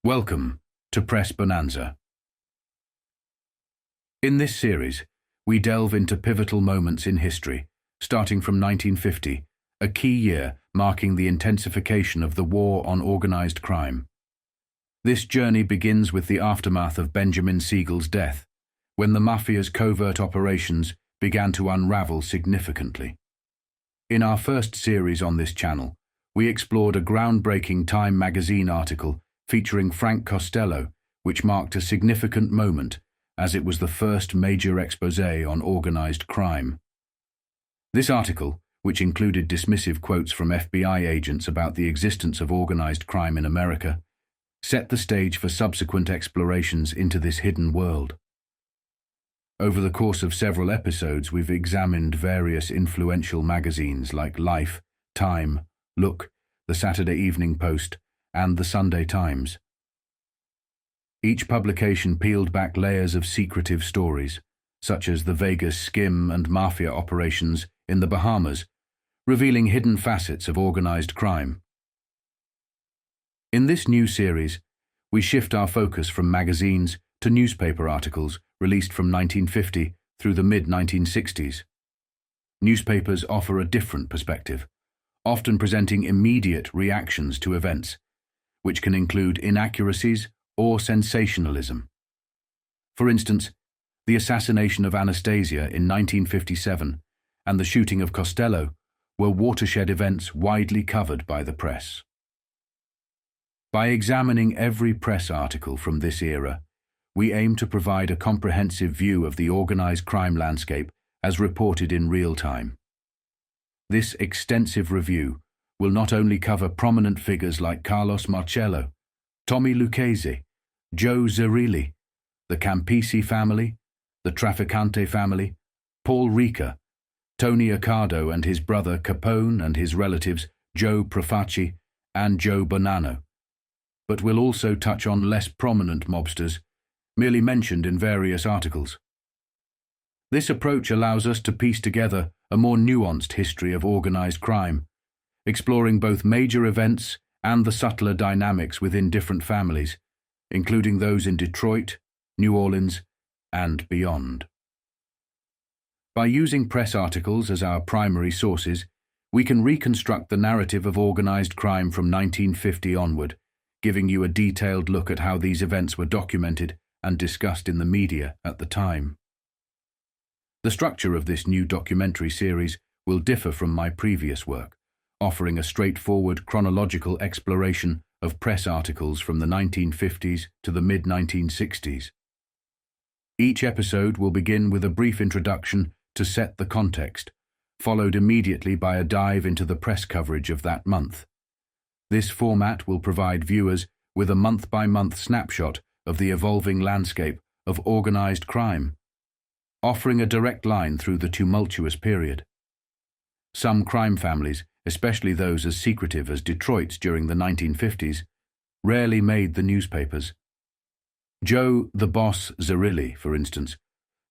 Welcome to Press Bonanza. In this series, we delve into pivotal moments in history, starting from 1950, a key year marking the intensification of the war on organized crime. This journey begins with the aftermath of Benjamin Siegel's death, when the Mafia's covert operations began to unravel significantly. In our first series on this channel, we explored a groundbreaking Time magazine article featuring Frank Costello, which marked a significant moment as it was the first major expose on organized crime. This article, which included dismissive quotes from FBI agents about the existence of organized crime in America, set the stage for subsequent explorations into this hidden world. Over the course of several episodes, we've examined various influential magazines like Life, Time, Look, the Saturday Evening Post, and the Sunday Times. Each publication peeled back layers of secretive stories, such as the Vegas skim and Mafia operations in the Bahamas, revealing hidden facets of organized crime. In this new series, we shift our focus from magazines to newspaper articles released from 1950 through the mid-1960s. Newspapers offer a different perspective, often presenting immediate reactions to events, which can include inaccuracies or sensationalism. For instance, the assassination of Anastasia in 1957 and the shooting of Costello were watershed events widely covered by the press. By examining every press article from this era, we aim to provide a comprehensive view of the organized crime landscape as reported in real time. This extensive review will not only cover prominent figures like Carlos Marcello, Tommy Lucchese, Joe Zerilli, the Campisi family, the Trafficante family, Paul Ricca, Tony Accardo and his brother Capone and his relatives Joe Profaci and Joe Bonanno, but will also touch on less prominent mobsters, merely mentioned in various articles. This approach allows us to piece together a more nuanced history of organized crime, exploring both major events and the subtler dynamics within different families, including those in Detroit, New Orleans, and beyond. By using press articles as our primary sources, we can reconstruct the narrative of organized crime from 1950 onward, giving you a detailed look at how these events were documented and discussed in the media at the time. The structure of this new documentary series will differ from my previous work, offering a straightforward chronological exploration of press articles from the 1950s to the mid-1960s. Each episode will begin with a brief introduction to set the context, followed immediately by a dive into the press coverage of that month. This format will provide viewers with a month-by-month snapshot of the evolving landscape of organized crime, offering a direct line through the tumultuous period. Some crime families, especially those as secretive as Detroit's during the 1950s, rarely made the newspapers. Joe the Boss Zerilli, for instance,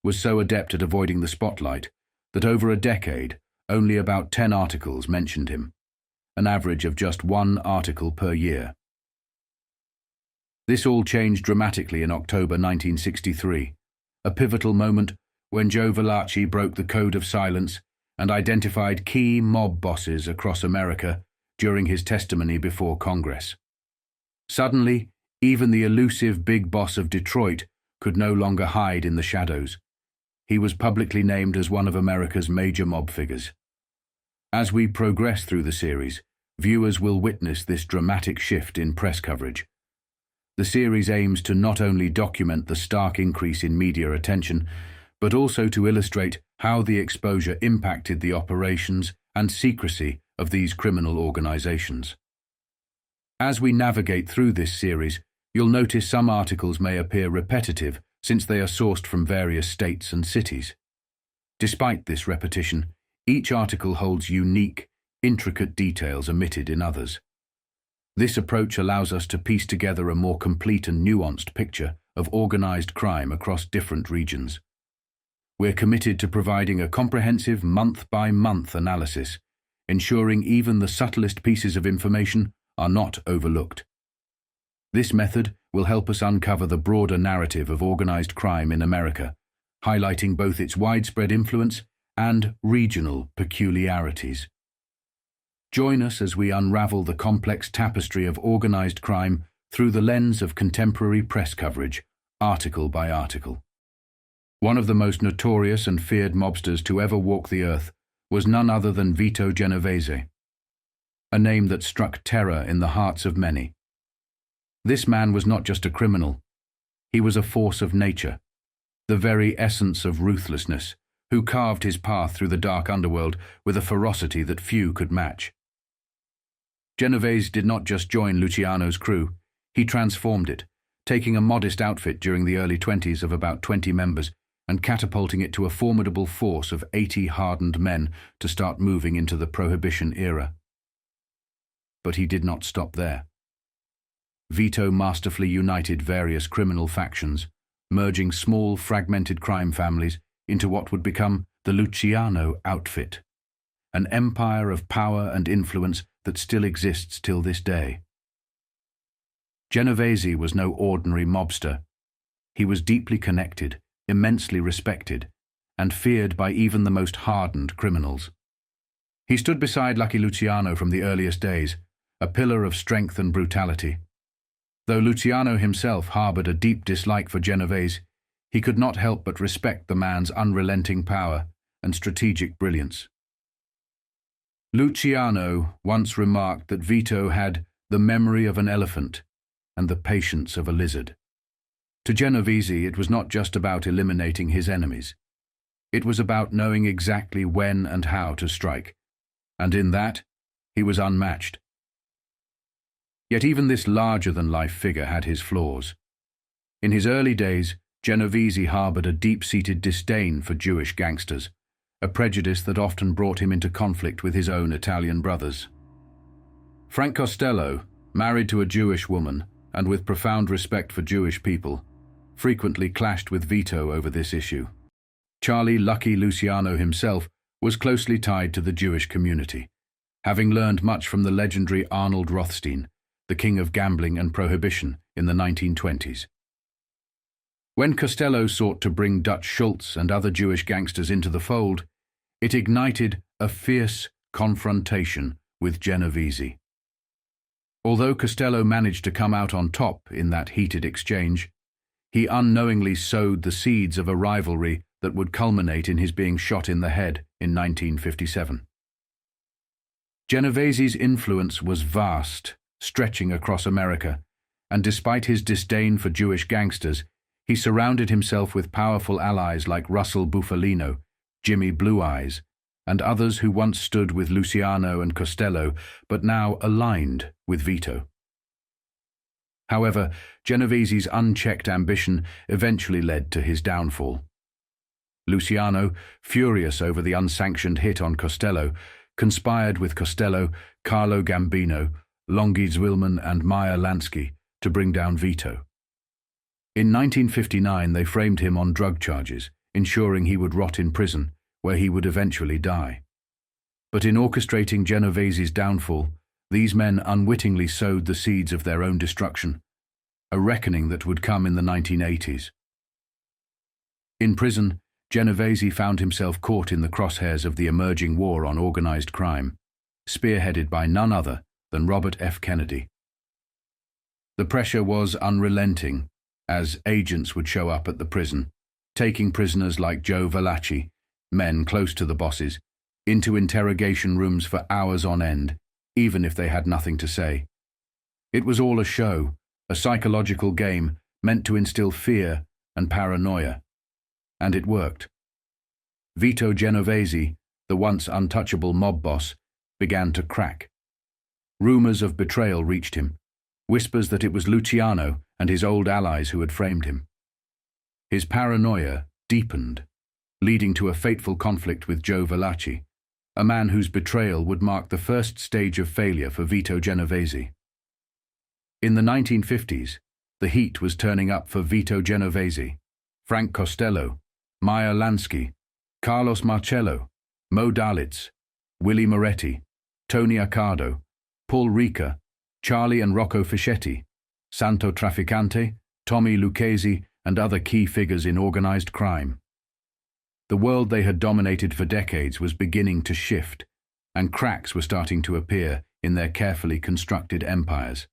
was so adept at avoiding the spotlight that over a decade, only about 10 articles mentioned him, an average of just one article per year. This all changed dramatically in October 1963, a pivotal moment when Joe Valachi broke the code of silence and identified key mob bosses across America during his testimony before Congress. Suddenly, even the elusive big boss of Detroit could no longer hide in the shadows. He was publicly named as one of America's major mob figures. As we progress through the series, viewers will witness this dramatic shift in press coverage. The series aims to not only document the stark increase in media attention, but also to illustrate how the exposure impacted the operations and secrecy of these criminal organizations. As we navigate through this series, you'll notice some articles may appear repetitive since they are sourced from various states and cities. Despite this repetition, each article holds unique, intricate details omitted in others. This approach allows us to piece together a more complete and nuanced picture of organized crime across different regions. We're committed to providing a comprehensive month-by-month analysis, ensuring even the subtlest pieces of information are not overlooked. This method will help us uncover the broader narrative of organized crime in America, highlighting both its widespread influence and regional peculiarities. Join us as we unravel the complex tapestry of organized crime through the lens of contemporary press coverage, article by article. One of the most notorious and feared mobsters to ever walk the earth was none other than Vito Genovese, a name that struck terror in the hearts of many. This man was not just a criminal, he was a force of nature, the very essence of ruthlessness, who carved his path through the dark underworld with a ferocity that few could match. Genovese did not just join Luciano's crew, he transformed it, taking a modest outfit during the early 20s of about 20 members and catapulting it to a formidable force of 80 hardened men to start moving into the Prohibition era. But he did not stop there. Vito masterfully united various criminal factions, merging small, fragmented crime families into what would become the Luciano outfit, an empire of power and influence that still exists till this day. Genovese was no ordinary mobster. He was deeply connected, immensely respected, and feared by even the most hardened criminals. He stood beside Lucky Luciano from the earliest days, a pillar of strength and brutality. Though Luciano himself harbored a deep dislike for Genovese, he could not help but respect the man's unrelenting power and strategic brilliance. Luciano once remarked that Vito had the memory of an elephant and the patience of a lizard. To Genovese, it was not just about eliminating his enemies. It was about knowing exactly when and how to strike, and in that, he was unmatched. Yet even this larger-than-life figure had his flaws. In his early days, Genovese harbored a deep-seated disdain for Jewish gangsters, a prejudice that often brought him into conflict with his own Italian brothers. Frank Costello, married to a Jewish woman and with profound respect for Jewish people, frequently clashed with Vito over this issue. Charlie Lucky Luciano himself was closely tied to the Jewish community, having learned much from the legendary Arnold Rothstein, the king of gambling and prohibition in the 1920s. When Costello sought to bring Dutch Schultz and other Jewish gangsters into the fold, it ignited a fierce confrontation with Genovese. Although Costello managed to come out on top in that heated exchange, he unknowingly sowed the seeds of a rivalry that would culminate in his being shot in the head in 1957. Genovese's influence was vast, stretching across America, and despite his disdain for Jewish gangsters, he surrounded himself with powerful allies like Russell Bufalino, Jimmy Blue Eyes, and others who once stood with Luciano and Costello, but now aligned with Vito. However, Genovese's unchecked ambition eventually led to his downfall. Luciano, furious over the unsanctioned hit on Costello, conspired with Costello, Carlo Gambino, Longy Zwilman and Meyer Lansky to bring down Vito. In 1959 they framed him on drug charges, ensuring he would rot in prison, where he would eventually die. But in orchestrating Genovese's downfall, these men unwittingly sowed the seeds of their own destruction, a reckoning that would come in the 1980s. In prison, Genovese found himself caught in the crosshairs of the emerging war on organized crime, spearheaded by none other than Robert F. Kennedy. The pressure was unrelenting, as agents would show up at the prison, taking prisoners like Joe Valachi, men close to the bosses, into interrogation rooms for hours on end, even if they had nothing to say. It was all a show, a psychological game meant to instill fear and paranoia. And it worked. Vito Genovese, the once untouchable mob boss, began to crack. Rumors of betrayal reached him, whispers that it was Luciano and his old allies who had framed him. His paranoia deepened, leading to a fateful conflict with Joe Valachi, a man whose betrayal would mark the first stage of failure for Vito Genovese. In the 1950s, the heat was turning up for Vito Genovese, Frank Costello, Meyer Lansky, Carlos Marcello, Mo Dalitz, Willie Moretti, Tony Accardo, Paul Ricca, Charlie and Rocco Fischetti, Santo Trafficante, Tommy Lucchese, and other key figures in organized crime. The world they had dominated for decades was beginning to shift, and cracks were starting to appear in their carefully constructed empires.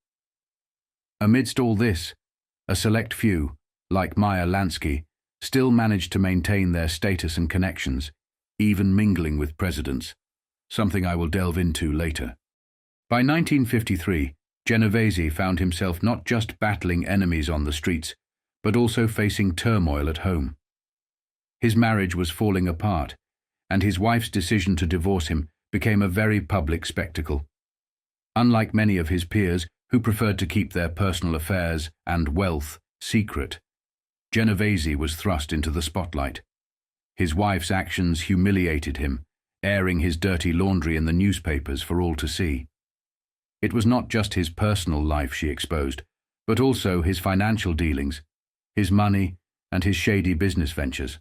Amidst all this, a select few, like Meyer Lansky, still managed to maintain their status and connections, even mingling with presidents, something I will delve into later. By 1953, Genovese found himself not just battling enemies on the streets, but also facing turmoil at home. His marriage was falling apart, and his wife's decision to divorce him became a very public spectacle. Unlike many of his peers who preferred to keep their personal affairs and wealth secret, Genovese was thrust into the spotlight. His wife's actions humiliated him, airing his dirty laundry in the newspapers for all to see. It was not just his personal life she exposed, but also his financial dealings, his money, and his shady business ventures.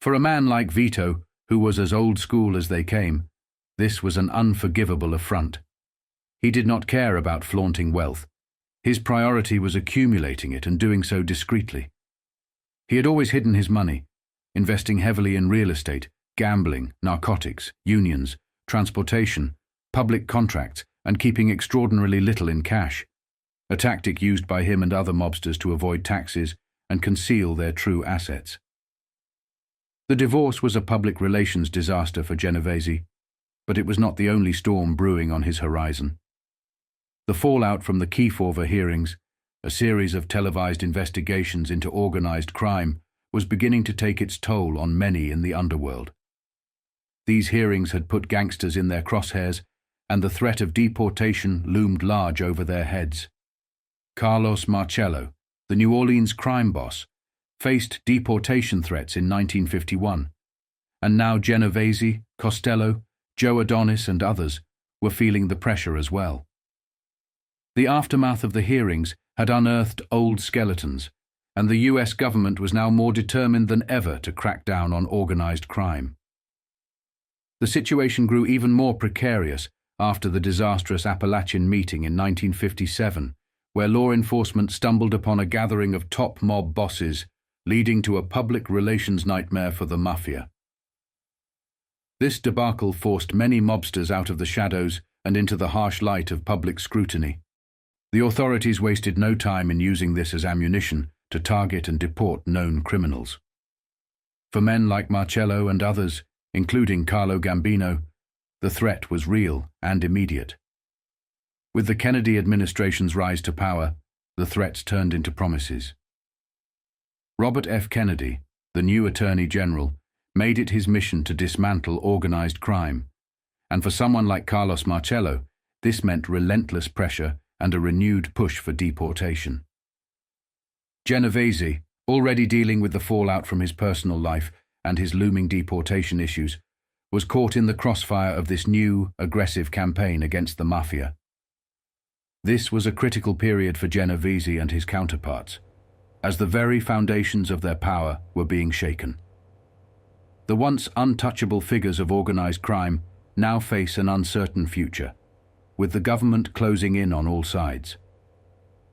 For a man like Vito, who was as old school as they came, this was an unforgivable affront. He did not care about flaunting wealth. His priority was accumulating it and doing so discreetly. He had always hidden his money, investing heavily in real estate, gambling, narcotics, unions, transportation, public contracts, and keeping extraordinarily little in cash, a tactic used by him and other mobsters to avoid taxes and conceal their true assets. The divorce was a public relations disaster for Genovese, but it was not the only storm brewing on his horizon. The fallout from the Kiefer hearings, a series of televised investigations into organized crime, was beginning to take its toll on many in the underworld. These hearings had put gangsters in their crosshairs, and the threat of deportation loomed large over their heads. Carlos Marcello, the New Orleans crime boss, faced deportation threats in 1951, and now Genovese, Costello, Joe Adonis, and others were feeling the pressure as well. The aftermath of the hearings had unearthed old skeletons, and the US government was now more determined than ever to crack down on organized crime. The situation grew even more precarious after the disastrous Appalachin meeting in 1957, where law enforcement stumbled upon a gathering of top mob bosses, leading to a public relations nightmare for the Mafia. This debacle forced many mobsters out of the shadows and into the harsh light of public scrutiny. The authorities wasted no time in using this as ammunition to target and deport known criminals. For men like Marcello and others, including Carlo Gambino, the threat was real and immediate. With the Kennedy administration's rise to power, the threats turned into promises. Robert F. Kennedy, the new Attorney General, made it his mission to dismantle organized crime, and for someone like Carlos Marcello, this meant relentless pressure and a renewed push for deportation. Genovese, already dealing with the fallout from his personal life and his looming deportation issues, was caught in the crossfire of this new, aggressive campaign against the Mafia. This was a critical period for Genovese and his counterparts, as the very foundations of their power were being shaken. The once untouchable figures of organized crime now face an uncertain future, with the government closing in on all sides.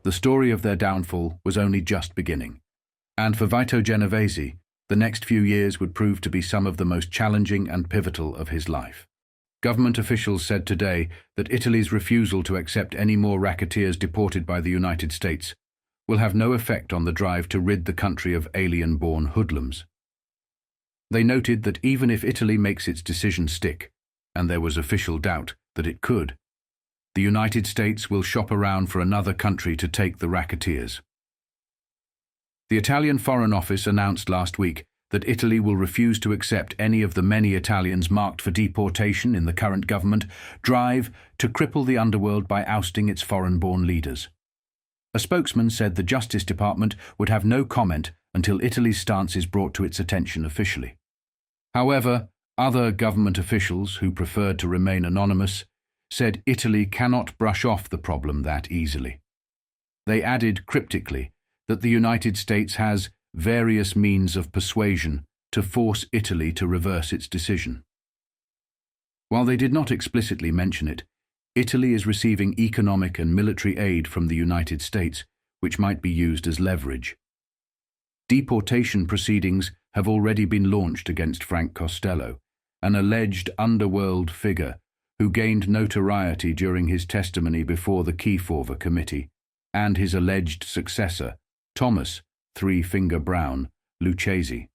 The story of their downfall was only just beginning, and for Vito Genovese, the next few years would prove to be some of the most challenging and pivotal of his life. Government officials said today that Italy's refusal to accept any more racketeers deported by the United States will have no effect on the drive to rid the country of alien-born hoodlums. They noted that even if Italy makes its decision stick, and there was official doubt that it could, the United States will shop around for another country to take the racketeers. The Italian Foreign Office announced last week that Italy will refuse to accept any of the many Italians marked for deportation in the current government drive to cripple the underworld by ousting its foreign-born leaders. A spokesman said the Justice Department would have no comment until Italy's stance is brought to its attention officially. However, other government officials who preferred to remain anonymous said Italy cannot brush off the problem that easily. They added cryptically that the United States has various means of persuasion to force Italy to reverse its decision. While they did not explicitly mention it, Italy is receiving economic and military aid from the United States, which might be used as leverage. Deportation proceedings have already been launched against Frank Costello, an alleged underworld figure who gained notoriety during his testimony before the Kefauver Committee, and his alleged successor, Thomas Three-Finger Brown Lucchese.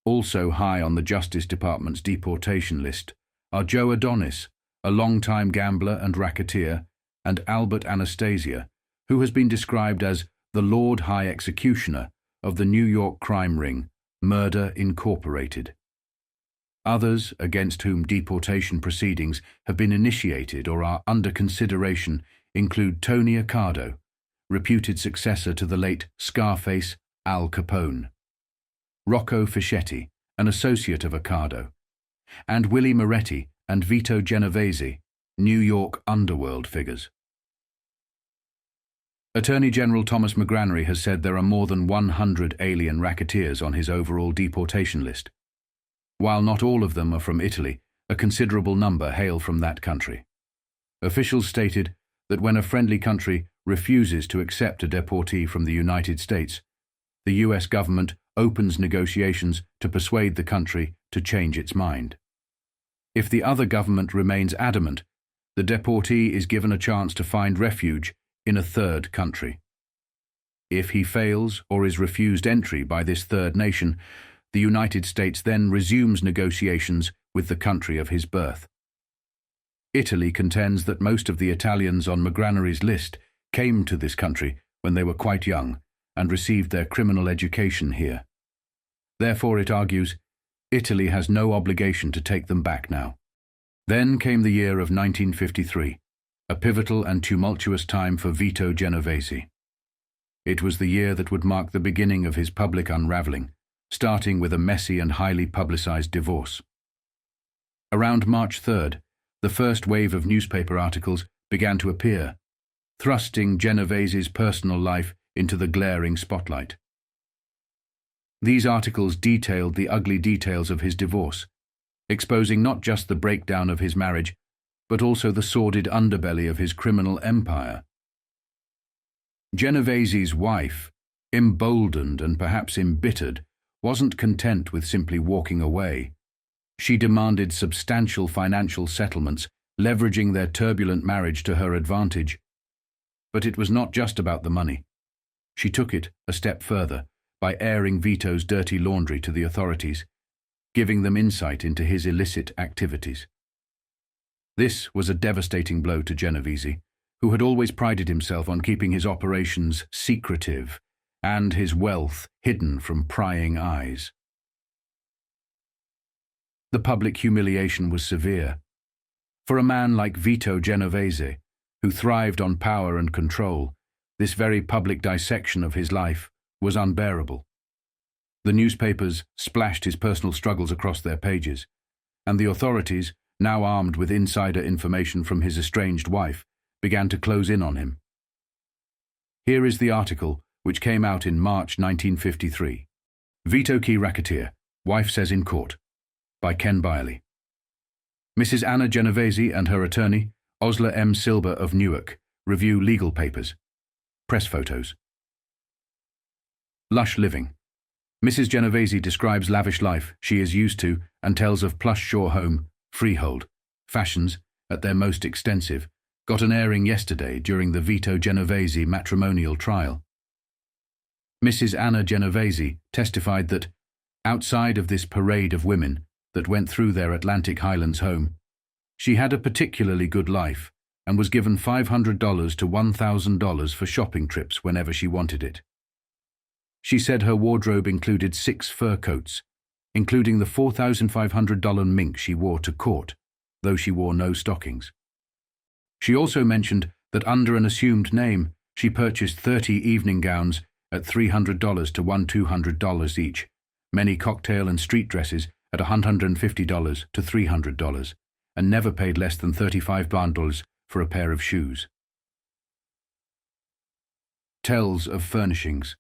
Also high on the Justice Department's deportation list are Joe Adonis, a longtime gambler and racketeer, and Albert Anastasia, who has been described as the Lord High Executioner of the New York crime ring, Murder Incorporated. Others against whom deportation proceedings have been initiated or are under consideration include Tony Accardo, reputed successor to the late Scarface Al Capone, Rocco Fischetti, an associate of Accardo, and Willie Moretti and Vito Genovese, New York underworld figures. Attorney General Thomas McGranary has said there are more than 100 alien racketeers on his overall deportation list. While not all of them are from Italy, a considerable number hail from that country. Officials stated that when a friendly country refuses to accept a deportee from the United States, the US government opens negotiations to persuade the country to change its mind. If the other government remains adamant, the deportee is given a chance to find refuge in a third country. If he fails or is refused entry by this third nation, the United States then resumes negotiations with the country of his birth. Italy contends that most of the Italians on McGranary's list came to this country when they were quite young and received their criminal education here. Therefore, it argues, Italy has no obligation to take them back now. Then came the year of 1953, a pivotal and tumultuous time for Vito Genovese. It was the year that would mark the beginning of his public unraveling, starting with a messy and highly publicized divorce. Around March 3rd, the first wave of newspaper articles began to appear, thrusting Genovese's personal life into the glaring spotlight. These articles detailed the ugly details of his divorce, exposing not just the breakdown of his marriage, but also the sordid underbelly of his criminal empire. Genovese's wife, emboldened and perhaps embittered, wasn't content with simply walking away. She demanded substantial financial settlements, leveraging their turbulent marriage to her advantage. But it was not just about the money. She took it a step further by airing Vito's dirty laundry to the authorities, giving them insight into his illicit activities. This was a devastating blow to Genovese, who had always prided himself on keeping his operations secretive and his wealth hidden from prying eyes. The public humiliation was severe. For a man like Vito Genovese, who thrived on power and control, this very public dissection of his life was unbearable. The newspapers splashed his personal struggles across their pages, and the authorities, now armed with insider information from his estranged wife, began to close in on him. Here is the article which came out in March 1953. Vito Key Racketeer, Wife Says in Court, by Ken Byerly. Mrs. Anna Genovese and her attorney, Osler M. Silber of Newark, review legal papers. Press photos. Lush living. Mrs. Genovese describes lavish life she is used to and tells of plush shore home, freehold. Fashions, at their most extensive, got an airing yesterday during the Vito Genovese matrimonial trial. Mrs. Anna Genovese testified that, outside of this parade of women that went through their Atlantic Highlands home, she had a particularly good life and was given $500 to $1,000 for shopping trips whenever she wanted it. She said her wardrobe included 6 fur coats, including the $4,500 mink she wore to court, though she wore no stockings. She also mentioned that under an assumed name, she purchased 30 evening gowns at $300 to $200 each, many cocktail and street dresses at $150 to $300, and never paid less than $35 for a pair of shoes. Tells of furnishings.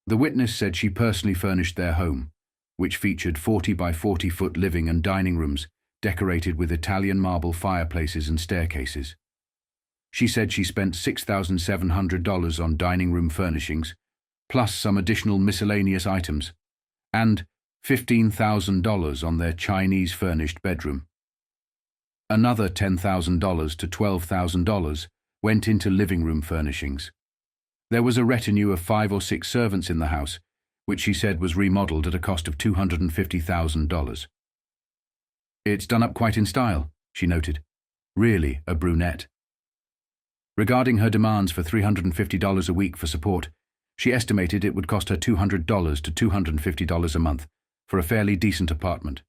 The witness said she personally furnished their home, which featured 40 by 40 foot living and dining rooms, decorated with Italian marble fireplaces and staircases. She said she spent $6,700 on dining room furnishings, plus some additional miscellaneous items, and $15,000 on their Chinese-furnished bedroom. Another $10,000 to $12,000 went into living room furnishings. There was a retinue of 5 or 6 servants in the house, which she said was remodeled at a cost of $250,000. "It's done up quite in style," she noted. "Really a brunette." Regarding her demands for $350 a week for support, she estimated it would cost her $200 to $250 a month for a fairly decent apartment,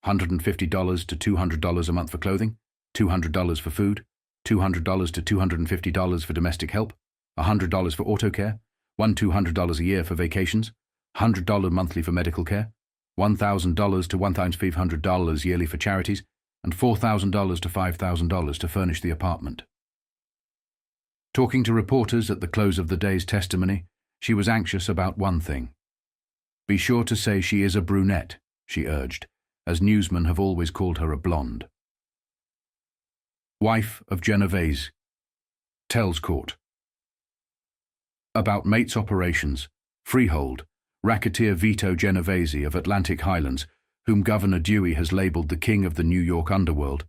$150 to $200 a month for clothing, $200 for food, $200 to $250 for domestic help, $100 for auto care, $200 a year for vacations, $100 monthly for medical care, $1,000 to $1,500 yearly for charities, and $4,000 to $5,000 to furnish the apartment. Talking to reporters at the close of the day's testimony, she was anxious about one thing. "Be sure to say she is a brunette," she urged, as newsmen have always called her a blonde. Wife of Genovese tells court about mate's operations, freehold, racketeer Vito Genovese of Atlantic Highlands, whom Governor Dewey has labelled the king of the New York underworld,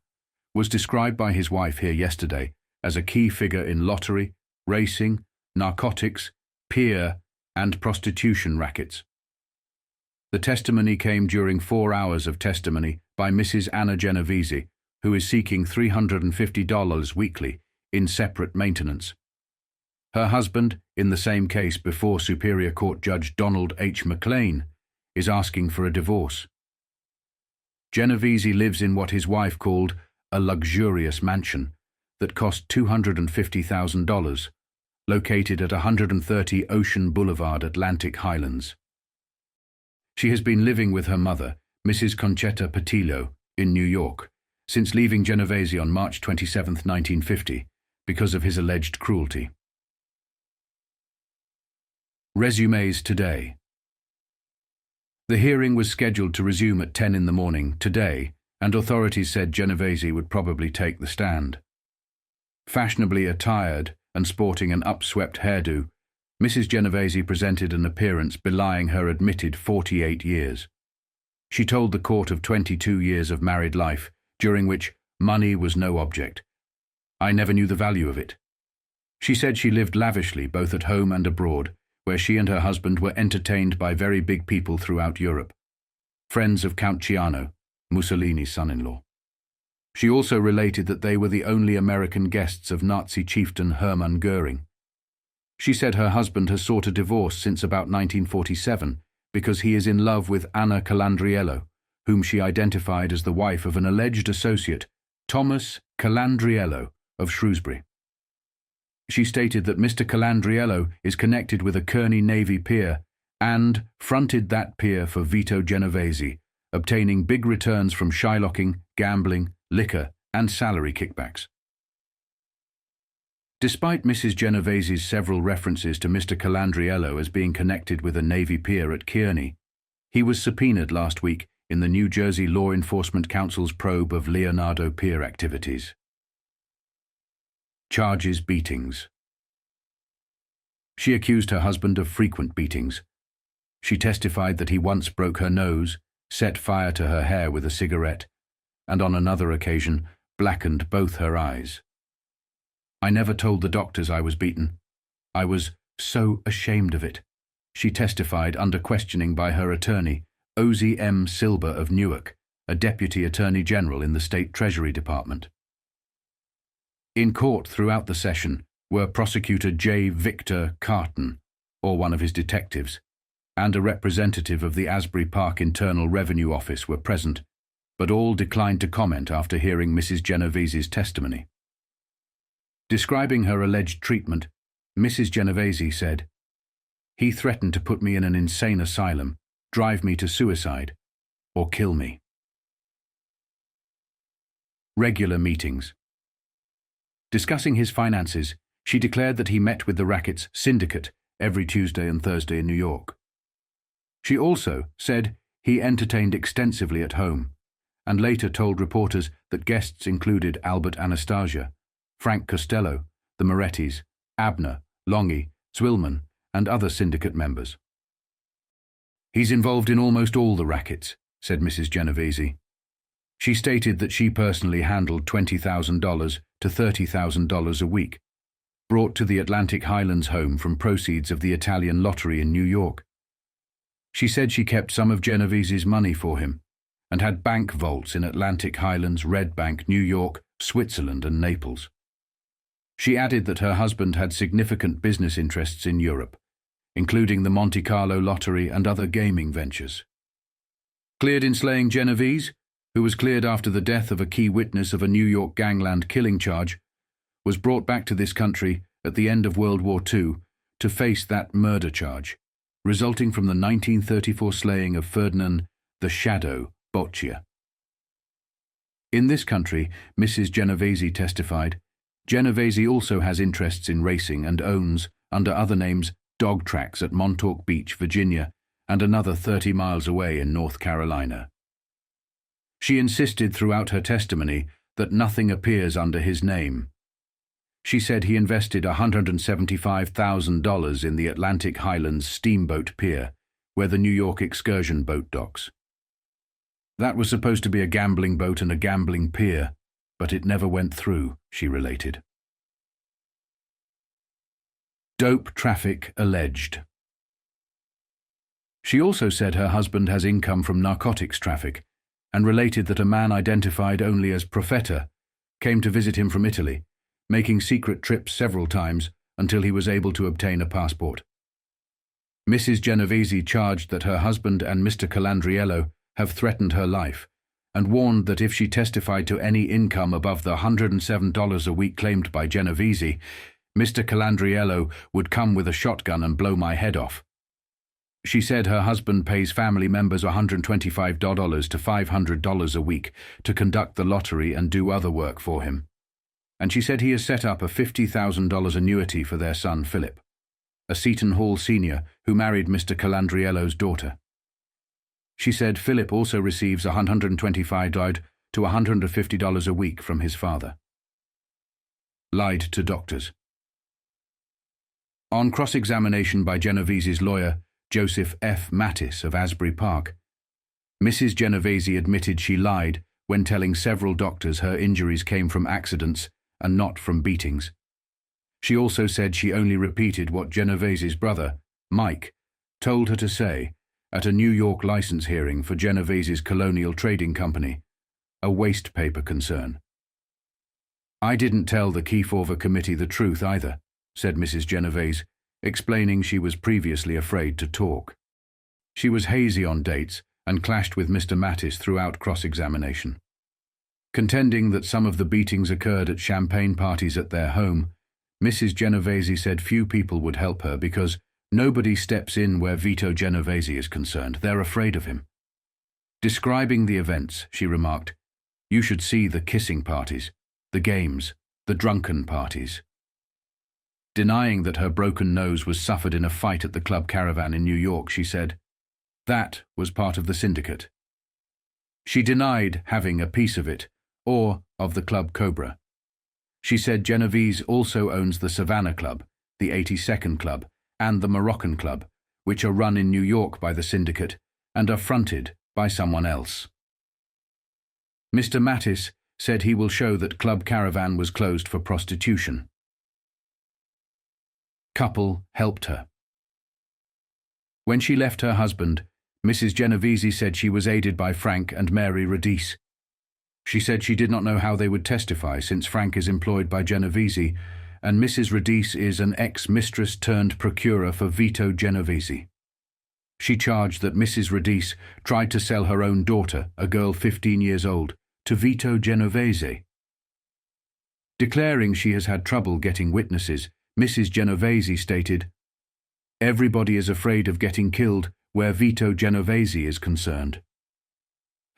was described by his wife here yesterday as a key figure in lottery, racing, narcotics, peer, and prostitution rackets. The testimony came during 4 hours of testimony by Mrs. Anna Genovese, who is seeking $350 weekly in separate maintenance. Her husband, in the same case before Superior Court Judge Donald H. McLean, is asking for a divorce. Genovese lives in what his wife called a luxurious mansion that cost $250,000, located at 130 Ocean Boulevard, Atlantic Highlands. She has been living with her mother, Mrs. Concetta Patillo, in New York, since leaving Genovese on March 27, 1950, because of his alleged cruelty. Resumes today. The hearing was scheduled to resume at 10 in the morning today, and authorities said Genovese would probably take the stand. Fashionably attired and sporting an upswept hairdo, Mrs. Genovese presented an appearance belying her admitted 48 years. She told the court of 22 years of married life, during which money was no object. "I never knew the value of it." She said she lived lavishly both at home and abroad, where she and her husband were entertained by very big people throughout Europe, friends of Count Ciano, Mussolini's son-in-law. She also related that they were the only American guests of Nazi chieftain Hermann Goering. She said her husband has sought a divorce since about 1947 because he is in love with Anna Calandriello, whom she identified as the wife of an alleged associate, Thomas Calandriello of Shrewsbury. She stated that Mr. Calandriello is connected with a Kearney Navy pier and fronted that pier for Vito Genovese, obtaining big returns from shylocking, gambling, liquor, and salary kickbacks. Despite Mrs. Genovese's several references to Mr. Calandriello as being connected with a Navy pier at Kearney, he was subpoenaed last week in the New Jersey Law Enforcement Council's probe of Leonardo Pier activities. Charges beatings. She accused her husband of frequent beatings. She testified that he once broke her nose, set fire to her hair with a cigarette, and on another occasion blackened both her eyes. "I never told the doctors I was beaten. I was so ashamed of it," she testified under questioning by her attorney, Ozzie M. Silber of Newark, a deputy attorney general in the State Treasury Department. In court throughout the session were Prosecutor J. Victor Carton, or one of his detectives, and a representative of the Asbury Park Internal Revenue Office were present, but all declined to comment after hearing Mrs. Genovese's testimony. Describing her alleged treatment, Mrs. Genovese said, "He threatened to put me in an insane asylum, drive me to suicide, or kill me." Regular meetings. Discussing his finances, she declared that he met with the Racket's syndicate every Tuesday and Thursday in New York. She also said he entertained extensively at home, and later told reporters that guests included Albert Anastasia, Frank Costello, the Morettis, Abner, Longy, Zwilman, and other syndicate members. "He's involved in almost all the rackets," said Mrs. Genovese. She stated that she personally handled $20,000 to $30,000 a week, brought to the Atlantic Highlands home from proceeds of the Italian lottery in New York. She said she kept some of Genovese's money for him and had bank vaults in Atlantic Highlands, Red Bank, New York, Switzerland, and Naples. She added that her husband had significant business interests in Europe, including the Monte Carlo lottery and other gaming ventures. Cleared in slaying Genovese, who was cleared after the death of a key witness of a New York gangland killing charge, was brought back to this country at the end of World War II to face that murder charge, resulting from the 1934 slaying of Ferdinand the Shadow Boccia. In this country, Mrs. Genovese testified, Genovese also has interests in racing and owns, under other names, dog tracks at Montauk Beach, Virginia, and another 30 miles away in North Carolina. She insisted throughout her testimony that nothing appears under his name. She said he invested $175,000 in the Atlantic Highlands Steamboat Pier, where the New York excursion boat docks. That was supposed to be a gambling boat and a gambling pier, but it never went through, she related. Dope traffic alleged. She also said her husband has income from narcotics traffic, and related that a man identified only as Profeta came to visit him from Italy, making secret trips several times until he was able to obtain a passport. Mrs. Genovese charged that her husband and Mr. Calandriello have threatened her life, and warned that if she testified to any income above the $107 a week claimed by Genovese, Mr. Calandriello would come with a shotgun and blow my head off. She said her husband pays family members $125 to $500 a week to conduct the lottery and do other work for him. And she said he has set up a $50,000 annuity for their son Philip, a Seton Hall senior who married Mr. Calandriello's daughter. She said Philip also receives $125 to $150 a week from his father. Lied to doctors. On cross-examination by Genovese's lawyer, Joseph F. Mattis of Asbury Park, Mrs. Genovese admitted she lied when telling several doctors her injuries came from accidents and not from beatings. She also said she only repeated what Genovese's brother, Mike, told her to say at a New York license hearing for Genovese's Colonial Trading Company, a waste paper concern. "I didn't tell the Kefauver Committee the truth either," said Mrs. Genovese, explaining she was previously afraid to talk. She was hazy on dates and clashed with Mr. Mattis throughout cross-examination. Contending that some of the beatings occurred at champagne parties at their home, Mrs. Genovese said few people would help her because nobody steps in where Vito Genovese is concerned. They're afraid of him. Describing the events, she remarked, "You should see the kissing parties, the games, the drunken parties." Denying that her broken nose was suffered in a fight at the Club Caravan in New York, she said, "That was part of the syndicate." She denied having a piece of it, or of the Club Cobra. She said Genovese also owns the Savannah Club, the 82nd Club, and the Moroccan Club, which are run in New York by the syndicate and are fronted by someone else. Mr. Mattis said he will show that Club Caravan was closed for prostitution. Couple helped her. When she left her husband, Mrs. Genovese said she was aided by Frank and Mary Radice. She said she did not know how they would testify since Frank is employed by Genovese and Mrs. Radice is an ex-mistress turned procurer for Vito Genovese. She charged that Mrs. Radice tried to sell her own daughter, a girl 15 years old, to Vito Genovese. Declaring she has had trouble getting witnesses, Mrs. Genovese stated, "Everybody is afraid of getting killed where Vito Genovese is concerned."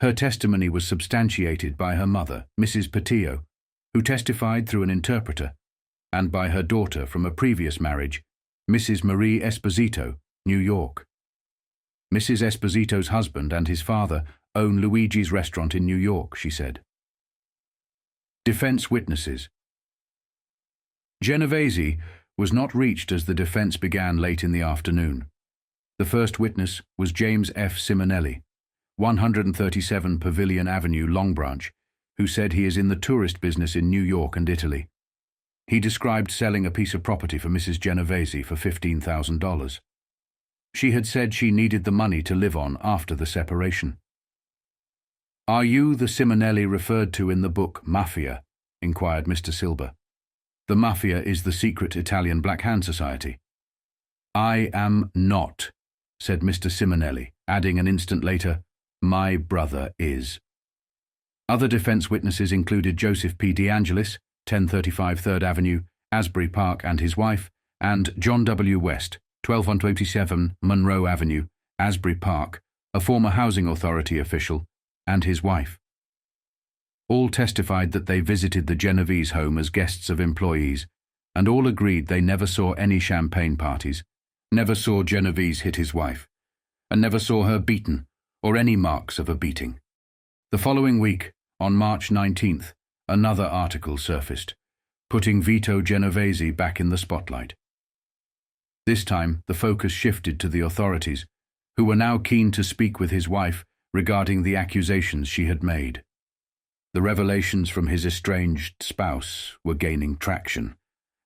Her testimony was substantiated by her mother, Mrs. Patillo, who testified through an interpreter, and by her daughter from a previous marriage, Mrs. Marie Esposito, New York. Mrs. Esposito's husband and his father own Luigi's restaurant in New York, she said. Defense witnesses. Genovese was not reached as the defense began late in the afternoon. The first witness was James F. Simonelli, 137 Pavilion Avenue, Long Branch, who said he is in the tourist business in New York and Italy. He described selling a piece of property for Mrs. Genovese for $15,000. She had said she needed the money to live on after the separation. "Are you the Simonelli referred to in the book Mafia?" inquired Mr. Silber. "The Mafia is the secret Italian Black Hand Society." "I am not," said Mr. Simonelli, adding an instant later, "My brother is." Other defense witnesses included Joseph P. DeAngelis, 1035 3rd Avenue, Asbury Park, and his wife, and John W. West, 12127 Monroe Avenue, Asbury Park, a former housing authority official, and his wife. All testified that they visited the Genovese home as guests of employees, and all agreed they never saw any champagne parties, never saw Genovese hit his wife, and never saw her beaten or any marks of a beating. The following week, on March 19th, another article surfaced, putting Vito Genovese back in the spotlight. This time, the focus shifted to the authorities, who were now keen to speak with his wife regarding the accusations she had made. The revelations from his estranged spouse were gaining traction,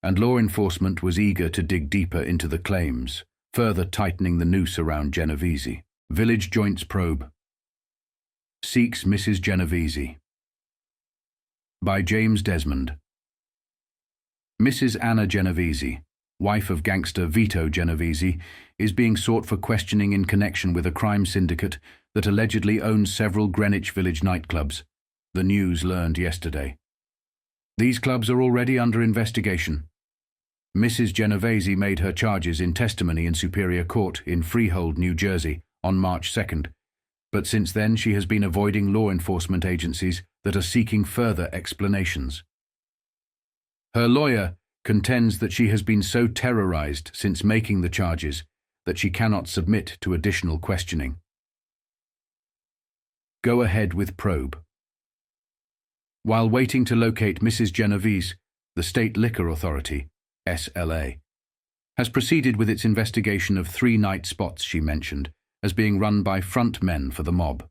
and law enforcement was eager to dig deeper into the claims, further tightening the noose around Genovese. Village Joint's probe. Seeks Mrs. Genovese. By James Desmond. Mrs. Anna Genovese, wife of gangster Vito Genovese, is being sought for questioning in connection with a crime syndicate that allegedly owns several Greenwich Village nightclubs, the news learned yesterday. These clubs are already under investigation. Mrs. Genovese made her charges in testimony in Superior Court in Freehold, New Jersey, on March 2nd, but since then she has been avoiding law enforcement agencies that are seeking further explanations. Her lawyer contends that she has been so terrorized since making the charges that she cannot submit to additional questioning. Go ahead with probe. While waiting to locate Mrs. Genovese, the State Liquor Authority, SLA, has proceeded with its investigation of 3 night spots she mentioned as being run by front men for the mob.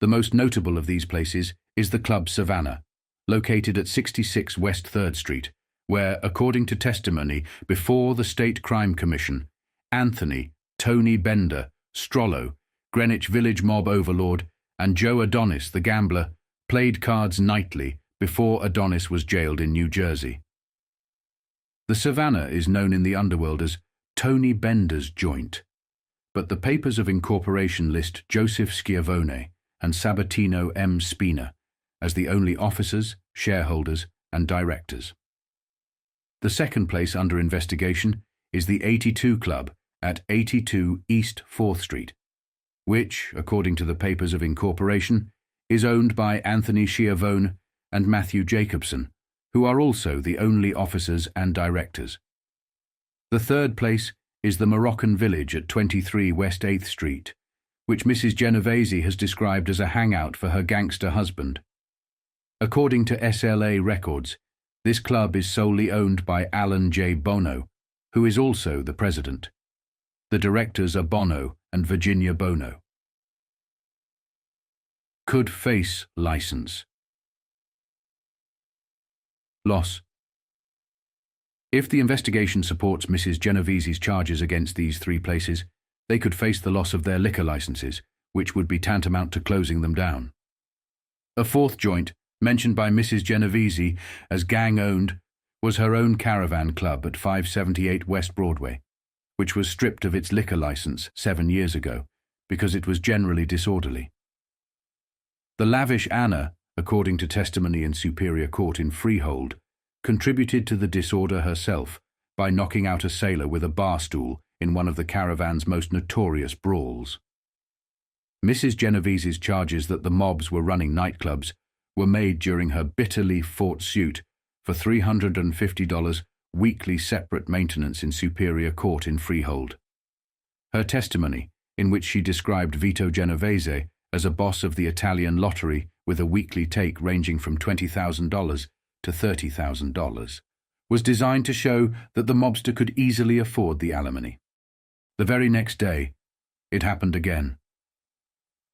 The most notable of these places is the Club Savannah, located at 66 West 3rd Street, where, according to testimony before the State Crime Commission, Anthony, Tony Bender, Strollo, Greenwich Village mob overlord, and Joe Adonis, the gambler, played cards nightly before Adonis was jailed in New Jersey. The Savannah is known in the underworld as Tony Bender's joint, but the papers of incorporation list Joseph Schiavone and Sabatino M. Spina as the only officers, shareholders, and directors. The second place under investigation is the 82 Club at 82 East 4th Street, which, according to the papers of incorporation, is owned by Anthony Schiavone and Matthew Jacobson, who are also the only officers and directors. The third place is the Moroccan Village at 23 West 8th Street, which Mrs. Genovese has described as a hangout for her gangster husband. According to SLA records, this club is solely owned by Alan J. Bono, who is also the president. The directors are Bono and Virginia Bono. Could face license. Loss. If the investigation supports Mrs. Genovese's charges against these 3 places, they could face the loss of their liquor licenses, which would be tantamount to closing them down. A 4th joint, mentioned by Mrs. Genovese as gang-owned, was her own caravan club at 578 West Broadway, which was stripped of its liquor license 7 years ago because it was generally disorderly. The lavish Anna, according to testimony in Superior Court in Freehold, contributed to the disorder herself by knocking out a sailor with a bar stool in one of the caravan's most notorious brawls. Mrs. Genovese's charges that the mobs were running nightclubs were made during her bitterly fought suit for $350 weekly separate maintenance in Superior Court in Freehold. Her testimony, in which she described Vito Genovese as a boss of the Italian lottery with a weekly take ranging from $20,000 to $30,000, was designed to show that the mobster could easily afford the alimony. The very next day, it happened again.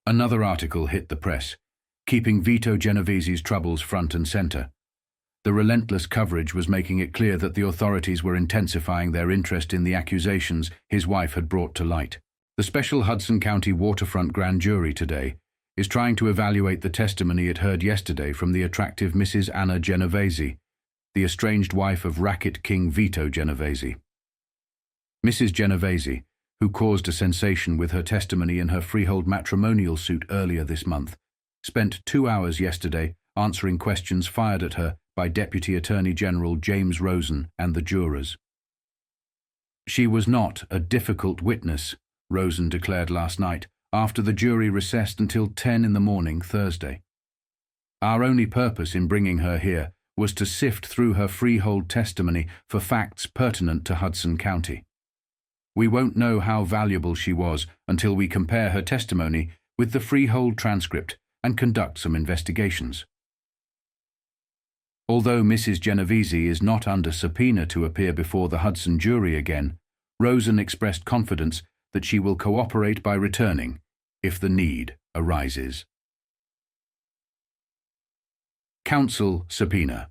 Another article hit the press, keeping Vito Genovese's troubles front and center. The relentless coverage was making it clear that the authorities were intensifying their interest in the accusations his wife had brought to light. The special Hudson County waterfront grand jury today is trying to evaluate the testimony it heard yesterday from the attractive Mrs. Anna Genovese, the estranged wife of Racket king Vito Genovese. Mrs. Genovese, who caused a sensation with her testimony in her freehold matrimonial suit earlier this month, spent 2 hours yesterday answering questions fired at her by Deputy Attorney General James Rosen and the jurors. She was not a difficult witness, Rosen declared last night, after the jury recessed until 10 in the morning Thursday. Our only purpose in bringing her here was to sift through her freehold testimony for facts pertinent to Hudson County. We won't know how valuable she was until we compare her testimony with the freehold transcript and conduct some investigations. Although Mrs. Genovese is not under subpoena to appear before the Hudson jury again, Rosen expressed confidence that she will cooperate by returning if the need arises. Counsel subpoena.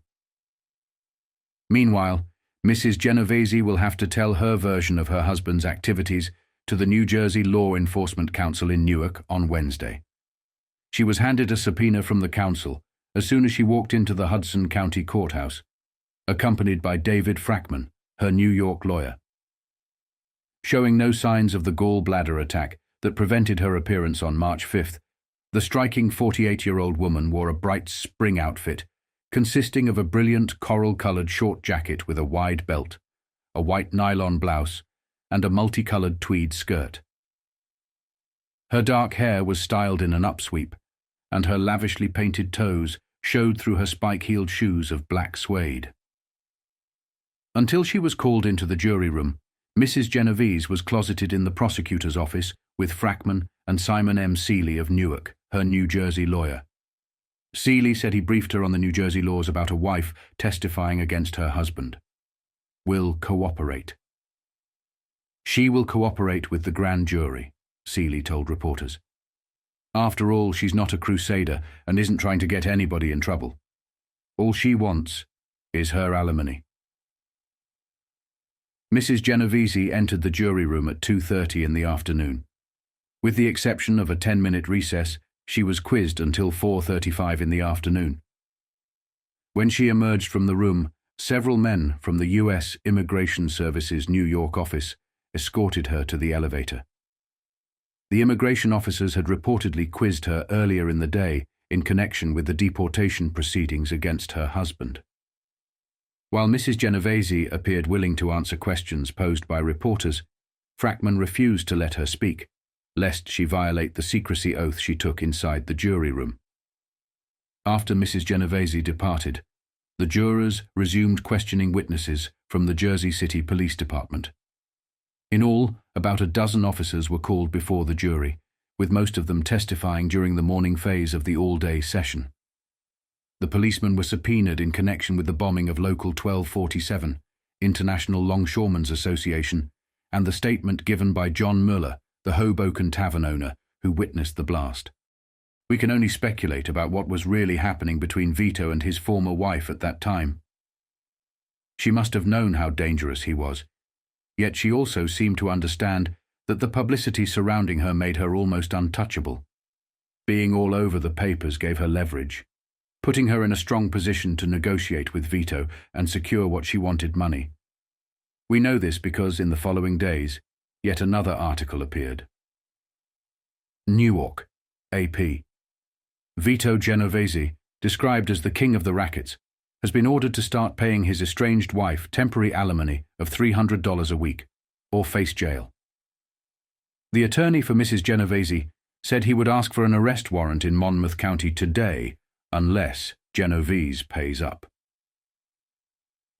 Meanwhile, Mrs. Genovese will have to tell her version of her husband's activities to the New Jersey Law Enforcement Council in Newark on Wednesday. She was handed a subpoena from the council as soon as she walked into the Hudson County Courthouse, accompanied by David Frackman, her New York lawyer. Showing no signs of the gallbladder attack that prevented her appearance on March 5th, the striking 48-year-old woman wore a bright spring outfit consisting of a brilliant coral-colored short jacket with a wide belt, a white nylon blouse, and a multicolored tweed skirt. Her dark hair was styled in an upsweep, and her lavishly painted toes showed through her spike-heeled shoes of black suede. Until she was called into the jury room, Mrs. Genovese was closeted in the prosecutor's office with Frackman and Simon M. Seeley of Newark, her New Jersey lawyer. Seeley said he briefed her on the New Jersey laws about a wife testifying against her husband. Will cooperate. She will cooperate with the grand jury, Seeley told reporters. After all, she's not a crusader and isn't trying to get anybody in trouble. All she wants is her alimony. Mrs. Genovese entered the jury room at 2:30 in the afternoon. With the exception of a 10-minute recess, she was quizzed until 4:35 in the afternoon. When she emerged from the room, several men from the U.S. Immigration Service's New York office escorted her to the elevator. The immigration officers had reportedly quizzed her earlier in the day in connection with the deportation proceedings against her husband. While Mrs. Genovese appeared willing to answer questions posed by reporters, Frackman refused to let her speak, lest she violate the secrecy oath she took inside the jury room. After Mrs. Genovese departed, the jurors resumed questioning witnesses from the Jersey City Police Department. In all, about a dozen officers were called before the jury, with most of them testifying during the morning phase of the all-day session. The policemen were subpoenaed in connection with the bombing of Local 1247, International Longshoremen's Association, and the statement given by John Mueller, the Hoboken tavern owner who witnessed the blast. We can only speculate about what was really happening between Vito and his former wife at that time. She must have known how dangerous he was, yet she also seemed to understand that the publicity surrounding her made her almost untouchable. Being all over the papers gave her leverage, putting her in a strong position to negotiate with Vito and secure what she wanted: money. We know this because in the following days, yet another article appeared. Newark, AP. Vito Genovese, described as the king of the rackets, has been ordered to start paying his estranged wife temporary alimony of $300 a week, or face jail. The attorney for Mrs. Genovese said he would ask for an arrest warrant in Monmouth County today unless Genovese pays up.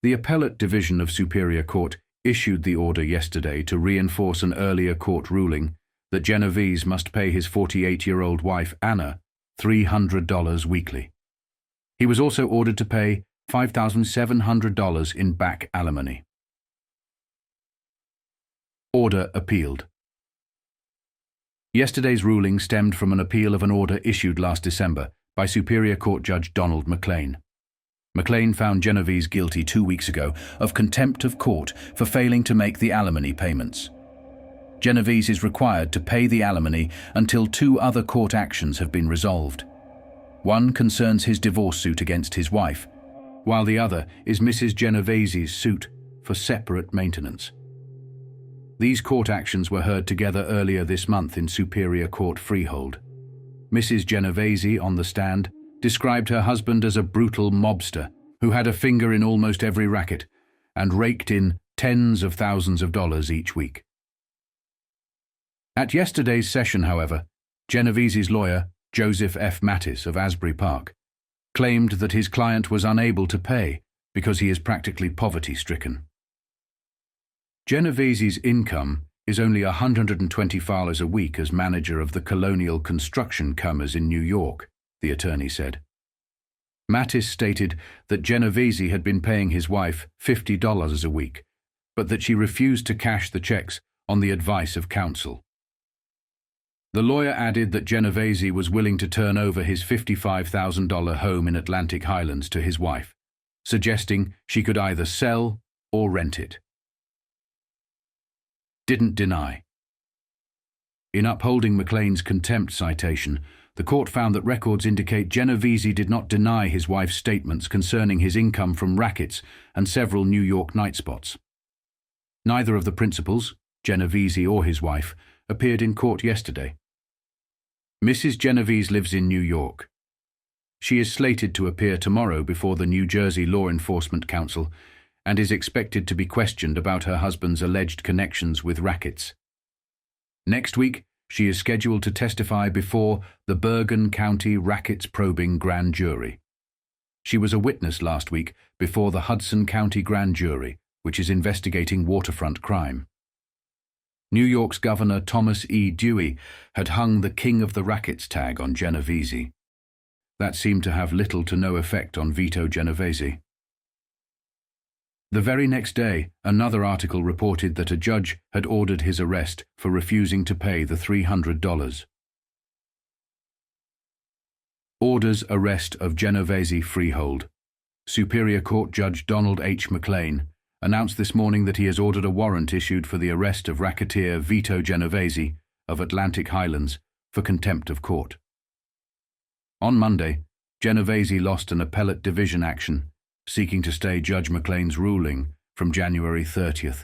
The Appellate Division of Superior Court issued the order yesterday to reinforce an earlier court ruling that Genovese must pay his 48-year-old wife, Anna, $300 weekly. He was also ordered to pay $5,700 in back alimony. Order appealed. Yesterday's ruling stemmed from an appeal of an order issued last December by Superior Court Judge Donald McLean. McLean found Genovese guilty 2 weeks ago of contempt of court for failing to make the alimony payments. Genovese is required to pay the alimony until 2 other court actions have been resolved. One concerns his divorce suit against his wife, while the other is Mrs. Genovese's suit for separate maintenance. These court actions were heard together earlier this month in Superior Court Freehold. Mrs. Genovese, on the stand, described her husband as a brutal mobster who had a finger in almost every racket and raked in tens of thousands of dollars each week. At yesterday's session, however, Genovese's lawyer, Joseph F. Mattis of Asbury Park, claimed that his client was unable to pay because he is practically poverty-stricken. Genovese's income is only $120 a week as manager of the Colonial Construction Comers in New York, the attorney said. Mattis stated that Genovese had been paying his wife $50 a week, but that she refused to cash the checks on the advice of counsel. The lawyer added that Genovese was willing to turn over his $55,000 home in Atlantic Highlands to his wife, suggesting she could either sell or rent it. Didn't deny. In upholding McLean's contempt citation, the court found that records indicate Genovese did not deny his wife's statements concerning his income from rackets and several New York night spots. Neither of the principals, Genovese or his wife, appeared in court yesterday. Mrs. Genovese lives in New York. She is slated to appear tomorrow before the New Jersey Law Enforcement Council and is expected to be questioned about her husband's alleged connections with rackets. Next week, she is scheduled to testify before the Bergen County Rackets Probing Grand Jury. She was a witness last week before the Hudson County Grand Jury, which is investigating waterfront crime. New York's Governor Thomas E. Dewey had hung the King of the Rackets tag on Genovese. That seemed to have little to no effect on Vito Genovese. The very next day, another article reported that a judge had ordered his arrest for refusing to pay the $300. Orders arrest of Genovese freehold. Superior Court Judge Donald H. McLean announced this morning that he has ordered a warrant issued for the arrest of racketeer Vito Genovese of Atlantic Highlands for contempt of court. On Monday, Genovese lost an appellate division action seeking to stay Judge McLean's ruling from January 30th,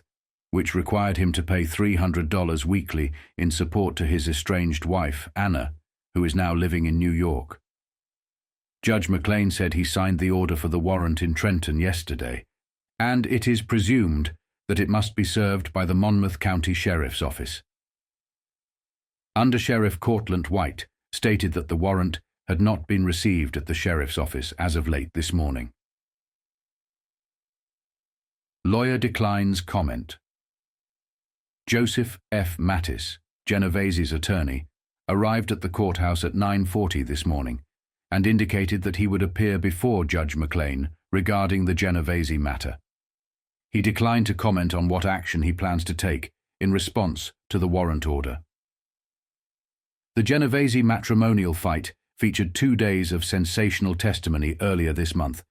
which required him to pay $300 weekly in support to his estranged wife, Anna, who is now living in New York. Judge McLean said he signed the order for the warrant in Trenton yesterday, and it is presumed that it must be served by the Monmouth County Sheriff's Office. Under Sheriff Cortlandt White stated that the warrant had not been received at the Sheriff's Office as of late this morning. Lawyer declines comment. Joseph F. Mattis, Genovese's attorney, arrived at the courthouse at 9:40 this morning and indicated that he would appear before Judge McLean regarding the Genovese matter. He declined to comment on what action he plans to take in response to the warrant order. The Genovese matrimonial fight featured 2 days of sensational testimony earlier this month,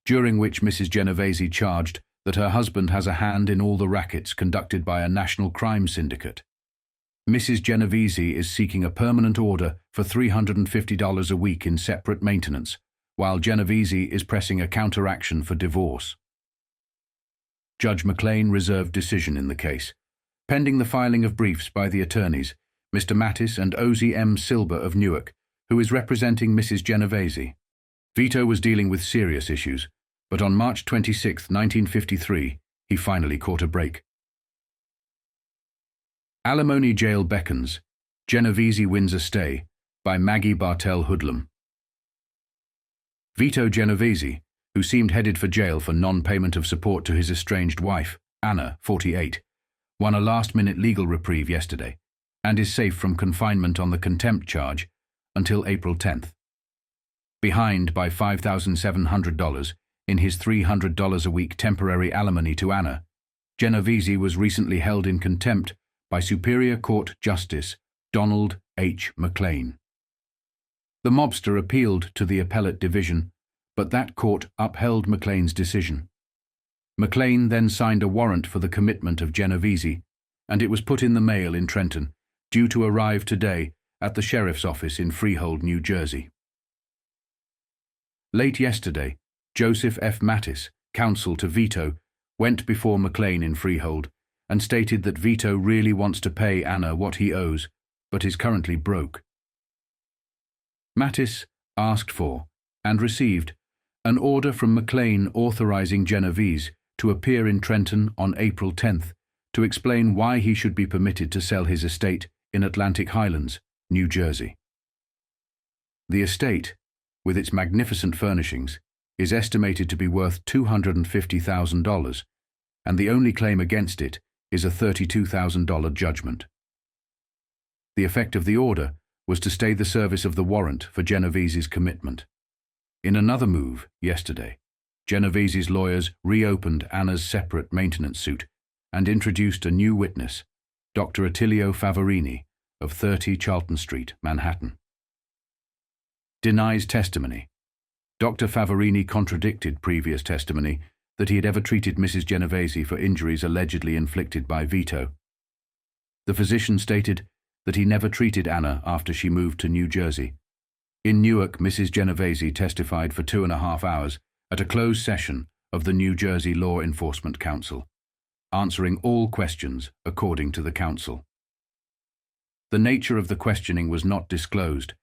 during which Mrs. Genovese charged that her husband has a hand in all the rackets conducted by a national crime syndicate. Mrs. Genovese is seeking a permanent order for $350 a week in separate maintenance, while Genovese is pressing a counteraction for divorce. Judge McLean reserved decision in the case, pending the filing of briefs by the attorneys, Mr. Mattis and Ozzie M. Silber of Newark, who is representing Mrs. Genovese. Vito was dealing with serious issues, but on March 26, 1953, he finally caught a break. Alimony Jail Beckons, Genovese Wins a Stay, by Maggie Bartell Hoodlum. Vito Genovese, who seemed headed for jail for non-payment of support to his estranged wife, Anna, 48, won a last-minute legal reprieve yesterday, and is safe from confinement on the contempt charge until April 10th. Behind by $5,700 in his $300 a week temporary alimony to Anna, Genovese was recently held in contempt by Superior Court Justice Donald H. McLean. The mobster appealed to the appellate division, but that court upheld McLean's decision. McLean then signed a warrant for the commitment of Genovese, and it was put in the mail in Trenton, due to arrive today at the sheriff's office in Freehold, New Jersey. Late yesterday, Joseph F. Mattis, counsel to Vito, went before McLean in Freehold and stated that Vito really wants to pay Anna what he owes, but is currently broke. Mattis asked for, and received, an order from McLean authorizing Genovese to appear in Trenton on April 10th to explain why he should be permitted to sell his estate in Atlantic Highlands, New Jersey. The estate, with its magnificent furnishings, is estimated to be worth $250,000, and the only claim against it is a $32,000 judgment. The effect of the order was to stay the service of the warrant for Genovese's commitment. In another move, yesterday, Genovese's lawyers reopened Anna's separate maintenance suit and introduced a new witness, Dr. Attilio Favorini of 30 Charlton Street, Manhattan. Denies testimony. Dr. Favorini contradicted previous testimony that he had ever treated Mrs. Genovese for injuries allegedly inflicted by Vito. The physician stated that he never treated Anna after she moved to New Jersey. In Newark, Mrs. Genovese testified for 2.5 hours at a closed session of the New Jersey Law Enforcement Council, answering all questions according to the council. The nature of the questioning was not disclosed,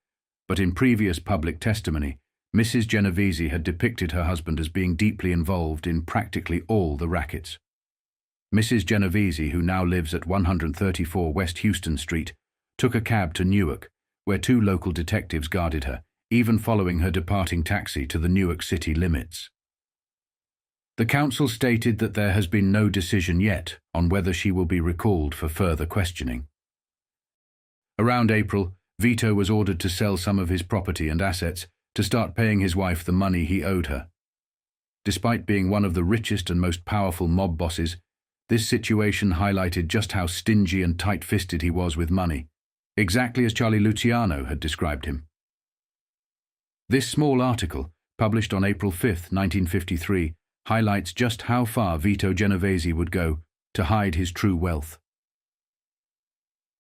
but in previous public testimony, Mrs. Genovese had depicted her husband as being deeply involved in practically all the rackets. Mrs. Genovese, who now lives at 134 West Houston Street, took a cab to Newark, where 2 local detectives guarded her, even following her departing taxi to the Newark city limits. The council stated that there has been no decision yet on whether she will be recalled for further questioning. Around April, Vito was ordered to sell some of his property and assets to start paying his wife the money he owed her. Despite being one of the richest and most powerful mob bosses, this situation highlighted just how stingy and tight-fisted he was with money, exactly as Charlie Luciano had described him. This small article, published on April 5, 1953, highlights just how far Vito Genovese would go to hide his true wealth.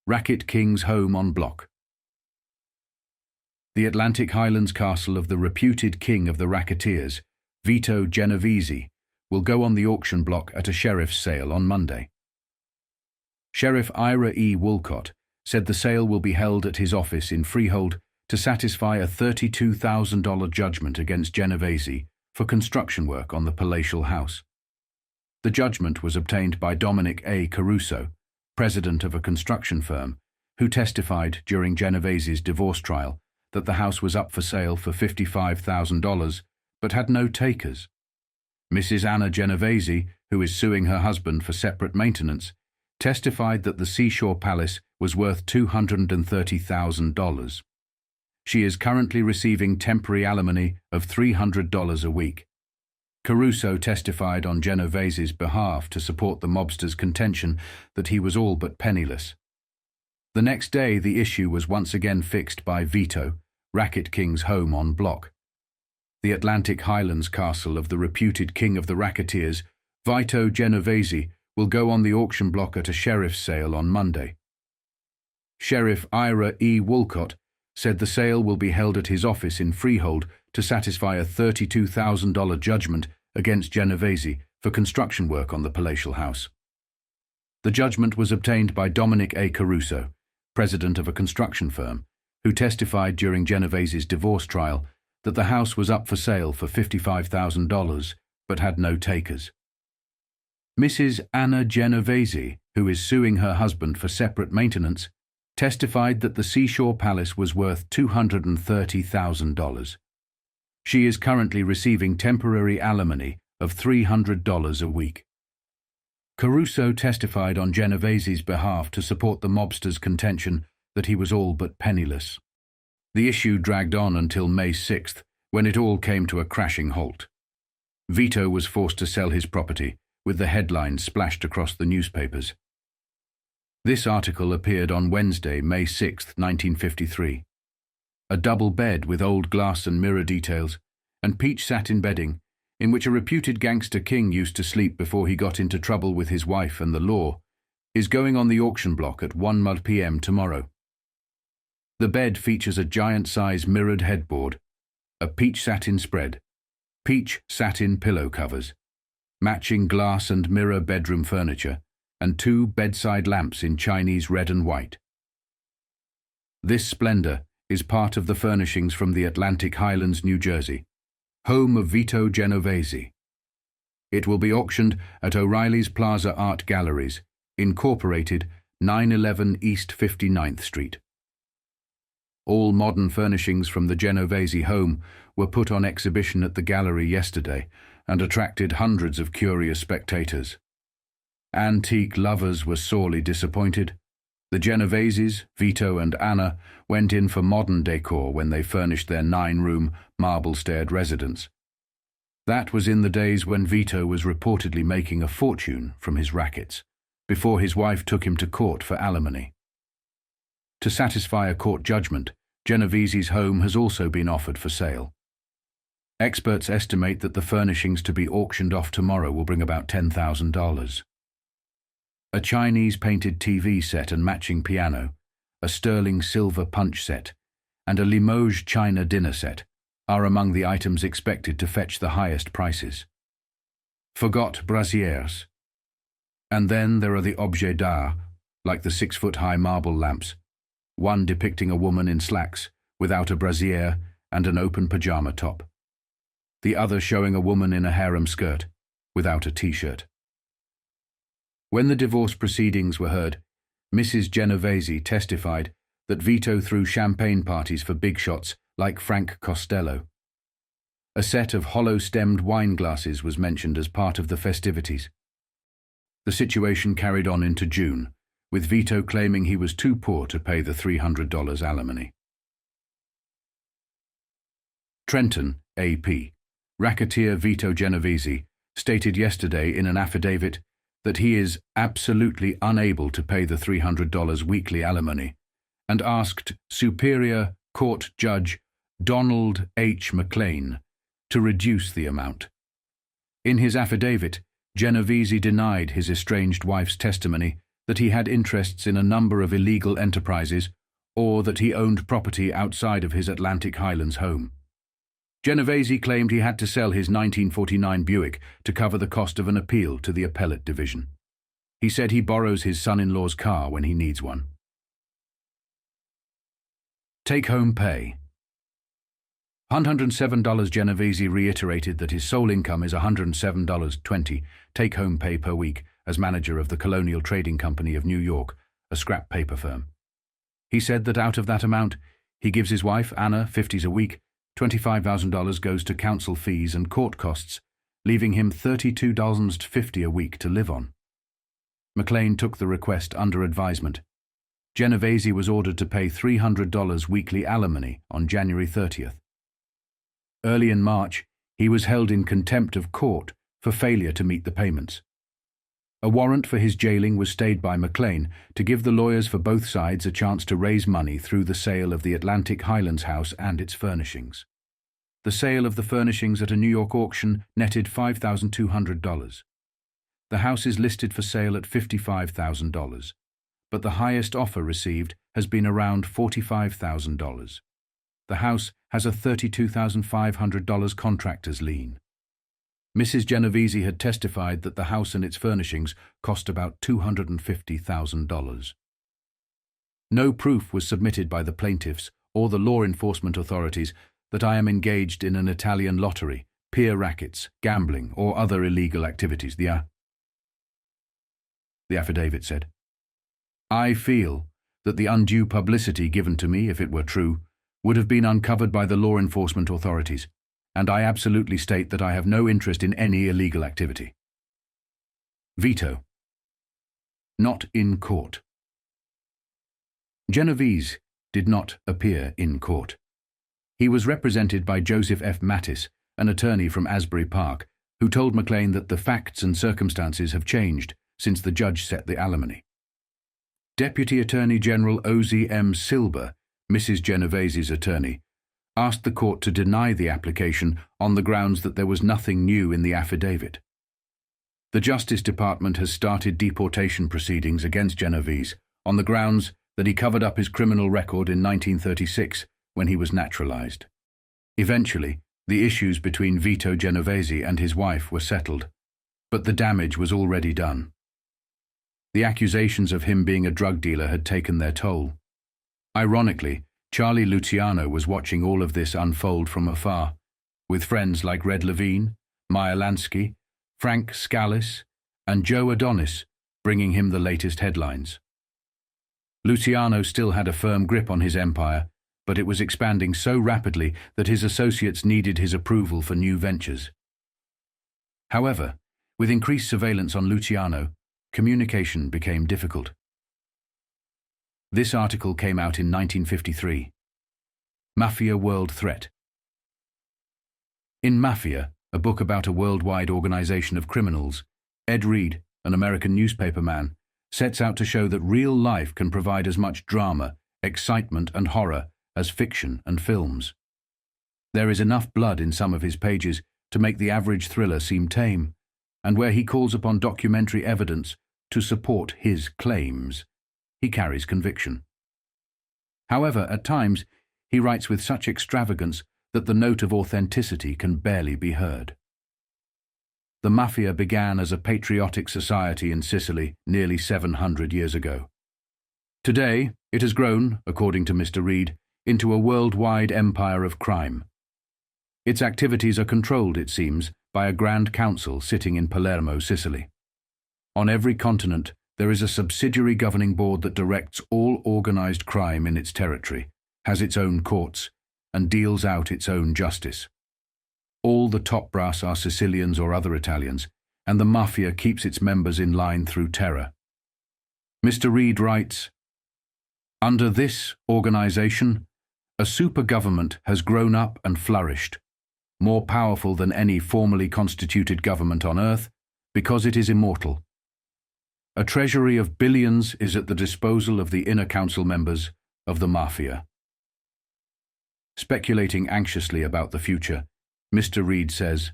Racket King's home on block. The Atlantic Highlands castle of the reputed king of the racketeers, Vito Genovese, will go on the auction block at a sheriff's sale on Monday. Sheriff Ira E. Woolcott said the sale will be held at his office in Freehold to satisfy a $32,000 judgment against Genovese for construction work on the palatial house. The judgment was obtained by Dominic A. Caruso, president of a construction firm, who testified during Genovese's divorce trial that the house was up for sale for $55,000 but had no takers. Mrs. Anna Genovese, who is suing her husband for separate maintenance, testified that the Seashore Palace was worth $230,000. She is currently receiving temporary alimony of $300 a week. Caruso testified on Genovese's behalf to support the mobster's contention that he was all but penniless. The next day, the issue was once again fixed by Vito, Racket King's home on block. The Atlantic Highlands castle of the reputed king of the racketeers, Vito Genovese, will go on the auction block at a sheriff's sale on Monday. Sheriff Ira E. Woolcott said the sale will be held at his office in Freehold to satisfy a $32,000 judgment against Genovese for construction work on the palatial house. The judgment was obtained by Dominic A. Caruso, president of a construction firm, who testified during Genovese's divorce trial that the house was up for sale for $55,000 but had no takers. Mrs. Anna Genovese, who is suing her husband for separate maintenance, testified that the Seashore Palace was worth $230,000. She is currently receiving temporary alimony of $300 a week. Caruso testified on Genovese's behalf to support the mobster's contention that he was all but penniless. The issue dragged on until May 6th, when it all came to a crashing halt. Vito was forced to sell his property, with the headline splashed across the newspapers. This article appeared on Wednesday, May 6, 1953. A double bed with old glass and mirror details, and peach satin bedding, in which a reputed gangster king used to sleep before he got into trouble with his wife and the law, is going on the auction block at 1 p.m. tomorrow. The bed features a giant-size mirrored headboard, a peach satin spread, peach satin pillow covers, matching glass and mirror bedroom furniture, and 2 bedside lamps in Chinese red and white. This splendor is part of the furnishings from the Atlantic Highlands, New Jersey, home of Vito Genovese. It will be auctioned at O'Reilly's Plaza Art Galleries, Incorporated, 911 East 59th Street. All modern furnishings from the Genovese home were put on exhibition at the gallery yesterday and attracted hundreds of curious spectators. Antique lovers were sorely disappointed. The Genoveses, Vito and Anna, went in for modern decor when they furnished their 9-room, marble-staired residence. That was in the days when Vito was reportedly making a fortune from his rackets, before his wife took him to court for alimony. To satisfy a court judgment, Genovese's home has also been offered for sale. Experts estimate that the furnishings to be auctioned off tomorrow will bring about $10,000. A Chinese painted TV set and matching piano, a sterling silver punch set, and a Limoges china dinner set are among the items expected to fetch the highest prices. Forgot braziers. And then there are the objets d'art, like the 6-foot-high marble lamps, one depicting a woman in slacks, without a brassiere and an open pajama top. The other showing a woman in a harem skirt, without a t-shirt. When the divorce proceedings were heard, Mrs. Genovese testified that Vito threw champagne parties for big shots like Frank Costello. A set of hollow-stemmed wine glasses was mentioned as part of the festivities. The situation carried on into June, with Vito claiming he was too poor to pay the $300 alimony. Trenton, AP. Racketeer Vito Genovese stated yesterday in an affidavit that he is absolutely unable to pay the $300 weekly alimony and asked Superior Court Judge Donald H. McLean to reduce the amount. In his affidavit, Genovese denied his estranged wife's testimony that he had interests in a number of illegal enterprises or that he owned property outside of his Atlantic Highlands home. Genovese claimed he had to sell his 1949 Buick to cover the cost of an appeal to the appellate division. He said he borrows his son-in-law's car when he needs one. Take-home pay. $107. Genovese reiterated that his sole income is $107.20 take-home pay per week as manager of the Colonial Trading Company of New York, a scrap paper firm. He said that out of that amount, he gives his wife, Anna, $50 a week, $25,000 goes to counsel fees and court costs, leaving him $32.50 a week to live on. McLean took the request under advisement. Genovese was ordered to pay $300 weekly alimony on January 30th. Early in March, he was held in contempt of court for failure to meet the payments. A warrant for his jailing was stayed by McLean to give the lawyers for both sides a chance to raise money through the sale of the Atlantic Highlands house and its furnishings. The sale of the furnishings at a New York auction netted $5,200. The house is listed for sale at $55,000, but the highest offer received has been around $45,000. The house has a $32,500 contractor's lien. Mrs. Genovese had testified that the house and its furnishings cost about $250,000. No proof was submitted by the plaintiffs or the law enforcement authorities that I am engaged in an Italian lottery, peer rackets, gambling, or other illegal activities, the affidavit said. I feel that the undue publicity given to me, if it were true, would have been uncovered by the law enforcement authorities, and I absolutely state that I have no interest in any illegal activity. Vito, not in court. Genovese did not appear in court. He was represented by Joseph F. Mattis, an attorney from Asbury Park, who told McLean that the facts and circumstances have changed since the judge set the alimony. Deputy Attorney General O.Z.M. Silber, Mrs. Genovese's attorney, asked the court to deny the application on the grounds that there was nothing new in the affidavit. The Justice Department has started deportation proceedings against Genovese on the grounds that he covered up his criminal record in 1936 when he was naturalized. Eventually, the issues between Vito Genovese and his wife were settled, but the damage was already done. The accusations of him being a drug dealer had taken their toll. Ironically, Charlie Luciano was watching all of this unfold from afar, with friends like Red Levine, Meyer Lansky, Frank Scalise, and Joe Adonis bringing him the latest headlines. Luciano still had a firm grip on his empire, but it was expanding so rapidly that his associates needed his approval for new ventures. However, with increased surveillance on Luciano, communication became difficult. This article came out in 1953. Mafia World Threat. In Mafia, a book about a worldwide organization of criminals, Ed Reed, an American newspaperman, sets out to show that real life can provide as much drama, excitement, and horror as fiction and films. There is enough blood in some of his pages to make the average thriller seem tame, and where he calls upon documentary evidence to support his claims, he carries conviction. However, at times, he writes with such extravagance that the note of authenticity can barely be heard. The Mafia began as a patriotic society in Sicily nearly 700 years ago. Today, it has grown, according to Mr. Reed, into a worldwide empire of crime. Its activities are controlled, it seems, by a Grand Council sitting in Palermo, Sicily. On every continent, there is a subsidiary governing board that directs all organized crime in its territory, has its own courts, and deals out its own justice. All the top brass are Sicilians or other Italians, and the Mafia keeps its members in line through terror. Mr. Reed writes, "Under this organization, a super-government has grown up and flourished, more powerful than any formally constituted government on earth, because it is immortal. A treasury of billions is at the disposal of the inner council members of the Mafia." Speculating anxiously about the future, Mr. Reed says,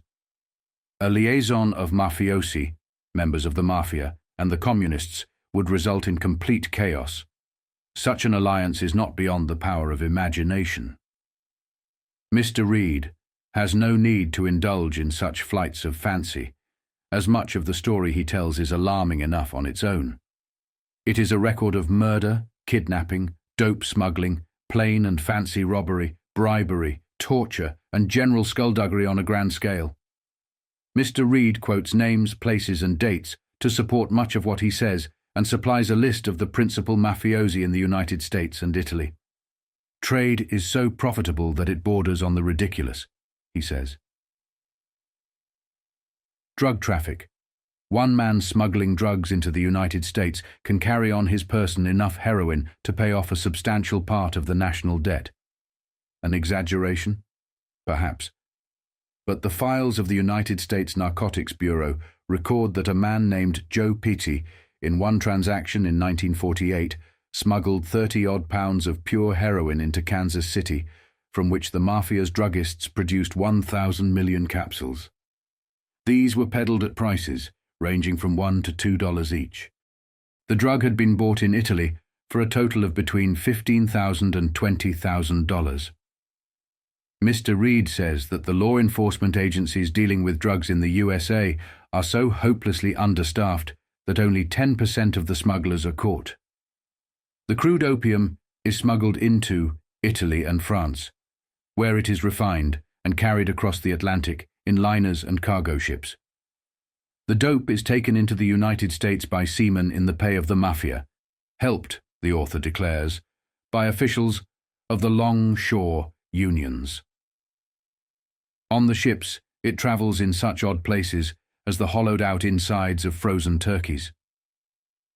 "A liaison of mafiosi, members of the Mafia, and the communists would result in complete chaos. Such an alliance is not beyond the power of imagination." Mr. Reed has no need to indulge in such flights of fancy, as much of the story he tells is alarming enough on its own. It is a record of murder, kidnapping, dope smuggling, plain and fancy robbery, bribery, torture, and general skullduggery on a grand scale. Mr. Reed quotes names, places, and dates to support much of what he says and supplies a list of the principal mafiosi in the United States and Italy. "Trade is so profitable that it borders on the ridiculous," he says. Drug traffic. One man smuggling drugs into the United States can carry on his person enough heroin to pay off a substantial part of the national debt. An exaggeration? Perhaps. But the files of the United States Narcotics Bureau record that a man named Joe Pitti, in one transaction in 1948, smuggled 30-odd pounds of pure heroin into Kansas City, from which the Mafia's druggists produced 1,000 million capsules. These were peddled at prices ranging from $1 to $2 each. The drug had been bought in Italy for a total of between $15,000 and $20,000. Mr. Reed says that the law enforcement agencies dealing with drugs in the USA are so hopelessly understaffed that only 10% of the smugglers are caught. The crude opium is smuggled into Italy and France, where it is refined and carried across the Atlantic in liners and cargo ships. The dope is taken into the United States by seamen in the pay of the Mafia, helped, the author declares, by officials of the longshore unions. On the ships, it travels in such odd places as the hollowed-out insides of frozen turkeys.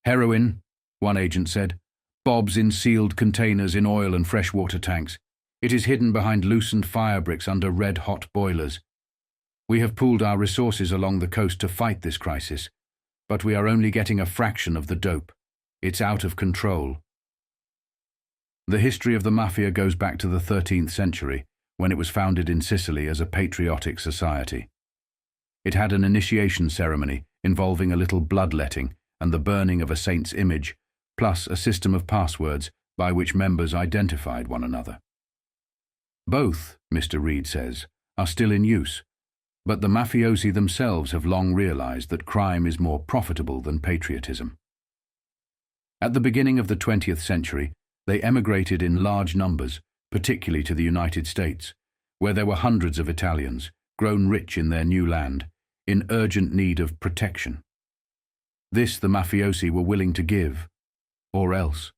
Heroin, one agent said, bobs in sealed containers in oil and freshwater tanks. It is hidden behind loosened fire bricks under red-hot boilers. We have pooled our resources along the coast to fight this crisis, but we are only getting a fraction of the dope. It's out of control. The history of the Mafia goes back to the 13th century, when it was founded in Sicily as a patriotic society. It had an initiation ceremony involving a little bloodletting and the burning of a saint's image, plus a system of passwords by which members identified one another. Both, Mr. Reed says, are still in use, but the mafiosi themselves have long realized that crime is more profitable than patriotism. At the beginning of the 20th century, they emigrated in large numbers, particularly to the United States, where there were hundreds of Italians, grown rich in their new land, in urgent need of protection. This the mafiosi were willing to give, or else.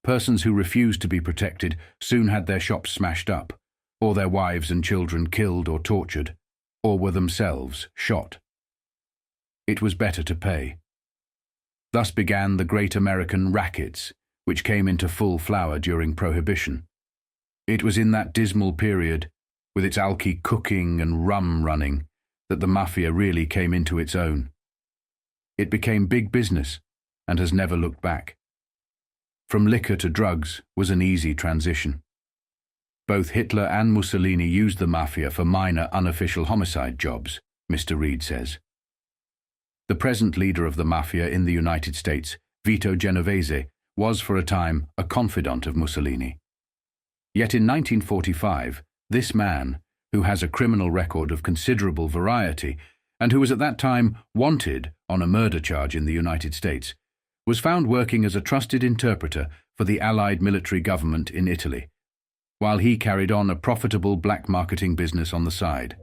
Persons who refused to be protected soon had their shops smashed up, or their wives and children killed or tortured, or were themselves shot. It was better to pay. Thus began the great American rackets, which came into full flower during Prohibition. It was in that dismal period, with its alky cooking and rum running, that the Mafia really came into its own. It became big business and has never looked back. From liquor to drugs was an easy transition. Both Hitler and Mussolini used the Mafia for minor unofficial homicide jobs, Mr. Reed says. The present leader of the Mafia in the United States, Vito Genovese, was for a time a confidant of Mussolini. Yet in 1945, this man, who has a criminal record of considerable variety and who was at that time wanted on a murder charge in the United States, was found working as a trusted interpreter for the Allied military government in Italy, while he carried on a profitable black marketing business on the side.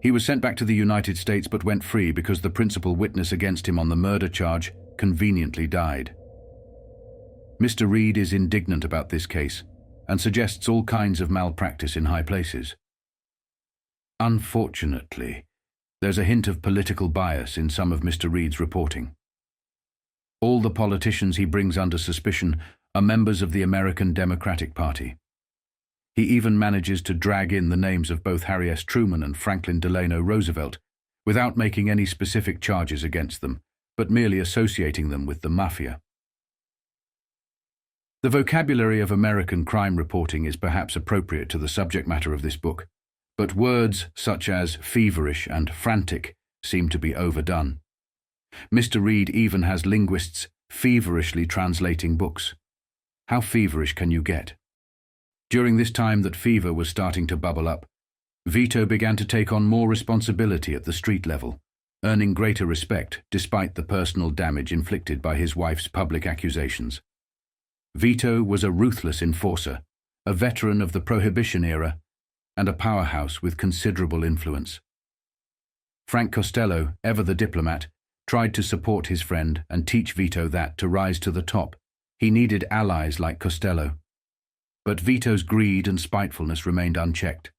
He was sent back to the United States but went free because the principal witness against him on the murder charge conveniently died. Mr. Reed is indignant about this case and suggests all kinds of malpractice in high places. Unfortunately, there's a hint of political bias in some of Mr. Reed's reporting. All the politicians he brings under suspicion are members of the American Democratic Party. He even manages to drag in the names of both Harry S. Truman and Franklin Delano Roosevelt without making any specific charges against them, but merely associating them with the Mafia. The vocabulary of American crime reporting is perhaps appropriate to the subject matter of this book, but words such as feverish and frantic seem to be overdone. Mr. Reed even has linguists feverishly translating books. How feverish can you get? During this time that fever was starting to bubble up, Vito began to take on more responsibility at the street level, earning greater respect despite the personal damage inflicted by his wife's public accusations. Vito was a ruthless enforcer, a veteran of the Prohibition era, and a powerhouse with considerable influence. Frank Costello, ever the diplomat, tried to support his friend and teach Vito that, to rise to the top, he needed allies like Costello. But Vito's greed and spitefulness remained unchecked.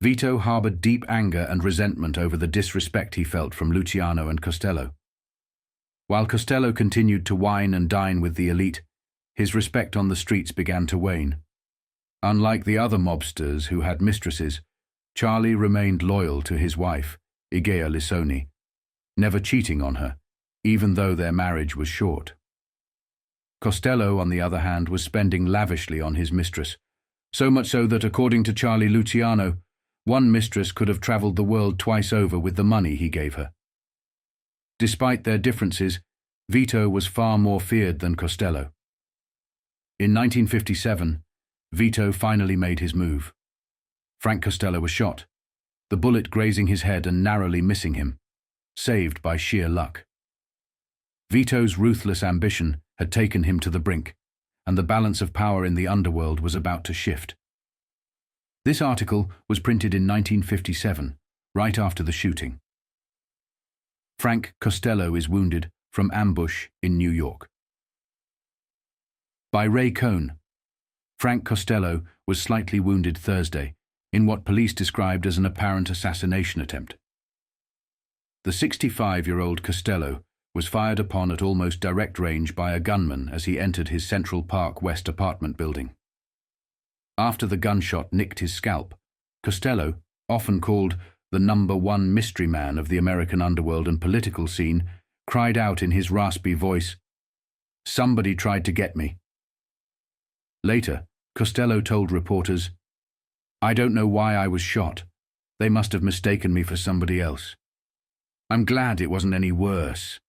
Vito harbored deep anger and resentment over the disrespect he felt from Luciano and Costello. While Costello continued to wine and dine with the elite, his respect on the streets began to wane. Unlike the other mobsters who had mistresses, Charlie remained loyal to his wife, Igea Lissoni, never cheating on her, even though their marriage was short. Costello, on the other hand, was spending lavishly on his mistress, so much so that, according to Charlie Luciano, one mistress could have traveled the world twice over with the money he gave her. Despite their differences, Vito was far more feared than Costello. In 1957, Vito finally made his move. Frank Costello was shot, the bullet grazing his head and narrowly missing him, saved by sheer luck. Vito's ruthless ambition had taken him to the brink, and the balance of power in the underworld was about to shift. This article was printed in 1957, right after the shooting. Frank Costello is wounded from ambush in New York. By Ray Cohn. Frank Costello was slightly wounded Thursday in what police described as an apparent assassination attempt. The 65-year-old Costello was fired upon at almost direct range by a gunman as he entered his Central Park West apartment building. After the gunshot nicked his scalp, Costello, often called the #1 mystery man of the American underworld and political scene, cried out in his raspy voice, "Somebody tried to get me." Later, Costello told reporters, "I don't know why I was shot. They must have mistaken me for somebody else. I'm glad it wasn't any worse."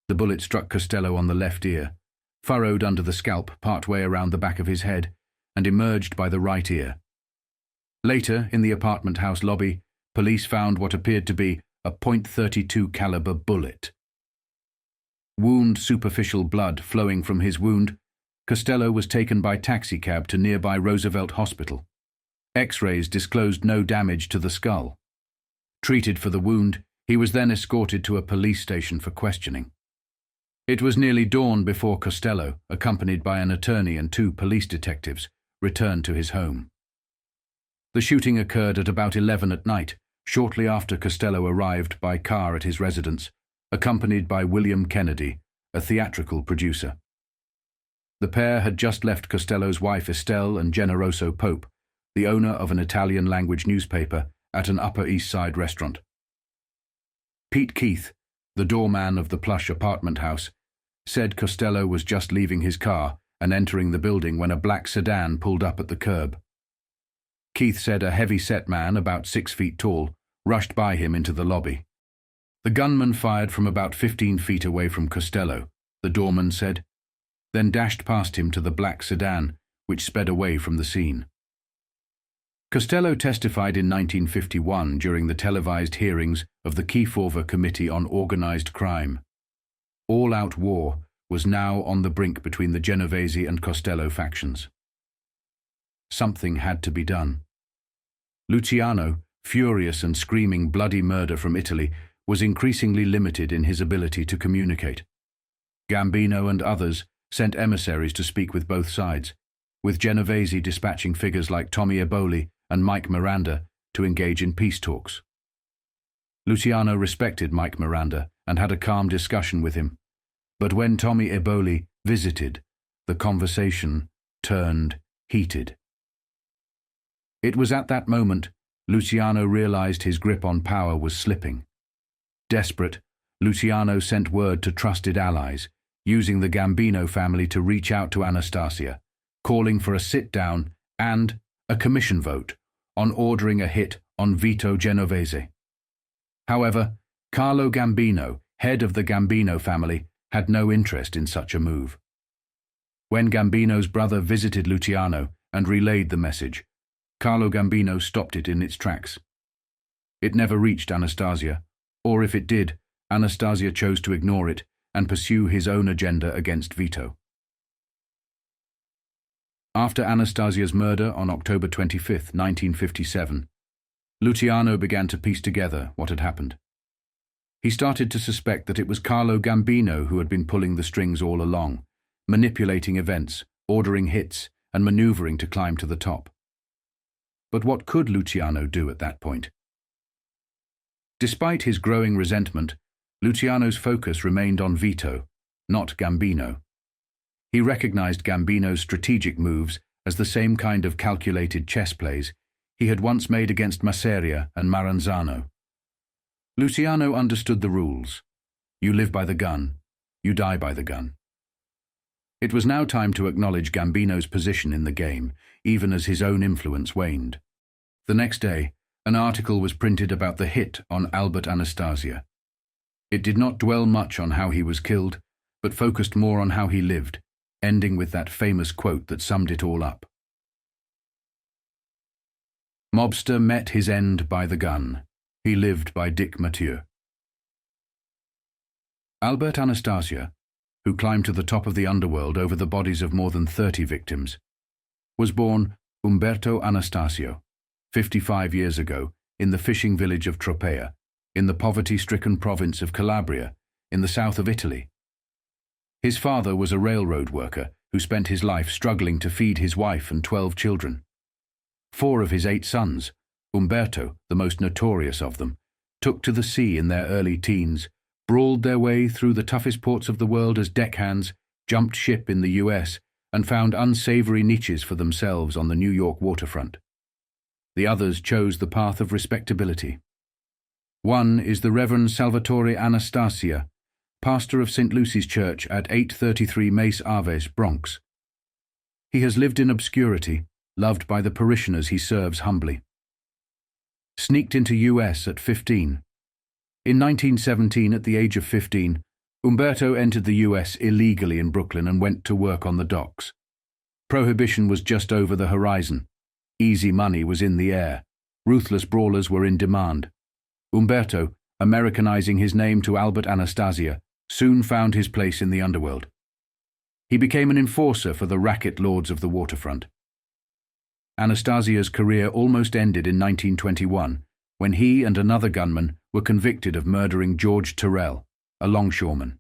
The bullet struck Costello on the left ear, furrowed under the scalp partway around the back of his head, and emerged by the right ear. Later, in the apartment house lobby, police found what appeared to be a .32 caliber bullet. Wound superficial blood flowing from his wound, Costello was taken by taxicab to nearby Roosevelt Hospital. X-rays disclosed no damage to the skull. Treated for the wound, he was then escorted to a police station for questioning. It was nearly dawn before Costello, accompanied by an attorney and 2 police detectives, returned to his home. The shooting occurred at about 11 at night, shortly after Costello arrived by car at his residence, accompanied by William Kennedy, a theatrical producer. The pair had just left Costello's wife Estelle and Generoso Pope, the owner of an Italian-language newspaper, at an Upper East Side restaurant. Pete Keith, the doorman of the plush apartment house, said Costello was just leaving his car and entering the building when a black sedan pulled up at the curb. Keith said a heavy-set man, about 6 feet tall, rushed by him into the lobby. The gunman fired from about 15 feet away from Costello, the doorman said, then dashed past him to the black sedan, which sped away from the scene. Costello testified in 1951 during the televised hearings of the Kefauver Committee on Organized Crime. All-out war was now on the brink between the Genovese and Costello factions. Something had to be done. Luciano, furious and screaming bloody murder from Italy, was increasingly limited in his ability to communicate. Gambino and others sent emissaries to speak with both sides, with Genovese dispatching figures like Tommy Eboli and Mike Miranda to engage in peace talks. Luciano respected Mike Miranda and had a calm discussion with him, but when Tommy Eboli visited, the conversation turned heated. It was at that moment Luciano realized his grip on power was slipping. Desperate, Luciano sent word to trusted allies, using the Gambino family to reach out to Anastasia, calling for a sit-down and a commission vote on ordering a hit on Vito Genovese. However, Carlo Gambino, head of the Gambino family, had no interest in such a move. When Gambino's brother visited Luciano and relayed the message, Carlo Gambino stopped it in its tracks. It never reached Anastasia, or if it did, Anastasia chose to ignore it and pursue his own agenda against Vito. After Anastasia's murder on October 25, 1957, Luciano began to piece together what had happened. He started to suspect that it was Carlo Gambino who had been pulling the strings all along, manipulating events, ordering hits, and maneuvering to climb to the top. But what could Luciano do at that point? Despite his growing resentment, Luciano's focus remained on Vito, not Gambino. He recognized Gambino's strategic moves as the same kind of calculated chess plays he had once made against Masseria and Maranzano. Luciano understood the rules. You live by the gun, you die by the gun. It was now time to acknowledge Gambino's position in the game, even as his own influence waned. The next day, an article was printed about the hit on Albert Anastasia. It did not dwell much on how he was killed, but focused more on how he lived, ending with that famous quote that summed it all up. Mobster met his end by the gun. He lived by Dick Mathieu. Albert Anastasia, who climbed to the top of the underworld over the bodies of more than 30 victims, was born Umberto Anastasio, 55 years ago, in the fishing village of Tropea, in the poverty-stricken province of Calabria, in the south of Italy. His father was a railroad worker who spent his life struggling to feed his wife and 12 children. 4 of his 8 sons, Umberto, the most notorious of them, took to the sea in their early teens, brawled their way through the toughest ports of the world as deckhands, jumped ship in the US, and found unsavory niches for themselves on the New York waterfront. The others chose the path of respectability. One is the Reverend Salvatore Anastasia, pastor of St. Lucy's Church at 833 Mace Aves, Bronx. He has lived in obscurity, loved by the parishioners he serves humbly. Sneaked into US at 15. In 1917, at the age of 15, Umberto entered the US illegally in Brooklyn and went to work on the docks. Prohibition was just over the horizon. Easy money was in the air. Ruthless brawlers were in demand. Umberto, Americanizing his name to Albert Anastasia, soon found his place in the underworld. He became an enforcer for the Racket lords of the waterfront. Anastasia's career almost ended in 1921, when he and another gunman were convicted of murdering George Terrell, a longshoreman.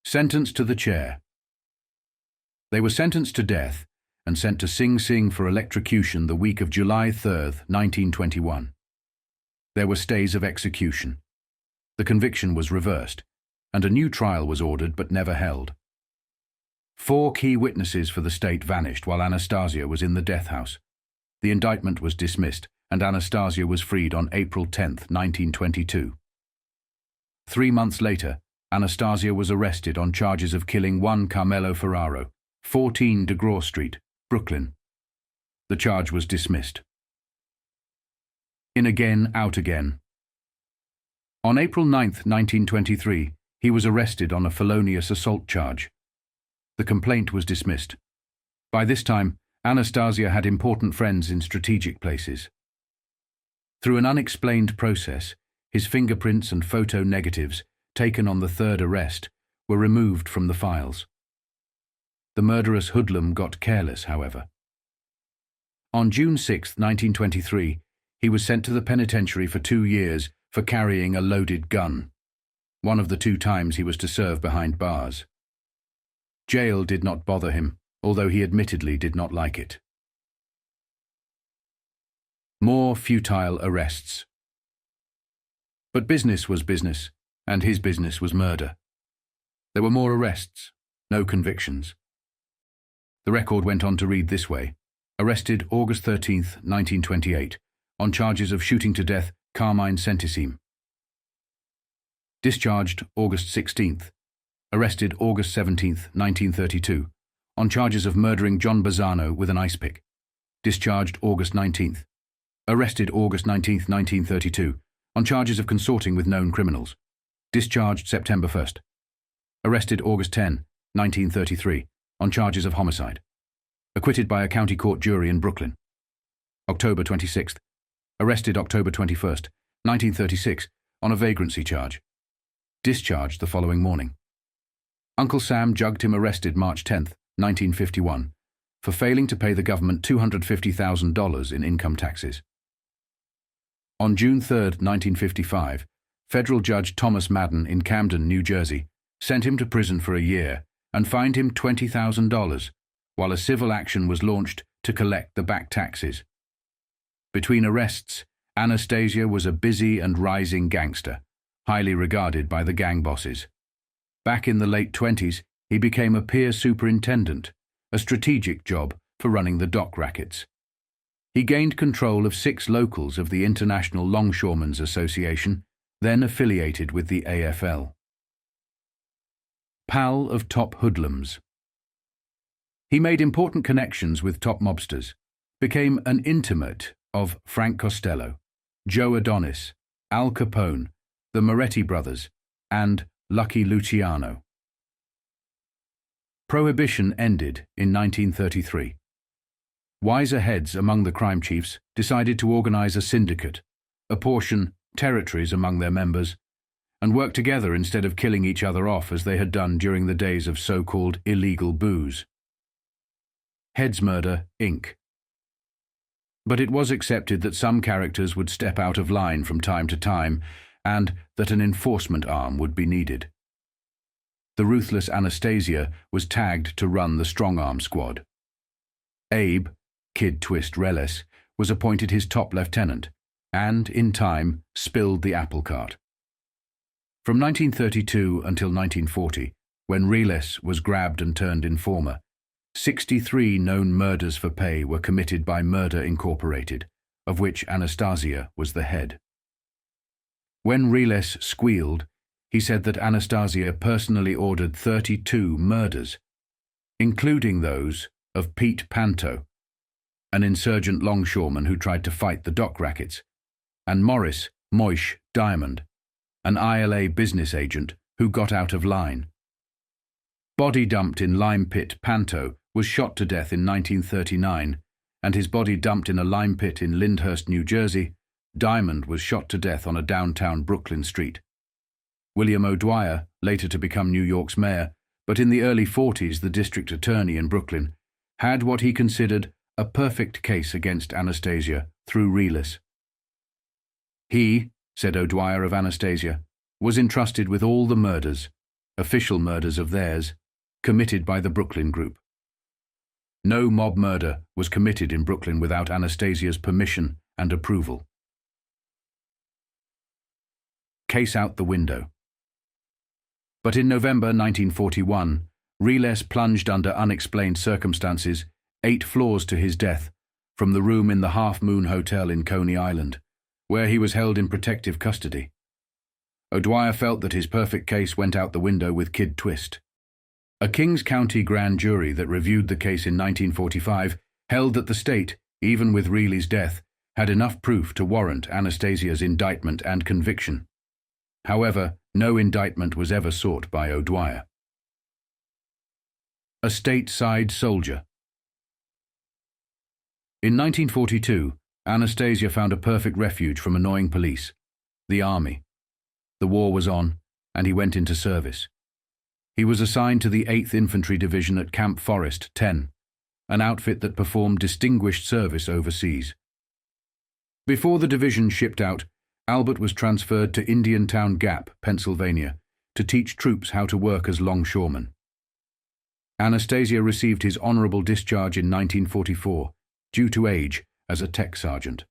Sentenced to the chair. They were sentenced to death and sent to Sing Sing for electrocution the week of July 3, 1921. There were stays of execution. The conviction was reversed, and a new trial was ordered but never held. 4 key witnesses for the state vanished while Anastasia was in the death house. The indictment was dismissed, and Anastasia was freed on April 10, 1922. 3 months later, Anastasia was arrested on charges of killing one Carmelo Ferraro, 14 DeGraw Street, Brooklyn. The charge was dismissed. In again, out again. On April 9, 1923, he was arrested on a felonious assault charge. The complaint was dismissed. By this time, Anastasia had important friends in strategic places. Through an unexplained process, his fingerprints and photo negatives, taken on the 3rd arrest, were removed from the files. The murderous hoodlum got careless, however. On June 6, 1923, he was sent to the penitentiary for 2 years for carrying a loaded gun, one of the 2 times he was to serve behind bars. Jail did not bother him, although he admittedly did not like it. More futile arrests. But business was business, and his business was murder. There were more arrests, no convictions. The record went on to read this way: arrested August 13, 1928, on charges of shooting to death Carmine Sentissime. Discharged August 16th. Arrested August 17, 1932, on charges of murdering John Bazzano with an ice pick. Discharged August 19th. Arrested August 19, 1932, on charges of consorting with known criminals. Discharged September 1st. Arrested August 10, 1933, on charges of homicide. Acquitted by a county court jury in Brooklyn. October 26th. Arrested October 21st, 1936, on a vagrancy charge. Discharged the following morning. Uncle Sam jugged him, arrested March 10, 1951, for failing to pay the government $250,000 in income taxes. On June 3, 1955, federal judge Thomas Madden in Camden, New Jersey, sent him to prison for a year and fined him $20,000, while a civil action was launched to collect the back taxes. Between arrests, Anastasia was a busy and rising gangster, highly regarded by the gang bosses. Back in the late 20s, he became a peer superintendent, a strategic job for running the dock rackets. He gained control of 6 locals of the International Longshoremen's Association, then affiliated with the AFL. Pal of top hoodlums. He made important connections with top mobsters, became an intimate of Frank Costello, Joe Adonis, Al Capone, the Moretti brothers, and Lucky Luciano. Prohibition ended in 1933. Wiser heads among the crime chiefs decided to organize a syndicate, apportion territories among their members, and work together instead of killing each other off as they had done during the days of so-called illegal booze. Heads Murder, Inc. But it was accepted that some characters would step out of line from time to time, and that an enforcement arm would be needed. The ruthless Anastasia was tagged to run the strong-arm squad. Abe, Kid Twist Reles, was appointed his top lieutenant, and, in time, spilled the apple cart. From 1932 until 1940, when Reles was grabbed and turned informer, 63 known murders for pay were committed by Murder Incorporated, of which Anastasia was the head. When Reles squealed, he said that Anastasia personally ordered 32 murders, including those of Pete Panto, an insurgent longshoreman who tried to fight the dock rackets, and Morris Moish Diamond, an ILA business agent who got out of line. Body dumped in lime pit Panto was shot to death in 1939, and his body dumped in a lime pit in Lyndhurst, New Jersey. Diamond was shot to death on a downtown Brooklyn street. William O'Dwyer, later to become New York's mayor, but in the early 40s the district attorney in Brooklyn, had what he considered a perfect case against Anastasia through Reles. He, said O'Dwyer of Anastasia, was entrusted with all the murders, official murders of theirs, committed by the Brooklyn group. No mob murder was committed in Brooklyn without Anastasia's permission and approval. Case out the window. But in November 1941, Reles plunged under unexplained circumstances 8 floors to his death from the room in the Half Moon Hotel in Coney Island, where he was held in protective custody. O'Dwyer felt that his perfect case went out the window with Kid Twist. A Kings County grand jury that reviewed the case in 1945 held that the state, even with Reles' death, had enough proof to warrant Anastasia's indictment and conviction. However, no indictment was ever sought by O'Dwyer. A stateside soldier. In 1942, Anastasia found a perfect refuge from annoying police, the army. The war was on, and he went into service. He was assigned to the 8th Infantry Division at Camp Forest 10, an outfit that performed distinguished service overseas. Before the division shipped out, Albert was transferred to Indiantown Gap, Pennsylvania, to teach troops how to work as longshoremen. Anastasia received his honorable discharge in 1944, due to age, as a tech sergeant.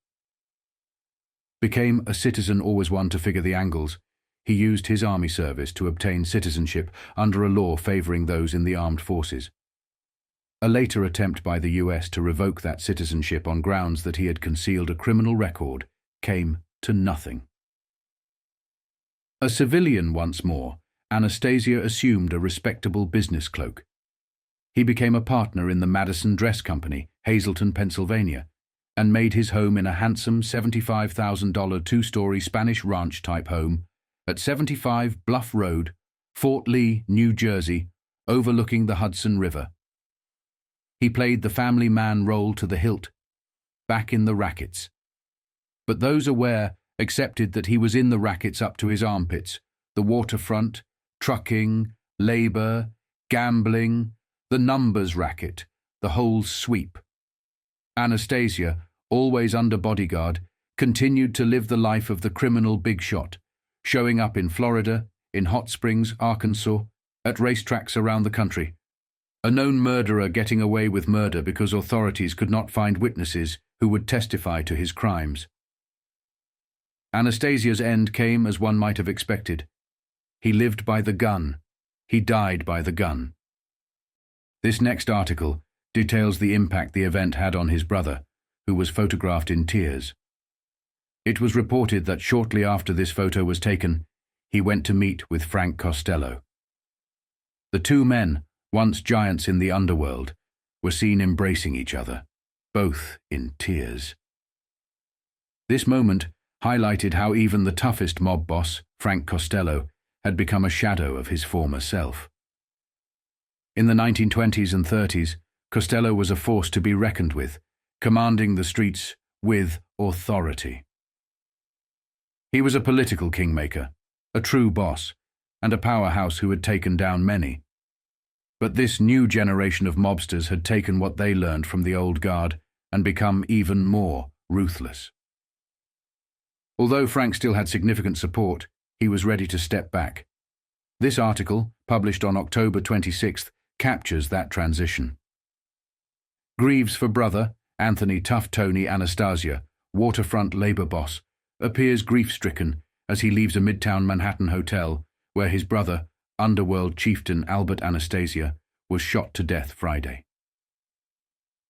Became a citizen always one to figure the angles, he used his army service to obtain citizenship under a law favoring those in the armed forces. A later attempt by the US to revoke that citizenship on grounds that he had concealed a criminal record came to nothing. A civilian once more, Anastasia assumed a respectable business cloak. He became a partner in the Madison Dress Company, Hazleton, Pennsylvania, and made his home in a handsome $75,000 two-story Spanish ranch-type home at 75 Bluff Road, Fort Lee, New Jersey, overlooking the Hudson River. He played the family man role to the hilt, back in the rackets. But those aware accepted that he was in the rackets up to his armpits, the waterfront, trucking, labor, gambling, the numbers racket, the whole sweep. Anastasia, always under bodyguard, continued to live the life of the criminal big shot, showing up in Florida, in Hot Springs, Arkansas, at racetracks around the country. A known murderer getting away with murder because authorities could not find witnesses who would testify to his crimes. Anastasia's end came as one might have expected. He lived by the gun. He died by the gun. This next article details the impact the event had on his brother, who was photographed in tears. It was reported that shortly after this photo was taken, he went to meet with Frank Costello. The two men, once giants in the underworld, were seen embracing each other, both in tears. This moment highlighted how even the toughest mob boss, Frank Costello, had become a shadow of his former self. In the 1920s and 30s, Costello was a force to be reckoned with, commanding the streets with authority. He was a political kingmaker, a true boss, and a powerhouse who had taken down many. But this new generation of mobsters had taken what they learned from the old guard and become even more ruthless. Although Frank still had significant support, he was ready to step back. This article, published on October 26th, captures that transition. Grieves for brother, Anthony Tough Tony Anastasia, waterfront labor boss, appears grief-stricken as he leaves a midtown Manhattan hotel where his brother, Underworld chieftain Albert Anastasia, was shot to death Friday.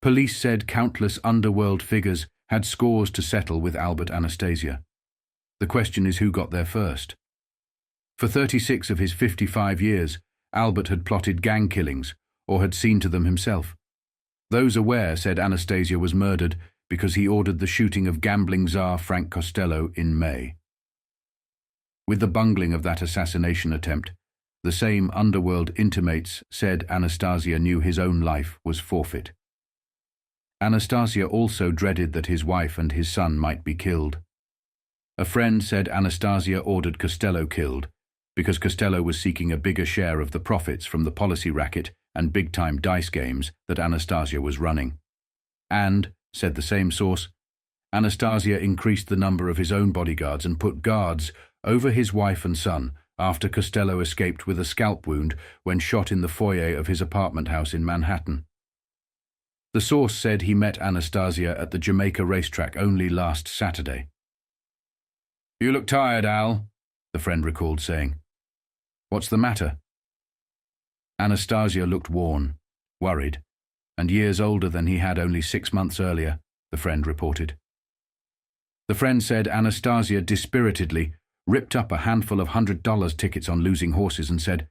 Police said countless Underworld figures had scores to settle with Albert Anastasia. The question is who got there first. For 36 of his 55 years, Albert had plotted gang killings or had seen to them himself. Those aware said Anastasia was murdered because he ordered the shooting of gambling czar Frank Costello in May. With the bungling of that assassination attempt, the same Underworld intimates said Anastasia knew his own life was forfeit. Anastasia also dreaded that his wife and his son might be killed. A friend said Anastasia ordered Costello killed because Costello was seeking a bigger share of the profits from the policy racket and big-time dice games that Anastasia was running. And, said the same source, Anastasia increased the number of his own bodyguards and put guards over his wife and son after Costello escaped with a scalp wound when shot in the foyer of his apartment house in Manhattan. The source said he met Anastasia at the Jamaica racetrack only last Saturday. "You look tired, Al," the friend recalled saying. "What's the matter?" Anastasia looked worn, worried, and years older than he had only 6 months earlier, the friend reported. The friend said Anastasia dispiritedly ripped up a handful of $100 tickets on losing horses and said,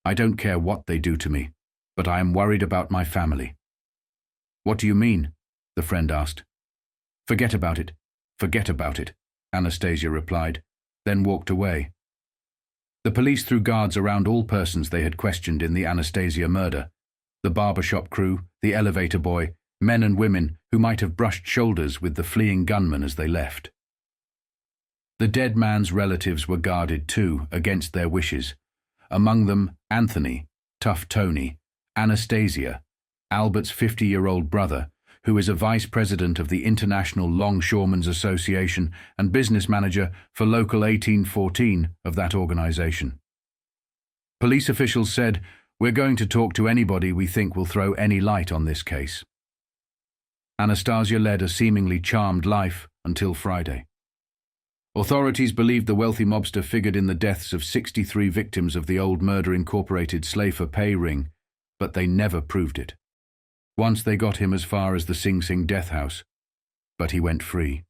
"I don't care what they do to me, but I am worried about my family." "What do you mean?" the friend asked. Forget about it, Anastasia replied, then walked away. The police threw guards around all persons they had questioned in the Anastasia murder, the barbershop crew, the elevator boy, men and women who might have brushed shoulders with the fleeing gunman as they left. The dead man's relatives were guarded too, against their wishes, among them Anthony, Tough Tony, Anastasia, Albert's 50-year-old brother, who is a vice president of the International Longshoremen's Association and business manager for Local 1814 of that organization. Police officials said, "We're going to talk to anybody we think will throw any light on this case." Anastasia led a seemingly charmed life until Friday. Authorities believed the wealthy mobster figured in the deaths of 63 victims of the old Murder Incorporated slay-for-pay ring, but they never proved it. Once they got him as far as the Sing Sing death house, but he went free.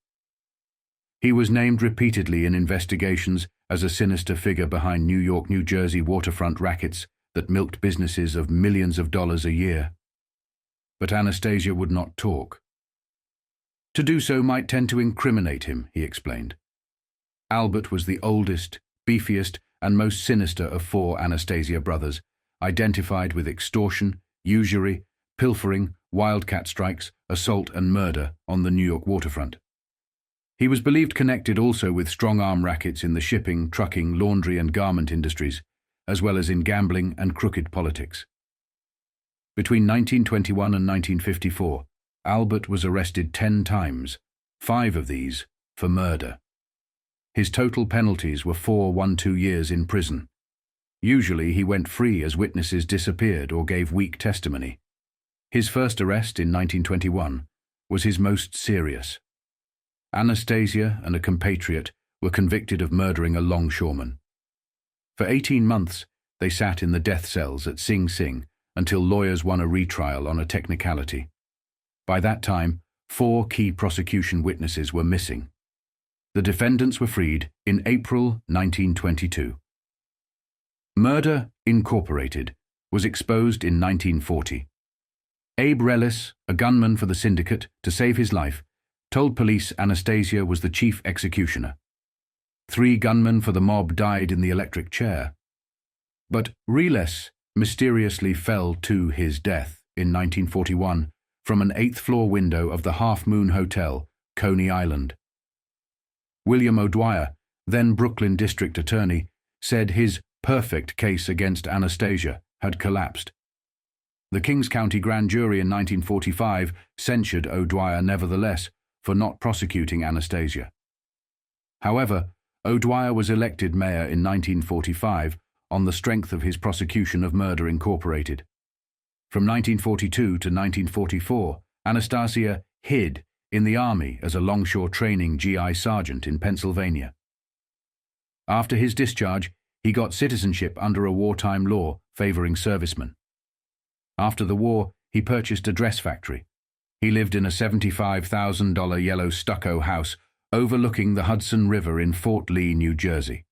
He was named repeatedly in investigations as a sinister figure behind New York, New Jersey waterfront rackets that milked businesses of millions of dollars a year. But Anastasia would not talk. To do so might tend to incriminate him, he explained. Albert was the oldest, beefiest, and most sinister of 4 Anastasia brothers, identified with extortion, usury, pilfering, wildcat strikes, assault and murder on the New York waterfront. He was believed connected also with strong-arm rackets in the shipping, trucking, laundry and garment industries, as well as in gambling and crooked politics. Between 1921 and 1954, Albert was arrested 10 times, 5 of these for murder. His total penalties were 4 years in prison. Usually he went free as witnesses disappeared or gave weak testimony. His first arrest in 1921 was his most serious. Anastasia and a compatriot were convicted of murdering a longshoreman. For 18 months, they sat in the death cells at Sing Sing until lawyers won a retrial on a technicality. By that time, 4 key prosecution witnesses were missing. The defendants were freed in April 1922. Murder Incorporated was exposed in 1940. Abe Rellis, a gunman for the syndicate, to save his life, told police Anastasia was the chief executioner. 3 gunmen for the mob died in the electric chair. But Rellis mysteriously fell to his death in 1941 from an 8th-floor window of the Half Moon Hotel, Coney Island. William O'Dwyer, then Brooklyn District Attorney, said his perfect case against Anastasia had collapsed. The Kings County Grand Jury in 1945 censured O'Dwyer nevertheless for not prosecuting Anastasia. However, O'Dwyer was elected mayor in 1945 on the strength of his prosecution of Murder Incorporated. From 1942 to 1944, Anastasia hid in the Army as a longshore training GI sergeant in Pennsylvania. After his discharge, he got citizenship under a wartime law favoring servicemen. After the war, he purchased a dress factory. He lived in a $75,000 yellow stucco house overlooking the Hudson River in Fort Lee, New Jersey.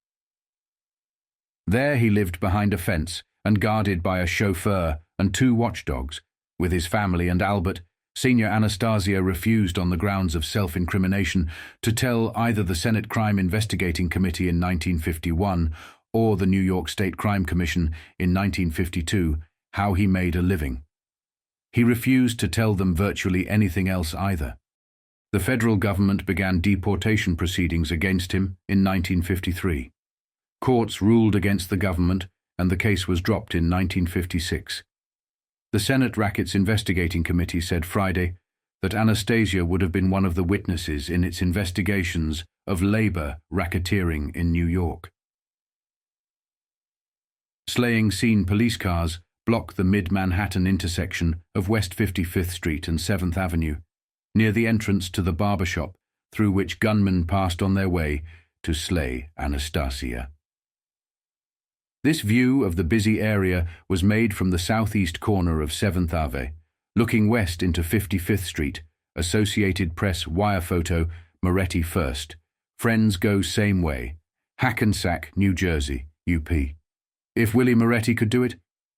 There he lived behind a fence and guarded by a chauffeur and 2 watchdogs. With his family and Albert, Senior Anastasia refused on the grounds of self-incrimination to tell either the Senate Crime Investigating Committee in 1951 or the New York State Crime Commission in 1952 how he made a living. He refused to tell them virtually anything else either. The federal government began deportation proceedings against him in 1953. Courts ruled against the government, and the case was dropped in 1956. The Senate Racket's investigating committee said Friday that Anastasia would have been one of the witnesses in its investigations of labor racketeering in New York. Slaying scene police cars block the mid-Manhattan intersection of West 55th Street and 7th Avenue, near the entrance to the barbershop through which gunmen passed on their way to slay Anastasia. This view of the busy area was made from the southeast corner of 7th Ave, looking west into 55th Street. Associated Press wire photo, Moretti first. Friends go same way. Hackensack, New Jersey, UP. If Willie Moretti could do it,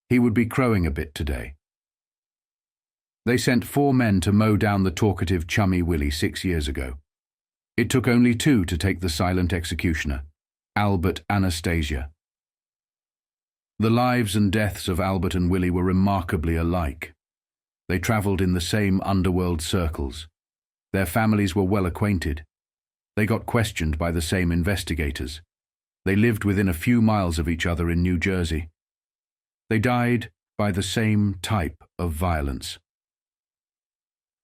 he would be crowing a bit today. They sent 4 men to mow down the talkative chummy Willie 6 years ago. It took only 2 to take the silent executioner, Albert Anastasia. The lives and deaths of Albert and Willie were remarkably alike. They travelled in the same underworld circles. Their families were well acquainted. They got questioned by the same investigators. They lived within a few miles of each other in New Jersey. They died by the same type of violence.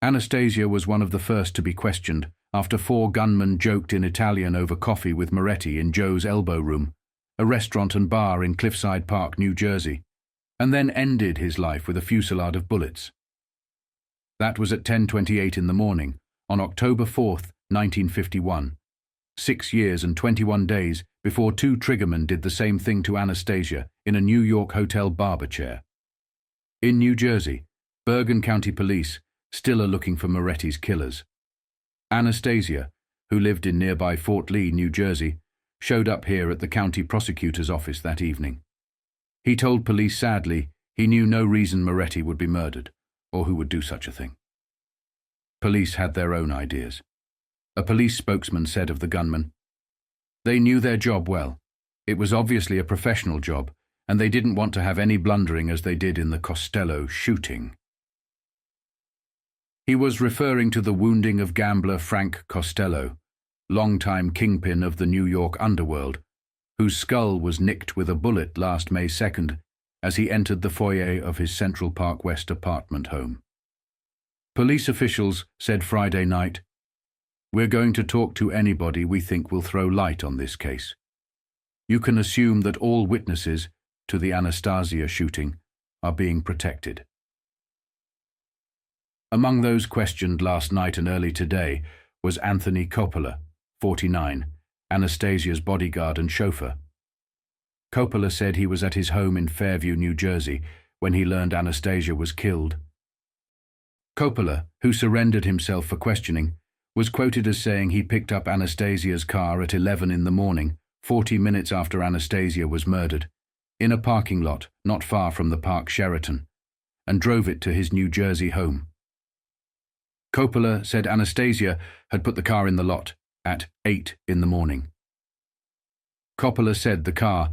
Anastasia was one of the first to be questioned after 4 gunmen joked in Italian over coffee with Moretti in Joe's Elbow Room, a restaurant and bar in Cliffside Park, New Jersey, and then ended his life with a fusillade of bullets. That was at 10:28 in the morning, on October 4th, 1951, 6 years and 21 days before 2 triggermen did the same thing to Anastasia in a New York hotel barber chair. In New Jersey, Bergen County Police still are looking for Moretti's killers. Anastasia, who lived in nearby Fort Lee, New Jersey, showed up here at the county prosecutor's office that evening. He told police sadly he knew no reason Moretti would be murdered, or who would do such a thing. Police had their own ideas. A police spokesman said of the gunmen, "They knew their job well. It was obviously a professional job, and they didn't want to have any blundering as they did in the Costello shooting." He was referring to the wounding of gambler Frank Costello, longtime kingpin of the New York Underworld, whose skull was nicked with a bullet last May 2nd as he entered the foyer of his Central Park West apartment home. Police officials said Friday night, "We're going to talk to anybody we think will throw light on this case. You can assume that all witnesses to the Anastasia shooting are being protected." Among those questioned last night and early today was Anthony Coppola, 49, Anastasia's bodyguard and chauffeur. Coppola said he was at his home in Fairview, New Jersey, when he learned Anastasia was killed. Coppola, who surrendered himself for questioning, was quoted as saying he picked up Anastasia's car at 11 in the morning, 40 minutes after Anastasia was murdered, in a parking lot not far from the Park Sheraton, and drove it to his New Jersey home. Coppola said Anastasia had put the car in the lot at 8 in the morning. Coppola said the car,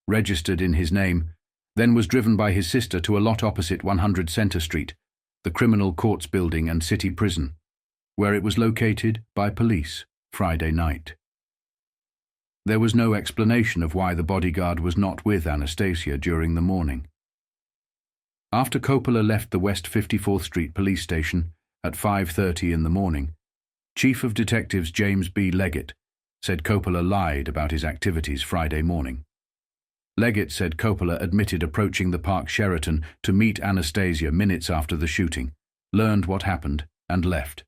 registered in his name, then was driven by his sister to a lot opposite 100 Center Street, the criminal courts building and city prison, where it was located by police Friday night. There was no explanation of why the bodyguard was not with Anastasia during the morning. After Coppola left the West 54th Street police station at 5:30 in the morning, Chief of Detectives James B. Leggett said Coppola lied about his activities Friday morning. Leggett said Coppola admitted approaching the Park Sheraton to meet Anastasia minutes after the shooting, learned what happened, and left.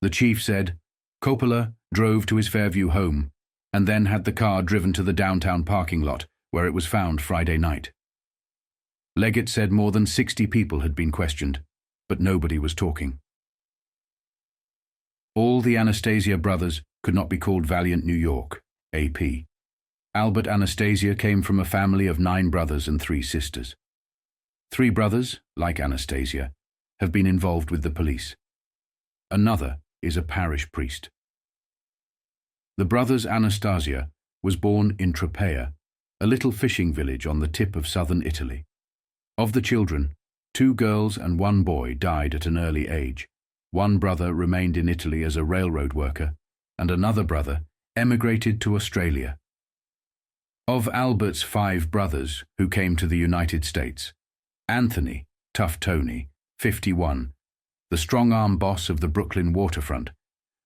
The chief said Coppola drove to his Fairview home and then had the car driven to the downtown parking lot where it was found Friday night. Leggett said more than 60 people had been questioned, but nobody was talking. All the Anastasia brothers could not be called Valiant New York, AP. Albert Anastasia came from a family of 9 brothers and 3 sisters. 3 brothers, like Anastasia, have been involved with the police. Another is a parish priest. The brothers Anastasia was born in Tropea, a little fishing village on the tip of southern Italy. Of the children, 2 girls and 1 boy died at an early age. 1 brother remained in Italy as a railroad worker, and another brother emigrated to Australia. Of Albert's 5 brothers who came to the United States, Anthony, Tough Tony, 51, the strong-arm boss of the Brooklyn waterfront,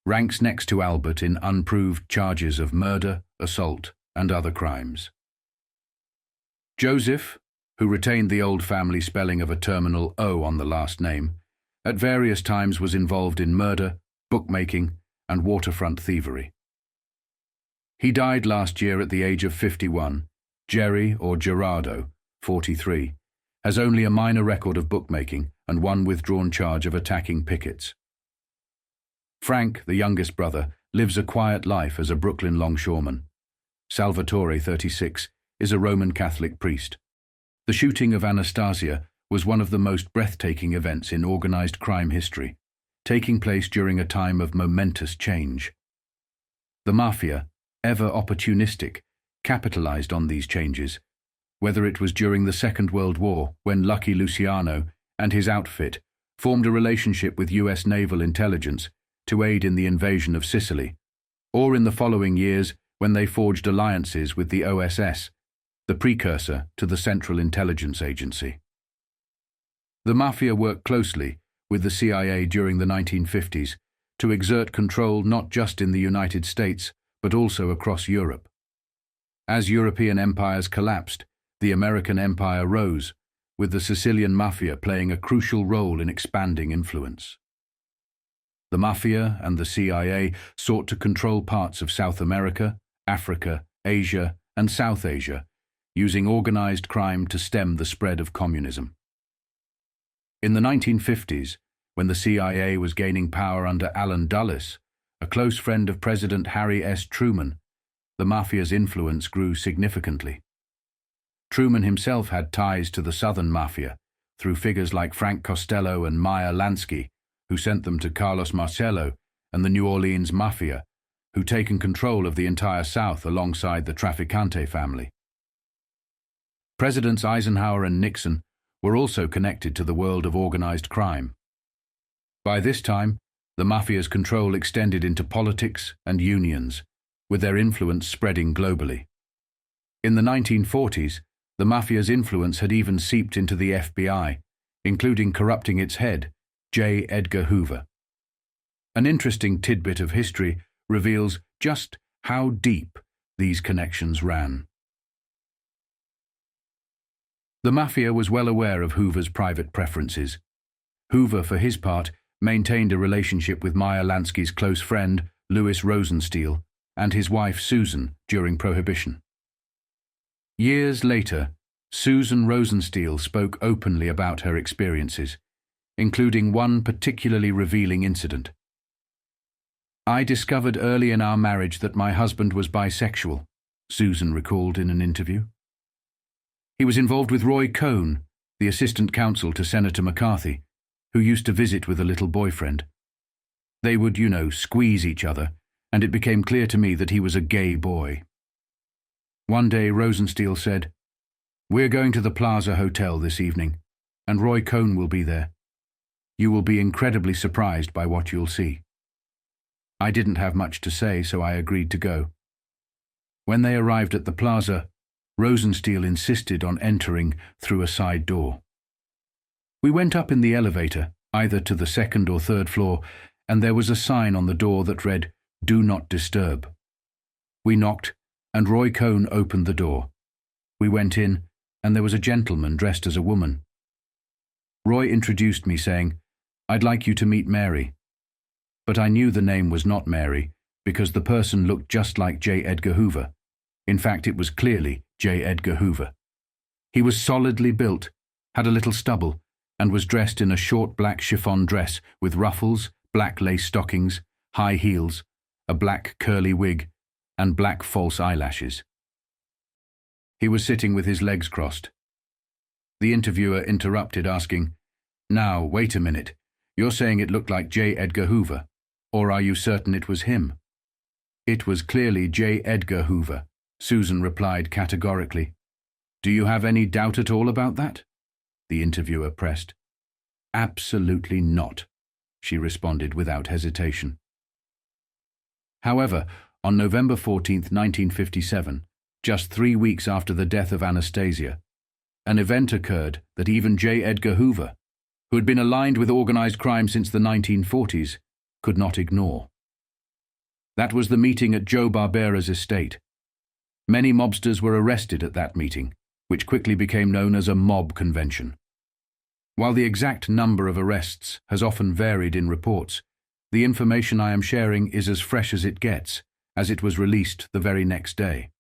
ranks next to Albert in unproved charges of murder, assault, and other crimes. Joseph, who retained the old family spelling of a terminal O on the last name, at various times was involved in murder, bookmaking, and waterfront thievery. He died last year at the age of 51. Jerry, or Gerardo, 43, has only a minor record of bookmaking and 1 withdrawn charge of attacking pickets. Frank, the youngest brother, lives a quiet life as a Brooklyn longshoreman. Salvatore, 36, is a Roman Catholic priest. The shooting of Anastasia was one of the most breathtaking events in organized crime history, taking place during a time of momentous change. The Mafia, ever opportunistic, capitalized on these changes, whether it was during the Second World War when Lucky Luciano and his outfit formed a relationship with U.S. naval intelligence to aid in the invasion of Sicily, or in the following years when they forged alliances with the OSS, the precursor to the Central Intelligence Agency. The Mafia worked closely with the CIA during the 1950s to exert control not just in the United States, but also across Europe. As European empires collapsed, the American empire rose, with the Sicilian Mafia playing a crucial role in expanding influence. The Mafia and the CIA sought to control parts of South America, Africa, Asia, and South Asia, using organized crime to stem the spread of communism. In the 1950s, when the CIA was gaining power under Allen Dulles, a close friend of President Harry S. Truman, the Mafia's influence grew significantly. Truman himself had ties to the Southern Mafia through figures like Frank Costello and Meyer Lansky, who sent them to Carlos Marcello and the New Orleans Mafia, who taken control of the entire South alongside the Trafficante family. Presidents Eisenhower and Nixon were also connected to the world of organized crime. By this time, the Mafia's control extended into politics and unions, with their influence spreading globally. In the 1940s, the Mafia's influence had even seeped into the FBI, including corrupting its head, J. Edgar Hoover. An interesting tidbit of history reveals just how deep these connections ran. The Mafia was well aware of Hoover's private preferences. Hoover, for his part, maintained a relationship with Meyer Lansky's close friend, Louis Rosenstiel, and his wife Susan during Prohibition. Years later, Susan Rosenstiel spoke openly about her experiences, including one particularly revealing incident. "I discovered early in our marriage that my husband was bisexual," Susan recalled in an interview. He was involved with Roy Cohn, the assistant counsel to Senator McCarthy, who used to visit with a little boyfriend. They would, squeeze each other, and it became clear to me that he was a gay boy. One day Rosenstiel said, "We're going to the Plaza Hotel this evening, and Roy Cohn will be there. You will be incredibly surprised by what you'll see." I didn't have much to say, so I agreed to go. When they arrived at the plaza, Rosenstiel insisted on entering through a side door. We went up in the elevator, either to the 2nd or 3rd floor, and there was a sign on the door that read, "Do not disturb." We knocked, and Roy Cohn opened the door. We went in, and there was a gentleman dressed as a woman. Roy introduced me, saying, "I'd like you to meet Mary." But I knew the name was not Mary because the person looked just like J. Edgar Hoover. In fact, it was clearly J. Edgar Hoover. He was solidly built, had a little stubble, and was dressed in a short black chiffon dress with ruffles, black lace stockings, high heels, a black curly wig, and black false eyelashes. He was sitting with his legs crossed. The interviewer interrupted, asking, "Now, wait a minute. You're saying it looked like J. Edgar Hoover, or are you certain it was him?" "It was clearly J. Edgar Hoover," Susan replied categorically. "Do you have any doubt at all about that?" the interviewer pressed. "Absolutely not," she responded without hesitation. However, on November 14, 1957, just 3 weeks after the death of Anastasia, an event occurred that even J. Edgar Hoover, who had been aligned with organized crime since the 1940s, could not ignore. That was the meeting at Joe Barbera's estate. Many mobsters were arrested at that meeting, which quickly became known as a mob convention. While the exact number of arrests has often varied in reports, the information I am sharing is as fresh as it gets, as it was released the very next day.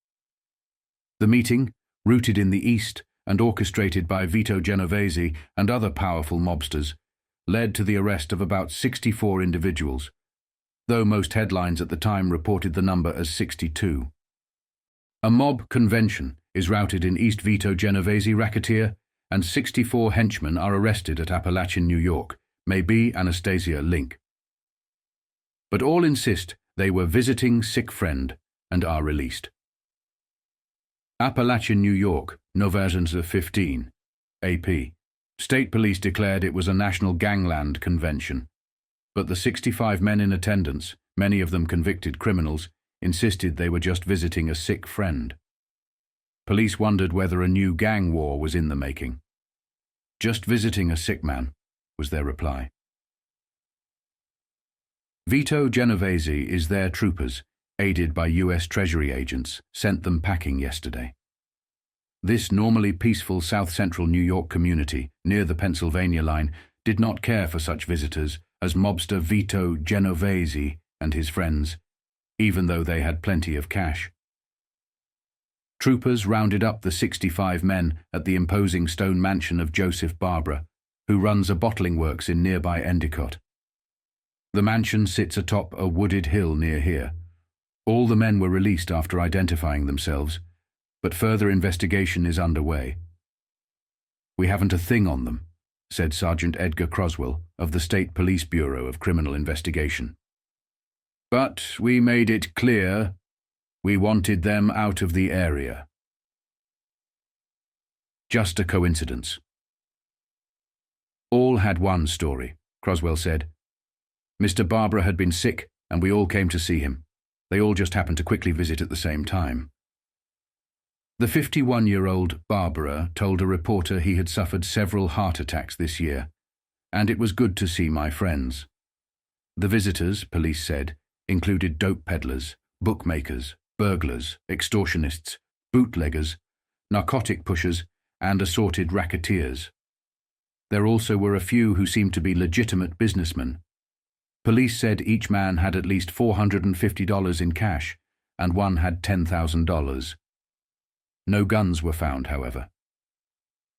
The meeting, rooted in the East and orchestrated by Vito Genovese and other powerful mobsters, led to the arrest of about 64 individuals, though most headlines at the time reported the number as 62. A mob convention is routed in East Vito Genovese racketeer, and 64 henchmen are arrested at Appalachin, New York, maybe Anastasia link. But all insist they were visiting sick friend and are released. Appalachin, New York, November 15, AP. State police declared it was a national gangland convention, but the 65 men in attendance, many of them convicted criminals, insisted they were just visiting a sick friend. Police wondered whether a new gang war was in the making. "Just visiting a sick man," was their reply. Vito Genovese is their troopers, aided by U.S. Treasury agents, sent them packing yesterday. This normally peaceful south-central New York community, near the Pennsylvania line, did not care for such visitors as mobster Vito Genovese and his friends, even though they had plenty of cash. Troopers rounded up the 65 men at the imposing stone mansion of Joseph Barbara, who runs a bottling works in nearby Endicott. The mansion sits atop a wooded hill near here. All the men were released after identifying themselves, but further investigation is underway. "We haven't a thing on them," said Sergeant Edgar Croswell of the State Police Bureau of Criminal Investigation. "But we made it clear we wanted them out of the area." Just a coincidence. "All had one story," Croswell said. "Mr. Barbara had been sick and we all came to see him. They all just happened to quickly visit at the same time." The 51-year-old Barbara told a reporter he had suffered several heart attacks this year, and it was good to see my friends. The visitors, police said, included dope peddlers, bookmakers, burglars, extortionists, bootleggers, narcotic pushers, and assorted racketeers. There also were a few who seemed to be legitimate businessmen. Police said each man had at least $450 in cash, and one had $10,000. No guns were found, however.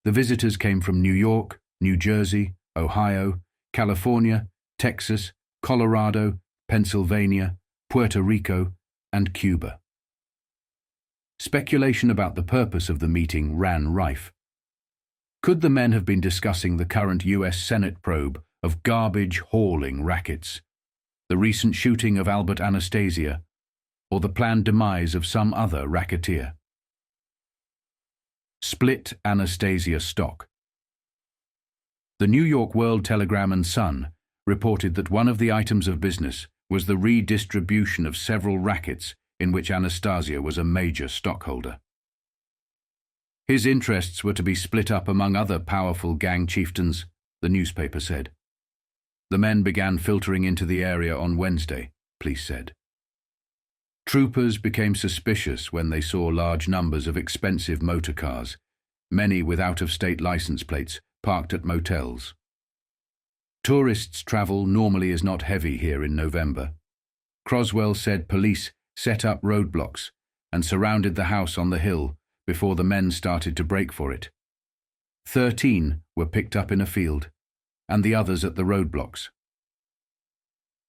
The visitors came from New York, New Jersey, Ohio, California, Texas, Colorado, Pennsylvania, Puerto Rico, and Cuba. Speculation about the purpose of the meeting ran rife. Could the men have been discussing the current U.S. Senate probe of garbage-hauling rackets, the recent shooting of Albert Anastasia, or the planned demise of some other racketeer? Split Anastasia stock. The New York World Telegram and Sun reported that one of the items of business was the redistribution of several rackets in which Anastasia was a major stockholder. His interests were to be split up among other powerful gang chieftains, the newspaper said. The men began filtering into the area on Wednesday, police said. Troopers became suspicious when they saw large numbers of expensive motor cars, many with out-of-state license plates, parked at motels. Tourists' travel normally is not heavy here in November. Croswell said police set up roadblocks and surrounded the house on the hill before the men started to break for it. 13 were picked up in a field, and the others at the roadblocks.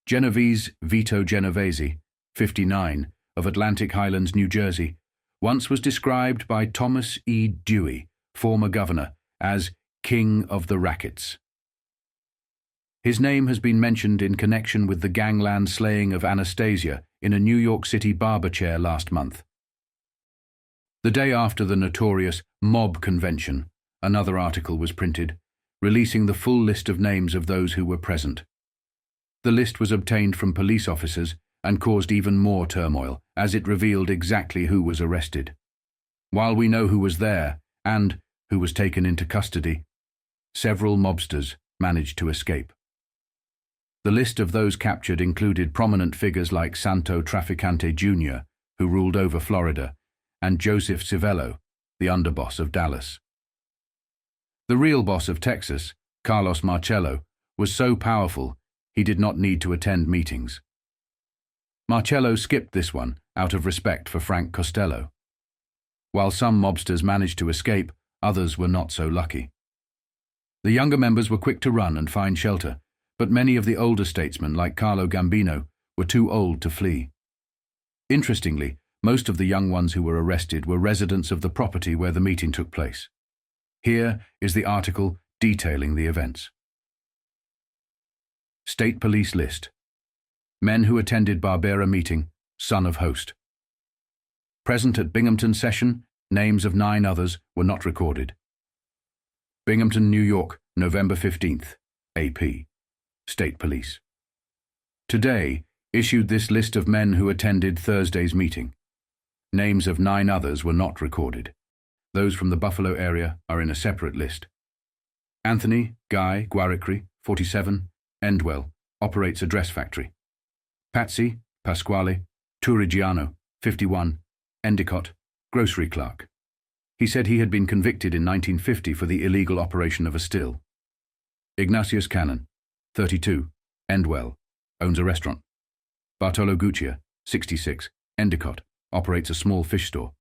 Genovese Vito Genovese, 59, of Atlantic Highlands, New Jersey, once was described by Thomas E. Dewey, former governor, as King of the Rackets. His name has been mentioned in connection with the gangland slaying of Anastasia in a New York City barber chair last month. The day after the notorious mob convention, another article was printed, releasing the full list of names of those who were present. The list was obtained from police officers and caused even more turmoil, as it revealed exactly who was arrested. While we know who was there, and who was taken into custody, several mobsters managed to escape. The list of those captured included prominent figures like Santo Trafficante Jr., who ruled over Florida, and Joseph Civello, the underboss of Dallas. The real boss of Texas, Carlos Marcello, was so powerful he did not need to attend meetings. Marcello skipped this one out of respect for Frank Costello. While some mobsters managed to escape, others were not so lucky. The younger members were quick to run and find shelter, but many of the older statesmen, like Carlo Gambino, were too old to flee. Interestingly, most of the young ones who were arrested were residents of the property where the meeting took place. Here is the article detailing the events. State Police List. Men who attended Barbera meeting, son of host. Present at Binghamton session, names of 9 others were not recorded. Binghamton, New York, November 15th, AP. State Police. Today, issued this list of men who attended Thursday's meeting. Names of 9 others were not recorded. Those from the Buffalo area are in a separate list. Anthony Guy Guaricri, 47, Endwell, operates a dress factory. Patsy Pasquale Turigiano, 51, Endicott, grocery clerk. He said he had been convicted in 1950 for the illegal operation of a still. Ignatius Cannon, 32, Endwell, owns a restaurant. Bartolo Guccia, 66, Endicott, operates a small fish store.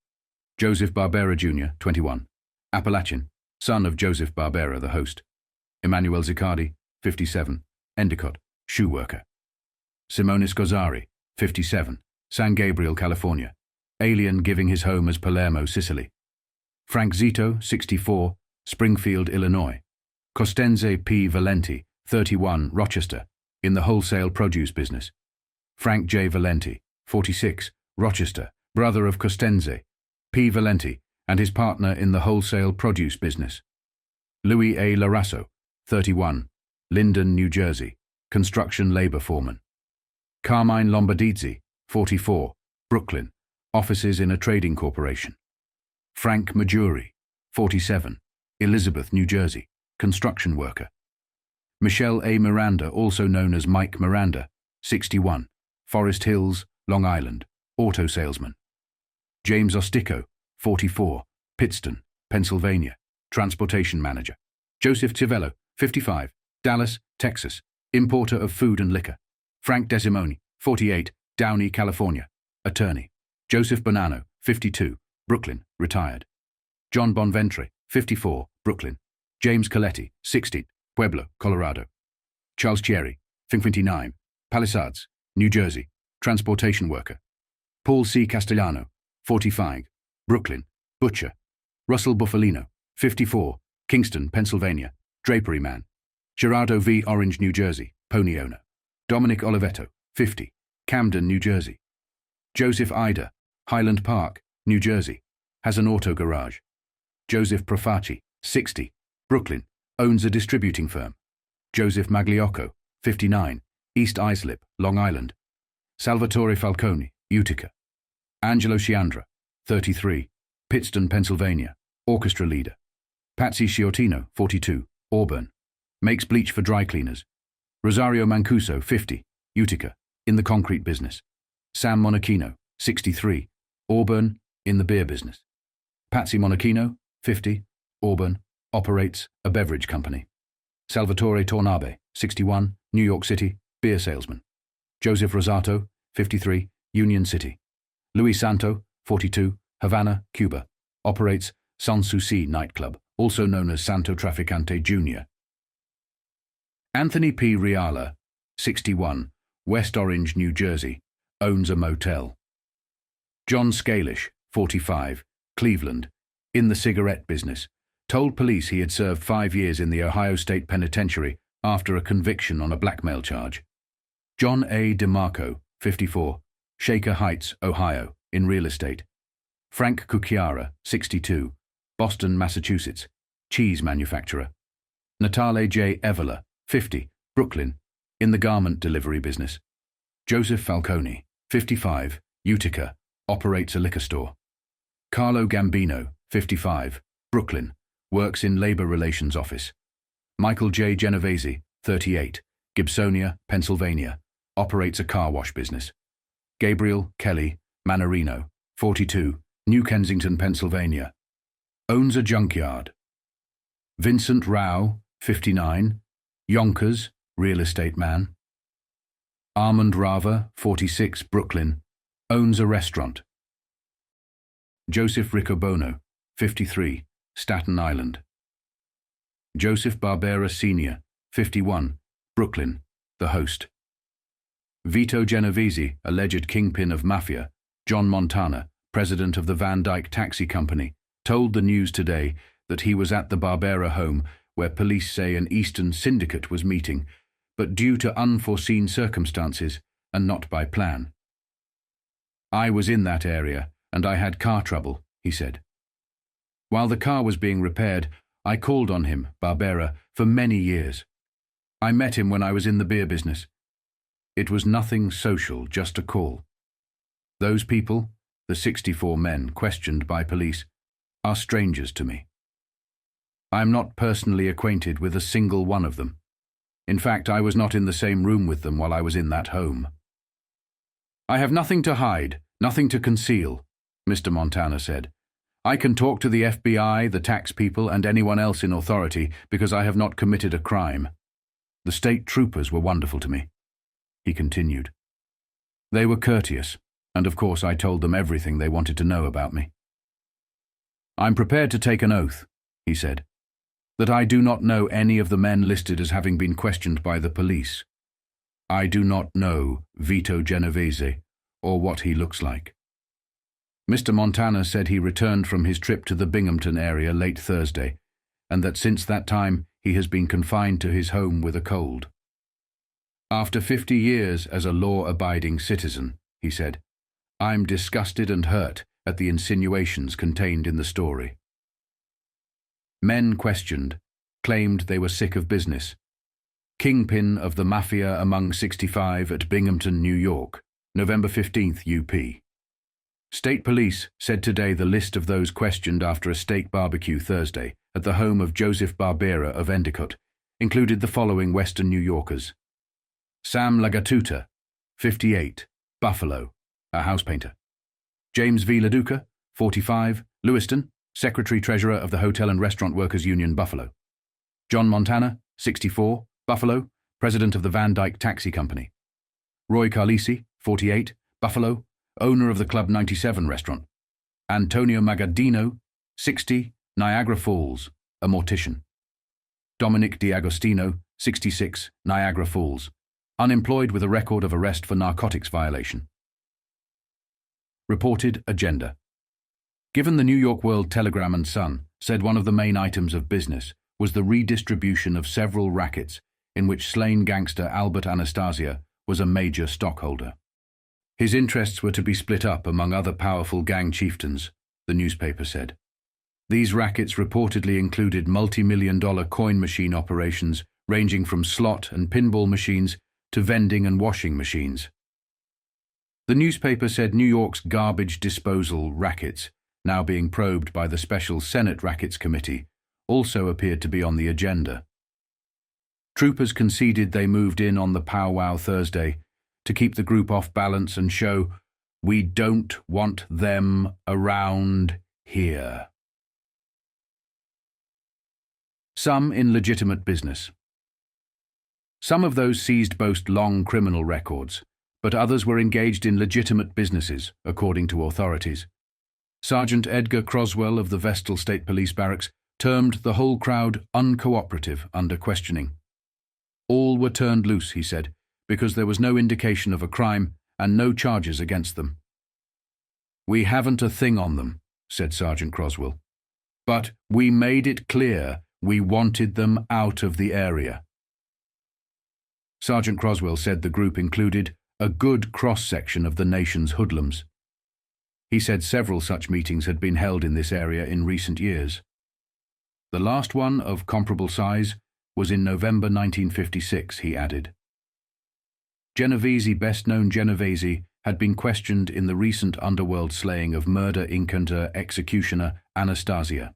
Joseph Barbera Jr., 21, Appalachin, son of Joseph Barbera, the host. Emmanuel Ziccardi, 57, Endicott, shoe worker. Simonis Gozzari, 57, San Gabriel, California, alien giving his home as Palermo, Sicily. Frank Zito, 64, Springfield, Illinois. Costenze P. Valenti, 31, Rochester, in the wholesale produce business. Frank J. Valenti, 46, Rochester, brother of Costenze P. Valenti, and his partner in the wholesale produce business. Louis A. Larasso, 31, Linden, New Jersey, construction labor foreman. Carmine Lombardizzi, 44, Brooklyn, offices in a trading corporation. Frank Majuri, 47, Elizabeth, New Jersey, construction worker. Michelle A. Miranda, also known as Mike Miranda, 61, Forest Hills, Long Island, auto salesman. James Ostico, 44, Pittston, Pennsylvania, transportation manager. Joseph Civello, 55, Dallas, Texas, importer of food and liquor. Frank Desimoni, 48, Downey, California, attorney. Joseph Bonanno, 52, Brooklyn, retired. John Bonventre, 54, Brooklyn. James Coletti, 60, Pueblo, Colorado. Charles Cherry, 59, Palisades, New Jersey, transportation worker. Paul C. Castellano, 45, Brooklyn, butcher. Russell Buffalino, 54, Kingston, Pennsylvania, drapery man. Gerardo V. Orange, New Jersey, pony owner. Dominic Olivetto, 50, Camden, New Jersey. Joseph Ida, Highland Park, New Jersey, has an auto garage. Joseph Profaci, 60, Brooklyn, owns a distributing firm. Joseph Magliocco, 59, East Islip, Long Island. Salvatore Falcone, Utica. Angelo Sciandra, 33, Pittston, Pennsylvania, orchestra leader. Patsy Sciortino, 42, Auburn, makes bleach for dry cleaners. Rosario Mancuso, 50, Utica, in the concrete business. Sam Monachino, 63, Auburn, in the beer business. Patsy Monachino, 50, Auburn, operates a beverage company. Salvatore Tornabe, 61, New York City, beer salesman. Joseph Rosato, 53, Union City. Luis Santo, 42, Havana, Cuba. Operates Sanssouci nightclub, also known as Santo Traficante Jr. Anthony P. Riala, 61, West Orange, New Jersey. Owns a motel. John Scalish, 45, Cleveland. In the cigarette business. Told police he had served 5 years in the Ohio State Penitentiary after a conviction on a blackmail charge. John A. DeMarco, 54, Shaker Heights, Ohio, in real estate. Frank Cucchiara, 62, Boston, Massachusetts, cheese manufacturer. Natale J. Evola, 50, Brooklyn, in the garment delivery business. Joseph Falcone, 55, Utica, operates a liquor store. Carlo Gambino, 55, Brooklyn, works in labor relations office. Michael J. Genovese, 38, Gibsonia, Pennsylvania, operates a car wash business. Gabriel Kelly Manorino, 42, New Kensington, Pennsylvania, owns a junkyard. Vincent Rao, 59, Yonkers, real estate man. Armand Rava, 46, Brooklyn, owns a restaurant. Joseph Riccobono, 53, Staten Island. Joseph Barbera Sr., 51, Brooklyn, the host. Vito Genovese, alleged kingpin of Mafia, John Montana, president of the Van Dyke Taxi Company, told the news today that he was at the Barbera home where police say an Eastern syndicate was meeting, but due to unforeseen circumstances and not by plan. I was in that area and I had car trouble, he said. While the car was being repaired, I called on him, Barbera, for many years. I met him when I was in the beer business. It was nothing social, just a call. Those people, the 64 men questioned by police, are strangers to me. I am not personally acquainted with a single one of them. In fact, I was not in the same room with them while I was in that home. I have nothing to hide, nothing to conceal, Mr. Montana said. I can talk to the FBI, the tax people, and anyone else in authority because I have not committed a crime. The state troopers were wonderful to me, he continued. They were courteous, and of course I told them everything they wanted to know about me. I'm prepared to take an oath, he said, that I do not know any of the men listed as having been questioned by the police. I do not know Vito Genovese or what he looks like. Mr. Montana said he returned from his trip to the Binghamton area late Thursday, and that since that time he has been confined to his home with a cold. After 50 years as a law-abiding citizen, he said, I'm disgusted and hurt at the insinuations contained in the story. Men questioned claimed they were sick of business. Kingpin of the Mafia among 65 at Binghamton, New York, November 15th, UP. State police said today the list of those questioned after a steak barbecue Thursday at the home of Joseph Barbera of Endicott included the following Western New Yorkers. Sam Lagatuta, 58, Buffalo, a house painter. James V. LaDuca, 45, Lewiston, Secretary-Treasurer of the Hotel and Restaurant Workers Union, Buffalo. John Montana, 64, Buffalo, President of the Van Dyke Taxi Company. Roy Carlisi, 48, Buffalo, owner of the Club 97 restaurant. Antonio Magadino, 60, Niagara Falls, a mortician. Dominic D'Agostino, 66, Niagara Falls, unemployed with a record of arrest for narcotics violation. Reported agenda. Given the New York World Telegram and Sun said one of the main items of business was the redistribution of several rackets in which slain gangster Albert Anastasia was a major stockholder. His interests were to be split up among other powerful gang chieftains, the newspaper said. These rackets reportedly included multi-million-dollar coin machine operations ranging from slot and pinball machines to vending and washing machines. The newspaper said New York's garbage disposal rackets, now being probed by the Special Senate Rackets Committee, also appeared to be on the agenda. Troopers conceded they moved in on the powwow Thursday to keep the group off balance and show, we don't want them around here. Some in legitimate business. Some of those seized boast long criminal records, but others were engaged in legitimate businesses, according to authorities. Sergeant Edgar Croswell of the Vestal State Police Barracks termed the whole crowd uncooperative under questioning. All were turned loose, he said, because there was no indication of a crime and no charges against them. "We haven't a thing on them," said Sergeant Croswell. "But we made it clear we wanted them out of the area." Sergeant Croswell said the group included a good cross-section of the nation's hoodlums. He said several such meetings had been held in this area in recent years. The last one of comparable size was in November 1956, he added. Genovese, best known Genovese, had been questioned in the recent Underworld slaying of murder incanter executioner Anastasia.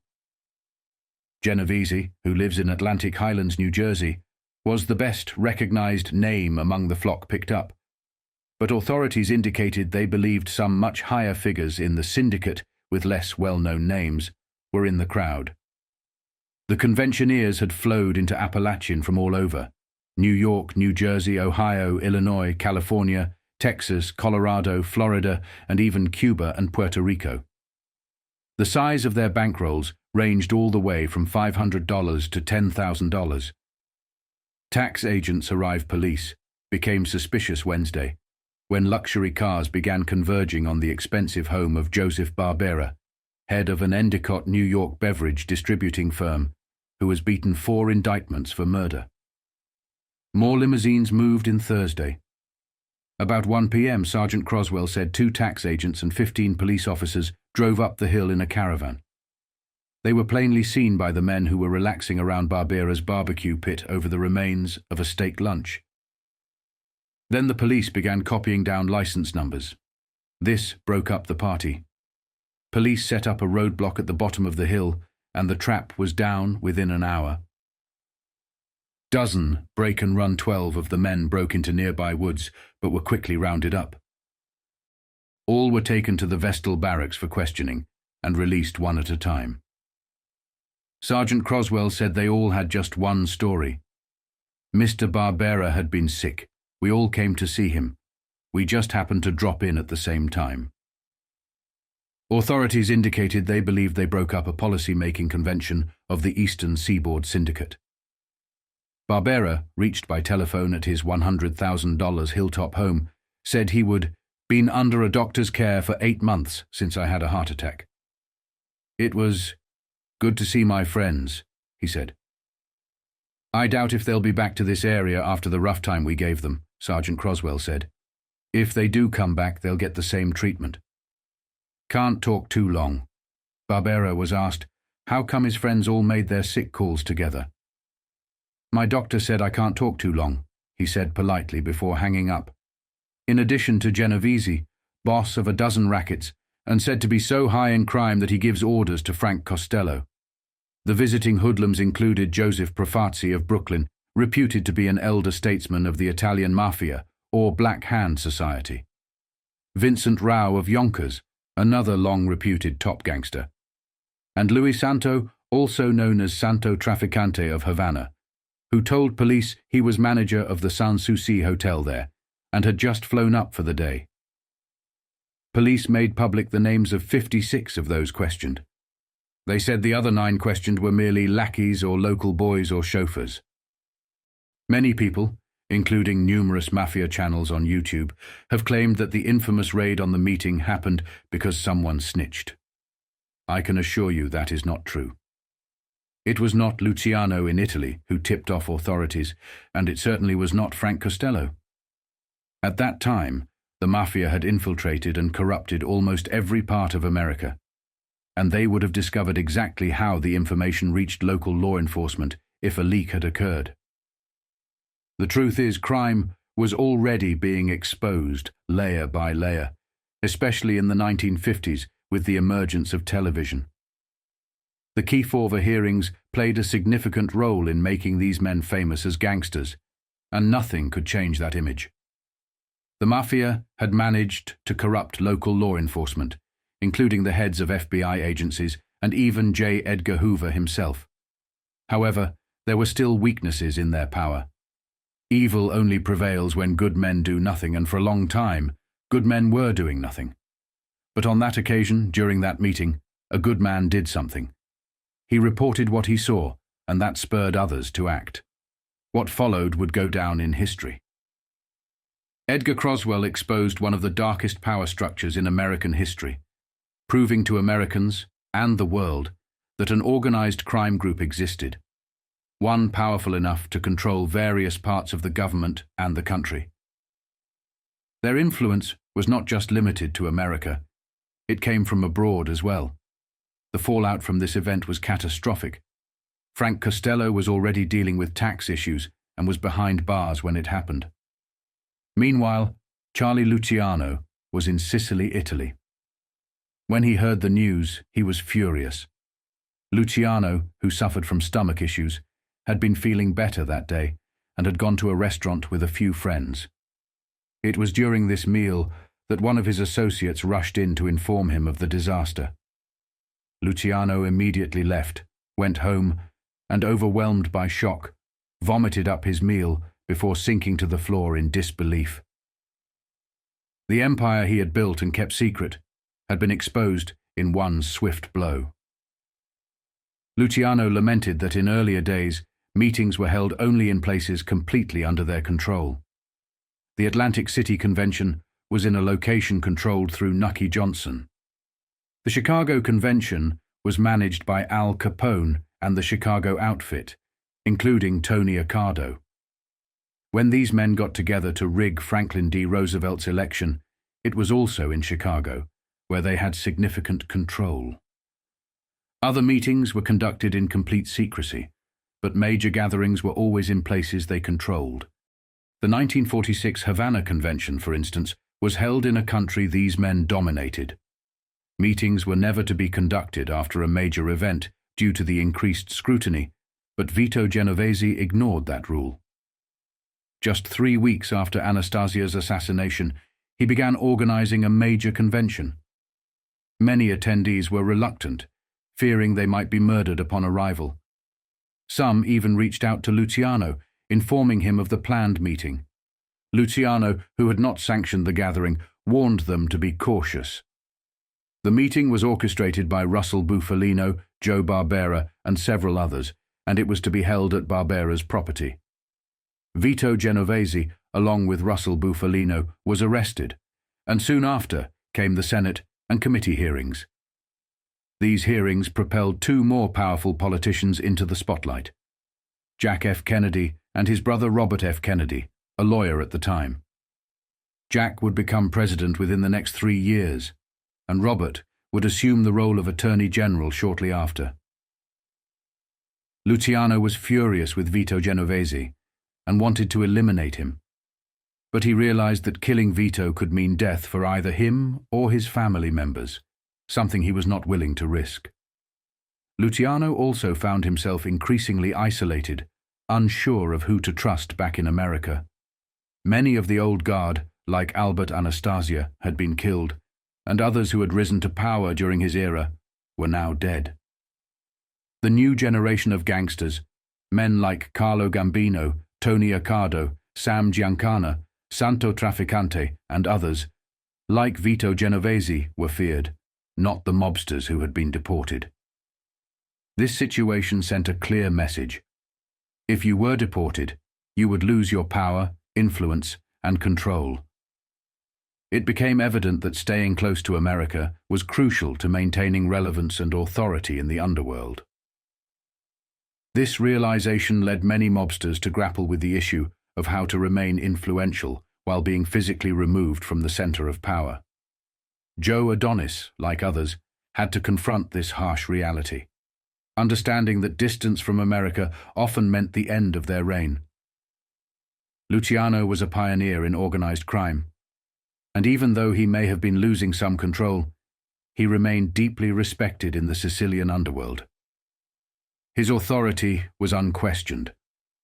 Genovese, who lives in Atlantic Highlands, New Jersey, was the best recognized name among the flock picked up, but authorities indicated they believed some much higher figures in the syndicate with less well-known names were in the crowd. The conventioneers had flowed into Appalachin from all over: New York, New Jersey, Ohio, Illinois, California, Texas, Colorado, Florida, and even Cuba and Puerto Rico. The size of their bankrolls ranged all the way from $500 to $10,000. Tax agents arrived. Police became suspicious Wednesday, when luxury cars began converging on the expensive home of Joseph Barbera, head of an Endicott, New York beverage distributing firm, who was beaten 4 indictments for murder. More limousines moved in Thursday. About 1 p.m., Sergeant Croswell said 2 tax agents and 15 police officers drove up the hill in a caravan. They were plainly seen by the men who were relaxing around Barbera's barbecue pit over the remains of a steak lunch. Then the police began copying down license numbers. This broke up the party. Police set up a roadblock at the bottom of the hill, and the trap was down within an hour. Dozen break-and-run 12 of the men broke into nearby woods, but were quickly rounded up. All were taken to the Vestal barracks for questioning, and released one at a time. Sergeant Croswell said they all had just one story. Mr. Barbera had been sick. We all came to see him. We just happened to drop in at the same time. Authorities indicated they believed they broke up a policy-making convention of the Eastern Seaboard Syndicate. Barbera, reached by telephone at his $100,000 hilltop home, said he would been under a doctor's care for 8 months since I had a heart attack. "It was good to see my friends," he said. "I doubt if they'll be back to this area after the rough time we gave them," Sergeant Croswell said. "If they do come back, they'll get the same treatment." "Can't talk too long." Barbera was asked how come his friends all made their sick calls together. "My doctor said I can't talk too long," he said politely before hanging up. In addition to Genovese, boss of a dozen rackets, and said to be so high in crime that he gives orders to Frank Costello. The visiting hoodlums included Joseph Profazzi of Brooklyn, reputed to be an elder statesman of the Italian Mafia or Black Hand Society; Vincent Rao of Yonkers, another long-reputed top gangster; and Luis Santo, also known as Santo Traficante of Havana, who told police he was manager of the Sans Souci Hotel there and had just flown up for the day. Police made public the names of 56 of those questioned. They said the other 9 questioned were merely lackeys or local boys or chauffeurs. Many people, including numerous Mafia channels on YouTube, have claimed that the infamous raid on the meeting happened because someone snitched. I can assure you that is not true. It was not Luciano in Italy who tipped off authorities, and it certainly was not Frank Costello. At that time, the Mafia had infiltrated and corrupted almost every part of America, and they would have discovered exactly how the information reached local law enforcement if a leak had occurred. The truth is, crime was already being exposed layer by layer, especially in the 1950s with the emergence of television. The Kefauver hearings played a significant role in making these men famous as gangsters, and nothing could change that image. The Mafia had managed to corrupt local law enforcement, including the heads of FBI agencies and even J. Edgar Hoover himself. However, there were still weaknesses in their power. Evil only prevails when good men do nothing, and for a long time, good men were doing nothing. But on that occasion, during that meeting, a good man did something. He reported what he saw, and that spurred others to act. What followed would go down in history. Edgar Croswell exposed one of the darkest power structures in American history, proving to Americans and the world that an organized crime group existed, one powerful enough to control various parts of the government and the country. Their influence was not just limited to America, it came from abroad as well. The fallout from this event was catastrophic. Frank Costello was already dealing with tax issues and was behind bars when it happened. Meanwhile, Charlie Luciano was in Sicily, Italy. When he heard the news, he was furious. Luciano, who suffered from stomach issues, had been feeling better that day and had gone to a restaurant with a few friends. It was during this meal that one of his associates rushed in to inform him of the disaster. Luciano immediately left, went home, and overwhelmed by shock, vomited up his meal before sinking to the floor in disbelief. The empire he had built and kept secret had been exposed in one swift blow. Luciano lamented that in earlier days, meetings were held only in places completely under their control. The Atlantic City Convention was in a location controlled through Nucky Johnson. The Chicago Convention was managed by Al Capone and the Chicago outfit, including Tony Accardo. When these men got together to rig Franklin D. Roosevelt's election, it was also in Chicago, where they had significant control. Other meetings were conducted in complete secrecy, but major gatherings were always in places they controlled. The 1946 Havana Convention, for instance, was held in a country these men dominated. Meetings were never to be conducted after a major event due to the increased scrutiny, but Vito Genovese ignored that rule. Just 3 weeks after Anastasia's assassination, he began organizing a major convention. Many attendees were reluctant, fearing they might be murdered upon arrival. Some even reached out to Luciano, informing him of the planned meeting. Luciano, who had not sanctioned the gathering, warned them to be cautious. The meeting was orchestrated by Russell Bufalino, Joe Barbera, and several others, and it was to be held at Barbera's property. Vito Genovese, along with Russell Bufalino, was arrested, and soon after came the Senate and committee hearings. These hearings propelled two more powerful politicians into the spotlight: Jack F. Kennedy and his brother Robert F. Kennedy, a lawyer at the time. Jack would become president within the next 3 years, and Robert would assume the role of Attorney General shortly after. Luciano was furious with Vito Genovese and wanted to eliminate him, but he realized that killing Vito could mean death for either him or his family members, something he was not willing to risk. Luciano also found himself increasingly isolated, unsure of who to trust back in America. Many of the old guard, like Albert Anastasia, had been killed, and others who had risen to power during his era were now dead. The new generation of gangsters, men like Carlo Gambino, Tony Accardo, Sam Giancana, Santo Trafficante, and others, like Vito Genovese, were feared, not the mobsters who had been deported. This situation sent a clear message. If you were deported, you would lose your power, influence, and control. It became evident that staying close to America was crucial to maintaining relevance and authority in the underworld. This realization led many mobsters to grapple with the issue of how to remain influential while being physically removed from the center of power. Joe Adonis, like others, had to confront this harsh reality, understanding that distance from America often meant the end of their reign. Luciano was a pioneer in organized crime, and even though he may have been losing some control, he remained deeply respected in the Sicilian underworld. His authority was unquestioned,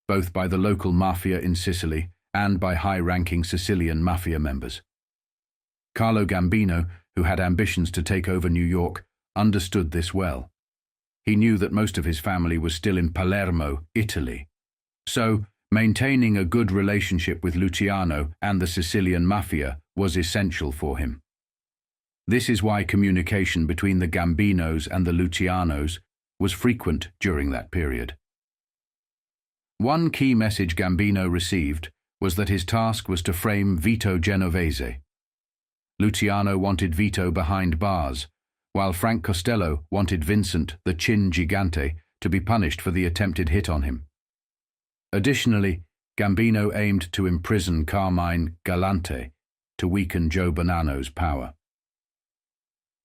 both by the local mafia in Sicily and by high-ranking Sicilian mafia members. Carlo Gambino, who had ambitions to take over New York, understood this well. He knew that most of his family was still in Palermo, Italy. So, Maintaining a good relationship with Luciano and the Sicilian Mafia was essential for him. This is why communication between the Gambinos and the Lucianos was frequent during that period. One key message Gambino received was that his task was to frame Vito Genovese. Luciano wanted Vito behind bars, while Frank Costello wanted Vincent, the Chin Gigante, to be punished for the attempted hit on him. Additionally, Gambino aimed to imprison Carmine Galante to weaken Joe Bonanno's power.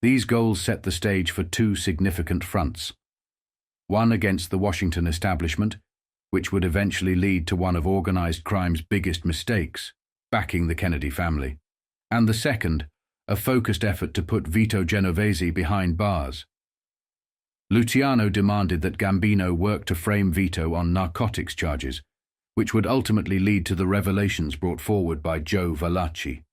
These goals set the stage for two significant fronts. One against the Washington establishment, which would eventually lead to one of organized crime's biggest mistakes, backing the Kennedy family, and the second, a focused effort to put Vito Genovese behind bars. Luciano demanded that Gambino work to frame Vito on narcotics charges, which would ultimately lead to the revelations brought forward by Joe Valachi.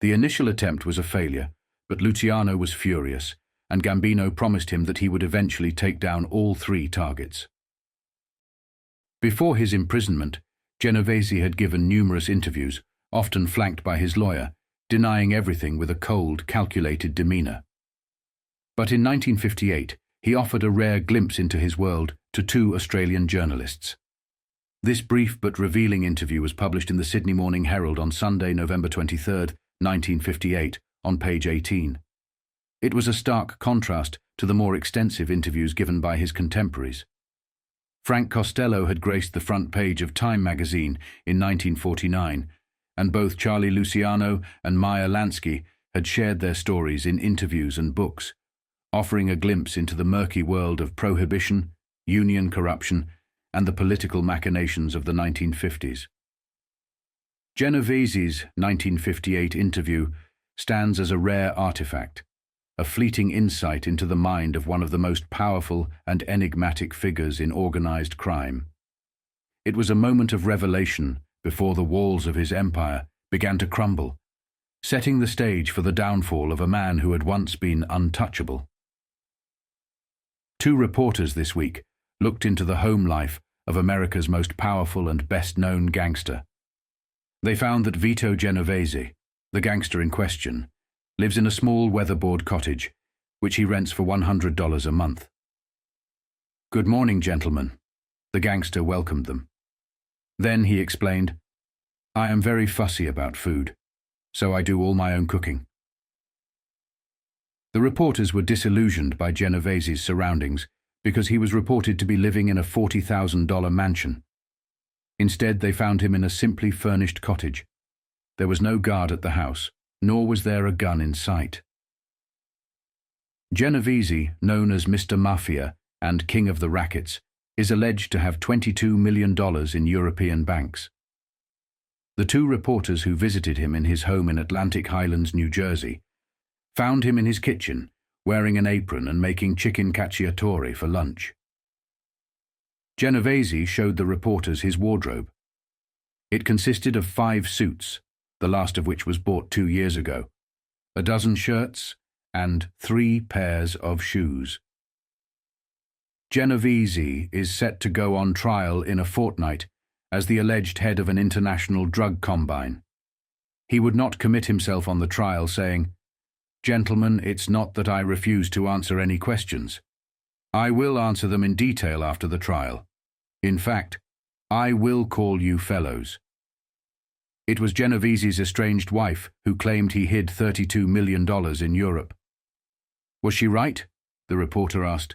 The initial attempt was a failure, but Luciano was furious, and Gambino promised him that he would eventually take down all three targets. Before his imprisonment, Genovese had given numerous interviews, often flanked by his lawyer, denying everything with a cold, calculated demeanor. But in 1958, he offered a rare glimpse into his world to two Australian journalists. This brief but revealing interview was published in the Sydney Morning Herald on Sunday, November 23, 1958, on page 18. It was a stark contrast to the more extensive interviews given by his contemporaries. Frank Costello had graced the front page of Time magazine in 1949, and both Charlie Luciano and Meyer Lansky had shared their stories in interviews and books, offering a glimpse into the murky world of prohibition, union corruption, and the political machinations of the 1950s. Genovese's 1958 interview stands as a rare artifact, a fleeting insight into the mind of one of the most powerful and enigmatic figures in organized crime. It was a moment of revelation before the walls of his empire began to crumble, setting the stage for the downfall of a man who had once been untouchable. Two reporters this week looked into the home life of America's most powerful and best-known gangster. They found that Vito Genovese, the gangster in question, lives in a small weatherboard cottage, which he rents for $100 a month. "Good morning, gentlemen." The gangster welcomed them. Then he explained, "I am very fussy about food, so I do all my own cooking." The reporters were disillusioned by Genovese's surroundings because he was reported to be living in a $40,000 mansion. Instead, they found him in a simply furnished cottage. There was no guard at the house, nor was there a gun in sight. Genovese, known as Mr. Mafia and King of the Rackets, is alleged to have $22 million in European banks. The two reporters who visited him in his home in Atlantic Highlands, New Jersey, found him in his kitchen, wearing an apron and making chicken cacciatore for lunch. Genovese showed the reporters his wardrobe. It consisted of 5 suits, the last of which was bought 2 years ago, a dozen shirts, and 3 pairs of shoes. Genovese is set to go on trial in a fortnight as the alleged head of an international drug combine. He would not commit himself on the trial, saying, "Gentlemen, it's not that I refuse to answer any questions. I will answer them in detail after the trial. In fact, I will call you fellows." It was Genovese's estranged wife who claimed he hid $32 million in Europe. "Was she right?" the reporter asked.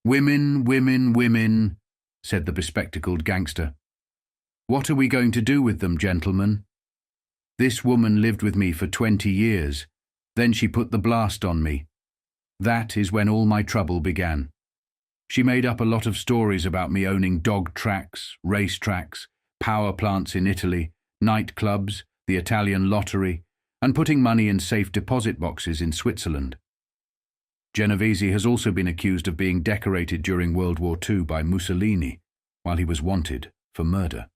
"Women, women, women," said the bespectacled gangster. "What are we going to do with them, gentlemen? This woman lived with me for 20 years. Then she put the blast on me. That is when all my trouble began. She made up a lot of stories about me owning dog tracks, race tracks, power plants in Italy, nightclubs, the Italian lottery, and putting money in safe deposit boxes in Switzerland. Genovese has also been accused of being decorated during World War II by Mussolini, while he was wanted for murder.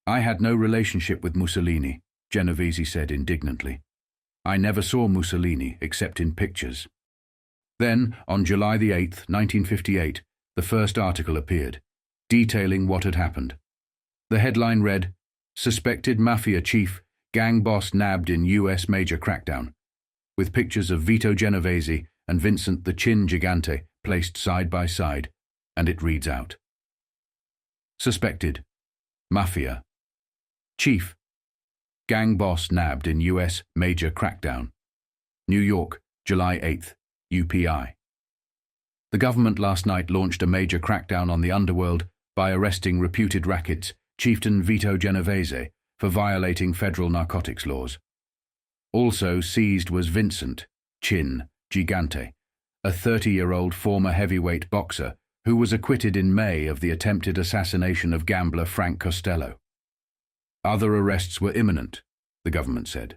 "I had no relationship with Mussolini," Genovese said indignantly. "I never saw Mussolini except in pictures." Then, on July the 8th, 1958, the first article appeared, detailing what had happened. The headline read, "Suspected Mafia Chief, Gang Boss Nabbed in U.S. Major Crackdown," with pictures of Vito Genovese and Vincent the Chin Gigante placed side by side, and it reads out. Suspected Mafia Chief, Gang Boss Nabbed in U.S. Major Crackdown. New York, July 8th, UPI. The government last night launched a major crackdown on the underworld by arresting reputed Racket's chieftain Vito Genovese for violating federal narcotics laws. Also seized was Vincent Chin Gigante, a 30-year-old former heavyweight boxer who was acquitted in May of the attempted assassination of gambler Frank Costello. Other arrests were imminent, the government said.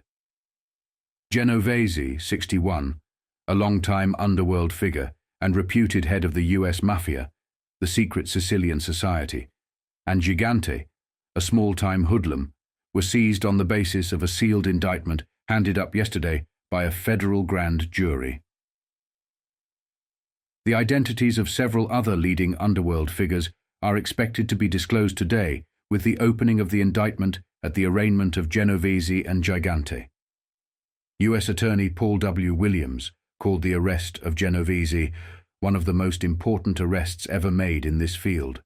Genovese, 61, a long-time underworld figure and reputed head of the U.S. Mafia, the secret Sicilian society, and Gigante, a small-time hoodlum, were seized on the basis of a sealed indictment handed up yesterday by a federal grand jury. The identities of several other leading underworld figures are expected to be disclosed today with the opening of the indictment at the arraignment of Genovese and Gigante. U.S. Attorney Paul W. Williams called the arrest of Genovese one of the most important arrests ever made in this field.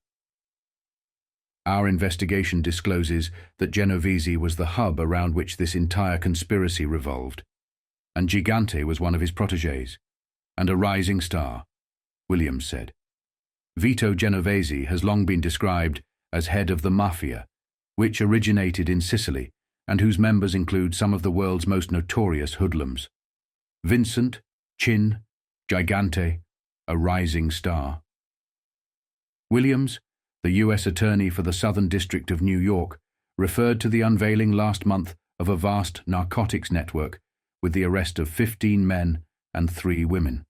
Our investigation discloses that Genovese was the hub around which this entire conspiracy revolved, and Gigante was one of his protégés, and a rising star, Williams said. Vito Genovese has long been described as head of the Mafia, which originated in Sicily and whose members include some of the world's most notorious hoodlums. Vincent Chin Gigante, a rising star. Williams, the U.S. Attorney for the Southern District of New York, referred to the unveiling last month of a vast narcotics network with the arrest of 15 men and 3 women.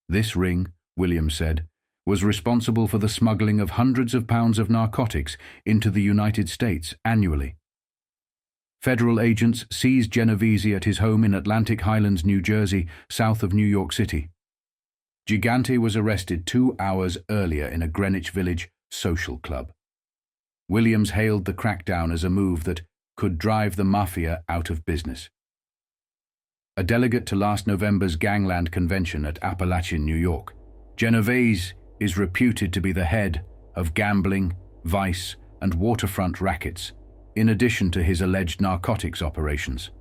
This ring, Williams said, was responsible for the smuggling of hundreds of pounds of narcotics into the United States annually. Federal agents seized Genovese at his home in Atlantic Highlands, New Jersey, south of New York City. Gigante was arrested 2 hours earlier in a Greenwich Village social club. Williams hailed the crackdown as a move that could drive the Mafia out of business. A delegate to last November's Gangland Convention at Appalachin, New York, Genovese is reputed to be the head of gambling, vice, and waterfront rackets, in addition to his alleged narcotics operations.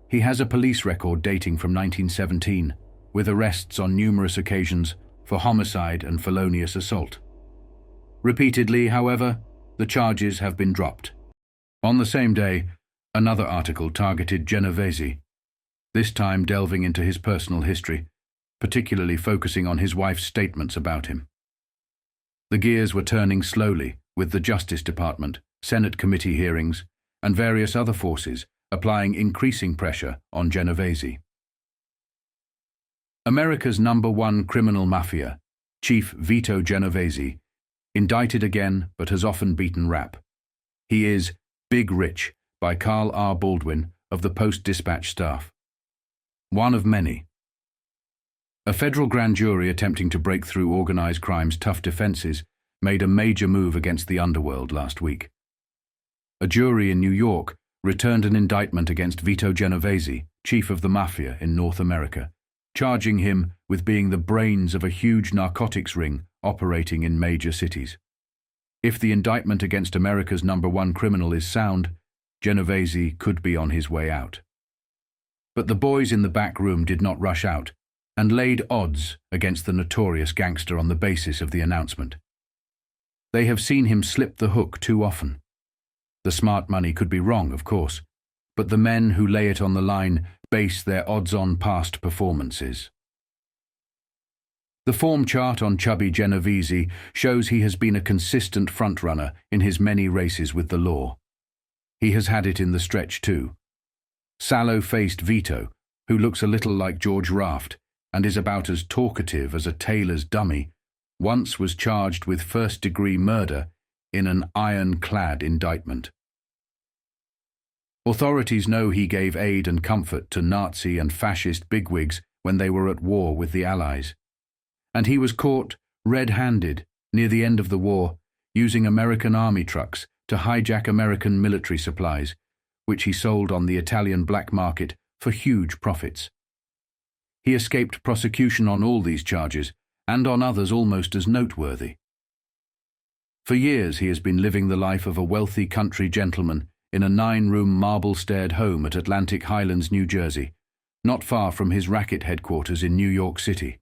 He has a police record dating from 1917, with arrests on numerous occasions for homicide and felonious assault. Repeatedly, however, the charges have been dropped. On the same day, another article targeted Genovese, this time delving into his personal history, particularly focusing on his wife's statements about him. The gears were turning slowly, with the Justice Department, Senate committee hearings, and various other forces applying increasing pressure on Genovese. America's #1 criminal mafia, Chief Vito Genovese, indicted again but has often beaten rap. He is Big Rich by Carl R. Baldwin of the Post-Dispatch staff. One of many. A federal grand jury attempting to break through organized crime's tough defenses made a major move against the underworld last week. A jury in New York returned an indictment against Vito Genovese, chief of the Mafia in North America, charging him with being the brains of a huge narcotics ring operating in major cities. If the indictment against America's #1 criminal is sound, Genovese could be on his way out. But the boys in the back room did not rush out and laid odds against the notorious gangster on the basis of the announcement. They have seen him slip the hook too often. The smart money could be wrong, of course, but the men who lay it on the line base their odds on past performances. The form chart on chubby Genovese shows he has been a consistent frontrunner in his many races with the law. He has had it in the stretch too. Sallow-faced Vito, who looks a little like George Raft and is about as talkative as a tailor's dummy, once was charged with first-degree murder in an ironclad indictment. Authorities know he gave aid and comfort to Nazi and fascist bigwigs when they were at war with the Allies. And he was caught red-handed near the end of the war, using American army trucks to hijack American military supplies, which he sold on the Italian black market for huge profits. He escaped prosecution on all these charges, and on others almost as noteworthy. For years he has been living the life of a wealthy country gentleman in a 9-room marble-staired home at Atlantic Highlands, New Jersey, not far from his Racket headquarters in New York City.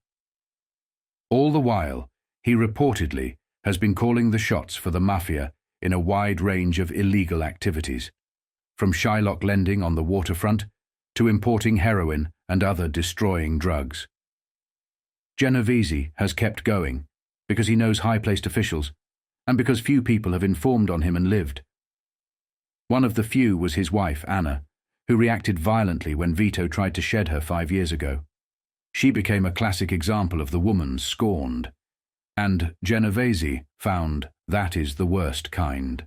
All the while, he reportedly has been calling the shots for the Mafia in a wide range of illegal activities, from Shylock lending on the waterfront to importing heroin and other destroying drugs. Genovese has kept going because he knows high-placed officials and because few people have informed on him and lived. One of the few was his wife, Anna, who reacted violently when Vito tried to shed her 5 years ago. She became a classic example of the woman scorned, and Genovese found that is the worst kind.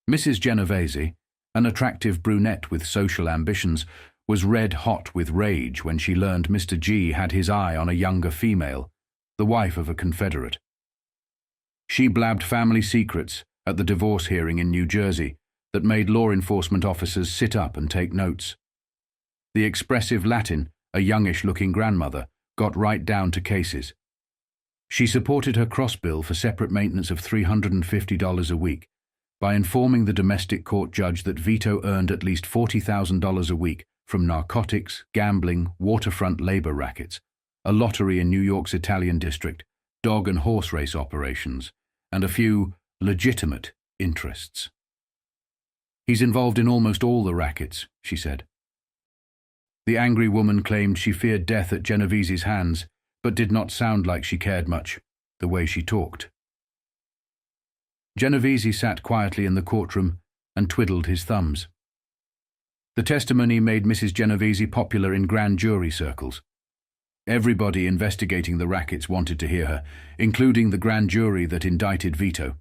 Mrs. Genovese, an attractive brunette with social ambitions, was red-hot with rage when she learned Mr. G had his eye on a younger female, the wife of a Confederate. She blabbed family secrets at the divorce hearing in New Jersey that made law enforcement officers sit up and take notes. The expressive Latin, a youngish-looking grandmother, got right down to cases. She supported her cross-bill for separate maintenance of $350 a week by informing the domestic court judge that Vito earned at least $40,000 a week from narcotics, gambling, waterfront labor rackets, a lottery in New York's Italian district, dog and horse race operations, and a few legitimate interests. He's involved in almost all the rackets, she said. The angry woman claimed she feared death at Genovese's hands, but did not sound like she cared much, the way she talked. Genovese sat quietly in the courtroom and twiddled his thumbs. The testimony made Mrs. Genovese popular in grand jury circles. Everybody investigating the rackets wanted to hear her, including the grand jury that indicted Vito.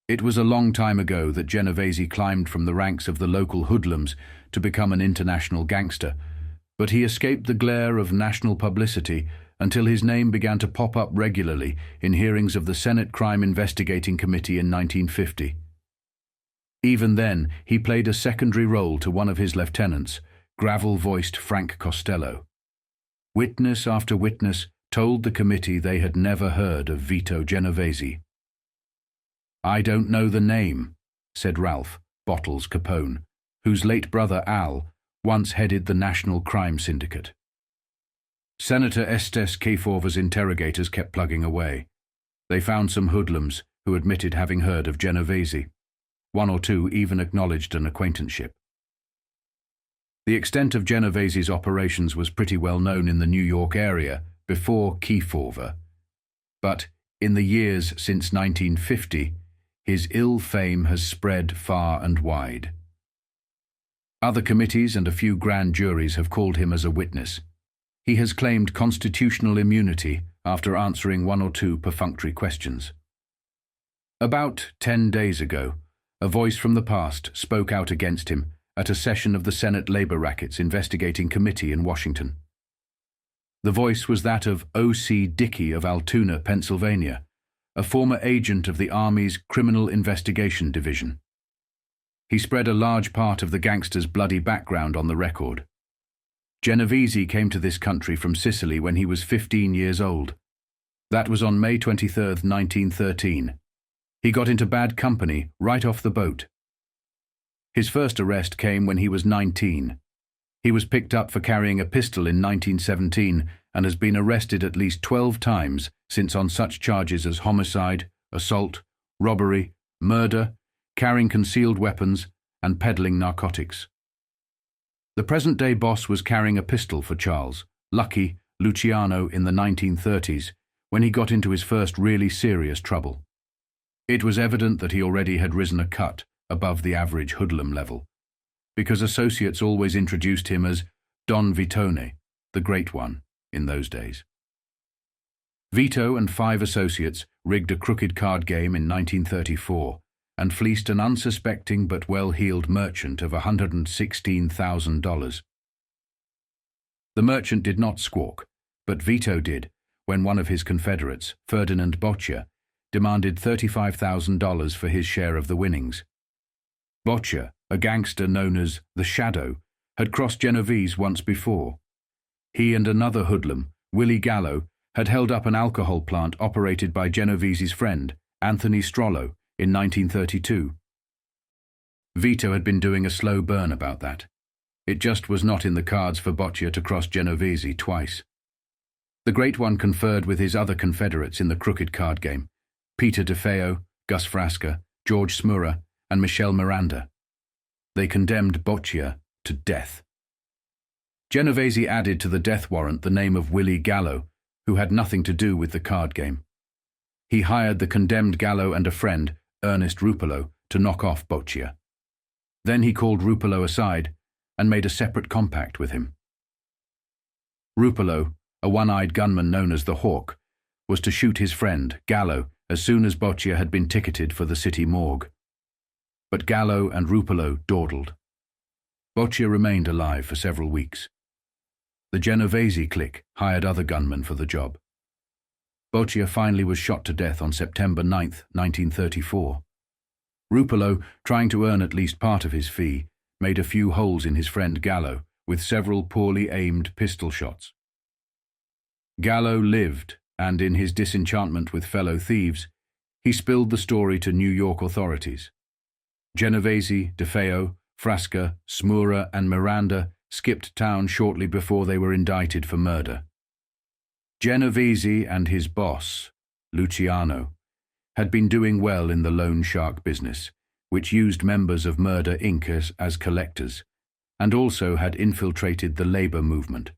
It was a long time ago that Genovese climbed from the ranks of the local hoodlums to become an international gangster, but he escaped the glare of national publicity until his name began to pop up regularly in hearings of the Senate Crime Investigating Committee in 1950. Even then, he played a secondary role to one of his lieutenants, gravel-voiced Frank Costello. Witness after witness told the committee they had never heard of Vito Genovese. "I don't know the name," said Ralph Bottles Capone, whose late brother Al once headed the National Crime Syndicate. Senator Estes Kefauver's interrogators kept plugging away. They found some hoodlums who admitted having heard of Genovese. One or two even acknowledged an acquaintanceship. The extent of Genovese's operations was pretty well known in the New York area before Kefauver, but in the years since 1950, his ill fame has spread far and wide. Other committees and a few grand juries have called him as a witness. He has claimed constitutional immunity after answering one or two perfunctory questions. About 10 days ago, a voice from the past spoke out against him at a session of the Senate Labor Rackets Investigating Committee in Washington. The voice was that of O.C. Dickey of Altoona, Pennsylvania, a former agent of the Army's Criminal Investigation Division. He spread a large part of the gangster's bloody background on the record. Genovese came to this country from Sicily when he was 15 years old. That was on May 23, 1913. He got into bad company right off the boat. His first arrest came when he was 19. He was picked up for carrying a pistol in 1917 and has been arrested at least 12 times since on such charges as homicide, assault, robbery, murder, carrying concealed weapons, and peddling narcotics. The present-day boss was carrying a pistol for Charles, Lucky, Luciano in the 1930s, when he got into his first really serious trouble. It was evident that he already had risen a cut above the average hoodlum level, because associates always introduced him as Don Vitone, the Great One, in those days. Vito and 5 associates rigged a crooked card game in 1934 and fleeced an unsuspecting but well-heeled merchant of $116,000. The merchant did not squawk, but Vito did, when one of his confederates, Ferdinand Boccia, demanded $35,000 for his share of the winnings. Boccia, a gangster known as the Shadow, had crossed Genovese once before. He and another hoodlum, Willie Gallo, had held up an alcohol plant operated by Genovese's friend, Anthony Strollo, in 1932. Vito had been doing a slow burn about that. It just was not in the cards for Boccia to cross Genovese twice. The Great One conferred with his other confederates in the crooked card game, Peter DeFeo, Gus Frasca, George Smura, and Michel Miranda. They condemned Boccia to death. Genovese added to the death warrant the name of Willie Gallo, who had nothing to do with the card game. He hired the condemned Gallo and a friend, Ernest Rupolo, to knock off Boccia. Then he called Rupolo aside and made a separate compact with him. Rupolo, a one-eyed gunman known as the Hawk, was to shoot his friend, Gallo, as soon as Boccia had been ticketed for the city morgue. But Gallo and Rupolo dawdled. Boccia remained alive for several weeks. The Genovese clique hired other gunmen for the job. Boccia finally was shot to death on September 9, 1934. Rupolo, trying to earn at least part of his fee, made a few holes in his friend Gallo with several poorly aimed pistol shots. Gallo lived, and in his disenchantment with fellow thieves, he spilled the story to New York authorities. Genovese, DeFeo, Frasca, Smura, and Miranda skipped town shortly before they were indicted for murder. Genovese and his boss, Luciano, had been doing well in the loan shark business, which used members of Murder Inc. as collectors, and also had infiltrated the labor movement.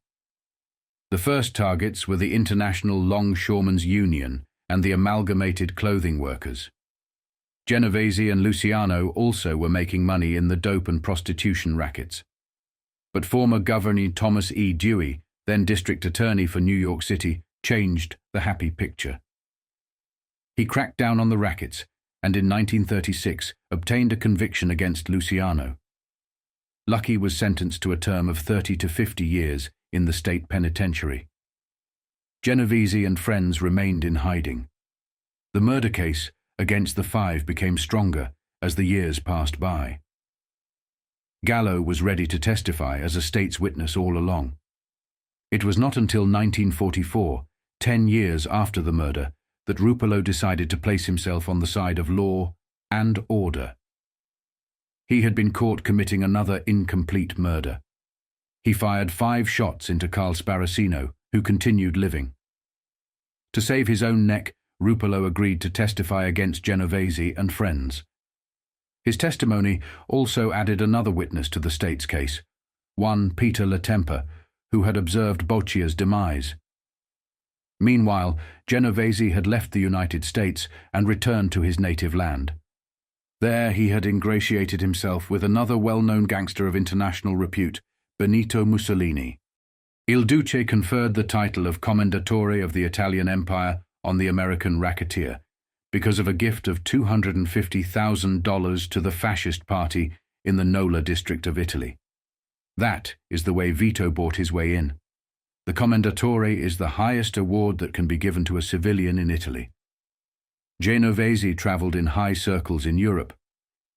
The first targets were the International Longshoremen's Union and the Amalgamated Clothing Workers. Genovese and Luciano also were making money in the dope and prostitution rackets. But former Governor Thomas E. Dewey, then District Attorney for New York City, changed the happy picture. He cracked down on the rackets and in 1936 obtained a conviction against Luciano. Lucky was sentenced to a term of 30 to 50 years in the state penitentiary. Genovese and friends remained in hiding. The murder case against the five became stronger as the years passed by. Gallo was ready to testify as a state's witness all along. It was not until 1944, 10 years after the murder, that Rupolo decided to place himself on the side of law and order. He had been caught committing another incomplete murder. He fired 5 shots into Carl Sparacino, who continued living. To save his own neck, Rupolo agreed to testify against Genovese and friends. His testimony also added another witness to the state's case, one Peter Latempa, who had observed Boccia's demise. Meanwhile, Genovese had left the United States and returned to his native land. There he had ingratiated himself with another well-known gangster of international repute, Benito Mussolini. Il Duce conferred the title of Commendatore of the Italian Empire on the American racketeer because of a gift of $250,000 to the fascist party in the Nola district of Italy. That is the way Vito bought his way in. The Commendatore is the highest award that can be given to a civilian in Italy. Genovese traveled in high circles in Europe.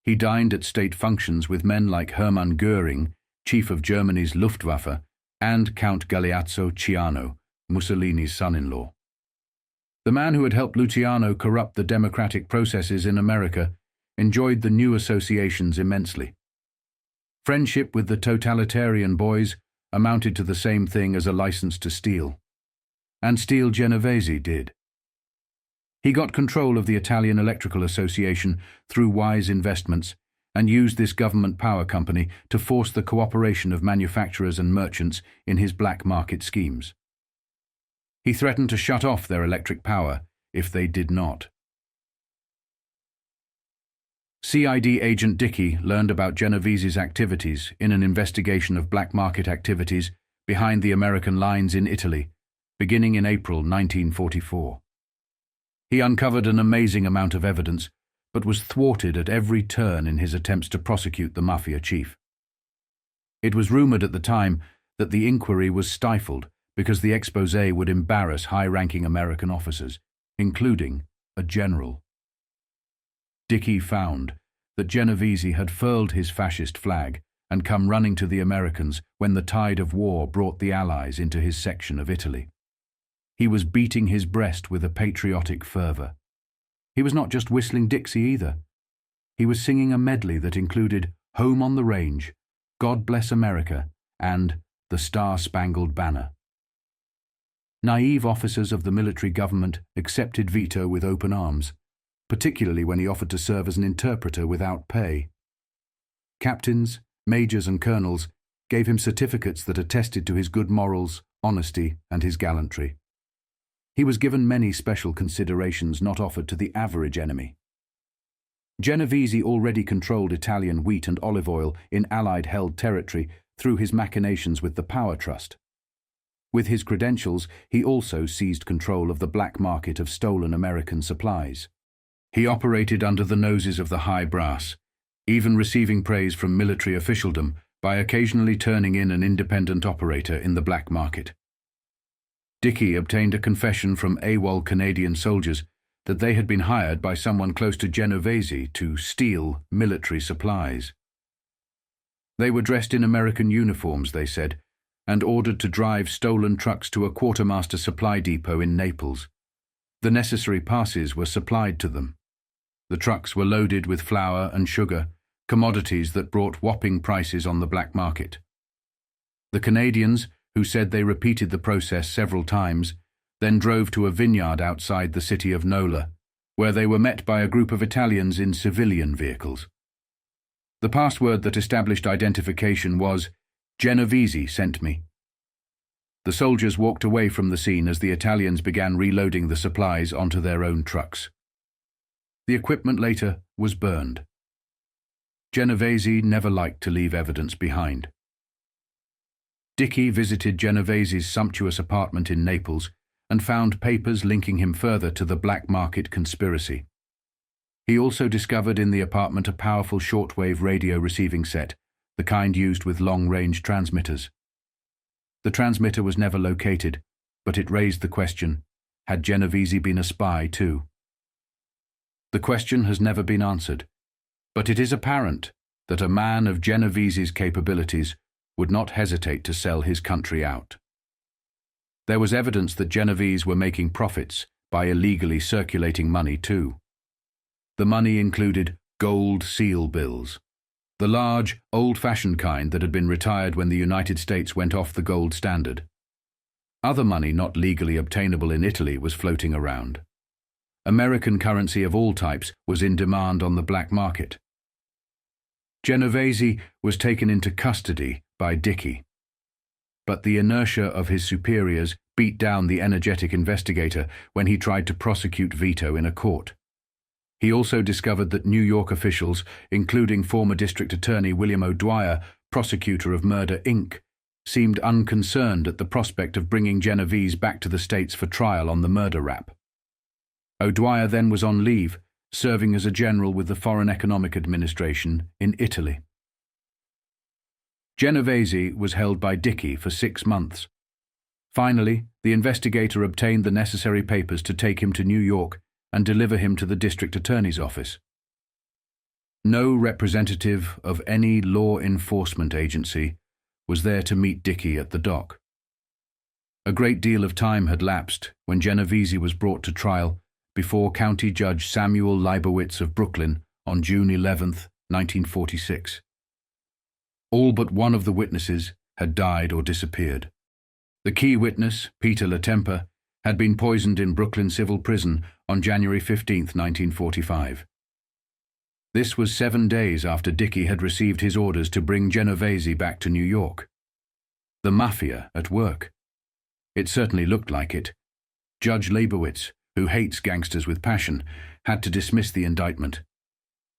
He dined at state functions with men like Hermann Göring, chief of Germany's Luftwaffe, and Count Galeazzo Ciano, Mussolini's son-in-law. The man who had helped Luciano corrupt the democratic processes in America enjoyed the new associations immensely. Friendship with the totalitarian boys amounted to the same thing as a license to steal. And steal Genovese did. He got control of the Italian Electrical Association through wise investments and used this government power company to force the cooperation of manufacturers and merchants in his black market schemes. He threatened to shut off their electric power if they did not. CID agent Dickey learned about Genovese's activities in an investigation of black market activities behind the American lines in Italy, beginning in April 1944. He uncovered an amazing amount of evidence, but was thwarted at every turn in his attempts to prosecute the Mafia chief. It was rumored at the time that the inquiry was stifled because the exposé would embarrass high-ranking American officers, including a general. Dickey found that Genovese had furled his fascist flag and come running to the Americans when the tide of war brought the Allies into his section of Italy. He was beating his breast with a patriotic fervour. He was not just whistling Dixie either. He was singing a medley that included Home on the Range, God Bless America, and The Star-Spangled Banner. Naive officers of the military government accepted Vito with open arms, particularly when he offered to serve as an interpreter without pay. Captains, majors and colonels gave him certificates that attested to his good morals, honesty, and his gallantry. He was given many special considerations not offered to the average enemy. Genovese already controlled Italian wheat and olive oil in Allied-held territory through his machinations with the Power Trust. With his credentials, he also seized control of the black market of stolen American supplies. He operated under the noses of the high brass, even receiving praise from military officialdom by occasionally turning in an independent operator in the black market. Dickey obtained a confession from AWOL Canadian soldiers that they had been hired by someone close to Genovese to steal military supplies. They were dressed in American uniforms, they said, and ordered to drive stolen trucks to a quartermaster supply depot in Naples. The necessary passes were supplied to them. The trucks were loaded with flour and sugar, commodities that brought whopping prices on the black market. The Canadians, who said they repeated the process several times, then drove to a vineyard outside the city of Nola, where they were met by a group of Italians in civilian vehicles. The password that established identification was, "Genovese sent me." The soldiers walked away from the scene as the Italians began reloading the supplies onto their own trucks. The equipment later was burned. Genovese never liked to leave evidence behind. Dickey visited Genovese's sumptuous apartment in Naples and found papers linking him further to the black market conspiracy. He also discovered in the apartment a powerful shortwave radio receiving set, the kind used with long-range transmitters. The transmitter was never located, but it raised the question, had Genovese been a spy too? The question has never been answered, but it is apparent that a man of Genovese's capabilities would not hesitate to sell his country out. There was evidence that Genovese were making profits by illegally circulating money too. The money included gold seal bills, the large, old-fashioned kind that had been retired when the United States went off the gold standard. Other money not legally obtainable in Italy was floating around. American currency of all types was in demand on the black market. Genovese was taken into custody by Dickey, but the inertia of his superiors beat down the energetic investigator when he tried to prosecute Vito in a court. He also discovered that New York officials, including former District Attorney William O'Dwyer, prosecutor of Murder, Inc., seemed unconcerned at the prospect of bringing Genovese back to the States for trial on the murder rap. O'Dwyer then was on leave, serving as a general with the Foreign Economic Administration in Italy. Genovese was held by Dickey for 6 months. Finally, the investigator obtained the necessary papers to take him to New York and deliver him to the district attorney's office. No representative of any law enforcement agency was there to meet Dickey at the dock. A great deal of time had lapsed when Genovese was brought to trial before County Judge Samuel Leibowitz of Brooklyn on June 11, 1946. All but one of the witnesses had died or disappeared. The key witness, Peter Latempa, had been poisoned in Brooklyn Civil Prison on January 15, 1945. This was 7 days after Dickey had received his orders to bring Genovese back to New York. The Mafia at work. It certainly looked like it. Judge Leibowitz, who hates gangsters with passion, had to dismiss the indictment.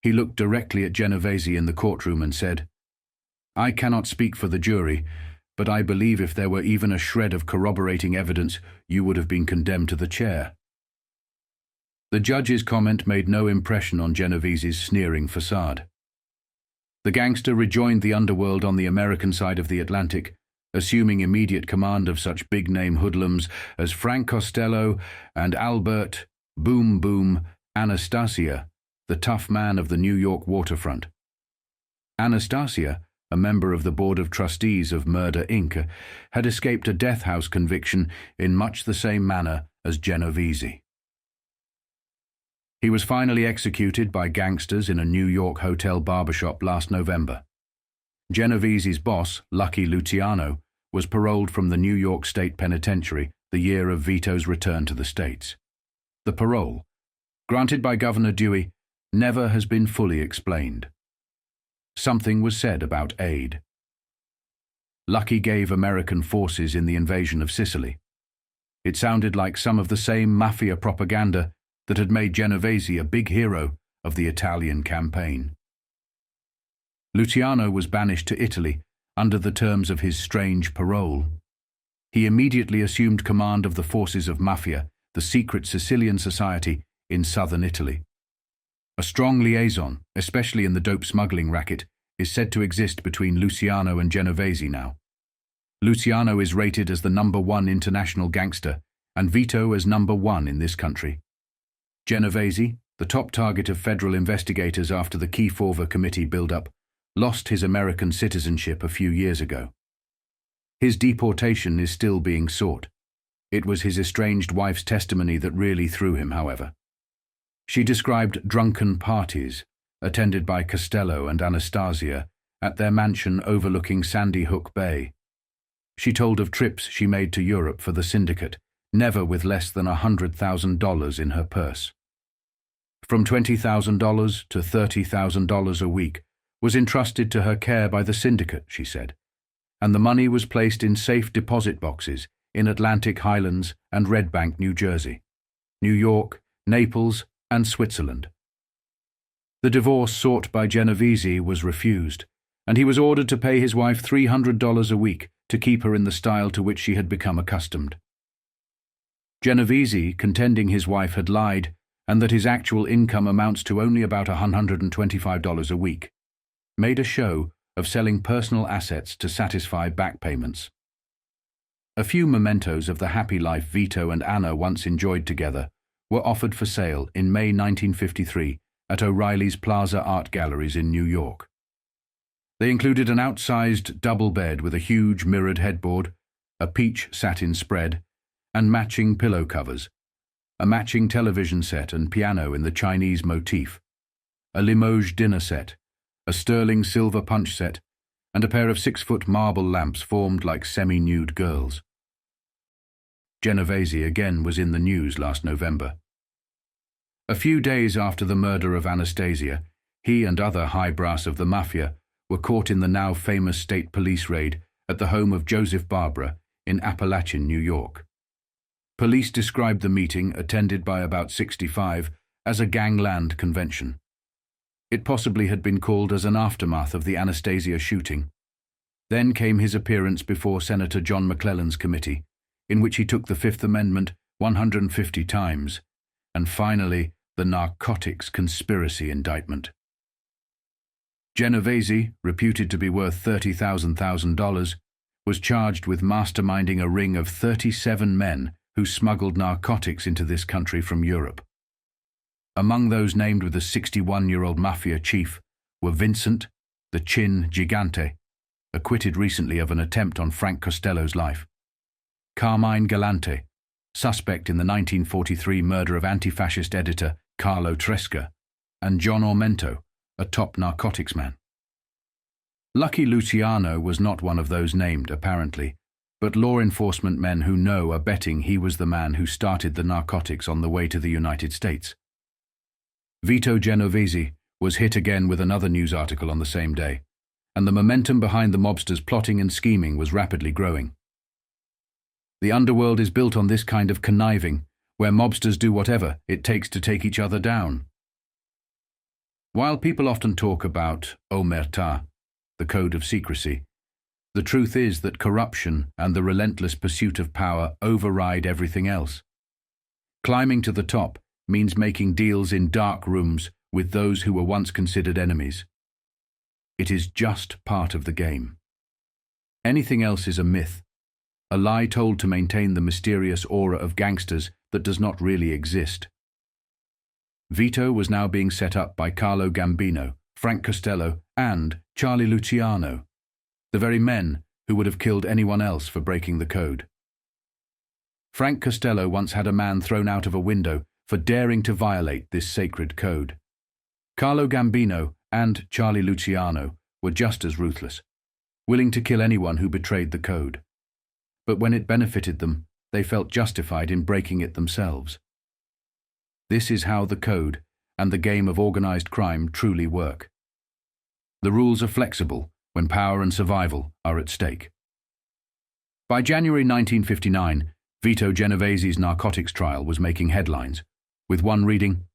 He looked directly at Genovese in the courtroom and said, "I cannot speak for the jury, but I believe if there were even a shred of corroborating evidence, you would have been condemned to the chair." The judge's comment made no impression on Genovese's sneering facade. The gangster rejoined the underworld on the American side of the Atlantic assuming immediate command of such big-name hoodlums as Frank Costello and Albert Boom Boom Anastasia, the tough man of the New York waterfront. Anastasia, a member of the Board of Trustees of Murder, Inc., had escaped a death house conviction in much the same manner as Genovese. He was finally executed by gangsters in a New York hotel barbershop last November. Genovese's boss, Lucky Luciano, was paroled from the New York State Penitentiary the year of Vito's return to the States. The parole, granted by Governor Dewey, never has been fully explained. Something was said about aid. Lucky gave American forces in the invasion of Sicily. It sounded like some of the same Mafia propaganda that had made Genovese a big hero of the Italian campaign. Luciano was banished to Italy under the terms of his strange parole. He immediately assumed command of the forces of Mafia, the secret Sicilian society in southern Italy. A strong liaison, especially in the dope smuggling racket, is said to exist between Luciano and Genovese now. Luciano is rated as the #1 international gangster, and Vito as #1 in this country. Genovese, the top target of federal investigators after the Kefauver Committee build-up, lost his American citizenship a few years ago. His deportation is still being sought. It was his estranged wife's testimony that really threw him, however. She described drunken parties, attended by Costello and Anastasia, at their mansion overlooking Sandy Hook Bay. She told of trips she made to Europe for the syndicate, never with less than $100,000 in her purse. From $20,000 to $30,000 a week was entrusted to her care by the syndicate, she said, and the money was placed in safe deposit boxes in Atlantic Highlands and Red Bank, New Jersey, New York, Naples, and Switzerland. The divorce sought by Genovese was refused, and he was ordered to pay his wife $300 a week to keep her in the style to which she had become accustomed. Genovese, contending his wife had lied and that his actual income amounts to only about $125 a week, made a show of selling personal assets to satisfy back payments. A few mementos of the happy life Vito and Anna once enjoyed together were offered for sale in May 1953 at O'Reilly's Plaza Art Galleries in New York. They included an outsized double bed with a huge mirrored headboard, a peach satin spread, and matching pillow covers, a matching television set and piano in the Chinese motif, a Limoges dinner set, a sterling silver punch set, and a pair of 6-foot marble lamps formed like semi-nude girls. Genovese again was in the news last November. A few days after the murder of Anastasia, he and other high brass of the Mafia were caught in the now famous state police raid at the home of Joseph Barbara in Appalachin, New York. Police described the meeting, attended by about 65, as a gangland convention. It possibly had been called as an aftermath of the Anastasia shooting. Then came his appearance before Senator John McClellan's committee, in which he took the Fifth Amendment 150 times, and finally the narcotics conspiracy indictment. Genovese, reputed to be worth $30,000, was charged with masterminding a ring of 37 men who smuggled narcotics into this country from Europe. Among those named with the 61-year-old Mafia chief were Vincent, the Chin Gigante, acquitted recently of an attempt on Frank Costello's life; Carmine Galante, suspect in the 1943 murder of anti-fascist editor Carlo Tresca; and John Ormento, a top narcotics man. Lucky Luciano was not one of those named, apparently, but law enforcement men who know are betting he was the man who started the narcotics on the way to the United States. Vito Genovese was hit again with another news article on the same day, and the momentum behind the mobsters' plotting and scheming was rapidly growing. The underworld is built on this kind of conniving, where mobsters do whatever it takes to take each other down. While people often talk about omertà, the code of secrecy, the truth is that corruption and the relentless pursuit of power override everything else. Climbing to the top means making deals in dark rooms with those who were once considered enemies. It is just part of the game. Anything else is a myth, a lie told to maintain the mysterious aura of gangsters that does not really exist. Vito was now being set up by Carlo Gambino, Frank Costello, and Charlie Luciano, the very men who would have killed anyone else for breaking the code. Frank Costello once had a man thrown out of a window for daring to violate this sacred code. Carlo Gambino and Charlie Luciano were just as ruthless, willing to kill anyone who betrayed the code. But when it benefited them, they felt justified in breaking it themselves. This is how the code and the game of organized crime truly work. The rules are flexible when power and survival are at stake. By January 1959, Vito Genovese's narcotics trial was making headlines, with one reading,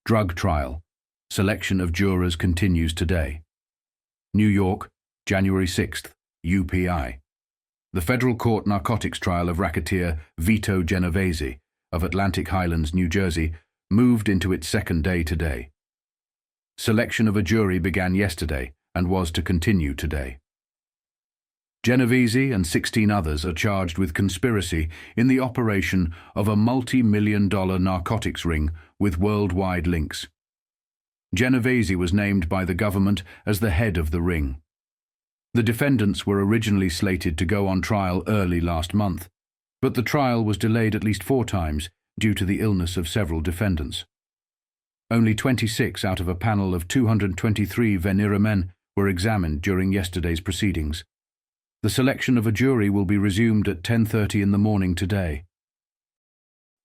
"Drug Trial. Selection of jurors continues today." New York, January 6th, UPI. The federal court narcotics trial of racketeer Vito Genovese of Atlantic Highlands, New Jersey, moved into its second day today. Selection of a jury began yesterday and was to continue today. Genovese and 16 others are charged with conspiracy in the operation of a multi-million-dollar narcotics ring with worldwide links. Genovese was named by the government as the head of the ring. The defendants were originally slated to go on trial early last month, but the trial was delayed at least 4 times due to the illness of several defendants. Only 26 out of a panel of 223 Venera men were examined during yesterday's proceedings. The selection of a jury will be resumed at 10:30 in the morning today.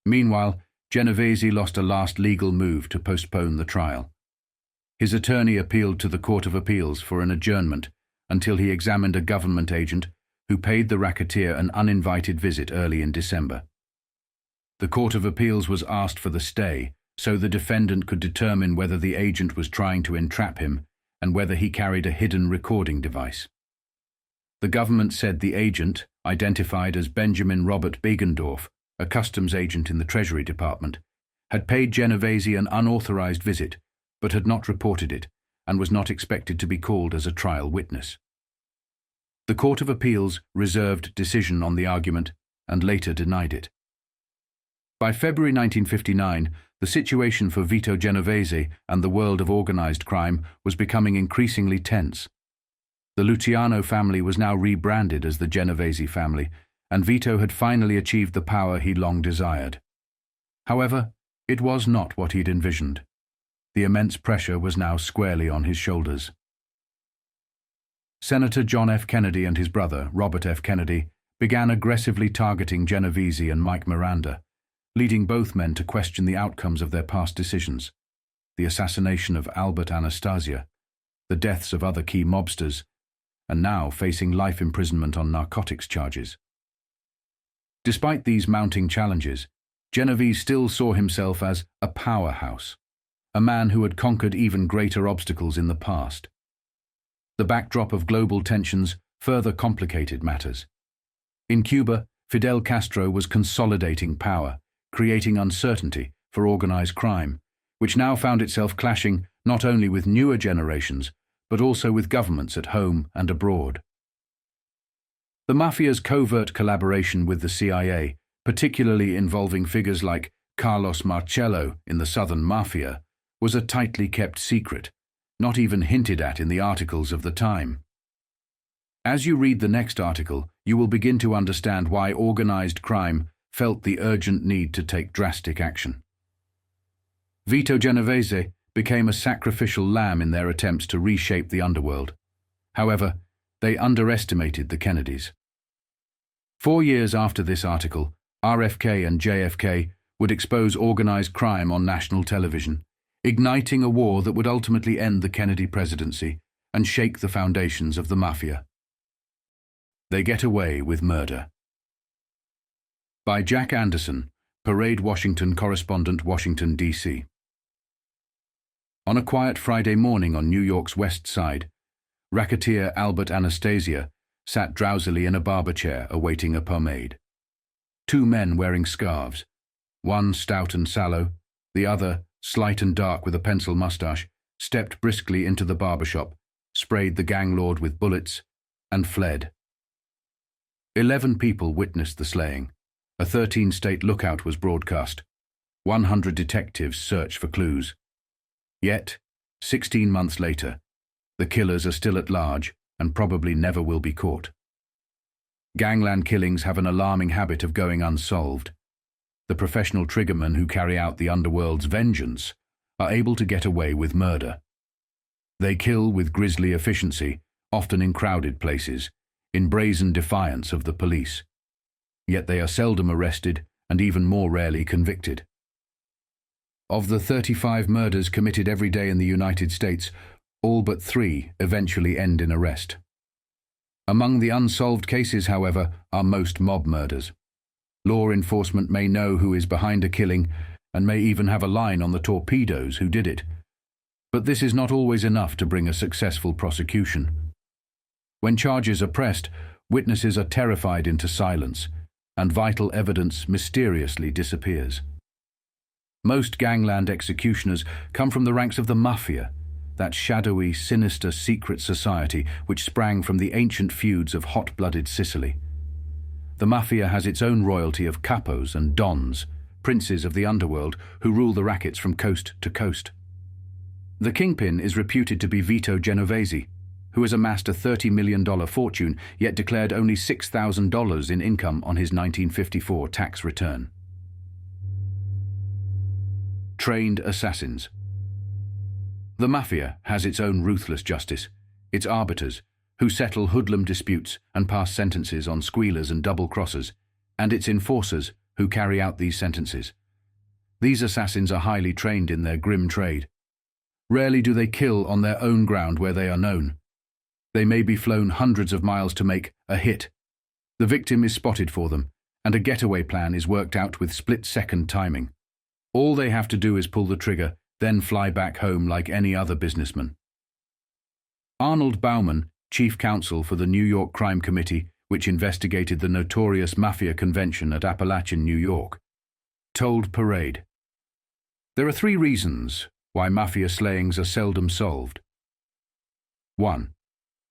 Meanwhile, Genovese lost a last legal move to postpone the trial. His attorney appealed to the Court of Appeals for an adjournment until he examined a government agent who paid the racketeer an uninvited visit early in December. The Court of Appeals was asked for the stay so the defendant could determine whether the agent was trying to entrap him and whether he carried a hidden recording device. The government said the agent, identified as Benjamin Robert Begendorf, a customs agent in the Treasury Department, had paid Genovese an unauthorized visit, but had not reported it, and was not expected to be called as a trial witness. The Court of Appeals reserved decision on the argument and later denied it. By February 1959, the situation for Vito Genovese and the world of organized crime was becoming increasingly tense. The Luciano family was now rebranded as the Genovese family, and Vito had finally achieved the power he long desired. However, it was not what he'd envisioned. The immense pressure was now squarely on his shoulders. Senator John F. Kennedy and his brother, Robert F. Kennedy, began aggressively targeting Genovese and Mike Miranda, leading both men to question the outcomes of their past decisions: the assassination of Anastasia, the deaths of other key mobsters, and now facing life imprisonment on narcotics charges. Despite these mounting challenges, Genovese still saw himself as a powerhouse, a man who had conquered even greater obstacles in the past. The backdrop of global tensions further complicated matters. In Cuba, Fidel Castro was consolidating power, creating uncertainty for organized crime, which now found itself clashing not only with newer generations, but also with governments at home and abroad. The Mafia's covert collaboration with the CIA, particularly involving figures like Carlos Marcello in the Southern Mafia, was a tightly kept secret, not even hinted at in the articles of the time. As you read the next article, you will begin to understand why organized crime felt the urgent need to take drastic action. Vito Genovese became a sacrificial lamb in their attempts to reshape the underworld. However, they underestimated the Kennedys. 4 years after this article, RFK and JFK would expose organized crime on national television, igniting a war that would ultimately end the Kennedy presidency and shake the foundations of the Mafia. They Get Away with Murder. By Jack Anderson, Parade Washington correspondent, Washington, D.C. On a quiet Friday morning on New York's West Side, racketeer Anastasia sat drowsily in a barber chair awaiting a pomade. 2 men wearing scarves, one stout and sallow, the other slight and dark with a pencil mustache, stepped briskly into the barber shop, sprayed the gang lord with bullets, and fled. 11 people witnessed the slaying. A 13-state lookout was broadcast. 100 detectives search for clues. Yet, 16 months later, the killers are still at large and probably never will be caught. Gangland killings have an alarming habit of going unsolved. The professional triggermen who carry out the underworld's vengeance are able to get away with murder. They kill with grisly efficiency, often in crowded places, in brazen defiance of the police. Yet they are seldom arrested and even more rarely convicted. Of the 35 murders committed every day in the United States, all but 3 eventually end in arrest. Among the unsolved cases, however, are most mob murders. Law enforcement may know who is behind a killing and may even have a line on the torpedoes who did it. But this is not always enough to bring a successful prosecution. When charges are pressed, witnesses are terrified into silence, and vital evidence mysteriously disappears. Most gangland executioners come from the ranks of the Mafia, that shadowy, sinister secret society which sprang from the ancient feuds of hot-blooded Sicily. The Mafia has its own royalty of capos and dons, princes of the underworld who rule the rackets from coast to coast. The kingpin is reputed to be Vito Genovese, who has amassed a $30 million fortune yet declared only $6,000 in income on his 1954 tax return. Trained assassins. The Mafia has its own ruthless justice, its arbiters, who settle hoodlum disputes and pass sentences on squealers and double-crossers, and its enforcers, who carry out these sentences. These assassins are highly trained in their grim trade. Rarely do they kill on their own ground where they are known. They may be flown hundreds of miles to make a hit. The victim is spotted for them, and a getaway plan is worked out with split-second timing. All they have to do is pull the trigger, then fly back home like any other businessman. Arnold Baumann, chief counsel for the New York Crime Committee, which investigated the notorious Mafia convention at Appalachin, New York, told Parade, "There are 3 reasons why Mafia slayings are seldom solved. 1.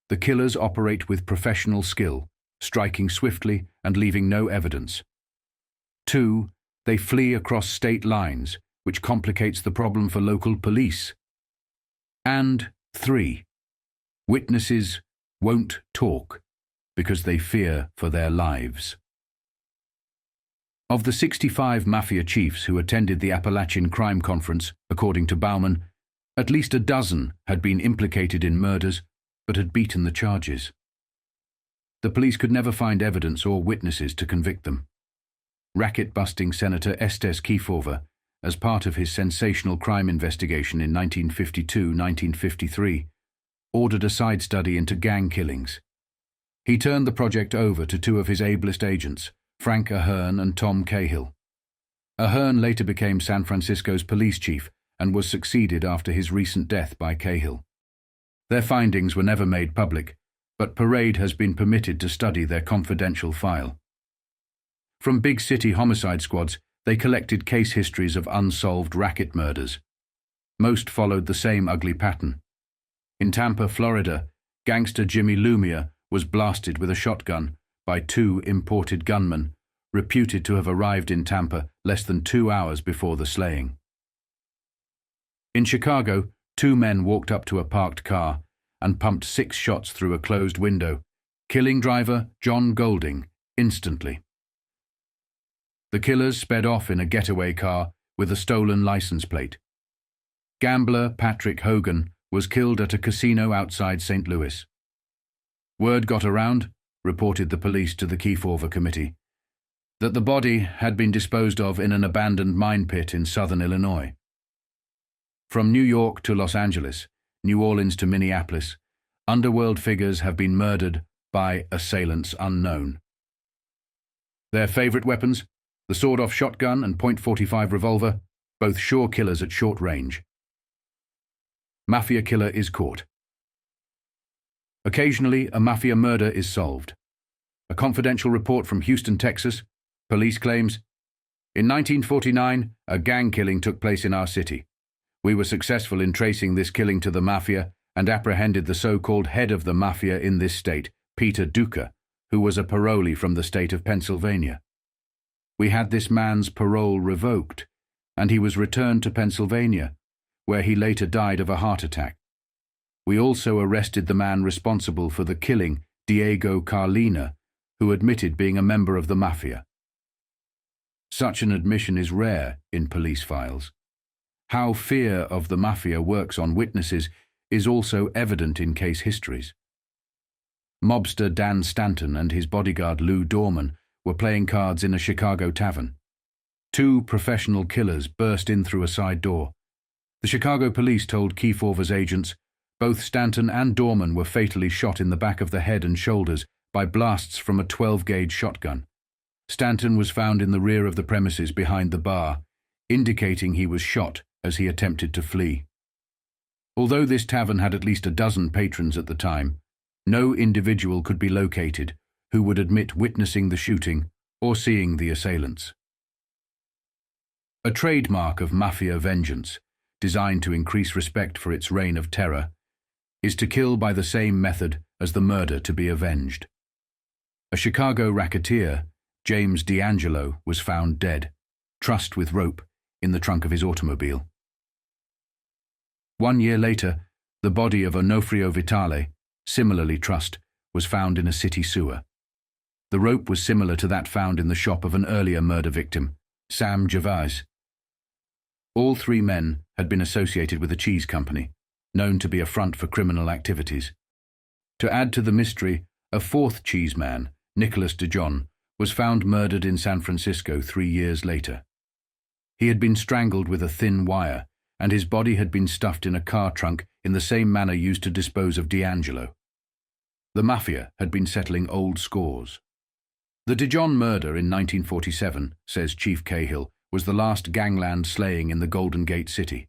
The killers operate with professional skill, striking swiftly and leaving no evidence. 2. They flee across state lines, which complicates the problem for local police. And 3. Witnesses won't talk because they fear for their lives." Of the 65 Mafia chiefs who attended the Appalachin Crime Conference, according to Baumann, at least a dozen had been implicated in murders but had beaten the charges. The police could never find evidence or witnesses to convict them. Racket-busting Senator Estes Kefauver, as part of his sensational crime investigation in 1952-1953, ordered a side study into gang killings. He turned the project over to 2 of his ablest agents, Frank Ahern and Tom Cahill. Ahern later became San Francisco's police chief and was succeeded after his recent death by Cahill. Their findings were never made public, but Parade has been permitted to study their confidential file. From big city homicide squads, they collected case histories of unsolved racket murders. Most followed the same ugly pattern. In Tampa, Florida, gangster Jimmy Lumia was blasted with a shotgun by 2 imported gunmen, reputed to have arrived in Tampa less than 2 hours before the slaying. In Chicago, 2 men walked up to a parked car and pumped 6 shots through a closed window, killing driver John Golding instantly. The killers sped off in a getaway car with a stolen license plate. Gambler Patrick Hogan was killed at a casino outside St. Louis. Word got around, reported the police to the Kefauver Committee, that the body had been disposed of in an abandoned mine pit in southern Illinois. From New York to Los Angeles, New Orleans to Minneapolis, underworld figures have been murdered by assailants unknown. Their favorite weapons? The sawed-off shotgun and .45 revolver, both sure killers at short range. Mafia killer is caught. Occasionally, a Mafia murder is solved. A confidential report from Houston, Texas, police claims, "In 1949, a gang killing took place in our city. We were successful in tracing this killing to the Mafia and apprehended the so-called head of the Mafia in this state, Peter Duca, who was a parolee from the state of Pennsylvania. We had this man's parole revoked, and he was returned to Pennsylvania, where he later died of a heart attack. We also arrested the man responsible for the killing, Diego Carlina, who admitted being a member of the Mafia. Such an admission is rare in police files. How fear of the Mafia works on witnesses is also evident in case histories. Mobster Dan Stanton and his bodyguard Lou Dorman were playing cards in a Chicago tavern. Two professional killers burst in through a side door. The Chicago police told Kefauver's agents both Stanton and Dorman were fatally shot in the back of the head and shoulders by blasts from a 12-gauge shotgun. Stanton was found in the rear of the premises behind the bar, indicating he was shot as he attempted to flee. Although this tavern had at least a dozen patrons at the time, no individual could be located who would admit witnessing the shooting or seeing the assailants. A trademark of Mafia vengeance, designed to increase respect for its reign of terror, is to kill by the same method as the murder to be avenged. A Chicago racketeer, James D'Angelo, was found dead, trussed with rope, in the trunk of his automobile. 1 year later, the body of Onofrio Vitale, similarly trussed, was found in a city sewer. The rope was similar to that found in the shop of an earlier murder victim, Sam Gervais. All three men had been associated with a cheese company, known to be a front for criminal activities. To add to the mystery, a fourth cheese man, Nicholas DeJohn, was found murdered in San Francisco 3 years later. He had been strangled with a thin wire, and his body had been stuffed in a car trunk in the same manner used to dispose of D'Angelo. The Mafia had been settling old scores. The DeJohn murder in 1947, says Chief Cahill, was the last gangland slaying in the Golden Gate City.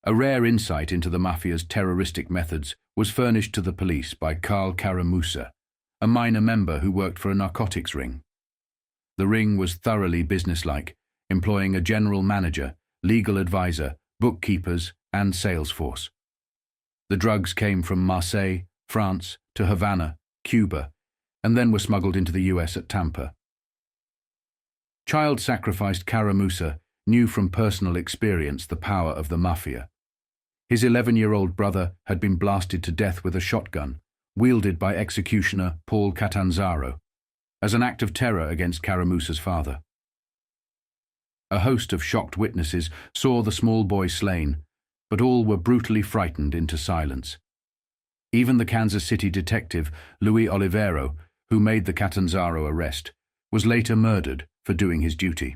A rare insight into the Mafia's terroristic methods was furnished to the police by Carl Caramusa, a minor member who worked for a narcotics ring. The ring was thoroughly businesslike, employing a general manager, legal advisor, bookkeepers, and sales force. The drugs came from Marseille, France, to Havana, Cuba, and then were smuggled into the US at Tampa. Child-sacrificed Caramusa knew from personal experience the power of the Mafia. His 11-year-old brother had been blasted to death with a shotgun, wielded by executioner Paul Catanzaro, as an act of terror against Caramusa's father. A host of shocked witnesses saw the small boy slain, but all were brutally frightened into silence. Even the Kansas City detective, Louis Olivero, who made the Catanzaro arrest, was later murdered for doing his duty.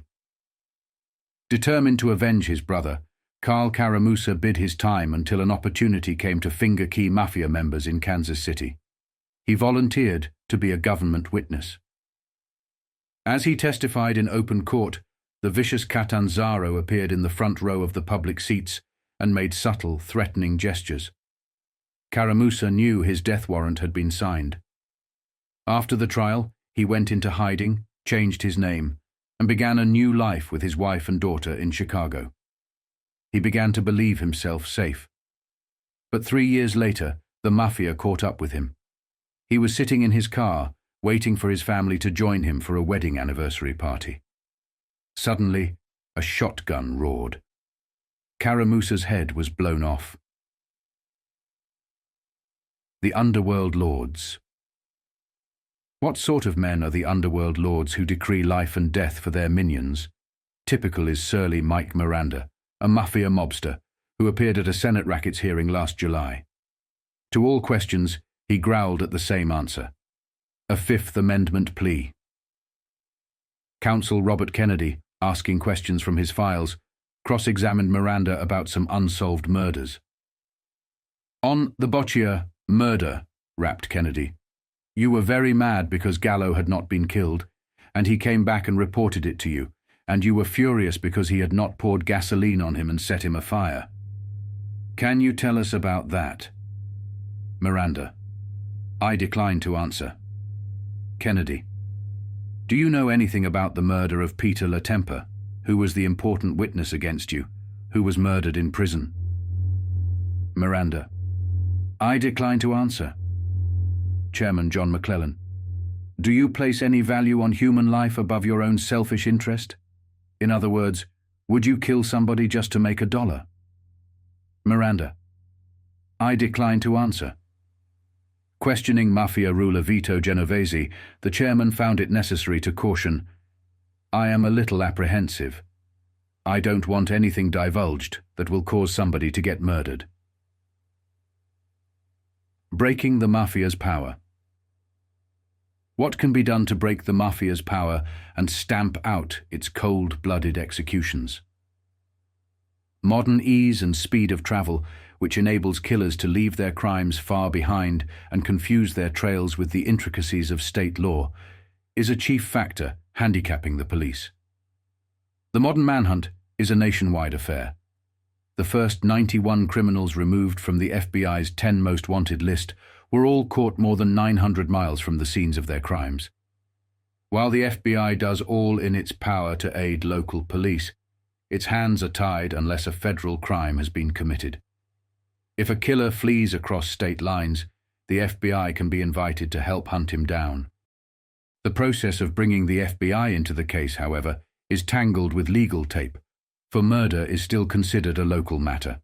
Determined to avenge his brother, Carl Caramusa bid his time until an opportunity came to finger key Mafia members in Kansas City. He volunteered to be a government witness. As he testified in open court, the vicious Catanzaro appeared in the front row of the public seats and made subtle, threatening gestures. Caramusa knew his death warrant had been signed. After the trial, he went into hiding, changed his name, and began a new life with his wife and daughter in Chicago. He began to believe himself safe. But 3 years later, the Mafia caught up with him. He was sitting in his car, waiting for his family to join him for a wedding anniversary party. Suddenly, a shotgun roared. Caramusa's head was blown off. The Underworld Lords. What sort of men are the Underworld Lords who decree life and death for their minions? Typical is surly Mike Miranda, a Mafia mobster who appeared at a Senate Rackets hearing last July. To all questions, he growled at the same answer: a Fifth Amendment plea. Counsel Robert Kennedy, asking questions from his files, cross-examined Miranda about some unsolved murders. On the Boccia murder, rapped Kennedy, you were very mad because Gallo had not been killed, and he came back and reported it to you, and you were furious because he had not poured gasoline on him and set him afire. Can you tell us about that? Miranda: I decline to answer. Kennedy: do you know anything about the murder of Peter LaTempa, who was the important witness against you, who was murdered in prison? Miranda: I decline to answer. Chairman John McClellan: Do you place any value on human life above your own selfish interest? In other words, would you kill somebody just to make $1? Miranda: I decline to answer. Questioning Mafia ruler Vito Genovese, the chairman found it necessary to caution, I am a little apprehensive. I don't want anything divulged that will cause somebody to get murdered. Breaking the Mafia's power. What can be done to break the Mafia's power and stamp out its cold-blooded executions? Modern ease and speed of travel, which enables killers to leave their crimes far behind and confuse their trails with the intricacies of state law, is a chief factor handicapping the police. The modern manhunt is a nationwide affair. The first 91 criminals removed from the FBI's 10 most wanted list were all caught more than 900 miles from the scenes of their crimes. While the FBI does all in its power to aid local police, its hands are tied unless a federal crime has been committed. If a killer flees across state lines, the FBI can be invited to help hunt him down. The process of bringing the FBI into the case, however, is tangled with legal tape, for murder is still considered a local matter.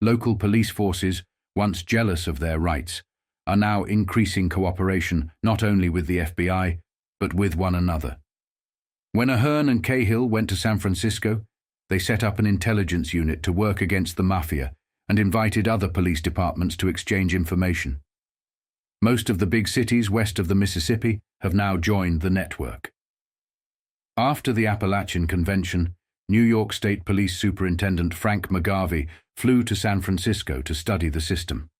Local police forces, once jealous of their rights, are now increasing cooperation not only with the FBI, but with one another. When Ahern and Cahill went to San Francisco, they set up an intelligence unit to work against the Mafia and invited other police departments to exchange information. Most of the big cities west of the Mississippi have now joined the network. After the Appalachin Convention, New York State Police Superintendent Frank McGarvey flew to San Francisco to study the system.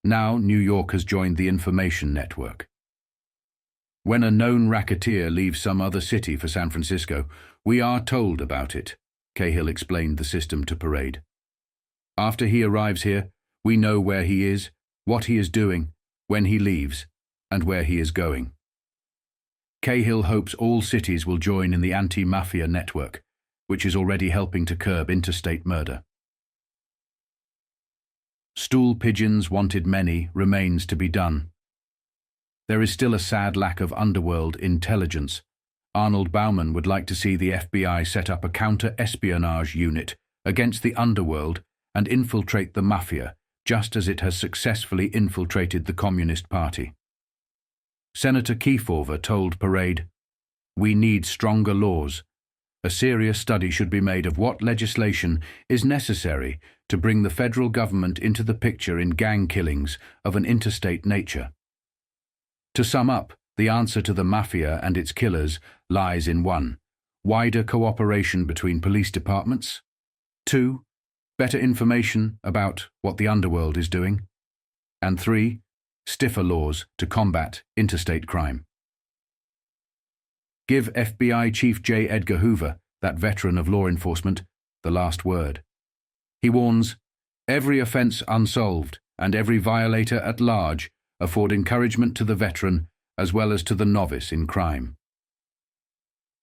Now New York has joined the information network. When a known racketeer leaves some other city for San Francisco, we are told about it, Cahill explained the system to Parade. After he arrives here, we know where he is, what he is doing, when he leaves, and where he is going. Cahill hopes all cities will join in the anti-mafia network, which is already helping to curb interstate murder. Stool pigeons wanted many remains to be done. There is still a sad lack of underworld intelligence. Arnold Baumann would like to see the FBI set up a counter-espionage unit against the underworld and infiltrate the Mafia, just as it has successfully infiltrated the Communist Party. Senator Kefauver told Parade, "We need stronger laws. A serious study should be made of what legislation is necessary to bring the federal government into the picture in gang killings of an interstate nature." To sum up, the answer to the Mafia and its killers lies in 1. Wider cooperation between police departments. 2. Better information about what the underworld is doing. And 3. Stiffer laws to combat interstate crime. Give FBI Chief J. Edgar Hoover, that veteran of law enforcement, the last word. He warns, "Every offense unsolved and every violator at large afford encouragement to the veteran as well as to the novice in crime."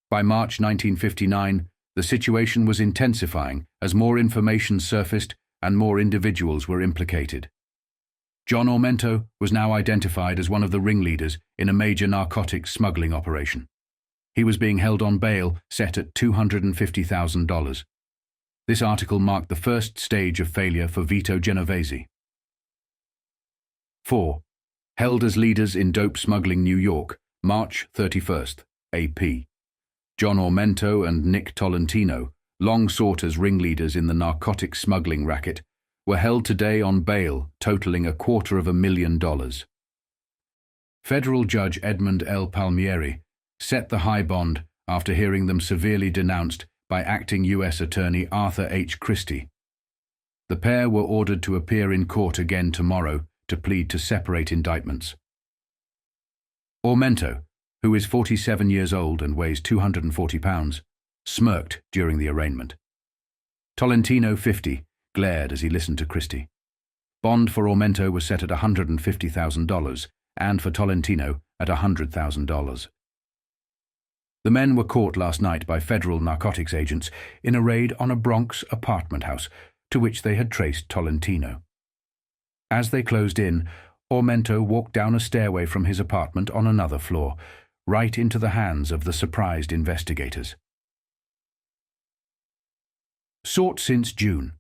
By March 1959, the situation was intensifying as more information surfaced and more individuals were implicated. John Ormento was now identified as one of the ringleaders in a major narcotics smuggling operation. He was being held on bail set at $250,000. This article marked the first stage of failure for Vito Genovese. 4. Held as leaders in dope smuggling New York, March 31st, AP. John Ormento and Nick Tolentino, long sought as ringleaders in the narcotics smuggling racket, were held today on bail totaling $250,000. Federal Judge Edmund L. Palmieri set the high bond after hearing them severely denounced by acting U.S. Attorney Arthur H. Christie. The pair were ordered to appear in court again tomorrow to plead to separate indictments. Ormento, who is 47 years old and weighs 240 pounds, smirked during the arraignment. Tolentino, 50, glared as he listened to Christie. Bond for Ormento was set at $150,000 and for Tolentino at $100,000. The men were caught last night by federal narcotics agents in a raid on a Bronx apartment house to which they had traced Tolentino. As they closed in, Ormento walked down a stairway from his apartment on another floor, right into the hands of the surprised investigators. Sought since June.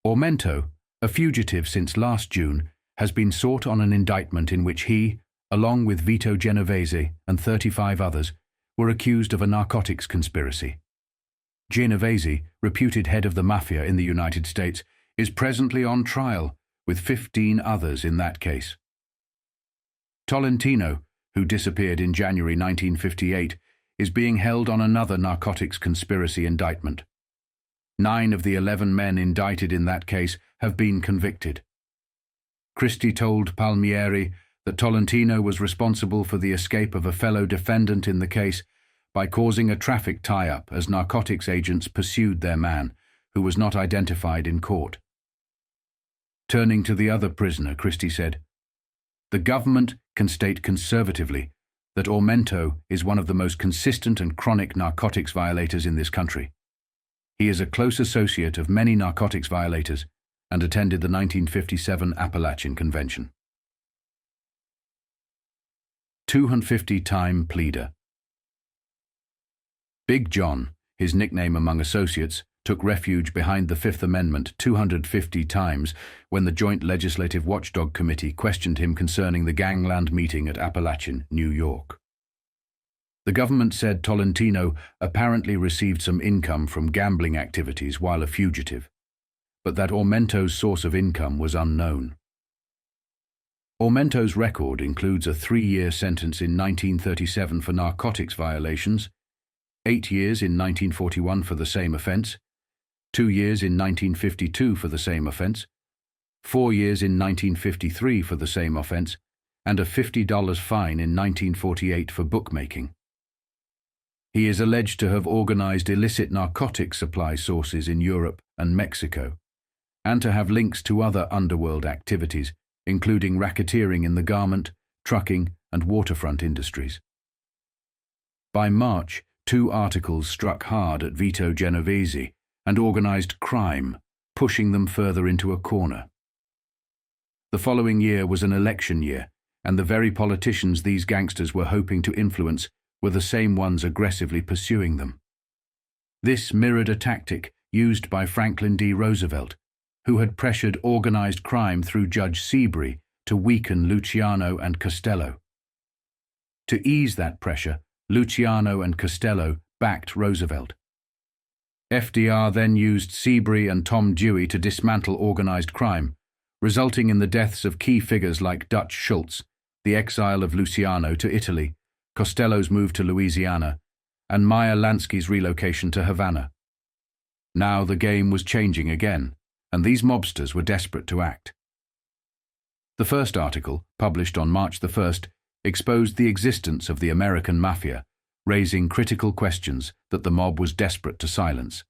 Ormento, a fugitive since last June, has been sought on an indictment in which he, along with Vito Genovese and 35 others, were accused of a narcotics conspiracy. Genovese, reputed head of the Mafia in the United States, is presently on trial, with 15 others in that case. Tolentino, who disappeared in January 1958, is being held on another narcotics conspiracy indictment. 9 of the 11 men indicted in that case have been convicted. Christie told Palmieri that Tolentino was responsible for the escape of a fellow defendant in the case by causing a traffic tie-up as narcotics agents pursued their man, who was not identified in court. Turning to the other prisoner, Christie said, "The government can state conservatively that Ormento is one of the most consistent and chronic narcotics violators in this country. He is a close associate of many narcotics violators and attended the 1957 Appalachin Convention." 250-time pleader. Big John, his nickname among associates, took refuge behind the Fifth Amendment 250 times when the Joint Legislative Watchdog Committee questioned him concerning the gangland meeting at Appalachin, New York. The government said Tolentino apparently received some income from gambling activities while a fugitive, but that Ormento's source of income was unknown. Ormento's record includes a 3-year sentence in 1937 for narcotics violations, 8 years in 1941 for the same offence, 2 years in 1952 for the same offence, 4 years in 1953 for the same offence, and a $50 fine in 1948 for bookmaking. He is alleged to have organized illicit narcotic supply sources in Europe and Mexico, and to have links to other underworld activities, including racketeering in the garment, trucking, and waterfront industries. By March, 2 articles struck hard at Vito Genovese and organized crime, pushing them further into a corner. The following year was an election year, and the very politicians these gangsters were hoping to influence were the same ones aggressively pursuing them. This mirrored a tactic used by Franklin D. Roosevelt, who had pressured organized crime through Judge Seabury to weaken Luciano and Costello. To ease that pressure, Luciano and Costello backed Roosevelt. FDR then used Seabury and Tom Dewey to dismantle organized crime, resulting in the deaths of key figures like Dutch Schultz, the exile of Luciano to Italy, Costello's move to Louisiana, and Meyer Lansky's relocation to Havana. Now the game was changing again, and these mobsters were desperate to act. The first article, published on March the 1st, exposed the existence of the American Mafia, raising critical questions that the mob was desperate to silence.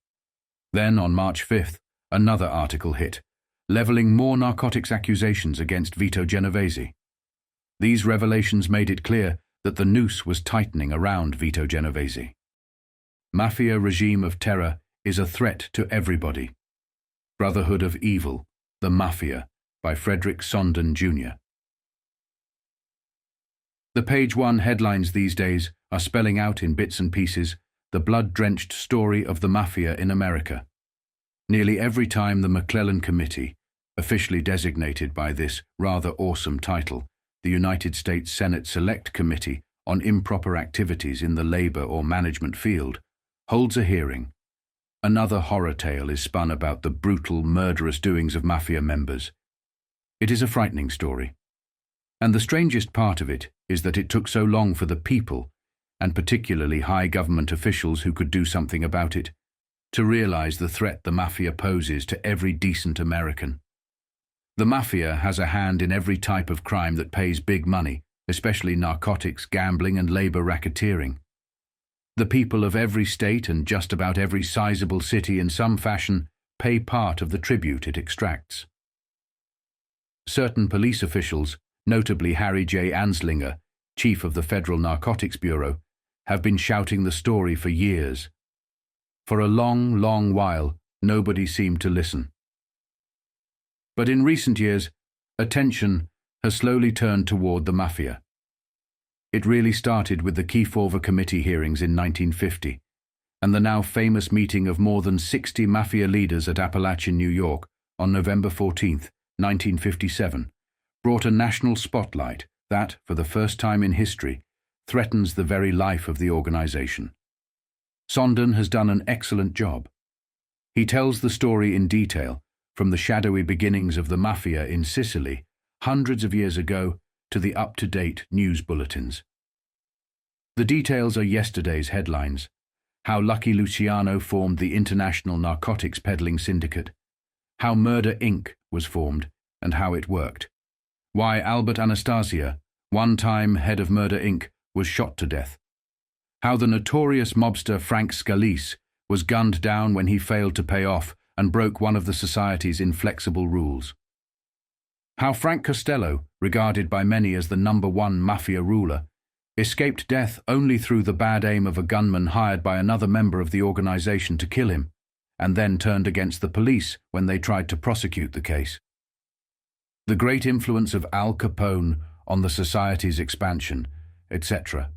Then, on March 5th, another article hit, leveling more narcotics accusations against Vito Genovese. These revelations made it clear that the noose was tightening around Vito Genovese. Mafia regime of terror is a threat to everybody. Brotherhood of Evil, The Mafia, by Frederick Sondon, Jr. The page 1 headlines these days are spelling out in bits and pieces the blood-drenched story of the Mafia in America. Nearly every time the McClellan Committee, officially designated by this rather awesome title, the United States Senate Select Committee on Improper Activities in the Labor or Management Field, holds a hearing, another horror tale is spun about the brutal, murderous doings of Mafia members. It is a frightening story. And the strangest part of it is that it took so long for the people, and particularly high government officials who could do something about it, to realize the threat the Mafia poses to every decent American. The Mafia has a hand in every type of crime that pays big money, especially narcotics, gambling, and labor racketeering. The people of every state and just about every sizable city in some fashion pay part of the tribute it extracts. Certain police officials, notably Harry J. Anslinger, chief of the Federal Narcotics Bureau, have been shouting the story for years. For a long, long while, nobody seemed to listen. But in recent years, attention has slowly turned toward the Mafia. It really started with the Kefauver Committee hearings in 1950, and the now famous meeting of more than 60 Mafia leaders at Appalachin, New York, on November 14, 1957, brought a national spotlight that, for the first time in history, threatens the very life of the organization. Sondern has done an excellent job. He tells the story in detail, from the shadowy beginnings of the Mafia in Sicily, hundreds of years ago, to the up-to-date news bulletins. The details are yesterday's headlines: how Lucky Luciano formed the international narcotics peddling syndicate, how Murder Inc. was formed and how it worked, why Albert Anastasia, one-time head of Murder Inc., was shot to death, how the notorious mobster Frank Costello was gunned down when he failed to pay off and broke one of the society's inflexible rules, how Frank Costello, regarded by many as the #1 Mafia ruler, escaped death only through the bad aim of a gunman hired by another member of the organization to kill him, and then turned against the police when they tried to prosecute the case. The great influence of Al Capone on the society's expansion, etc.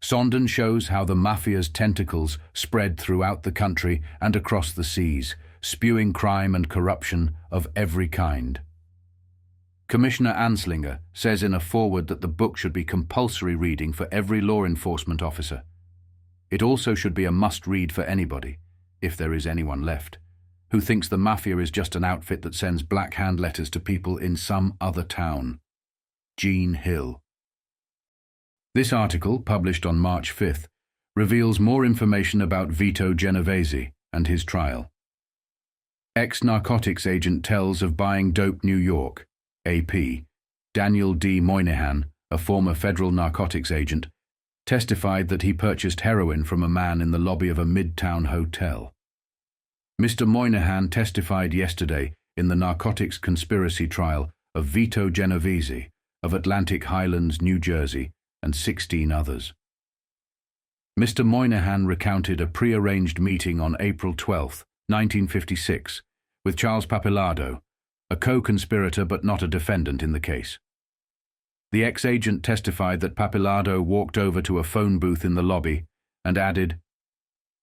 Sondern shows how the Mafia's tentacles spread throughout the country and across the seas, spewing crime and corruption of every kind. Commissioner Anslinger says in a foreword that the book should be compulsory reading for every law enforcement officer. It also should be a must-read for anybody, if there is anyone left, who thinks the Mafia is just an outfit that sends black hand letters to people in some other town. Gene Hill. This article, published on March 5th, reveals more information about Vito Genovese and his trial. Ex-narcotics agent tells of buying dope New York. AP. Daniel D. Moynihan, a former federal narcotics agent, testified that he purchased heroin from a man in the lobby of a midtown hotel. Mr. Moynihan testified yesterday in the narcotics conspiracy trial of Vito Genovese of Atlantic Highlands, New Jersey, and 16 others. Mr. Moynihan recounted a pre-arranged meeting on April 12, 1956, with Charles Pappalardo, a co-conspirator but not a defendant in the case. The ex-agent testified that Pappalardo walked over to a phone booth in the lobby and added,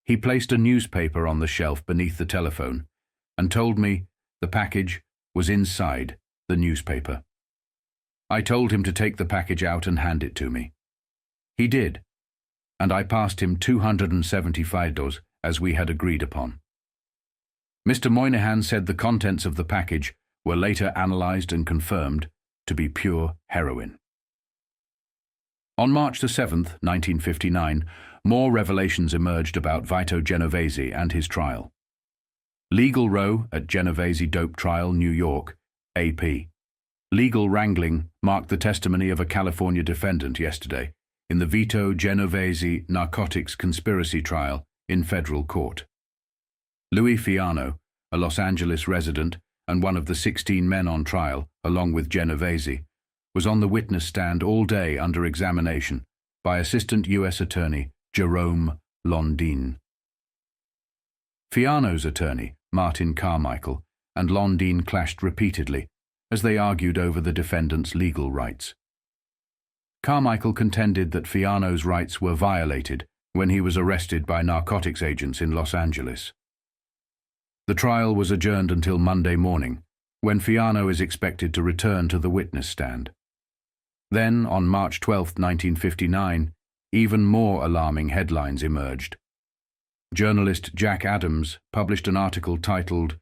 "He placed a newspaper on the shelf beneath the telephone and told me the package was inside the newspaper. I told him to take the package out and hand it to me. He did, and I passed him 275 as we had agreed upon." Mr. Moynihan said the contents of the package were later analyzed and confirmed to be pure heroin. On March 7, 1959, more revelations emerged about Vito Genovese and his trial. Legal row at Genovese Dope Trial, New York, AP. Legal wrangling marked the testimony of a California defendant yesterday in the Vito Genovese narcotics conspiracy trial in federal court. Louis Fiano, a Los Angeles resident and one of the 16 men on trial, along with Genovese, was on the witness stand all day under examination by Assistant U.S. Attorney Jerome Londine. Fiano's attorney, Martin Carmichael, and Londine clashed repeatedly as they argued over the defendant's legal rights. Carmichael contended that Fiano's rights were violated when he was arrested by narcotics agents in Los Angeles. The trial was adjourned until Monday morning, when Fiano is expected to return to the witness stand. Then, on March 12, 1959, even more alarming headlines emerged. Journalist Jack Adams published an article titled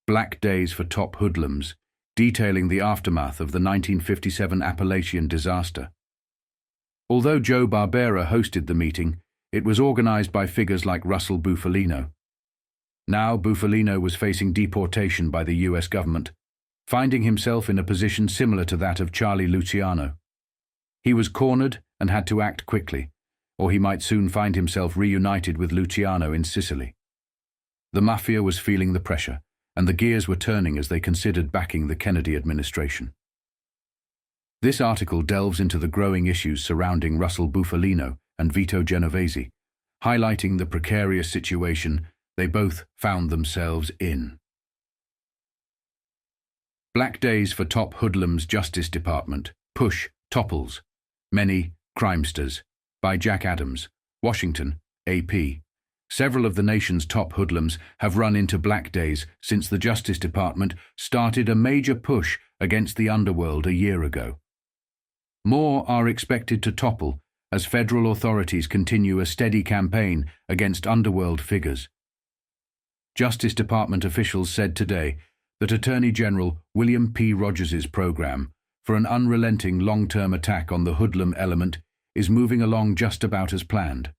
"Black Days for Top Hoodlums," detailing the aftermath of the 1957 Appalachin disaster. Although Joe Barbera hosted the meeting, it was organized by figures like Russell Bufalino. Now Bufalino was facing deportation by the U.S. government, finding himself in a position similar to that of Charlie Luciano. He was cornered and had to act quickly, or he might soon find himself reunited with Luciano in Sicily. The Mafia was feeling the pressure, and the gears were turning as they considered backing the Kennedy administration. This article delves into the growing issues surrounding Russell Bufalino and Vito Genovese, highlighting the precarious situation they both found themselves in. Black days for top hoodlums. Justice Department. Push, topples. Many crimesters. By Jack Adams. Washington, AP. Several of the nation's top hoodlums have run into black days since the Justice Department started a major push against the underworld a year ago. More are expected to topple as federal authorities continue a steady campaign against underworld figures. Justice Department officials said today that Attorney General William P. Rogers's program for an unrelenting long-term attack on the hoodlum element is moving along just about as planned.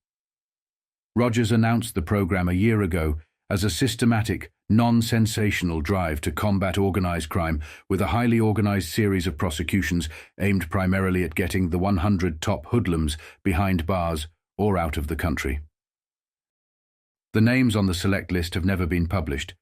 Rogers announced the program a year ago as a systematic, non-sensational drive to combat organized crime with a highly organized series of prosecutions aimed primarily at getting the 100 top hoodlums behind bars or out of the country. The names on the select list have never been published,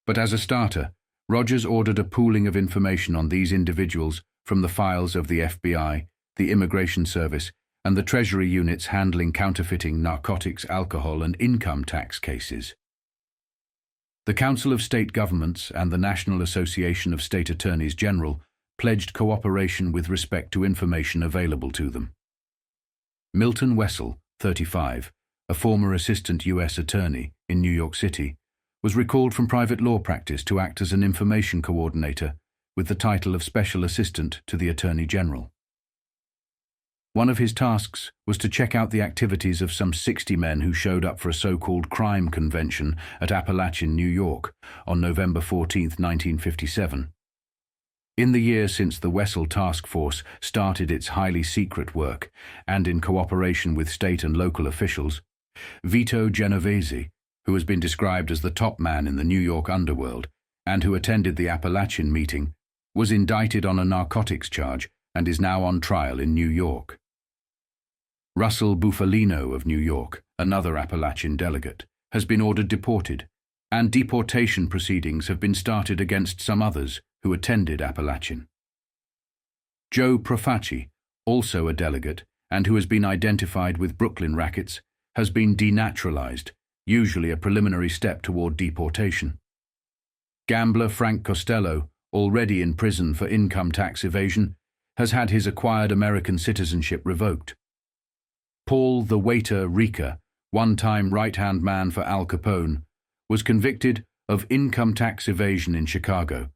but as a starter, Rogers ordered a pooling of information on these individuals from the files of the FBI, the Immigration Service, and the Treasury units handling counterfeiting, narcotics, alcohol, and income tax cases. The Council of State Governments and the National Association of State Attorneys General pledged cooperation with respect to information available to them. Milton Wessel, 35, a former assistant U.S. attorney in New York City, was recalled from private law practice to act as an information coordinator with the title of Special Assistant to the Attorney General. One of his tasks was to check out the activities of some 60 men who showed up for a so-called crime convention at Appalachin, New York, on November 14, 1957. In the year since the Wessel Task Force started its highly secret work, and in cooperation with state and local officials, Vito Genovese, who has been described as the top man in the New York underworld, and who attended the Appalachin meeting, was indicted on a narcotics charge and is now on trial in New York. Russell Bufalino of New York, another Appalachin delegate, has been ordered deported, and deportation proceedings have been started against some others who attended Appalachin. Joe Profaci, also a delegate, and who has been identified with Brooklyn Rackets, has been denaturalized, usually a preliminary step toward deportation. Gambler Frank Costello, already in prison for income tax evasion, has had his acquired American citizenship revoked. Paul the Waiter Ricca, one-time right-hand man for Al Capone, was convicted of income tax evasion in Chicago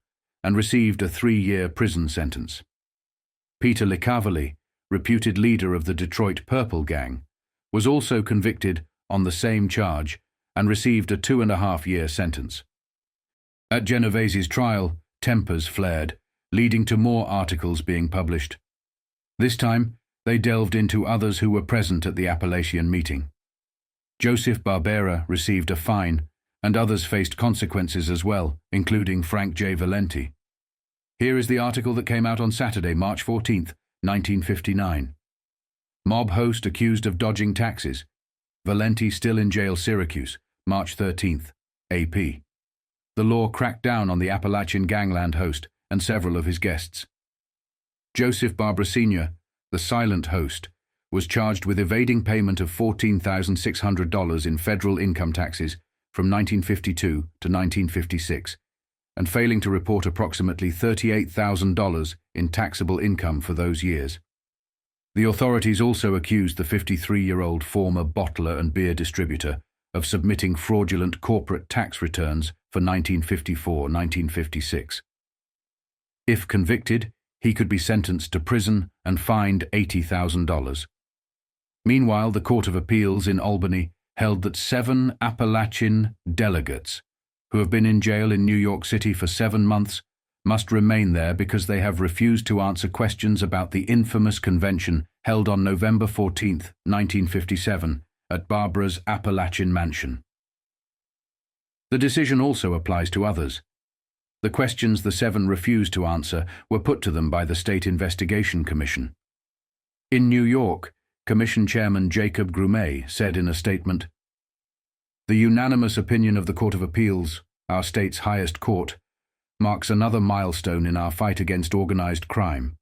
and received a 3-year prison sentence. Peter Licavoli, reputed leader of the Detroit Purple Gang, was also convicted on the same charge and received a 2.5-year sentence. At Genovese's trial, tempers flared, leading to more articles being published. This time, they delved into others who were present at the Appalachin meeting. Joseph Barbera received a fine, and others faced consequences as well, including Frank J. Valenti. Here is the article that came out on Saturday, March 14, 1959. Mob host accused of dodging taxes. Valenti still in jail, Syracuse, March 13, AP. The law cracked down on the Appalachin gangland host and several of his guests. Joseph Barbara Sr., the silent host, was charged with evading payment of $14,600 in federal income taxes from 1952 to 1956 and failing to report approximately $38,000 in taxable income for those years. The authorities also accused the 53-year-old former bottler and beer distributor of submitting fraudulent corporate tax returns for 1954-1956. If convicted, he could be sentenced to prison and fined $80,000. Meanwhile, the Court of Appeals in Albany held that 7 Appalachin delegates, who have been in jail in New York City for 7 months, must remain there because they have refused to answer questions about the infamous convention held on November 14, 1957, at Barbara's Appalachin mansion. The decision also applies to others. The questions the 7 refused to answer were put to them by the State Investigation Commission. In New York, Commission Chairman Jacob Grumet said in a statement, "The unanimous opinion of the Court of Appeals, our state's highest court, marks another milestone in our fight against organized crime.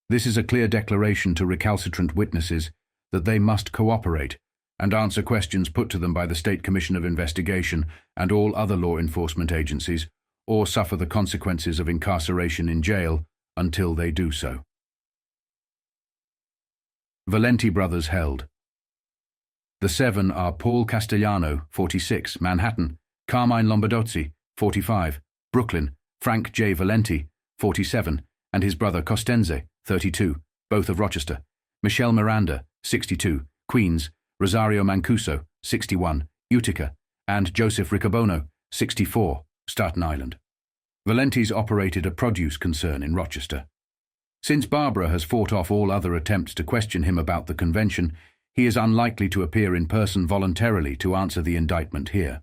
This is a clear declaration to recalcitrant witnesses that they must cooperate and answer questions put to them by the State Commission of Investigation and all other law enforcement agencies, or suffer the consequences of incarceration in jail until they do so. Valenti brothers held. The seven are Paul Castellano, 46, Manhattan; Carmine Lombardozzi, 45, Brooklyn; Frank J. Valenti, 47, and his brother Costenze, 32, both of Rochester; Michelle Miranda, 62, Queens; Rosario Mancuso, 61, Utica; and Joseph Riccobono, 64, Staten Island. Valenti's operated a produce concern in Rochester. Since Barbara has fought off all other attempts to question him about the convention, he is unlikely to appear in person voluntarily to answer the indictment here.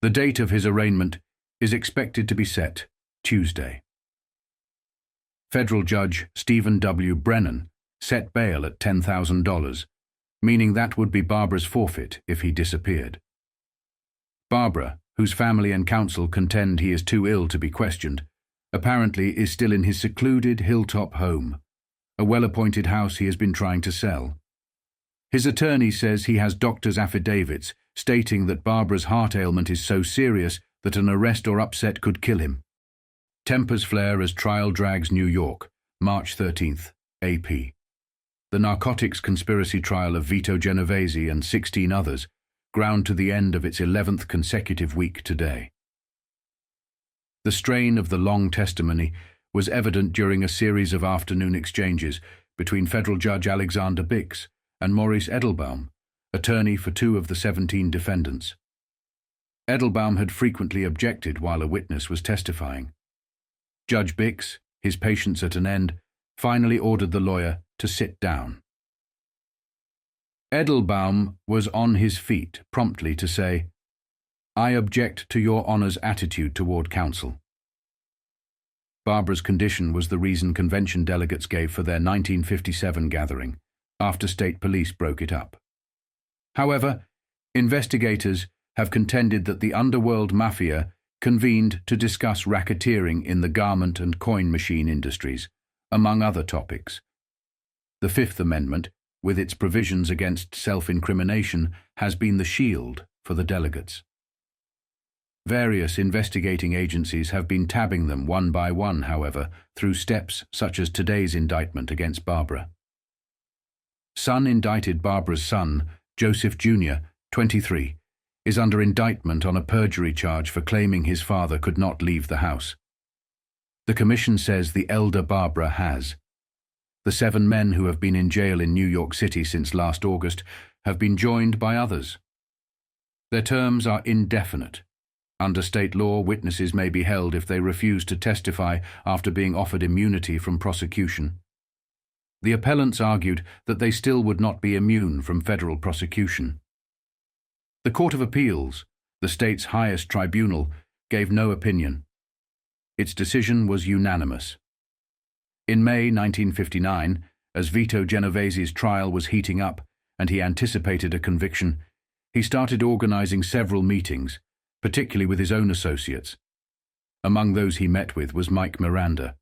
The date of his arraignment is expected to be set Tuesday. Federal Judge Stephen W. Brennan set bail at $10,000, meaning that would be Barbara's forfeit if he disappeared. Barbara, whose family and counsel contend he is too ill to be questioned, apparently is still in his secluded hilltop home, a well-appointed house he has been trying to sell. His attorney says he has doctor's affidavits stating that Barbara's heart ailment is so serious that an arrest or upset could kill him. Tempers flare as trial drags New York, March 13th, AP. The narcotics conspiracy trial of Vito Genovese and 16 others ground to the end of its 11th consecutive week today. The strain of the long testimony was evident during a series of afternoon exchanges between Federal Judge Alexander Bix and Maurice Edelbaum, attorney for 2 of the 17 defendants. Edelbaum had frequently objected while a witness was testifying. Judge Bix, his patience at an end, finally ordered the lawyer to sit down. Edelbaum was on his feet promptly to say, "I object to Your Honor's attitude toward counsel." Barbara's condition was the reason convention delegates gave for their 1957 gathering, after state police broke it up. However, investigators have contended that the Underworld Mafia convened to discuss racketeering in the garment and coin machine industries, among other topics. The Fifth Amendment, with its provisions against self-incrimination, has been the shield for the delegates. Various investigating agencies have been tabbing them one by one, however, through steps such as today's indictment against Barbara. Son indicted Barbara's son, Joseph Jr., 23, is under indictment on a perjury charge for claiming his father could not leave the house. The commission says the elder Barbara has. The 7 men who have been in jail in New York City since last August have been joined by others. Their terms are indefinite. Under state law, witnesses may be held if they refuse to testify after being offered immunity from prosecution. The appellants argued that they still would not be immune from federal prosecution. The Court of Appeals, the state's highest tribunal, gave no opinion. Its decision was unanimous. In May 1959, as Vito Genovese's trial was heating up and he anticipated a conviction, he started organizing several meetings, particularly with his own associates. Among those he met with was Mike Miranda.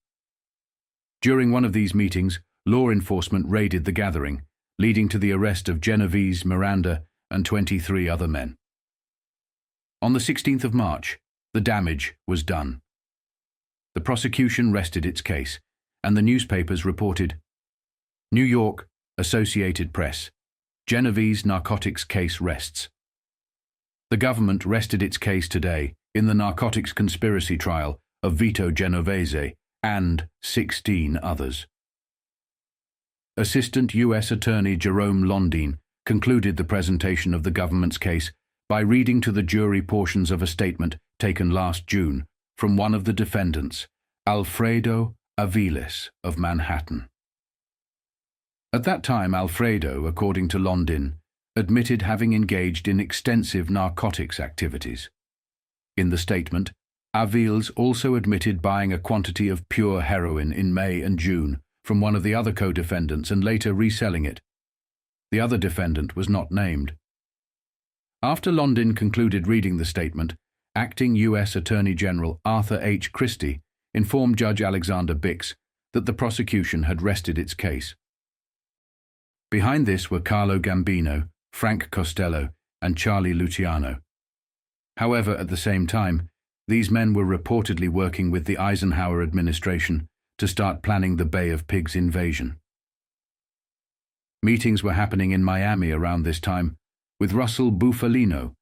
During one of these meetings, law enforcement raided the gathering, leading to the arrest of Genovese, Miranda, and 23 other men. On the 16th of March, the damage was done. The prosecution rested its case, and the newspapers reported, "New York, Associated Press, Genovese narcotics case rests." The government rested its case today in the narcotics conspiracy trial of Vito Genovese and 16 others. Assistant U.S. Attorney Jerome Londine concluded the presentation of the government's case by reading to the jury portions of a statement taken last June from one of the defendants, Alfredo Aviles of Manhattan. At that time, Alfredo, according to Londin, admitted having engaged in extensive narcotics activities. In the statement, Aviles also admitted buying a quantity of pure heroin in May and June from one of the other co-defendants and later reselling it. The other defendant was not named. After Londin concluded reading the statement, Acting U.S. Attorney General Arthur H. Christie informed Judge Alexander Bix that the prosecution had rested its case. Behind this were Carlo Gambino, Frank Costello, and Charlie Luciano. However, at the same time, These men were reportedly working with the Eisenhower administration to start planning the Bay of Pigs invasion. Meetings were happening in Miami around this time, with Russell Bufalino,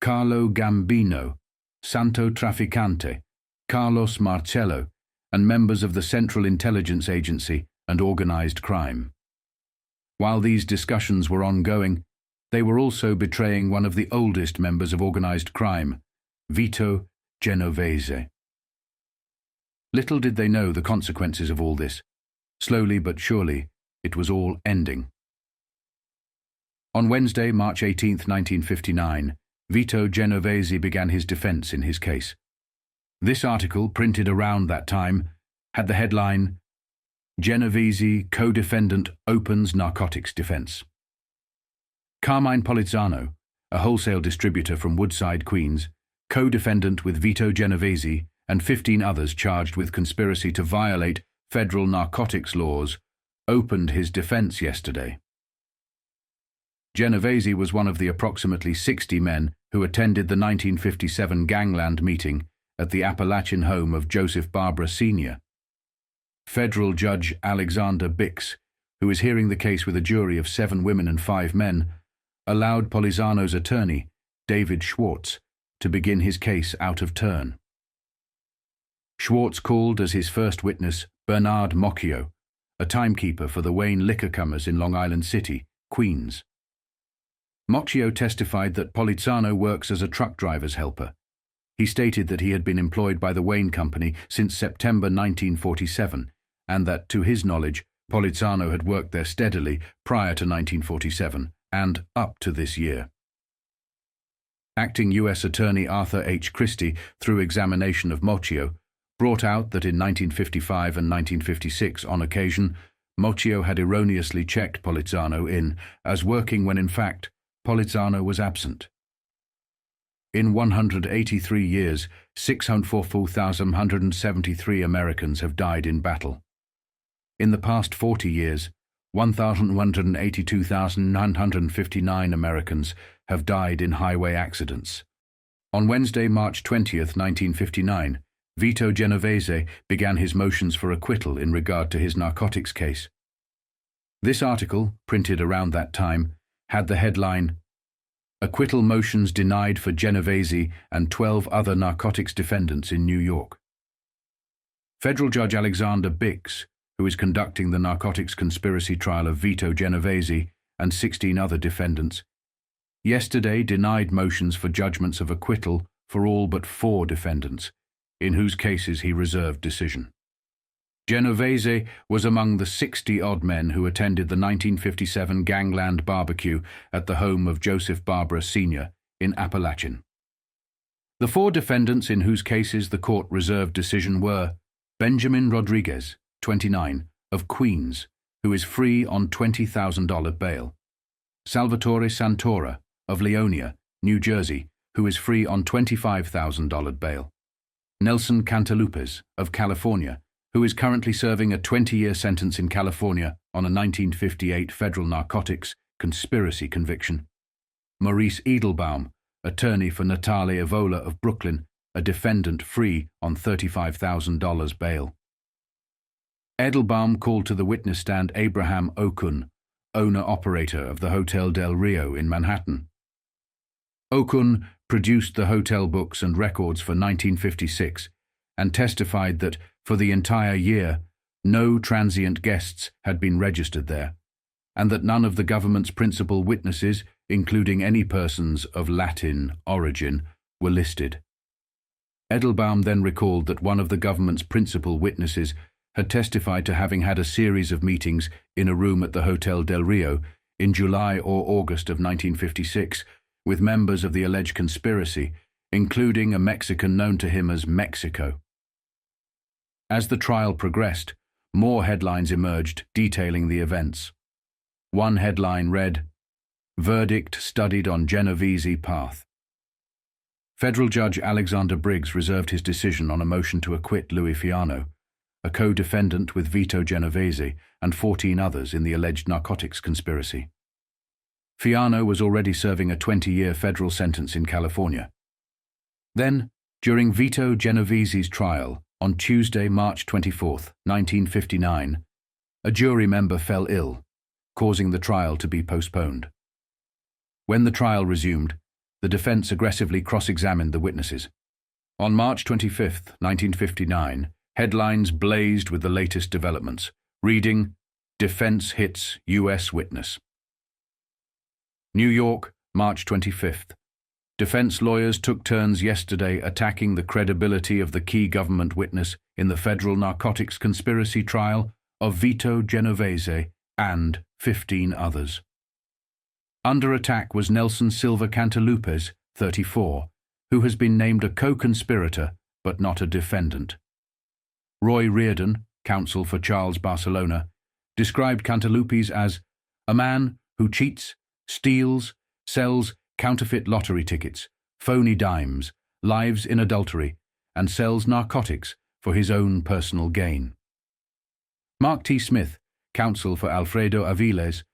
Carlo Gambino, Santo Trafficante, Carlos Marcello, and members of the Central Intelligence Agency and organized crime. While these discussions were ongoing, they were also betraying one of the oldest members of organized crime, Vito Genovese. Little did they know the consequences of all this. Slowly but surely, it was all ending. On Wednesday, March 18, 1959, Vito Genovese began his defense in his case. This article, printed around that time, had the headline, "Genovese Co-Defendant Opens Narcotics Defense." Carmine Polizzano, a wholesale distributor from Woodside, Queens, co-defendant with Vito Genovese and 15 others charged with conspiracy to violate federal narcotics laws, opened his defense yesterday. Genovese was one of the approximately 60 men who attended the 1957 gangland meeting at the Appalachin home of Joseph Barbara Sr. Federal Judge Alexander Bix, who is hearing the case with a jury of 7 women and 5 men, allowed Polizzano's attorney, David Schwartz, to begin his case out of turn. Schwartz called as his first witness Bernard Mocchio, a timekeeper for the Wayne Liquor Comers in Long Island City, Queens. Mocchio testified that Polizzano works as a truck driver's helper. He stated that he had been employed by the Wayne Company since September 1947, and that, to his knowledge, Polizzano had worked there steadily prior to 1947 and up to this year. Acting U.S. Attorney Arthur H. Christie, through examination of Mocchio, brought out that in 1955 and 1956, on occasion, Mocchio had erroneously checked Polizzano in as working when in fact Polizzano was absent. In 183 years, 604,173 Americans have died in battle. In the past 40 years, 1,182,959 Americans have died in highway accidents. On Wednesday, March 20, 1959, Vito Genovese began his motions for acquittal in regard to his narcotics case. This article, printed around that time, had the headline, "Acquittal Motions Denied for Genovese and 12 Other Narcotics Defendants in New York." Federal Judge Alexander Bix, who is conducting the narcotics conspiracy trial of Vito Genovese and 16 other defendants, yesterday denied motions for judgments of acquittal for all but 4 defendants, in whose cases he reserved decision. Genovese was among the 60-odd men who attended the 1957 gangland barbecue at the home of Joseph Barbara Sr. in Appalachin. The 4 defendants in whose cases the court reserved decision were Benjamin Rodriguez, 29, of Queens, who is free on $20,000 bail; Salvatore Santora, of Leonia, New Jersey, who is free on $25,000 bail; Nelson Cantalupes, of California, who is currently serving a 20-year sentence in California on a 1958 federal narcotics conspiracy conviction; Maurice Edelbaum, attorney for Natalie Evola of Brooklyn, a defendant free on $35,000 bail. Edelbaum called to the witness stand Abraham Okun, owner-operator of the Hotel Del Rio in Manhattan. Okun produced the hotel books and records for 1956 and testified that, for the entire year, no transient guests had been registered there, and that none of the government's principal witnesses, including any persons of Latin origin, were listed. Edelbaum then recalled that one of the government's principal witnesses had testified to having had a series of meetings in a room at the Hotel Del Rio in July or August of 1956 with members of the alleged conspiracy, including a Mexican known to him as Mexico. As the trial progressed, more headlines emerged detailing the events. One headline read, "Verdict Studied on Genovese Path." Federal Judge Alexander Briggs reserved his decision on a motion to acquit Louis Fiano, a co-defendant with Vito Genovese and 14 others in the alleged narcotics conspiracy. Fiano was already serving a 20-year federal sentence in California. Then, During Vito Genovese's trial on Tuesday, March 24, 1959, a jury member fell ill, causing the trial to be postponed. When the trial resumed, the defense aggressively cross-examined the witnesses. On March 25, 1959, headlines blazed with the latest developments, reading, "Defense hits U.S. witness." New York, March 25th. Defense lawyers took turns yesterday attacking the credibility of the key government witness in the federal narcotics conspiracy trial of Vito Genovese and 15 others. Under attack was Nelson Silva Cantalupes, 34, who has been named a co-conspirator but not a defendant. Roy Reardon, counsel for Charles Barcelona, described Cantalupes as a man who cheats, steals, sells counterfeit lottery tickets, phony dimes, lives in adultery, and sells narcotics for his own personal gain. Mark T. Smith, counsel for Alfredo Aviles,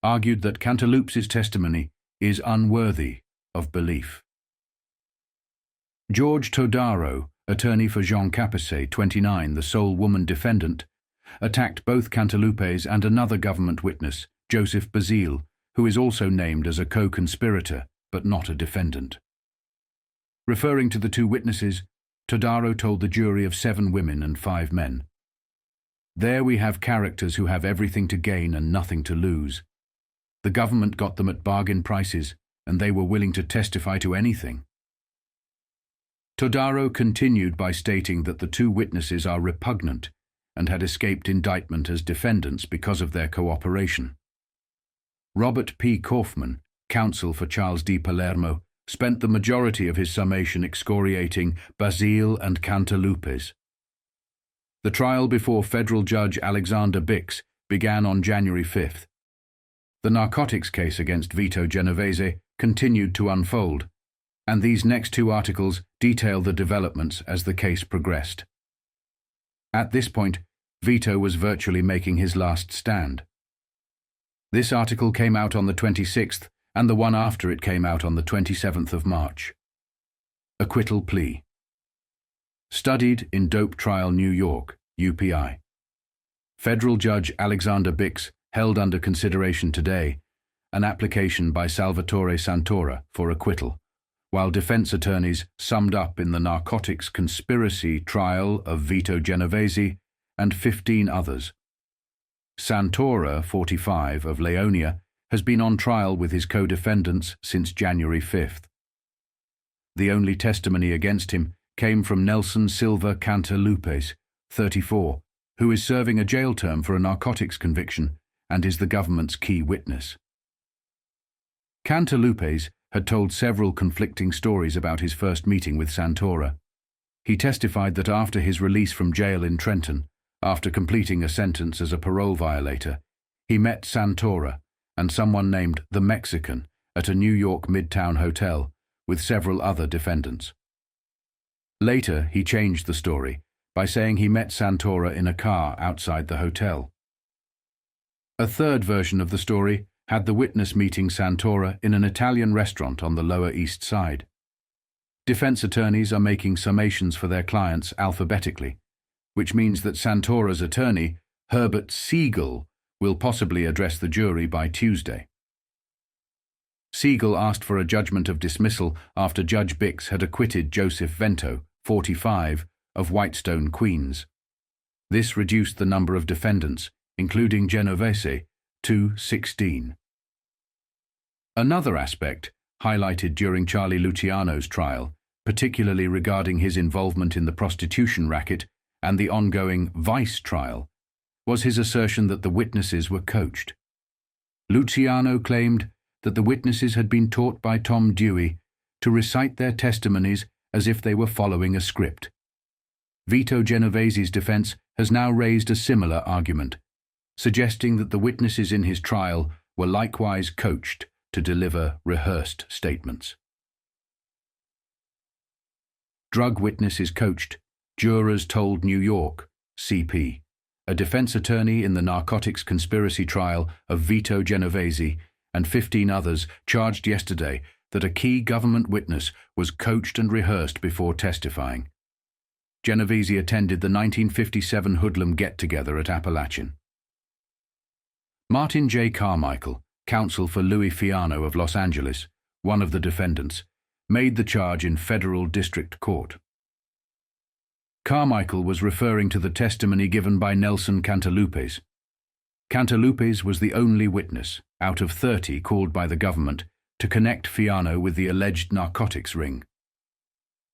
argued that Cantalupes' testimony is unworthy of belief. George Todaro, attorney for Jean Capace, 29, the sole woman defendant, attacked both Cantalupes and another government witness, Joseph Bazile, who is also named as a co-conspirator but not a defendant. Referring to the two witnesses, Todaro told the jury of 7 women and 5 men. "There we have characters who have everything to gain and nothing to lose. The government got them at bargain prices, and they were willing to testify to anything." Todaro continued by stating that the two witnesses are repugnant and had escaped indictment as defendants because of their cooperation. Robert P. Kaufman, counsel for Charles D. Palermo, spent the majority of his summation excoriating Bazile and Cantalupes. The trial before federal judge Alexander Bix began on January 5th. The narcotics case against Vito Genovese continued to unfold, and these next 2 articles detail the developments as the case progressed. At this point, Vito was virtually making his last stand. This article came out on the 26th, and the one after it came out on the 27th of March. Acquittal plea. Studied in Dope Trial, New York, UPI. Federal Judge Alexander Bix held under consideration today an application by Salvatore Santora for acquittal, while defense attorneys summed up in the narcotics conspiracy trial of Vito Genovese and 15 others. Santora, 45, of Leonia, has been on trial with his co-defendants since January 5th. The only testimony against him came from Nelson Silva Cantalupes, 34, who is serving a jail term for a narcotics conviction and is the government's key witness. Cantalupes had told several conflicting stories about his first meeting with Santora. He testified that after his release from jail in Trenton, after completing a sentence as a parole violator, he met Santora and someone named the Mexican at a New York Midtown hotel with several other defendants. Later, he changed the story by saying he met Santora in a car outside the hotel. A third version of the story had the witness meeting Santora in an Italian restaurant on the Lower East Side. Defense attorneys are making summations for their clients alphabetically, which means that Santora's attorney, Herbert Siegel, will possibly address the jury by Tuesday. Siegel asked for a judgment of dismissal after Judge Bix had acquitted Joseph Vento, 45, of Whitestone, Queens. This reduced the number of defendants, including Genovese, to 16. Another aspect, highlighted during Charlie Luciano's trial, particularly regarding his involvement in the prostitution racket and the ongoing Vice trial, was his assertion that the witnesses were coached. Luciano claimed that the witnesses had been taught by Tom Dewey to recite their testimonies as if they were following a script. Vito Genovese's defense has now raised a similar argument, suggesting that the witnesses in his trial were likewise coached to deliver rehearsed statements. Drug witness is coached, jurors told New York, CP. A defense attorney in the narcotics conspiracy trial of Vito Genovese and 15 others charged yesterday that a key government witness was coached and rehearsed before testifying. Genovese attended the 1957 hoodlum get-together at Appalachin. Martin J. Carmichael, counsel for Louis Fiano of Los Angeles, one of the defendants, made the charge in federal district court. Carmichael was referring to the testimony given by Nelson Cantalupes. Cantalupes was the only witness, out of 30 called by the government, to connect Fiano with the alleged narcotics ring.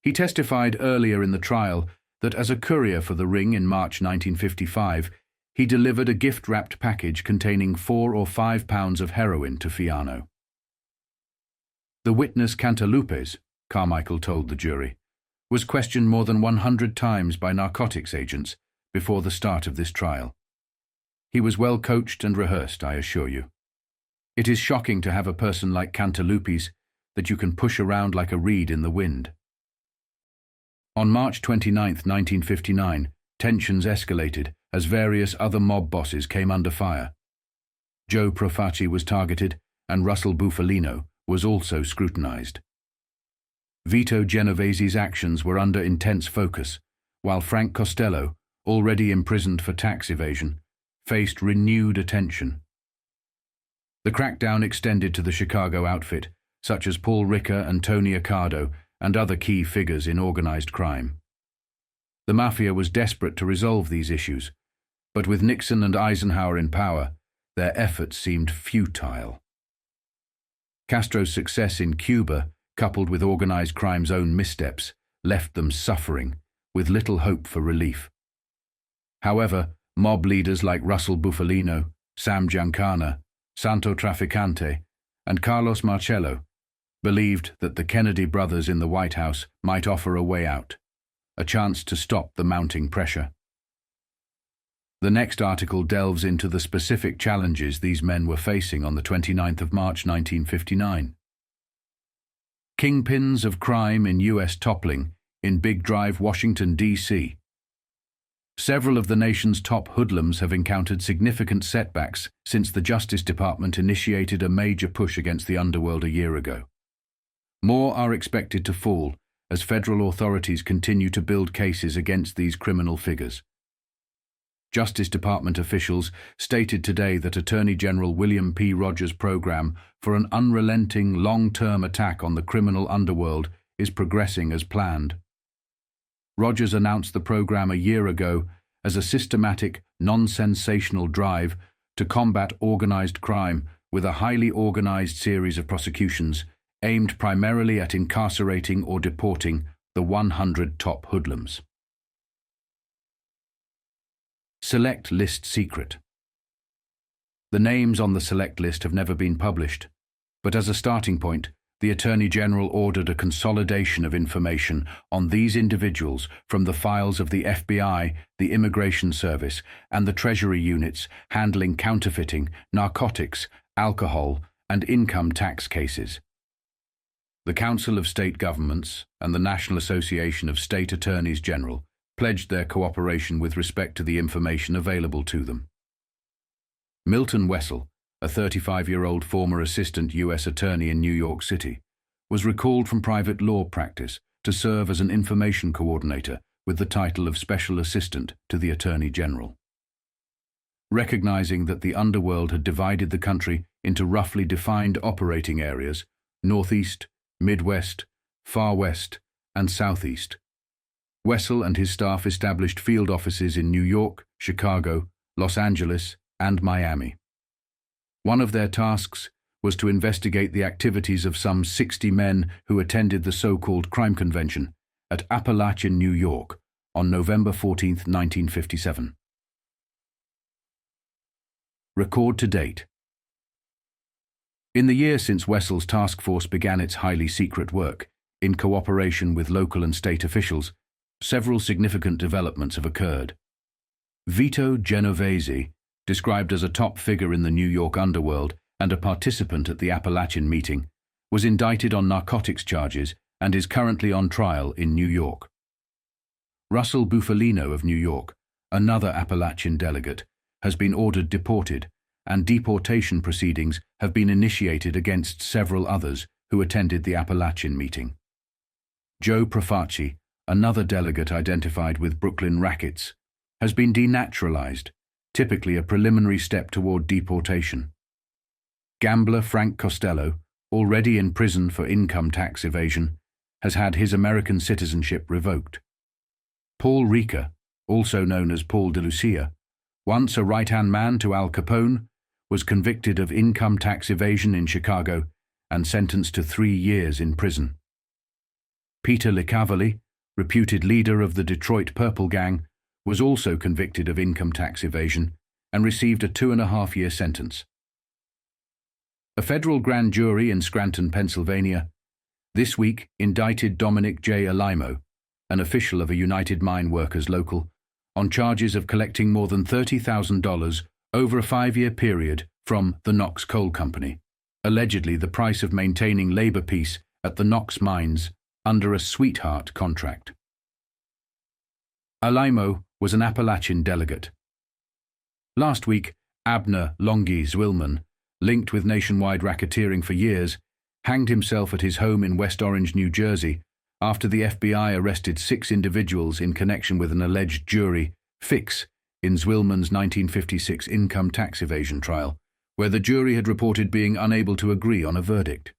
He testified earlier in the trial that as a courier for the ring in March 1955, he delivered a gift-wrapped package containing 4 or 5 pounds of heroin to Fiano. The witness Cantalupes, Carmichael told the jury, was questioned more than 100 times by narcotics agents before the start of this trial. He was well coached and rehearsed, I assure you. It is shocking to have a person like Cantalupes that you can push around like a reed in the wind. On March 29, 1959, tensions escalated as various other mob bosses came under fire. Joe Profaci was targeted, and Russell Bufalino was also scrutinized. Vito Genovese's actions were under intense focus, while Frank Costello, already imprisoned for tax evasion, faced renewed attention. The crackdown extended to the Chicago outfit, such as Paul Ricker and Tony Accardo, and other key figures in organized crime. The Mafia was desperate to resolve these issues, but with Nixon and Eisenhower in power, their efforts seemed futile. Castro's success in Cuba, coupled with organized crime's own missteps, left them suffering, with little hope for relief. However, mob leaders like Russell Bufalino, Sam Giancana, Santo Trafficante, and Carlos Marcello believed that the Kennedy brothers in the White House might offer a way out, a chance to stop the mounting pressure. The next article delves into the specific challenges these men were facing on the 29th of March 1959. Kingpins of crime in U.S. toppling in Big Drive, Washington, D.C. Several of the nation's top hoodlums have encountered significant setbacks since the Justice Department initiated a major push against the underworld a year ago. More are expected to fall as federal authorities continue to build cases against these criminal figures. Justice Department officials stated today that Attorney General William P. Rogers' program for an unrelenting, long-term attack on the criminal underworld is progressing as planned. Rogers announced the program a year ago as a systematic, non-sensational drive to combat organized crime with a highly organized series of prosecutions aimed primarily at incarcerating or deporting the 100 top hoodlums. Select List Secret. The names on the select list have never been published, but as a starting point, the Attorney General ordered a consolidation of information on these individuals from the files of the FBI, the Immigration Service, and the Treasury units handling counterfeiting, narcotics, alcohol, and income tax cases. The Council of State Governments and the National Association of State Attorneys General pledged their cooperation with respect to the information available to them. Milton Wessel, a 35-year-old former assistant U.S. attorney in New York City, was recalled from private law practice to serve as an information coordinator with the title of Special Assistant to the Attorney General. Recognizing that the underworld had divided the country into roughly defined operating areas, Northeast, Midwest, Far West, and Southeast, Wessel and his staff established field offices in New York, Chicago, Los Angeles, and Miami. One of their tasks was to investigate the activities of some 60 men who attended the so-called crime convention at Appalachin, New York, on November 14, 1957. Record to date. In the year since Wessel's task force began its highly secret work, in cooperation with local and state officials, several significant developments have occurred. Vito Genovese, described as a top figure in the New York underworld and a participant at the Appalachin meeting, was indicted on narcotics charges and is currently on trial in New York. Russell Bufalino of New York, another Appalachin delegate, has been ordered deported, and deportation proceedings have been initiated against several others who attended the Appalachin meeting. Joe Profaci, another delegate identified with Brooklyn Rackets, has been denaturalized, typically a preliminary step toward deportation. Gambler Frank Costello, already in prison for income tax evasion, has had his American citizenship revoked. Paul Ricca, also known as Paul de Lucia, once a right-hand man to Al Capone, was convicted of income tax evasion in Chicago and sentenced to 3 years in prison. Peter Licavoli, reputed leader of the Detroit Purple Gang, was also convicted of income tax evasion and received a 2.5-year sentence. A federal grand jury in Scranton, Pennsylvania, this week indicted Dominic J. Alimony, an official of a United Mine Workers local, on charges of collecting more than $30,000 over a 5-year period from the Knox Coal Company, allegedly the price of maintaining labor peace at the Knox mines under a sweetheart contract. Alimony was an Appalachian delegate. Last week, Abner Longy Zwillman, linked with nationwide racketeering for years, hanged himself at his home in West Orange, New Jersey, after the FBI arrested 6 individuals in connection with an alleged jury fix in Zwillman's 1956 income tax evasion trial, where the jury had reported being unable to agree on a verdict.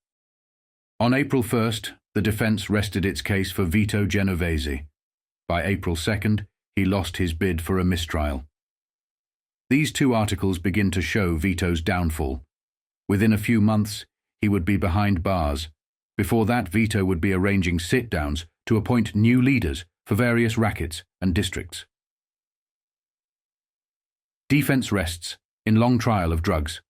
On April 1st, the defense rested its case for Vito Genovese. By April 2nd, he lost his bid for a mistrial. These 2 articles begin to show Vito's downfall. Within a few months, he would be behind bars. Before that, Vito would be arranging sit-downs to appoint new leaders for various rackets and districts. Defense rests in long trial of drugs.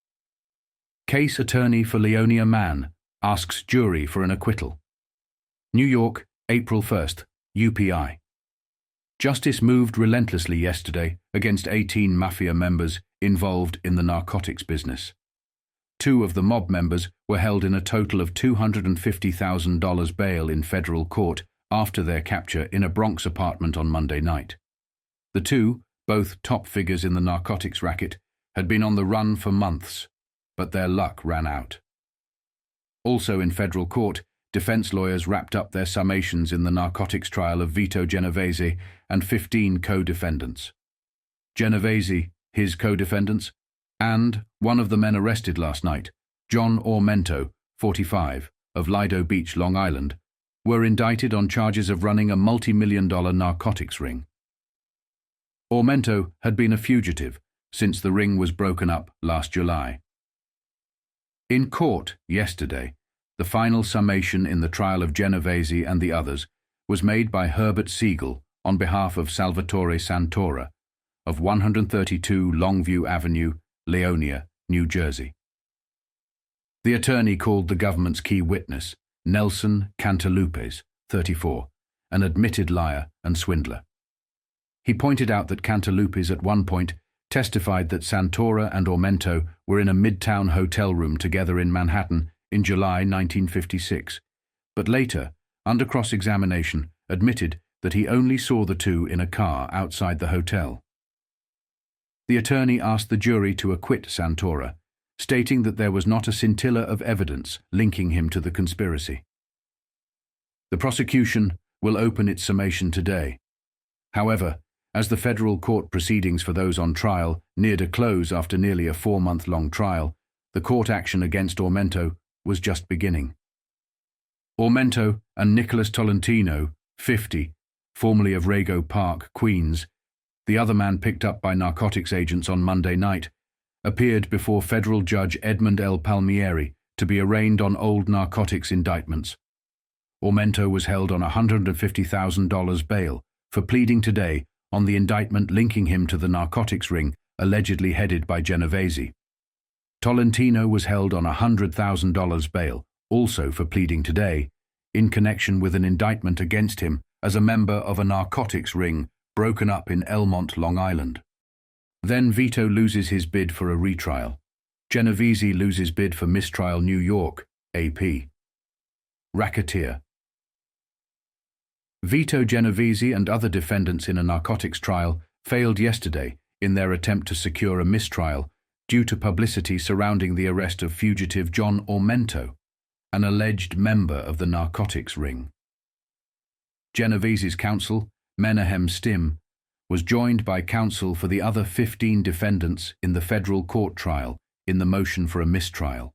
Case attorney for Leonia Mann asks jury for an acquittal. New York, April 1st, UPI. Justice moved relentlessly yesterday against 18 Mafia members involved in the narcotics business. 2 of the mob members were held in a total of $250,000 bail in federal court after their capture in a Bronx apartment on Monday night. The 2, both top figures in the narcotics racket, had been on the run for months, but their luck ran out. Also in federal court, defense lawyers wrapped up their summations in the narcotics trial of Vito Genovese and 15 co-defendants. Genovese, his co-defendants, and one of the men arrested last night, John Ormento, 45, of Lido Beach, Long Island, were indicted on charges of running a multi-million-dollar narcotics ring. Ormento had been a fugitive since the ring was broken up last July. In court yesterday, the final summation in the trial of Genovese and the others was made by Herbert Siegel on behalf of Salvatore Santora of 132 Longview Avenue, Leonia, New Jersey. The attorney called the government's key witness, Nelson Cantalupes, 34, an admitted liar and swindler. He pointed out that Cantalupes at one point testified that Santora and Ormento were in a midtown hotel room together in Manhattan in July 1956, but later, under cross-examination, admitted that he only saw the 2 in a car outside the hotel. The attorney asked the jury to acquit Santora, stating that there was not a scintilla of evidence linking him to the conspiracy. The prosecution will open its summation today. However, as the federal court proceedings for those on trial neared a close after nearly a 4-month-long trial, the court action against Ormento was just beginning. Ormento and Nicholas Tolentino, 50, formerly of Rego Park, Queens, the other man picked up by narcotics agents on Monday night, appeared before federal judge Edmund L. Palmieri to be arraigned on old narcotics indictments. Ormento was held on $150,000 bail for pleading today on the indictment linking him to the narcotics ring allegedly headed by Genovese. Tolentino was held on $100,000 bail, also for pleading today, in connection with an indictment against him as a member of a narcotics ring broken up in Elmont, Long Island. Then Vito loses his bid for a retrial. Genovese loses bid for mistrial, New York, AP. Racketeer. Vito Genovese and other defendants in a narcotics trial failed yesterday in their attempt to secure a mistrial due to publicity surrounding the arrest of fugitive John Ormento, an alleged member of the narcotics ring. Genovese's counsel, Menahem Stim, was joined by counsel for the other 15 defendants in the federal court trial in the motion for a mistrial.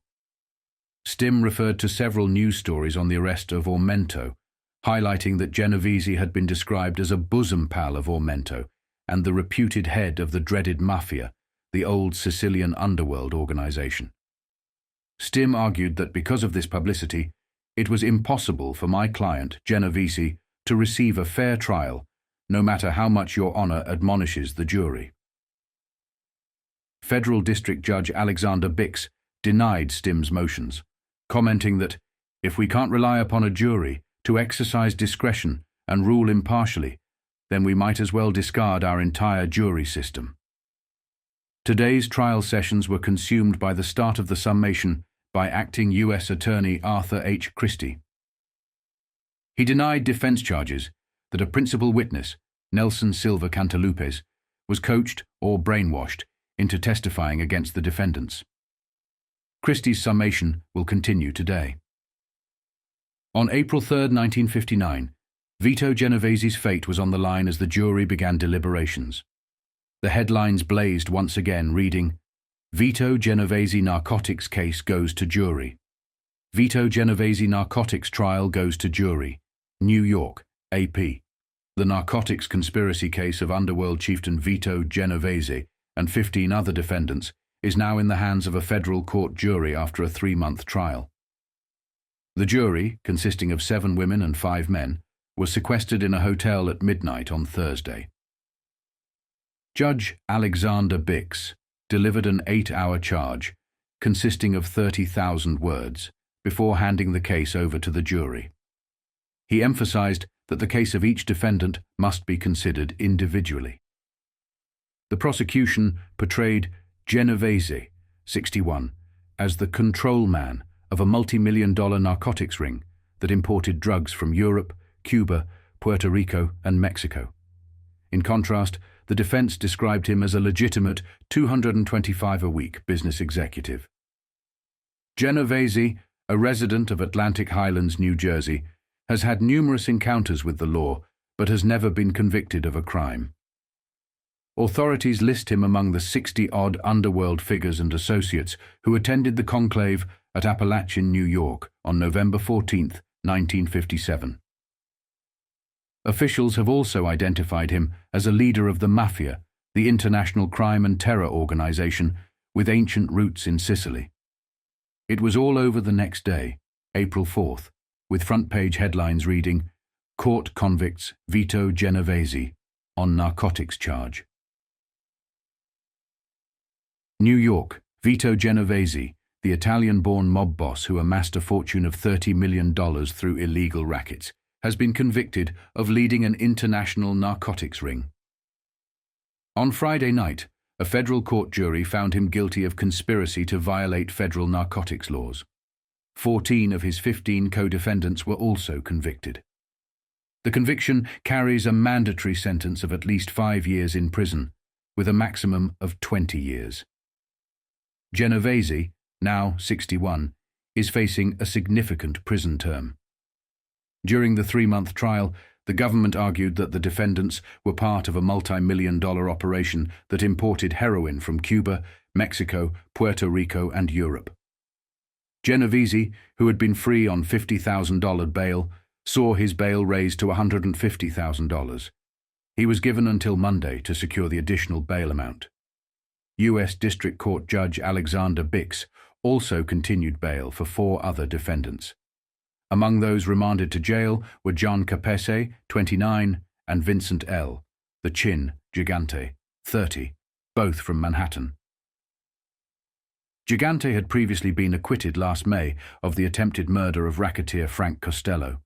Stim referred to several news stories on the arrest of Ormento, highlighting that Genovese had been described as a bosom pal of Ormento and the reputed head of the dreaded Mafia, the old Sicilian underworld organization. Stim argued that because of this publicity, it was impossible for my client, Genovese, to receive a fair trial, no matter how much Your Honor admonishes the jury. Federal District Judge Alexander Bix denied Stim's motions, commenting that, if we can't rely upon a jury to exercise discretion and rule impartially, then we might as well discard our entire jury system. Today's trial sessions were consumed by the start of the summation by acting U.S. Attorney Arthur H. Christie. He denied defense charges that a principal witness, Nelson Silva Cantalupes, was coached or brainwashed into testifying against the defendants. Christie's summation will continue today. On April 3, 1959, Vito Genovese's fate was on the line as the jury began deliberations. The headlines blazed once again, reading, "Vito Genovese narcotics case goes to jury. Vito Genovese narcotics trial goes to jury. New York, AP. The narcotics conspiracy case of Underworld chieftain Vito Genovese and 15 other defendants is now in the hands of a federal court jury after a 3-month trial." The jury, consisting of 7 women and 5 men, was sequestered in a hotel at midnight on Thursday. Judge Alexander Bix delivered an 8-hour charge, consisting of 30,000 words, before handing the case over to the jury. He emphasized that the case of each defendant must be considered individually. The prosecution portrayed Genovese, 61, as the control man of a multi-million-dollar narcotics ring that imported drugs from Europe, Cuba, Puerto Rico, and Mexico. In contrast, the defense described him as a legitimate $225 a week business executive. Genovese, a resident of Atlantic Highlands, New Jersey, has had numerous encounters with the law, but has never been convicted of a crime. Authorities list him among the 60-odd underworld figures and associates who attended the conclave at Appalachin, New York, on November 14, 1957. Officials have also identified him as a leader of the Mafia, the international crime and terror organization with ancient roots in Sicily. It was all over the next day, April 4th, with front-page headlines reading, "Court convicts Vito Genovese on narcotics charge." New York, Vito Genovese, the Italian-born mob boss who amassed a fortune of $30 million through illegal rackets, has been convicted of leading an international narcotics ring. On Friday night, a federal court jury found him guilty of conspiracy to violate federal narcotics laws. 14 of his 15 co-defendants were also convicted. The conviction carries a mandatory sentence of at least 5 years in prison, with a maximum of 20 years. Genovese, now 61, is facing a significant prison term. During the 3-month trial, the government argued that the defendants were part of a multi-million-dollar operation that imported heroin from Cuba, Mexico, Puerto Rico, and Europe. Genovese, who had been free on $50,000 bail, saw his bail raised to $150,000. He was given until Monday to secure the additional bail amount. U.S. District Court Judge Alexander Bix also continued bail for 4 other defendants. Among those remanded to jail were John Capese, 29, and Vincent L., the Chin Gigante, 30, both from Manhattan. Gigante had previously been acquitted last May of the attempted murder of racketeer Frank Costello.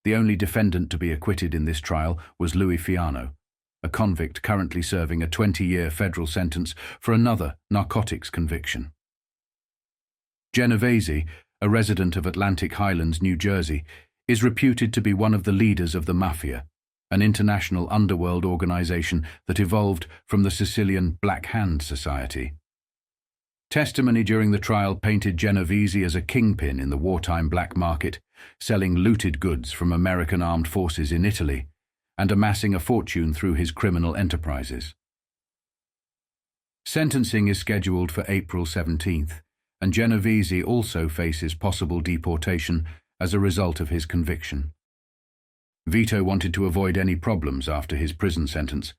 The only defendant to be acquitted in this trial was Louis Fiano, a convict currently serving a 20-year federal sentence for another narcotics conviction. Genovese, a resident of Atlantic Highlands, New Jersey, is reputed to be one of the leaders of the Mafia, an international underworld organization that evolved from the Sicilian Black Hand Society. Testimony during the trial painted Genovese as a kingpin in the wartime black market, selling looted goods from American armed forces in Italy and amassing a fortune through his criminal enterprises. Sentencing is scheduled for April 17th, and Genovese also faces possible deportation as a result of his conviction. Vito wanted to avoid any problems after his prison sentence,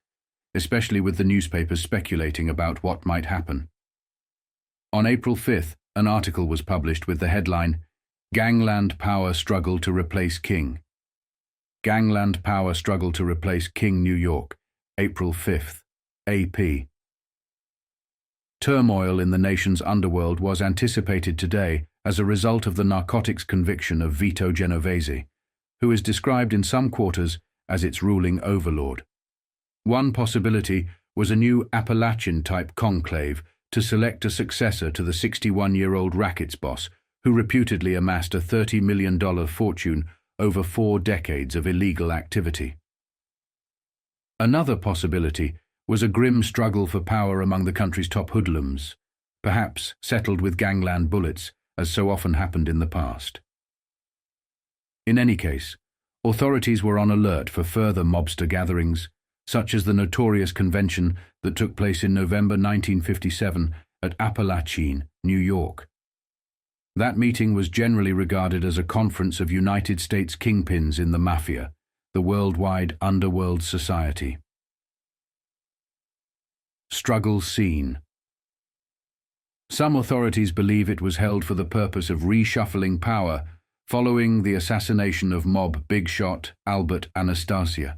especially with the newspapers speculating about what might happen. On April 5th, an article was published with the headline, "Gangland Power Struggle to Replace King." Gangland Power Struggle to Replace King, New York, April 5th, AP. Turmoil in the nation's underworld was anticipated today as a result of the narcotics conviction of Vito Genovese, who is described in some quarters as its ruling overlord. One possibility was a new Appalachin-type conclave to select a successor to the 61-year-old Racket's boss, who reputedly amassed a $30 million fortune over 4 decades of illegal activity. Another possibility was a grim struggle for power among the country's top hoodlums, perhaps settled with gangland bullets, as so often happened in the past. In any case, authorities were on alert for further mobster gatherings, such as the notorious convention that took place in November 1957 at Appalachin, New York. That meeting was generally regarded as a conference of United States kingpins in the Mafia, the worldwide underworld society. Struggle scene. Some authorities believe it was held for the purpose of reshuffling power following the assassination of mob big shot Albert Anastasia.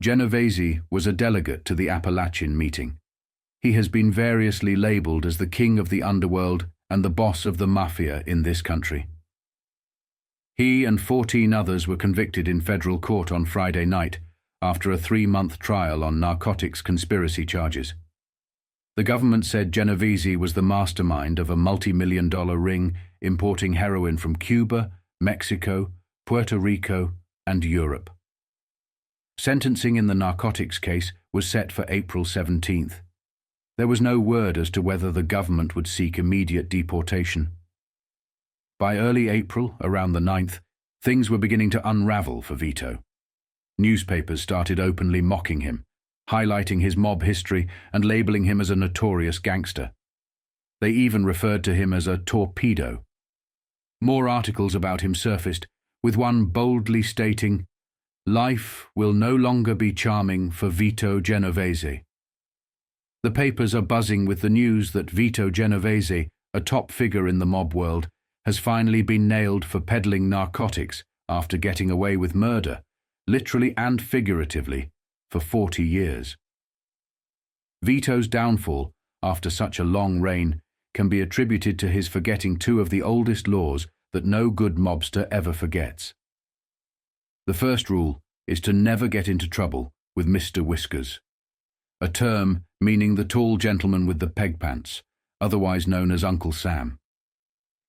Genovese was a delegate to the Appalachin meeting. He has been variously labeled as the king of the underworld and the boss of the Mafia in this country. He and 14 others were convicted in federal court on Friday night after a 3-month trial on narcotics conspiracy charges. The government said Genovese was the mastermind of a multi-million-dollar ring importing heroin from Cuba, Mexico, Puerto Rico, and Europe. Sentencing in the narcotics case was set for April 17th. There was no word as to whether the government would seek immediate deportation. By early April, around the 9th, things were beginning to unravel for Vito. Newspapers started openly mocking him, highlighting his mob history and labeling him as a notorious gangster. They even referred to him as a torpedo. More articles about him surfaced, with one boldly stating, "Life will no longer be charming for Vito Genovese." The papers are buzzing with the news that Vito Genovese, a top figure in the mob world, has finally been nailed for peddling narcotics after getting away with murder, literally and figuratively, for 40 years. Vito's downfall, after such a long reign, can be attributed to his forgetting 2 of the oldest laws that no good mobster ever forgets. The first rule is to never get into trouble with Mr. Whiskers, a term meaning the tall gentleman with the peg pants, otherwise known as Uncle Sam.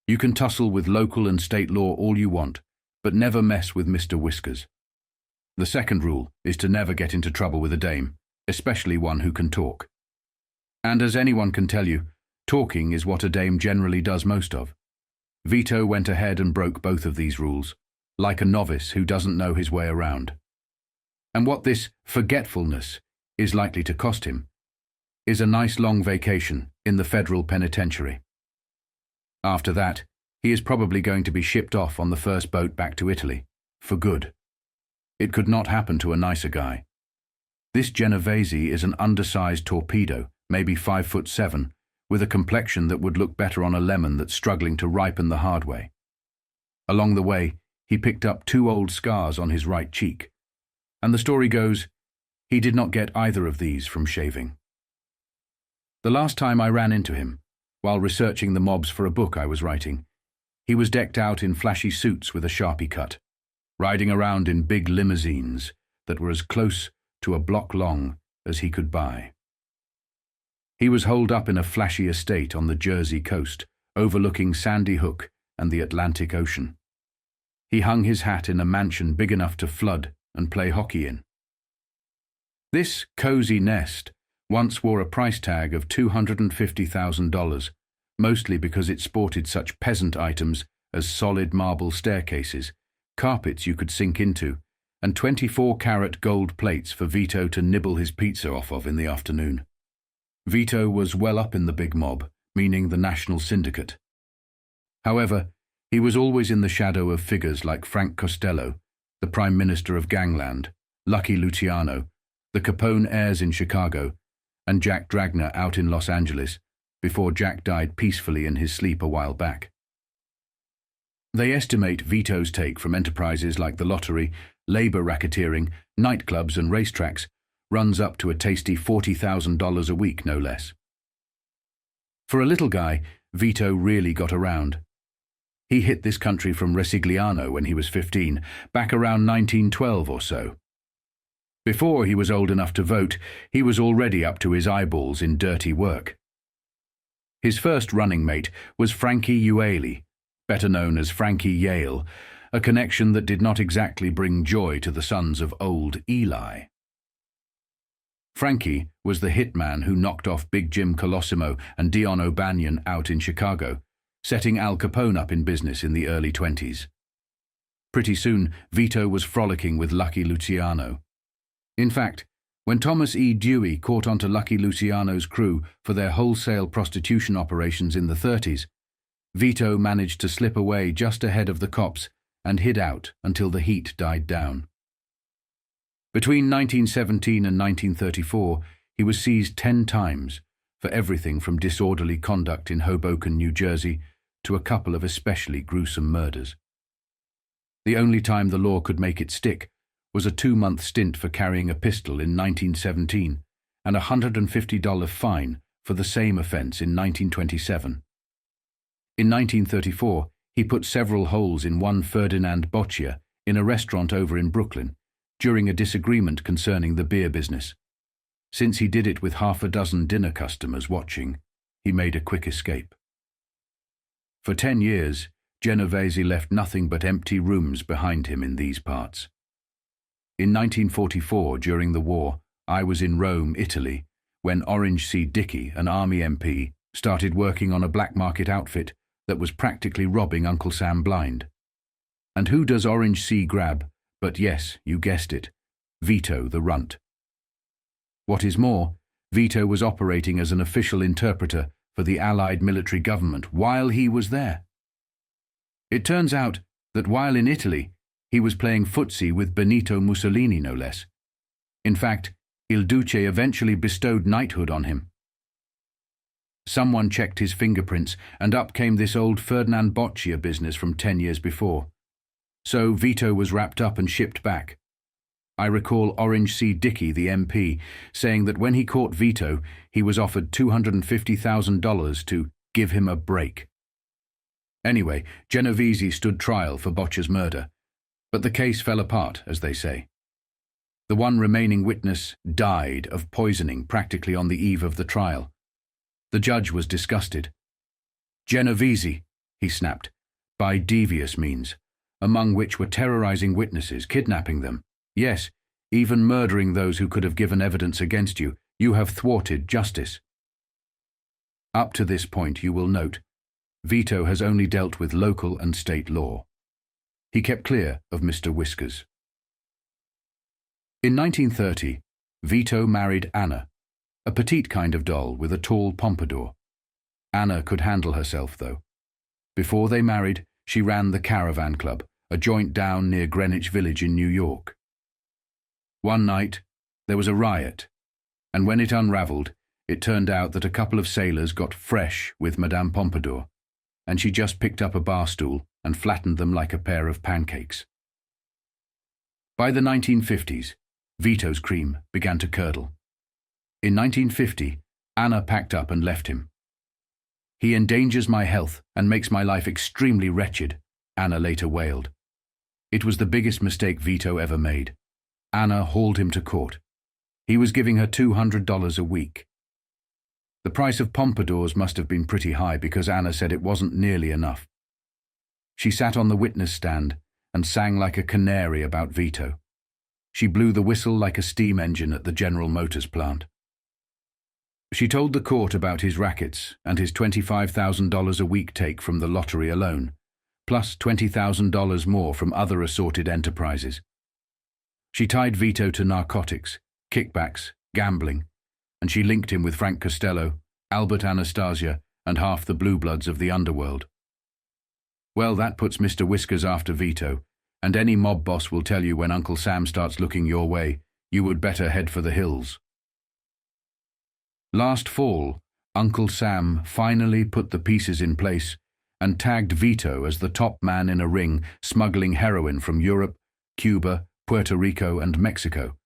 You can tussle with local and state law all you want, but never mess with Mr. Whiskers. The second rule is to never get into trouble with a dame, especially one who can talk. And as anyone can tell you, talking is what a dame generally does most of. Vito went ahead and broke both of these rules, like a novice who doesn't know his way around. And what this forgetfulness is likely to cost him is a nice long vacation in the federal penitentiary. After that, he is probably going to be shipped off on the first boat back to Italy, for good. It could not happen to a nicer guy. This Genovese is an undersized torpedo, maybe 5'7", with a complexion that would look better on a lemon that's struggling to ripen the hard way. Along the way, he picked up 2 old scars on his right cheek, and the story goes, he did not get either of these from shaving. The last time I ran into him, while researching the mobs for a book I was writing, he was decked out in flashy suits with a Sharpie cut, riding around in big limousines that were as close to a block long as he could buy. He was holed up in a flashy estate on the Jersey coast, overlooking Sandy Hook and the Atlantic Ocean. He hung his hat in a mansion big enough to flood and play hockey in. This cozy nest once wore a price tag of $250,000, mostly because it sported such peasant items as solid marble staircases, carpets you could sink into, and 24-carat gold plates for Vito to nibble his pizza off of in the afternoon. Vito was well up in the big mob, meaning the national syndicate. However, he was always in the shadow of figures like Frank Costello, the Prime Minister of Gangland, Lucky Luciano, the Capone heirs in Chicago, and Jack Dragna out in Los Angeles, before Jack died peacefully in his sleep a while back. They estimate Vito's take from enterprises like the lottery, labor racketeering, nightclubs and racetracks runs up to a tasty $40,000 a week, no less. For a little guy, Vito really got around. He hit this country from Resigliano when he was 15, back around 1912 or so. Before he was old enough to vote, he was already up to his eyeballs in dirty work. His first running mate was Frankie Ualey, better known as Frankie Yale, a connection that did not exactly bring joy to the sons of old Eli. Frankie was the hitman who knocked off Big Jim Colosimo and Dion O'Banion out in Chicago, setting Al Capone up in business in the early 20s. Pretty soon, Vito was frolicking with Lucky Luciano. In fact, when Thomas E. Dewey caught onto Lucky Luciano's crew for their wholesale prostitution operations in the 30s, Vito managed to slip away just ahead of the cops and hid out until the heat died down. Between 1917 and 1934, he was seized 10 times for everything from disorderly conduct in Hoboken, New Jersey, to a couple of especially gruesome murders. The only time the law could make it stick was a 2-month stint for carrying a pistol in 1917 and a $150 fine for the same offense in 1927. In 1934, he put several holes in one Ferdinand Boccia in a restaurant over in Brooklyn during a disagreement concerning the beer business. Since he did it with half a dozen dinner customers watching, he made a quick escape. For 10 years, Genovese left nothing but empty rooms behind him in these parts. In 1944, during the war, I was in Rome, Italy, when Orange C. Dickey, an Army MP, started working on a black market outfit that was practically robbing Uncle Sam blind. And who does Orange C. grab? But yes, you guessed it, Vito the Runt. What is more, Vito was operating as an official interpreter for the Allied military government while he was there. It turns out that while in Italy, he was playing footsie with Benito Mussolini, no less. In fact, Il Duce eventually bestowed knighthood on him. Someone checked his fingerprints, and up came this old Ferdinand Boccia business from 10 years before. So Vito was wrapped up and shipped back. I recall Orange C. Dickey, the MP, saying that when he caught Vito, he was offered $250,000 to give him a break. Anyway, Genovese stood trial for Boccia's murder, but the case fell apart, as they say. The one remaining witness died of poisoning practically on the eve of the trial. The judge was disgusted. "Genovese," he snapped, "by devious means, among which were terrorizing witnesses, kidnapping them. Yes, even murdering those who could have given evidence against you. You have thwarted justice." Up to this point, you will note, Vito has only dealt with local and state law. He kept clear of Mr. Whiskers. In 1930, Vito married Anna, a petite kind of doll with a tall pompadour. Anna could handle herself, though. Before they married, she ran the Caravan Club, a joint down near Greenwich Village in New York. One night, there was a riot, and when it unraveled, it turned out that a couple of sailors got fresh with Madame Pompadour, and she just picked up a bar stool and flattened them like a pair of pancakes. By the 1950s, Vito's cream began to curdle. In 1950, Anna packed up and left him. "He endangers my health and makes my life extremely wretched," Anna later wailed. It was the biggest mistake Vito ever made. Anna hauled him to court. He was giving her $200 a week. The price of pompadours must have been pretty high because Anna said it wasn't nearly enough. She sat on the witness stand and sang like a canary about Vito. She blew the whistle like a steam engine at the General Motors plant. She told the court about his rackets and his $25,000 a week take from the lottery alone, plus $20,000 more from other assorted enterprises. She tied Vito to narcotics, kickbacks, gambling, and she linked him with Frank Costello, Albert Anastasia, and half the blue bloods of the Underworld. Well, that puts Mr. Whiskers after Vito, and any mob boss will tell you when Uncle Sam starts looking your way, you would better head for the hills. Last fall, Uncle Sam finally put the pieces in place and tagged Vito as the top man in a ring smuggling heroin from Europe, Cuba, Puerto Rico, and Mexico.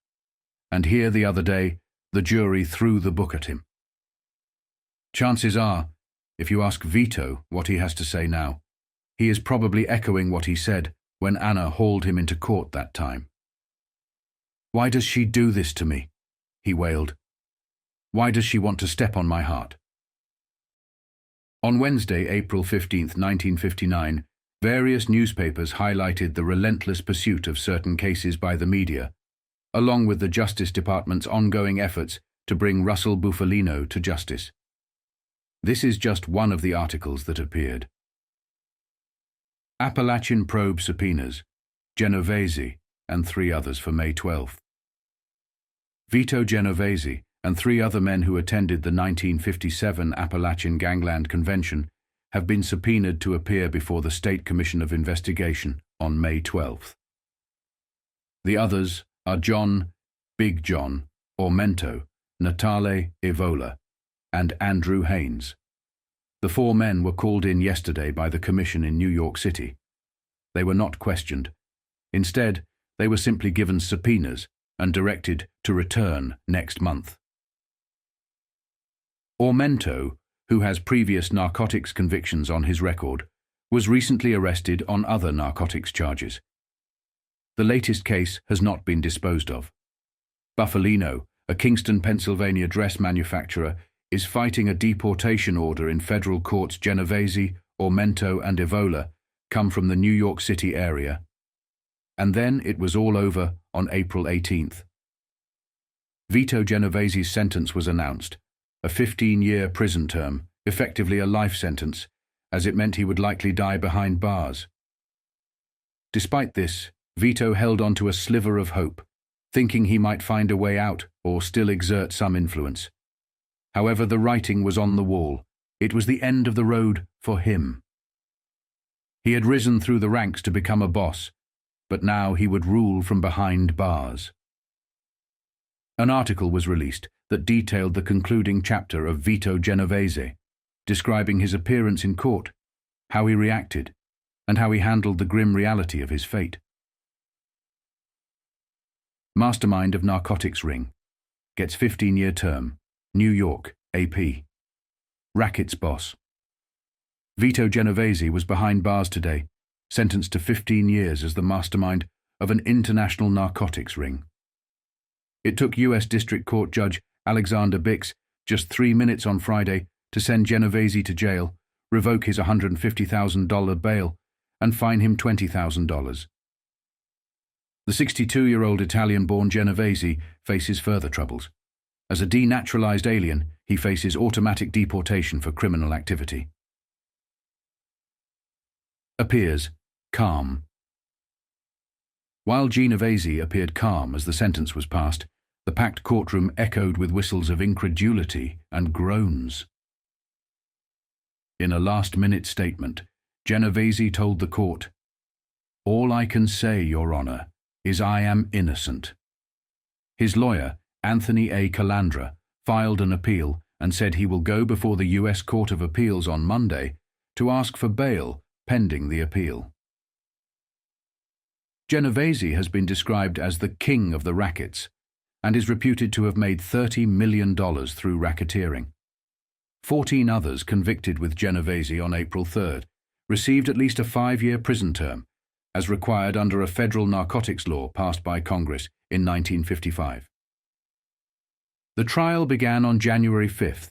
And here the other day, the jury threw the book at him. Chances are, if you ask Vito what he has to say now, he is probably echoing what he said when Anna hauled him into court that time. "Why does she do this to me?" he wailed. "Why does she want to step on my heart?" On Wednesday, April 15, 1959, various newspapers highlighted the relentless pursuit of certain cases by the media, along with the Justice Department's ongoing efforts to bring Russell Bufalino to justice. This is just one of the articles that appeared. Appalachin probe subpoenas, Genovese, and 3 others for May 12th. Vito Genovese and 3 other men who attended the 1957 Appalachin Gangland Convention have been subpoenaed to appear before the State Commission of Investigation on May 12th. The others are John, Big John, Ormento, Natale Evola, and Andrew Haynes. The 4 men were called in yesterday by the Commission in New York City. They were not questioned. Instead, they were simply given subpoenas and directed to return next month. Ormento, who has previous narcotics convictions on his record, was recently arrested on other narcotics charges. The latest case has not been disposed of. Bufalino, a Kingston, Pennsylvania dress manufacturer, is fighting a deportation order in federal courts. Genovese, Ormento, and Evola come from the New York City area. And then it was all over on April 18th. Vito Genovese's sentence was announced, a 15-year prison term, effectively a life sentence, as it meant he would likely die behind bars. Despite this, Vito held on to a sliver of hope, thinking he might find a way out or still exert some influence. However, the writing was on the wall. It was the end of the road for him. He had risen through the ranks to become a boss, but now he would rule from behind bars. An article was released that detailed the concluding chapter of Vito Genovese, describing his appearance in court, how he reacted, and how he handled the grim reality of his fate. Mastermind of narcotics ring, gets 15-year term, New York, AP. Racket's boss. Vito Genovese was behind bars today, sentenced to 15 years as the mastermind of an international narcotics ring. It took U.S. District Court Judge Alexander Bix just 3 minutes on Friday to send Genovese to jail, revoke his $150,000 bail, and fine him $20,000. The 62-year-old Italian-born Genovese faces further troubles. As a denaturalized alien, he faces automatic deportation for criminal activity. Appears calm. While Genovese appeared calm as the sentence was passed, the packed courtroom echoed with whistles of incredulity and groans. In a last-minute statement, Genovese told the court, "All I can say, Your Honor, is I am innocent." His lawyer, Anthony A. Calandra, filed an appeal and said he will go before the U.S. Court of Appeals on Monday to ask for bail pending the appeal. Genovese has been described as the king of the rackets and is reputed to have made $30 million through racketeering. 14 others convicted with Genovese on April 3rd received at least a 5-year prison term, as required under a federal narcotics law passed by Congress in 1955. The trial began on January 5th.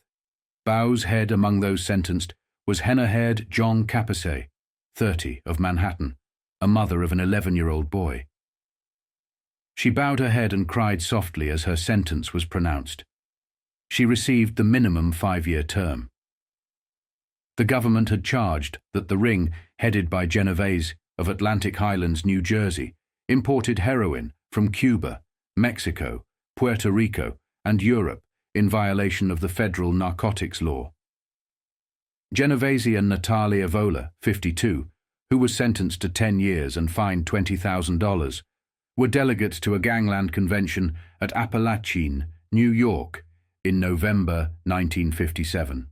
Bow's head among those sentenced was henna-haired John Capase, 30, of Manhattan, a mother of an 11-year-old boy. She bowed her head and cried softly as her sentence was pronounced. She received the minimum 5-year term. The government had charged that the ring, headed by Genovese of Atlantic Highlands, New Jersey, imported heroin from Cuba, Mexico, Puerto Rico, and Europe in violation of the federal narcotics law. Genovese and Natalia Vola, 52, who was sentenced to 10 years and fined $20,000, were delegates to a gangland convention at Appalachin, New York, in November 1957.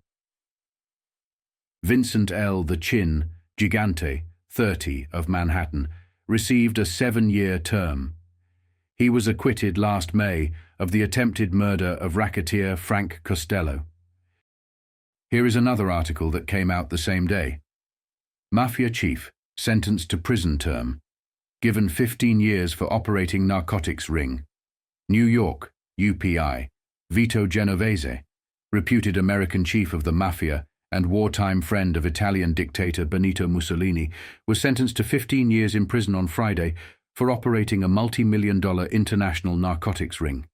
Vincent L. the Chin Gigante, 30, of Manhattan, received a 7-year term. He was acquitted last May of the attempted murder of racketeer Frank Costello. Here is another article that came out the same day. Mafia chief sentenced to prison term, given 15 years for operating narcotics ring. New York, UPI. Vito Genovese, reputed American chief of the Mafia and wartime friend of Italian dictator Benito Mussolini, was sentenced to 15 years in prison on Friday for operating a multi-million-dollar international narcotics ring.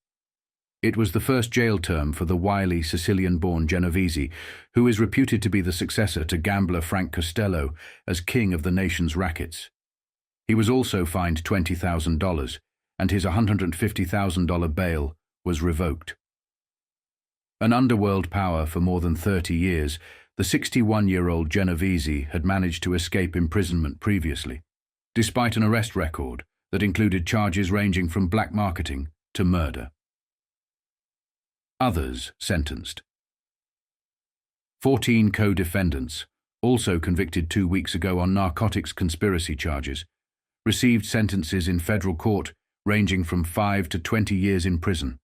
It was the first jail term for the wily Sicilian-born Genovese, who is reputed to be the successor to gambler Frank Costello as king of the nation's rackets. He was also fined $20,000, and his $150,000 bail was revoked. An underworld power for more than 30 years, the 61-year-old Genovese had managed to escape imprisonment previously, despite an arrest record that included charges ranging from black marketing to murder. Others sentenced. 14 co-defendants, also convicted 2 weeks ago on narcotics conspiracy charges, received sentences in federal court ranging from 5 to 20 years in prison.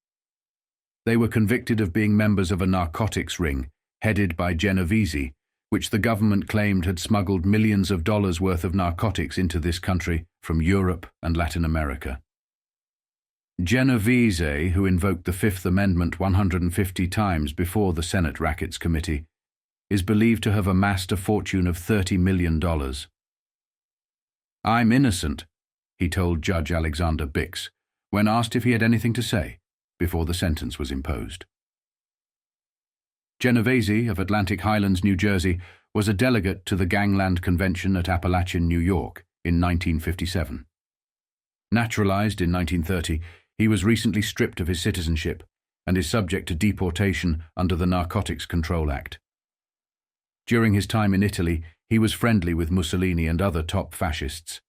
They were convicted of being members of a narcotics ring headed by Genovese, which the government claimed had smuggled millions of dollars worth of narcotics into this country from Europe and Latin America. Genovese, who invoked the Fifth Amendment 150 times before the Senate Rackets Committee, is believed to have amassed a fortune of $30 million. "I'm innocent," he told Judge Alexander Bix, when asked if he had anything to say before the sentence was imposed. Genovese of Atlantic Highlands, New Jersey, was a delegate to the Gangland Convention at Appalachin, New York, in 1957. Naturalized in 1930, he was recently stripped of his citizenship and is subject to deportation under the Narcotics Control Act. During his time in Italy, he was friendly with Mussolini and other top fascists.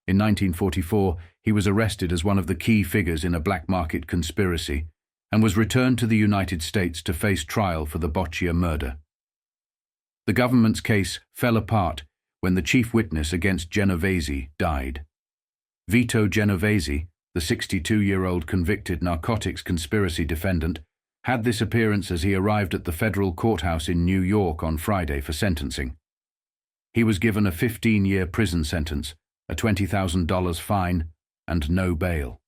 In 1944, he was arrested as one of the key figures in a black market conspiracy and was returned to the United States to face trial for the Boccia murder. The government's case fell apart when the chief witness against Genovese died. Vito Genovese, the 62-year-old convicted narcotics conspiracy defendant, had this appearance as he arrived at the federal courthouse in New York on Friday for sentencing. He was given a 15-year prison sentence, a $20,000 fine, and no bail.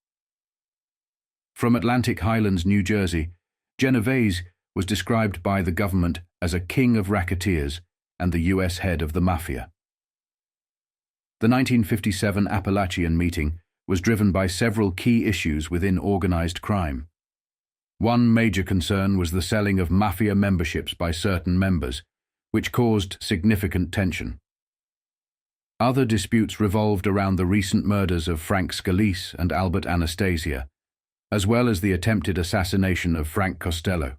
From Atlantic Highlands, New Jersey, Genovese was described by the government as a king of racketeers and the U.S. head of the Mafia. The 1957 Appalachian meeting was driven by several key issues within organized crime. One major concern was the selling of Mafia memberships by certain members, which caused significant tension. Other disputes revolved around the recent murders of Frank Scalise and Albert Anastasia, as well as the attempted assassination of Frank Costello.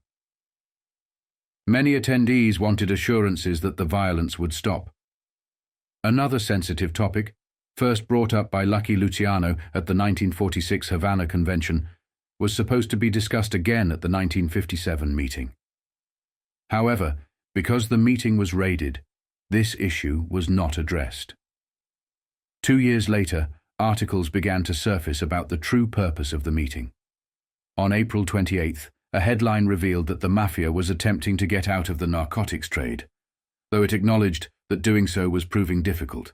Many attendees wanted assurances that the violence would stop. Another sensitive topic, first brought up by Lucky Luciano at the 1946 Havana Convention, was supposed to be discussed again at the 1957 meeting. However, because the meeting was raided, this issue was not addressed. 2 years later, articles began to surface about the true purpose of the meeting. On April 28th, a headline revealed that the Mafia was attempting to get out of the narcotics trade, though it acknowledged that doing so was proving difficult.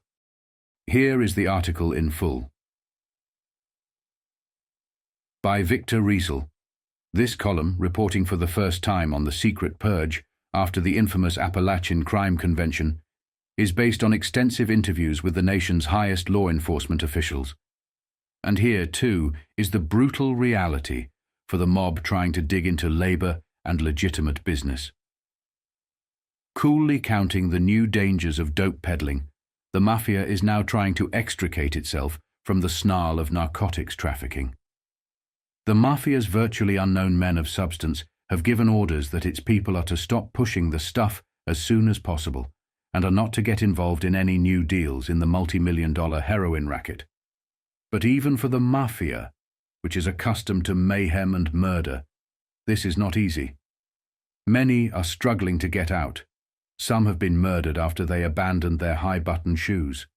Here is the article in full. By Victor Riesel. This column, reporting for the first time on the secret Purge after the infamous Appalachin Crime Convention, is based on extensive interviews with the nation's highest law enforcement officials. And here, too, is the brutal reality for the mob trying to dig into labor and legitimate business. Coolly counting the new dangers of dope peddling, the Mafia is now trying to extricate itself from the snarl of narcotics trafficking. The Mafia's virtually unknown men of substance have given orders that its people are to stop pushing the stuff as soon as possible and are not to get involved in any new deals in the multi-million-dollar heroin racket. But even for the Mafia, which is accustomed to mayhem and murder, this is not easy. Many are struggling to get out. Some have been murdered after they abandoned their high-button shoes.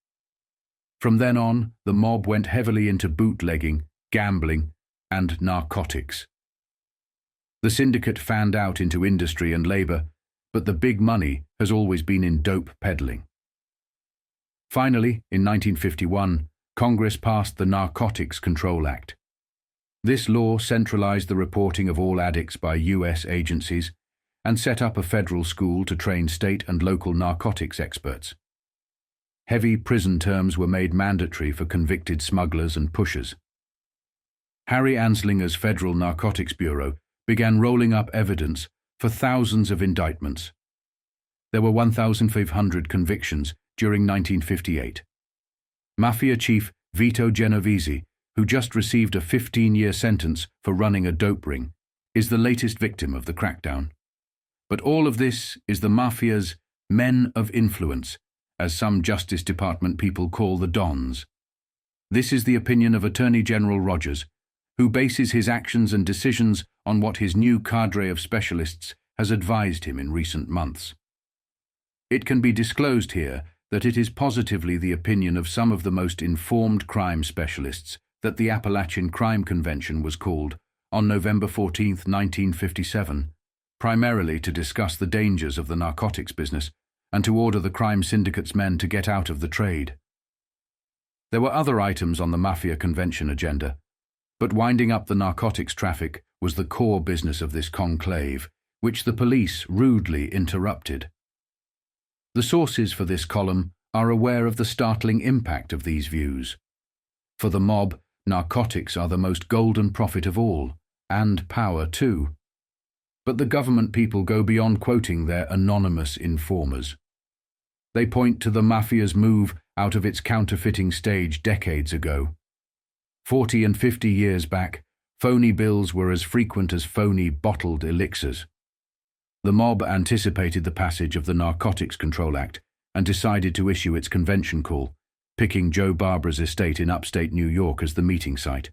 From then on, the mob went heavily into bootlegging, gambling, and narcotics. The syndicate fanned out into industry and labor, but the big money has always been in dope peddling. Finally, in 1951, Congress passed the Narcotics Control Act. This law centralized the reporting of all addicts by U.S. agencies and set up a federal school to train state and local narcotics experts. Heavy prison terms were made mandatory for convicted smugglers and pushers. Harry Anslinger's Federal Narcotics Bureau began rolling up evidence for thousands of indictments. There were 1,500 convictions during 1958. Mafia chief Vito Genovese, who just received a 15-year sentence for running a dope ring, is the latest victim of the crackdown. But all of this is the Mafia's men of influence, as some Justice Department people call the Dons. This is the opinion of Attorney General Rogers, who bases his actions and decisions on what his new cadre of specialists has advised him in recent months. It can be disclosed here that it is positively the opinion of some of the most informed crime specialists that the Appalachin Crime Convention was called on November 14, 1957, primarily to discuss the dangers of the narcotics business and to order the crime syndicate's men to get out of the trade. There were other items on the Mafia Convention agenda, but winding up the narcotics traffic was the core business of this conclave, which the police rudely interrupted. The sources for this column are aware of the startling impact of these views. For the mob, narcotics are the most golden profit of all, and power too. But the government people go beyond quoting their anonymous informers. They point to the Mafia's move out of its counterfeiting stage decades ago. 40 and 50 years back, phony bills were as frequent as phony bottled elixirs. The mob anticipated the passage of the Narcotics Control Act and decided to issue its convention call, picking Joe Barbara's estate in upstate New York as the meeting site.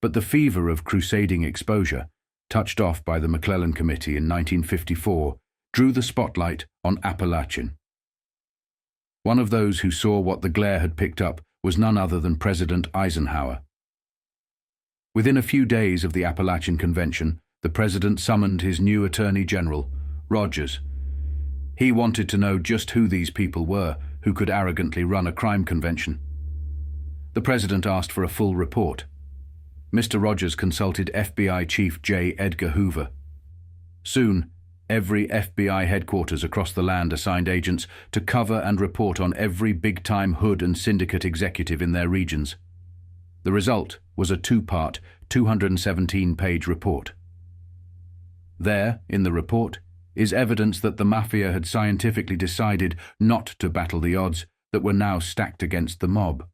But the fever of crusading exposure, touched off by the McClellan Committee in 1954, drew the spotlight on Appalachin. One of those who saw what the glare had picked up was none other than President Eisenhower. Within a few days of the Appalachin Convention, the President summoned his new Attorney General, Rogers. He wanted to know just who these people were who could arrogantly run a crime convention. The President asked for a full report. Mr. Rogers consulted FBI Chief J. Edgar Hoover. Soon, every FBI headquarters across the land assigned agents to cover and report on every big-time hood and syndicate executive in their regions. The result was a two-part, 217-page report. There, in the report, is evidence that the Mafia had scientifically decided not to battle the odds that were now stacked against the mob.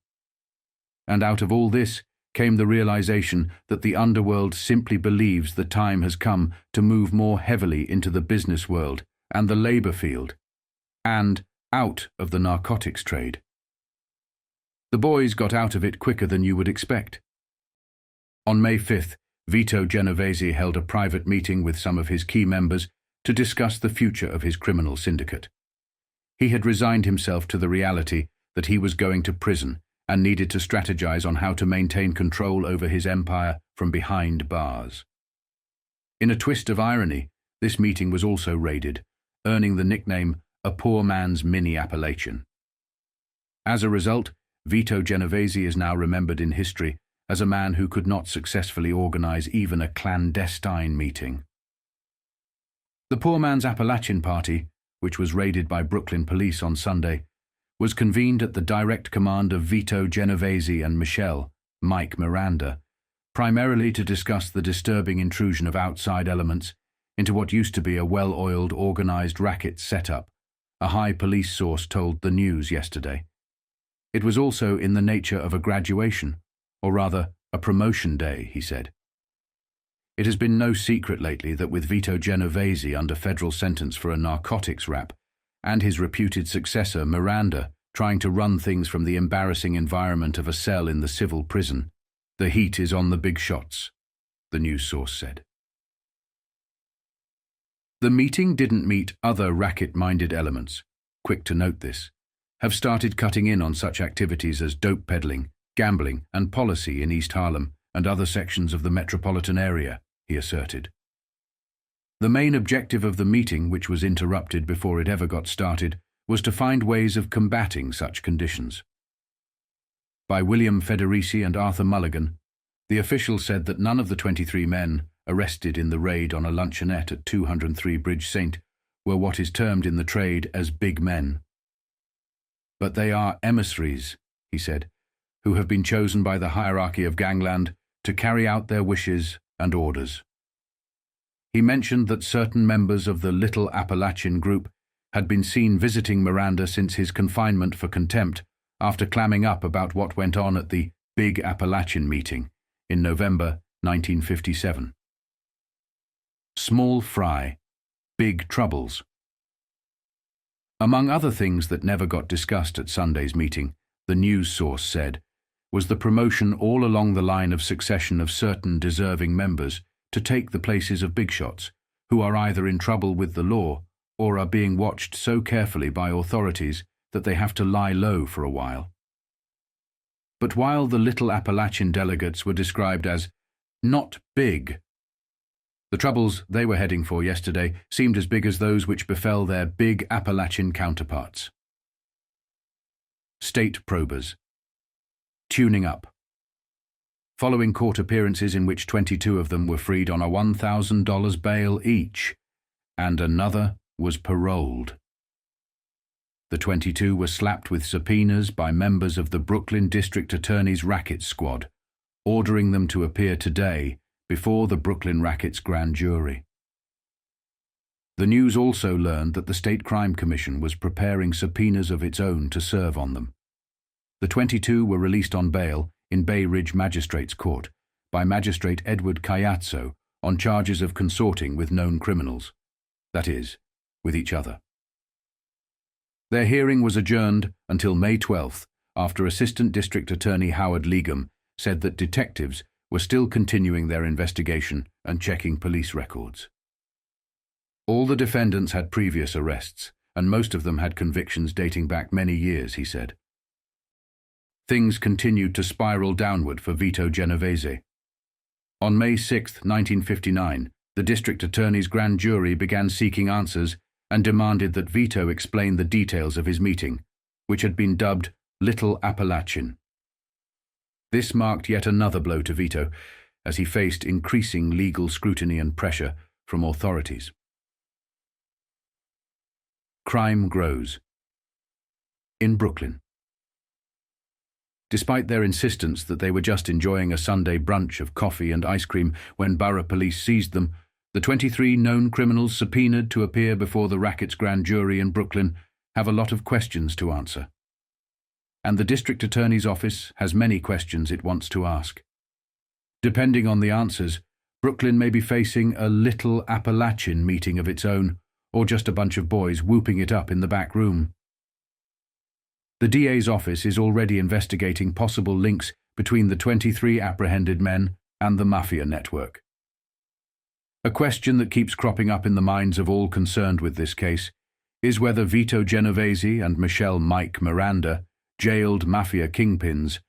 And out of all this came the realization that the underworld simply believes the time has come to move more heavily into the business world and the labor field, and out of the narcotics trade. The boys got out of it quicker than you would expect. On May 5th, Vito Genovese held a private meeting with some of his key members to discuss the future of his criminal syndicate. He had resigned himself to the reality that he was going to prison and needed to strategize on how to maintain control over his empire from behind bars. In a twist of irony, this meeting was also raided, earning the nickname "a poor man's mini Appalachin." As a result, Vito Genovese is now remembered in history as a man who could not successfully organize even a clandestine meeting. The Poor Man's Appalachin Party, which was raided by Brooklyn police on Sunday, was convened at the direct command of Vito Genovese and Mike Miranda, primarily to discuss the disturbing intrusion of outside elements, into what used to be a well-oiled, organized racket setup, a high police source told the news yesterday. It was also in the nature of a graduation, or rather, a promotion day, he said. It has been no secret lately that with Vito Genovese under federal sentence for a narcotics rap, and his reputed successor, Miranda, trying to run things from the embarrassing environment of a cell in the civil prison, the heat is on the big shots, the news source said. The meeting didn't meet other racket-minded elements, quick to note this, have started cutting in on such activities as dope peddling, gambling, and policy in East Harlem and other sections of the metropolitan area, he asserted. The main objective of the meeting, which was interrupted before it ever got started, was to find ways of combating such conditions. By William Federici and Arthur Mulligan, the officials said that none of the 23 men arrested in the raid on a luncheonette at 203 Bridge St. were what is termed in the trade as big men. But they are emissaries, he said, who have been chosen by the hierarchy of gangland to carry out their wishes and orders. He mentioned that certain members of the Little Appalachin group had been seen visiting Miranda since his confinement for contempt after clamming up about what went on at the Big Appalachin meeting in November 1957. Small fry, big troubles. Among other things that never got discussed at Sunday's meeting, the news source said, was the promotion all along the line of succession of certain deserving members to take the places of big shots, who are either in trouble with the law or are being watched so carefully by authorities that they have to lie low for a while. But while the Little Appalachin delegates were described as not big, the troubles they were heading for yesterday seemed as big as those which befell their Big Appalachin counterparts. State probers. Tuning up. Following court appearances in which 22 of them were freed on a $1,000 bail each, and another was paroled. The 22 were slapped with subpoenas by members of the Brooklyn District Attorney's Racket Squad, ordering them to appear today before the Brooklyn Racket's grand jury. The news also learned that the State Crime Commission was preparing subpoenas of its own to serve on them. The 22 were released on bail in Bay Ridge Magistrates Court by Magistrate Edward Cayazzo on charges of consorting with known criminals, that is, with each other. Their hearing was adjourned until May 12th after Assistant District Attorney Howard Legum said that detectives were still continuing their investigation and checking police records. All the defendants had previous arrests, and most of them had convictions dating back many years, he said. Things continued to spiral downward for Vito Genovese. On May 6, 1959, the district attorney's grand jury began seeking answers and demanded that Vito explain the details of his meeting, which had been dubbed Little Appalachin. This marked yet another blow to Vito, as he faced increasing legal scrutiny and pressure from authorities. Crime grows. In Brooklyn. Despite their insistence that they were just enjoying a Sunday brunch of coffee and ice cream when borough police seized them, the 23 known criminals subpoenaed to appear before the Racket's grand jury in Brooklyn have a lot of questions to answer. And the district attorney's office has many questions it wants to ask. Depending on the answers, Brooklyn may be facing a Little Appalachin meeting of its own, or just a bunch of boys whooping it up in the back room. The DA's office is already investigating possible links between the 23 apprehended men and the Mafia network. A question that keeps cropping up in the minds of all concerned with this case is whether Vito Genovese and Michelle Mike Miranda, jailed Mafia kingpins,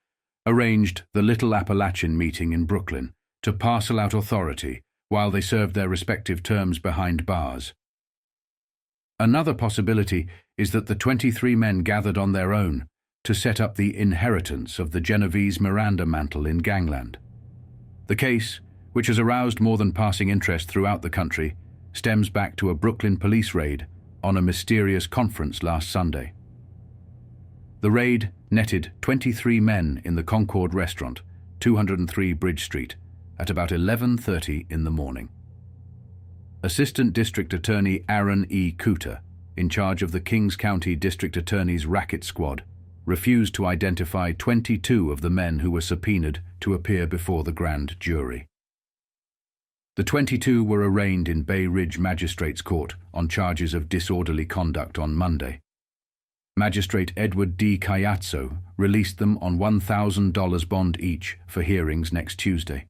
arranged the Little Appalachin meeting in Brooklyn to parcel out authority while they served their respective terms behind bars. Another possibility is that the 23 men gathered on their own to set up the inheritance of the Genovese-Miranda mantle in gangland. The case, which has aroused more than passing interest throughout the country, stems back to a Brooklyn police raid on a mysterious conference last Sunday. The raid netted 23 men in the Concord restaurant, 203 Bridge Street, at about 11:30 in the morning. Assistant District Attorney Aaron E. Cooter, in charge of the Kings County District Attorney's Racket squad, refused to identify 22 of the men who were subpoenaed to appear before the grand jury. The 22 were arraigned in Bay Ridge Magistrates Court on charges of disorderly conduct on Monday. Magistrate Edward D. Cayazzo released them on $1,000 bond each for hearings next Tuesday.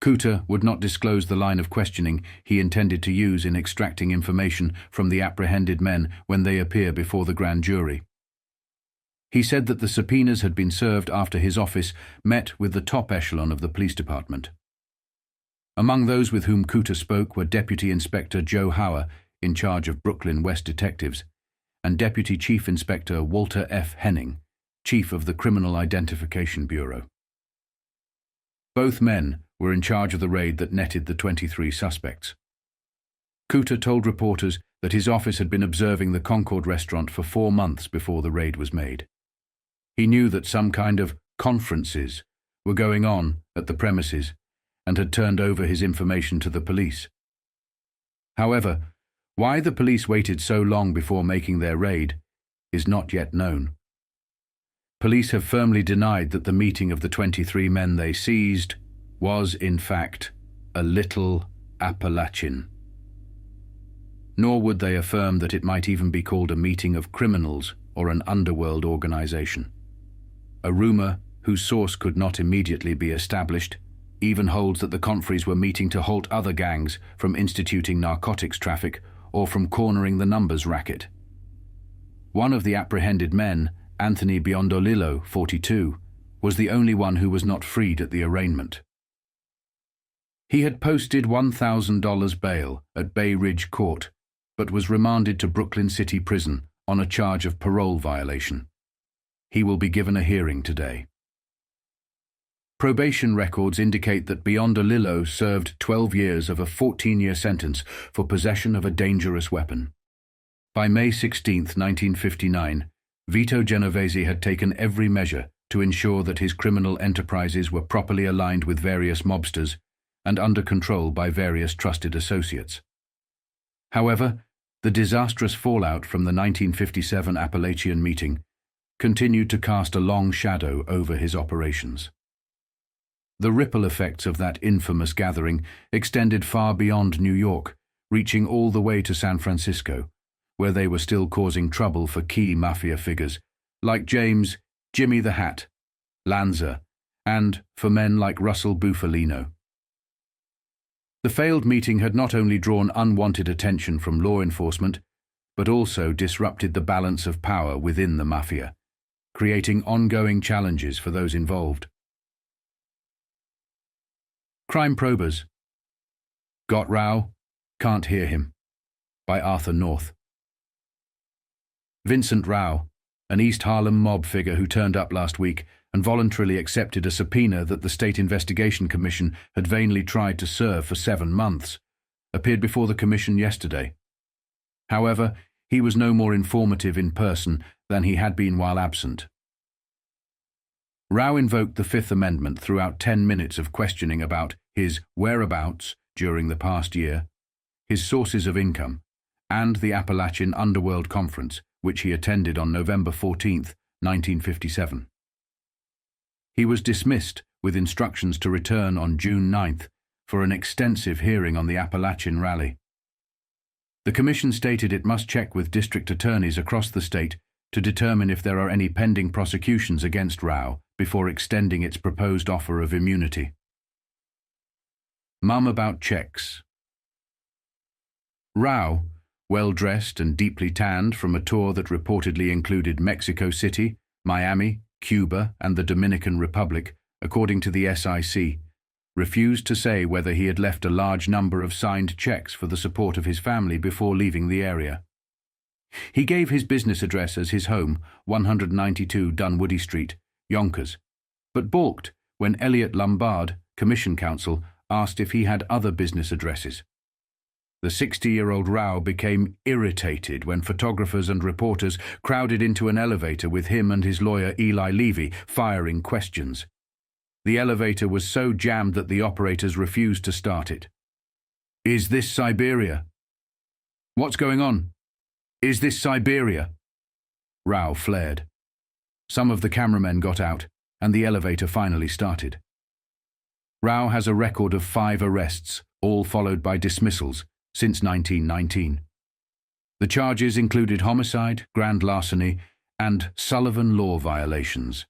Cooter would not disclose the line of questioning he intended to use in extracting information from the apprehended men when they appear before the grand jury. He said that the subpoenas had been served after his office met with the top echelon of the police department. Among those with whom Cooter spoke were Deputy Inspector Joe Hauer, in charge of Brooklyn West Detectives, and Deputy Chief Inspector Walter F. Henning, Chief of the Criminal Identification Bureau. Both men were in charge of the raid that netted the 23 suspects. Cooter told reporters that his office had been observing the Concord restaurant for 4 months before the raid was made. He knew that some kind of conferences were going on at the premises and had turned over his information to the police. However, why the police waited so long before making their raid is not yet known. Police have firmly denied that the meeting of the 23 men they seized was, in fact, a little Appalachin. Nor would they affirm that it might even be called a meeting of criminals or an underworld organization. A rumor whose source could not immediately be established even holds that the conferees were meeting to halt other gangs from instituting narcotics traffic or from cornering the numbers racket. One of the apprehended men, Anthony Biondolillo, 42, was the only one who was not freed at the arraignment. He had posted $1,000 bail at Bay Ridge Court, but was remanded to Brooklyn City Prison on a charge of parole violation. He will be given a hearing today. Probation records indicate that Biondolillo served 12 years of a 14-year sentence for possession of a dangerous weapon. By May 16, 1959, Vito Genovese had taken every measure to ensure that his criminal enterprises were properly aligned with various mobsters and under control by various trusted associates. However, the disastrous fallout from the 1957 Appalachin meeting continued to cast a long shadow over his operations. The ripple effects of that infamous gathering extended far beyond New York, reaching all the way to San Francisco, where they were still causing trouble for key Mafia figures like James "Jimmy the Hat" Lanza, and for men like Russell Bufalino. The failed meeting had not only drawn unwanted attention from law enforcement, but also disrupted the balance of power within the Mafia, creating ongoing challenges for those involved. Crime Probers. Got Row? Can't Hear Him, by Arthur North. Vincent Rao, an East Harlem mob figure who turned up last week and voluntarily accepted a subpoena that the State Investigation Commission had vainly tried to serve for 7 months, appeared before the commission yesterday. However, he was no more informative in person than he had been while absent. Rao invoked the Fifth Amendment throughout 10 minutes of questioning about his whereabouts during the past year, his sources of income, and the Appalachin Underworld Conference, which he attended on November 14, 1957. He was dismissed with instructions to return on June 9th for an extensive hearing on the Appalachin rally. The commission stated it must check with district attorneys across the state to determine if there are any pending prosecutions against Rao before extending its proposed offer of immunity. Mum about checks. Rao, well-dressed and deeply tanned from a tour that reportedly included Mexico City, Miami, Cuba, and the Dominican Republic, according to the SIC, refused to say whether he had left a large number of signed checks for the support of his family before leaving the area. He gave his business address as his home, 192 Dunwoody Street, Yonkers, but balked when Elliot Lombard, Commission Counsel, asked if he had other business addresses. The 60-year-old Rao became irritated when photographers and reporters crowded into an elevator with him and his lawyer Eli Levy, firing questions. The elevator was so jammed that the operators refused to start it. Is this Siberia? What's going on? Is this Siberia? Row flared. Some of the cameramen got out, and the elevator finally started. Rao has a record of 5 arrests, all followed by dismissals, since 1919. The charges included homicide, grand larceny, and Sullivan law violations.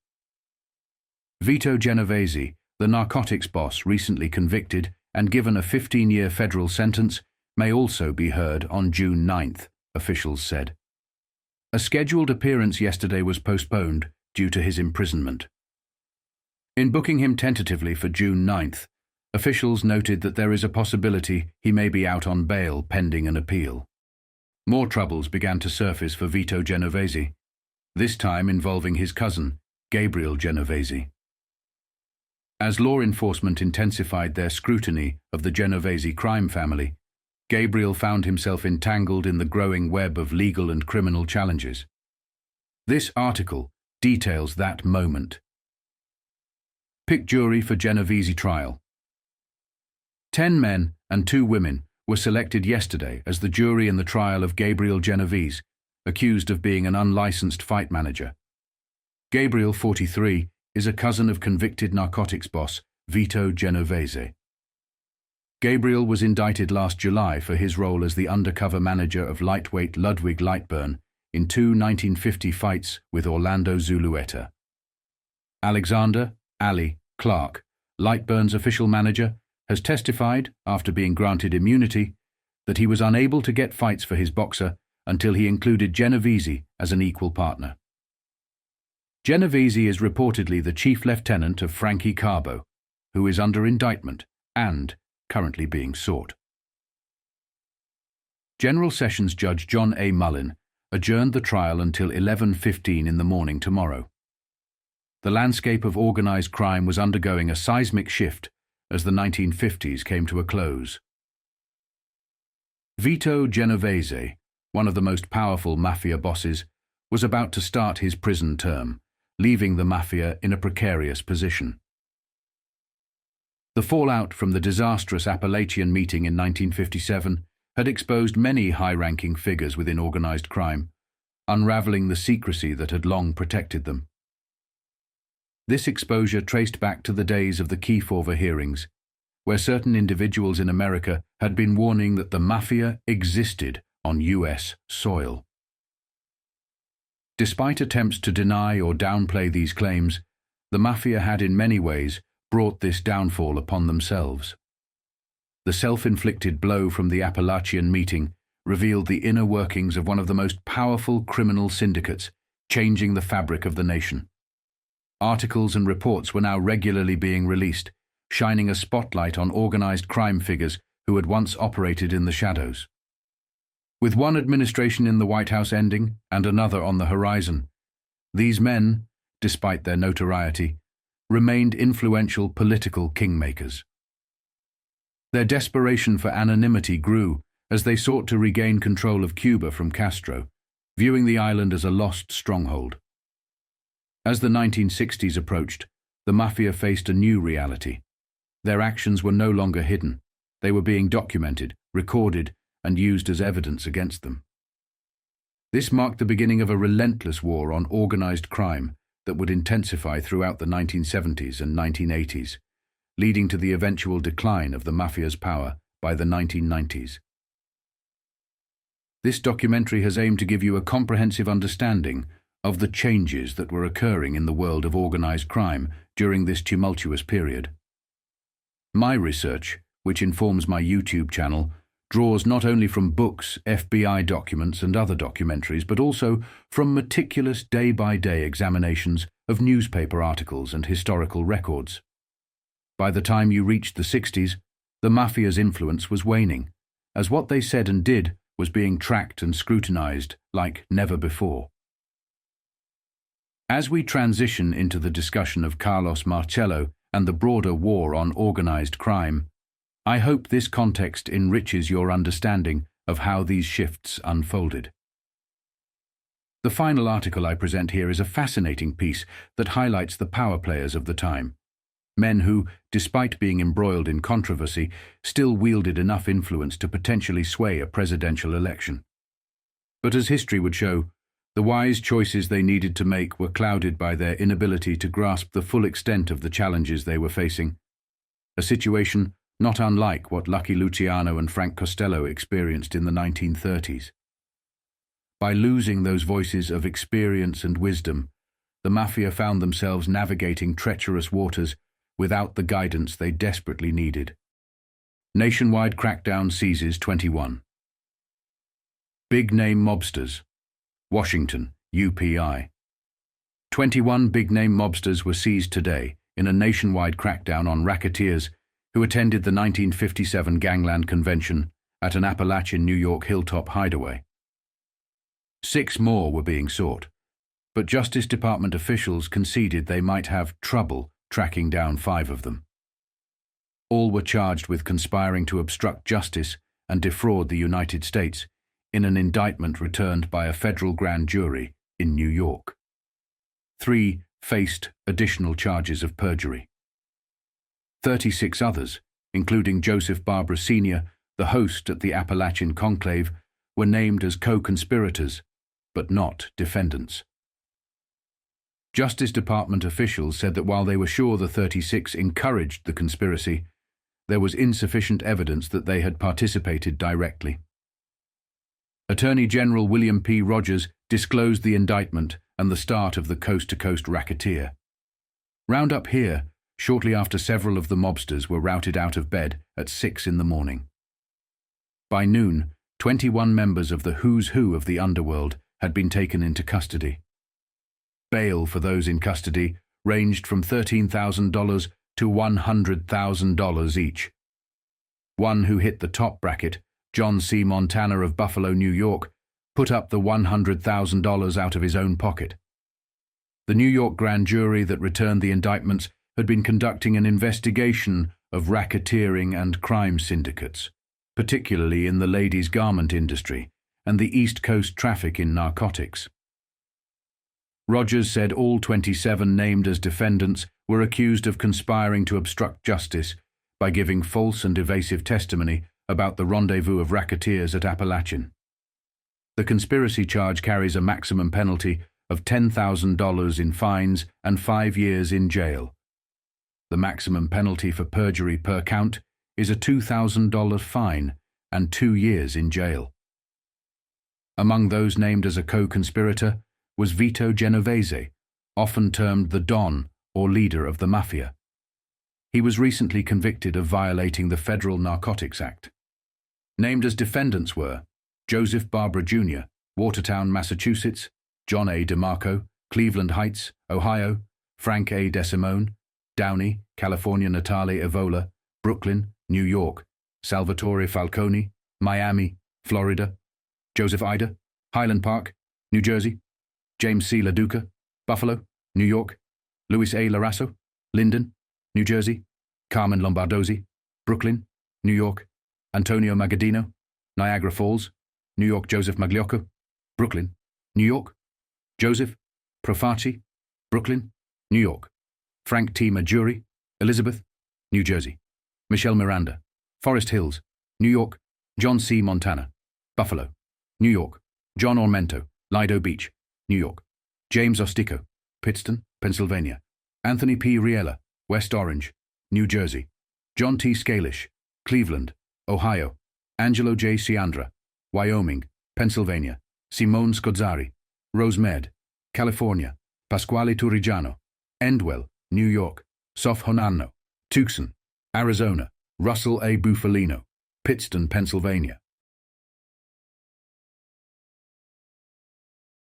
Vito Genovese, the narcotics boss recently convicted and given a 15-year federal sentence, may also be heard on June 9th, officials said. A scheduled appearance yesterday was postponed due to his imprisonment. In booking him tentatively for June 9th, officials noted that there is a possibility he may be out on bail pending an appeal. More troubles began to surface for Vito Genovese, this time involving his cousin, Gabriel Genovese. As law enforcement intensified their scrutiny of the Genovese crime family, Gabriel found himself entangled in the growing web of legal and criminal challenges. This article details that moment. Pick jury for Genovese trial. 10 men and 2 women were selected yesterday as the jury in the trial of Gabriel Genovese, accused of being an unlicensed fight manager. Gabriel, 43, is a cousin of convicted narcotics boss Vito Genovese. Gabriel was indicted last July for his role as the undercover manager of lightweight Ludwig Lightburn in 2 1950 fights with Orlando Zulueta. Alexander Ali Clark, Lightburn's official manager, has testified, after being granted immunity, that he was unable to get fights for his boxer until he included Genovese as an equal partner. Genovese is reportedly the chief lieutenant of Frankie Carbo, who is under indictment and currently being sought. General Sessions Judge John A. Mullin adjourned the trial until 11:15 in the morning tomorrow. The landscape of organized crime was undergoing a seismic shift as the 1950s came to a close. Vito Genovese, one of the most powerful Mafia bosses, was about to start his prison term, leaving the Mafia in a precarious position. The fallout from the disastrous Appalachin meeting in 1957 had exposed many high-ranking figures within organized crime, unraveling the secrecy that had long protected them. This exposure traced back to the days of the Kefauver hearings, where certain individuals in America had been warning that the Mafia existed on U.S. soil. Despite attempts to deny or downplay these claims, the Mafia had in many ways brought this downfall upon themselves. The self-inflicted blow from the Appalachin meeting revealed the inner workings of one of the most powerful criminal syndicates, changing the fabric of the nation. Articles and reports were now regularly being released, shining a spotlight on organized crime figures who had once operated in the shadows. With one administration in the White House ending and another on the horizon, these men, despite their notoriety, remained influential political kingmakers. Their desperation for anonymity grew as they sought to regain control of Cuba from Castro, viewing the island as a lost stronghold. As the 1960s approached, the Mafia faced a new reality. Their actions were no longer hidden. They were being documented, recorded, and used as evidence against them. This marked the beginning of a relentless war on organized crime that would intensify throughout the 1970s and 1980s, leading to the eventual decline of the Mafia's power by the 1990s. This documentary has aimed to give you a comprehensive understanding of the changes that were occurring in the world of organized crime during this tumultuous period. My research, which informs my YouTube channel, draws not only from books, FBI documents and other documentaries, but also from meticulous day-by-day examinations of newspaper articles and historical records. By the time you reached the 60s, the Mafia's influence was waning, as what they said and did was being tracked and scrutinized like never before. As we transition into the discussion of Carlos Marcello and the broader war on organized crime, I hope this context enriches your understanding of how these shifts unfolded. The final article I present here is a fascinating piece that highlights the power players of the time. Men who, despite being embroiled in controversy, still wielded enough influence to potentially sway a presidential election. But as history would show, the wise choices they needed to make were clouded by their inability to grasp the full extent of the challenges they were facing. A situation not unlike what Lucky Luciano and Frank Costello experienced in the 1930s. By losing those voices of experience and wisdom, the Mafia found themselves navigating treacherous waters without the guidance they desperately needed. Nationwide crackdown seizes 21. Big-name mobsters. Washington, UPI. 21 big-name mobsters were seized today in a nationwide crackdown on racketeers who attended the 1957 Gangland Convention at an Appalachin, New York hilltop hideaway. 6 more were being sought, but Justice Department officials conceded they might have trouble tracking down 5 of them. All were charged with conspiring to obstruct justice and defraud the United States in an indictment returned by a federal grand jury in New York. 3 faced additional charges of perjury. 36 others, including Joseph Barbara Sr., the host at the Appalachin conclave, were named as co-conspirators, but not defendants. Justice Department officials said that while they were sure the 36 encouraged the conspiracy, there was insufficient evidence that they had participated directly. Attorney General William P. Rogers disclosed the indictment and the start of the coast-to-coast racketeer. Round up here, shortly after several of the mobsters were routed out of bed at 6 in the morning. By noon, 21 members of the who's who of the underworld had been taken into custody. Bail for those in custody ranged from $13,000 to $100,000 each. One who hit the top bracket, John C. Montana of Buffalo, New York, put up the $100,000 out of his own pocket. The New York grand jury that returned the indictments had been conducting an investigation of racketeering and crime syndicates, particularly in the ladies' garment industry and the East Coast traffic in narcotics. Rogers said all 27 named as defendants were accused of conspiring to obstruct justice by giving false and evasive testimony about the rendezvous of racketeers at Appalachin. The conspiracy charge carries a maximum penalty of $10,000 in fines and 5 years in jail. The maximum penalty for perjury per count is a $2,000 fine and 2 years in jail. Among those named as a co-conspirator was Vito Genovese, often termed the Don or leader of the Mafia. He was recently convicted of violating the Federal Narcotics Act. Named as defendants were Joseph Barbara Jr., Watertown, Massachusetts; John A. DeMarco, Cleveland Heights, Ohio; Frank A. DeSimone, Downey, California; Natale Evola, Brooklyn, New York; Salvatore Falcone, Miami, Florida; Joseph Ida, Highland Park, New Jersey; James C. LaDuca, Buffalo, New York; Luis A. Larasso, Linden, New Jersey; Carmen Lombardozzi, Brooklyn, New York; Antonio Magadino, Niagara Falls, New York; Joseph Magliocco, Brooklyn, New York; Joseph Profaci, Brooklyn, New York; Frank T. Majuri, Elizabeth, New Jersey; Michelle Miranda, Forest Hills, New York; John C. Montana, Buffalo, New York; John Ormento, Lido Beach, New York; James Ostico, Pittston, Pennsylvania; Anthony P. Riella, West Orange, New Jersey; John T. Scalish, Cleveland, Ohio; Angelo J. Ciandra, Wyoming, Pennsylvania; Simone Scozzari, Rosemed, California; Pasquale Turigiano, Endwell, New York; Sof Honanno, Tucson, Arizona; Russell A. Bufalino, Pittston, Pennsylvania.